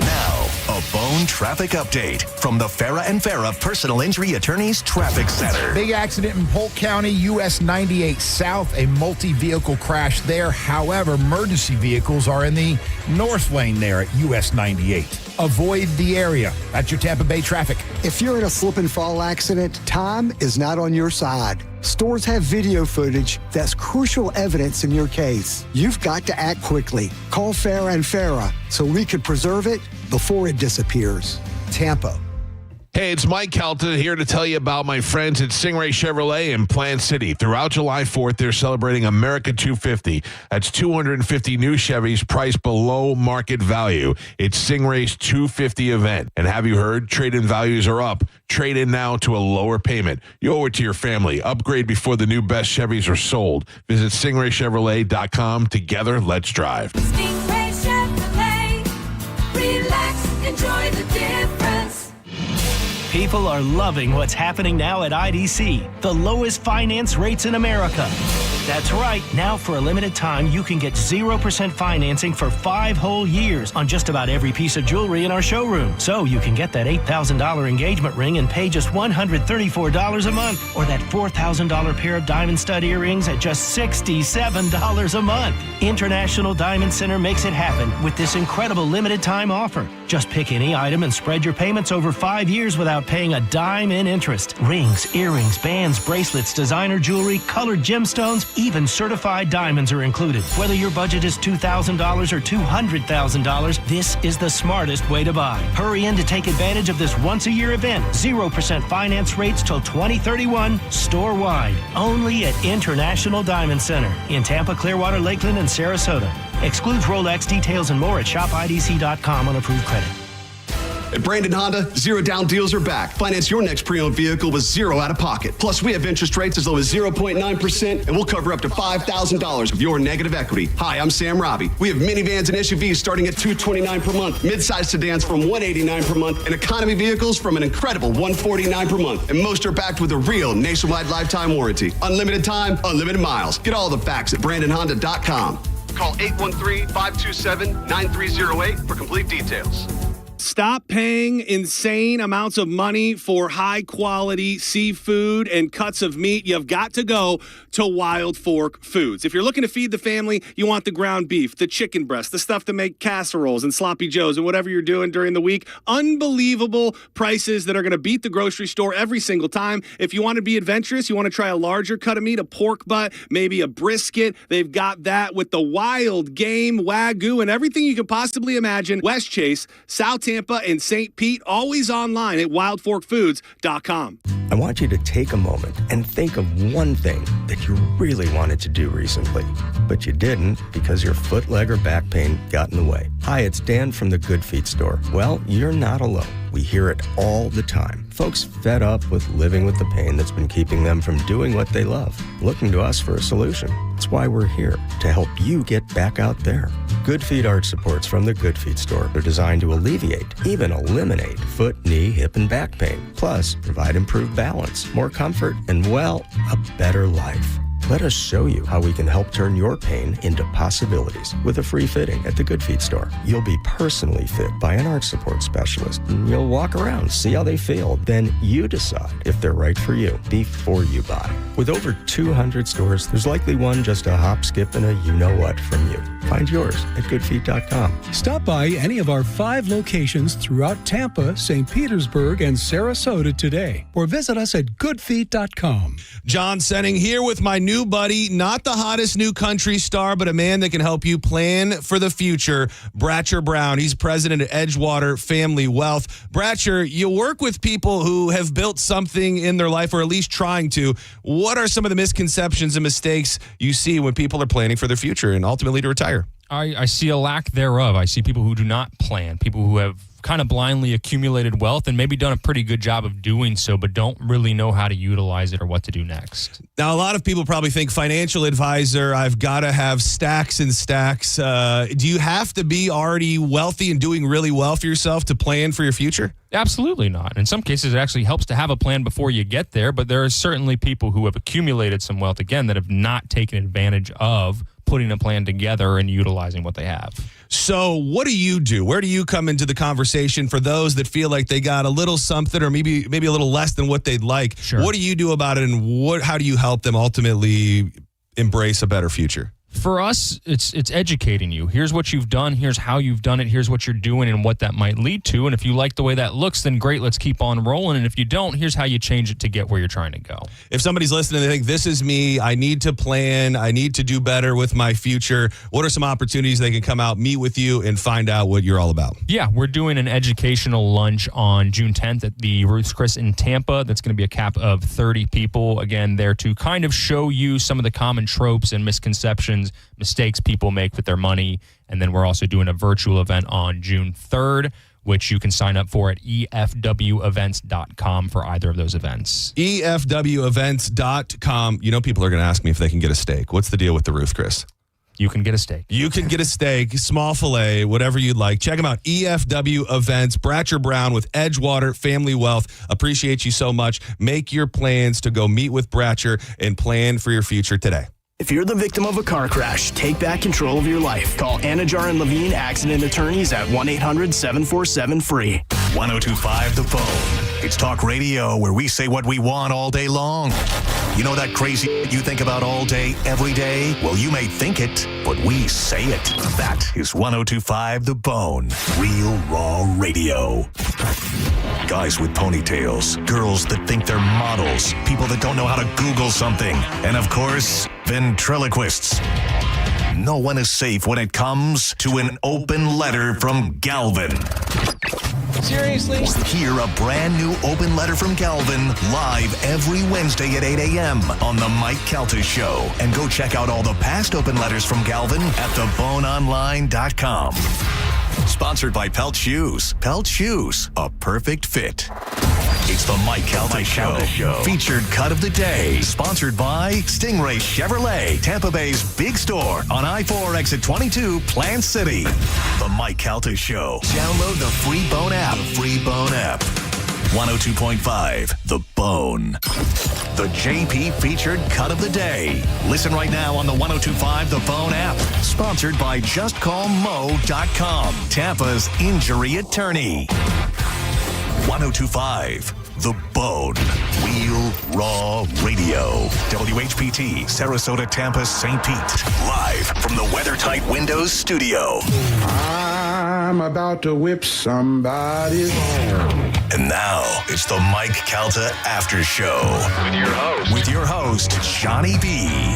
Now, a Bone traffic update from the Farah and Farah Personal Injury Attorneys Traffic Center. Big accident in Polk County, US 98 South, a multi-vehicle crash there. However, emergency vehicles are in the north lane there at US 98. Avoid the area. That's your Tampa Bay traffic. If you're in a slip and fall accident, time is not on your side. Stores have video footage that's crucial evidence in your case. You've got to act quickly. Call Farah and Farah so we can preserve it before it disappears. Tampa. Hey, it's Mike Calta here to tell you about my friends at Stingray Chevrolet in Plant City. Throughout July 4th, they're celebrating America 250. That's 250 new Chevys priced below market value. It's Stingray's 250 event. And have you heard? Trade-in values are up. Trade in now to a lower payment. You owe it to your family. Upgrade before the new best Chevys are sold. Visit stingraychevrolet.com. Together, let's drive. Stingray Chevrolet. Relax, enjoy the difference. People are loving what's happening now at IDC, the lowest finance rates in America. That's right. Now, for a limited time, you can get 0% financing for 5 whole years on just about every piece of jewelry in our showroom. So you can get that $8,000 engagement ring and pay just $134 a month, or that $4,000 pair of diamond stud earrings at just $67 a month. International Diamond Center makes it happen with this incredible limited time offer. Just pick any item and spread your payments over 5 years without paying a dime in interest. Rings, earrings, bands, bracelets, designer jewelry, colored gemstones, even certified diamonds are included. Whether your budget is $2,000 or $200,000, this is the smartest way to buy. Hurry in to take advantage of this once-a-year event. 0% finance rates till 2031, store-wide. Only at International Diamond Center in Tampa, Clearwater, Lakeland, and Sarasota. Excludes Rolex. Details and more at shopidc.com on approved credit. At Brandon Honda, zero down deals are back. Finance your next pre-owned vehicle with zero out of pocket. Plus, we have interest rates as low as 0.9%, and we'll cover up to $5,000 of your negative equity. Hi, I'm Sam Robbie. We have minivans and SUVs starting at $229 per month, midsize sedans from $189 per month, and economy vehicles from an incredible $149 per month. And most are backed with a real nationwide lifetime warranty. Unlimited time, unlimited miles. Get all the facts at BrandonHonda.com. Call 813-527-9308 for complete details. Stop paying insane amounts of money for high-quality seafood and cuts of meat. You've got to go to Wild Fork Foods. If you're looking to feed the family, you want the ground beef, the chicken breast, the stuff to make casseroles and sloppy joes and whatever you're doing during the week. Unbelievable prices that are going to beat the grocery store every single time. If you want to be adventurous, you want to try a larger cut of meat, a pork butt, maybe a brisket. They've got that with the wild game, Wagyu, and everything you can possibly imagine. West Chase, South Tampa, and St. Pete, always online at wildforkfoods.com. I want you to take a moment and think of one thing that you really wanted to do recently, but you didn't because your foot, leg, or back pain got in the way. Hi, it's Dan from the Good Feet store. Well, you're not alone. We hear it all the time. Folks fed up with living with the pain that's been keeping them from doing what they love, looking to us for a solution. That's why we're here, to help you get back out there. Good Feet arch supports from the Good Feet store are designed to alleviate, even eliminate, foot, knee, hip, and back pain. Plus, provide improved balance, more comfort, and, well, a better life. Let us show you how we can help turn your pain into possibilities with a free fitting at the Good Feet store. You'll be personally fit by an arch support specialist, and you'll walk around, see how they feel. Then you decide if they're right for you before you buy. With over 200 stores, there's likely one just a hop, skip, and a you-know-what from you. Find yours at goodfeet.com. Stop by any of our 5 locations throughout Tampa, St. Petersburg, and Sarasota today, or visit us at goodfeet.com. John Senning here with my new buddy, not the hottest new country star, but a man that can help you plan for the future, Bratcher Brown. He's president of Edgewater Family Wealth. Bratcher, you work with people who have built something in their life, or at least trying to. What are some of the misconceptions and mistakes you see when people are planning for their future and ultimately to retire? I see a lack thereof. I see people who do not plan, people who have kind of blindly accumulated wealth and maybe done a pretty good job of doing so, but don't really know how to utilize it or what to do next. Now, a lot of people probably think financial advisor, I've got to have stacks and stacks. Do you have to be already wealthy and doing really well for yourself to plan for your future? Absolutely not. In some cases, it actually helps to have a plan before you get there, but there are certainly people who have accumulated some wealth, again, that have not taken advantage of putting a plan together and utilizing what they have. So what do you do? Where do you come into the conversation for those that feel like they got a little something or maybe a little less than what they'd like? Sure. What do you do about it, and how do you help them ultimately embrace a better future? For us, it's educating you. Here's what you've done. Here's how you've done it. Here's what you're doing and what that might lead to. And if you like the way that looks, then great, let's keep on rolling. And if you don't, here's how you change it to get where you're trying to go. If somebody's listening, they think, this is me, I need to plan, I need to do better with my future, what are some opportunities they can come out, meet with you, and find out what you're all about? Yeah, we're doing an educational lunch on June 10th at the Ruth's Chris in Tampa. That's going to be a cap of 30 people. Again, there to kind of show you some of the common tropes and misconceptions, mistakes people make with their money. And then we're also doing a virtual event on June 3rd, which you can sign up for at efwevents.com for either of those events. efwevents.com. You know, people are going to ask me if they can get a steak. What's the deal with the Ruth Chris? You can get a steak. You can get a steak, small filet, whatever you'd like. Check them out. EFW Events. Bratcher Brown with Edgewater Family Wealth. Appreciate you so much. Make your plans to go meet with Bratcher and plan for your future today. If you're the victim of a car crash, take back control of your life. Call Anajar and Levine Accident Attorneys at 1-800-747-FREE. 1025 The Phone. It's talk radio where we say what we want all day long. You know that crazy you think about all day, every day? Well, you may think it, but we say it. That is 1025 The Bone. Real raw radio. Guys with ponytails, girls that think they're models, people that don't know how to Google something, and of course, ventriloquists. No one is safe when it comes to an open letter from Galvin. Seriously? Hear a brand new open letter from Galvin live every Wednesday at 8 a.m. on the Mike Calta Show. And go check out all the past open letters from Galvin at theboneonline.com. Sponsored by Pelt Shoes. Pelt Shoes, a perfect fit. It's the Mike Calta Show. Featured cut of the day. Sponsored by Stingray Chevrolet, Tampa Bay's big store on I-4 exit 22, Plant City. The Mike Calta Show. Download the free Bone app. 102.5 The Bone. The JP featured cut of the day. Listen right now on the 102.5 The Bone app. Sponsored by JustCallMo.com, Tampa's injury attorney. 102.5 The Bone. Wheel Raw Radio. WHPT, Sarasota, Tampa, St. Pete. Live from the WeatherTight Windows studio. I'm about to whip somebody. And now it's the Mike Calta After Show. With your host, Johnny B.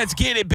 Let's get it.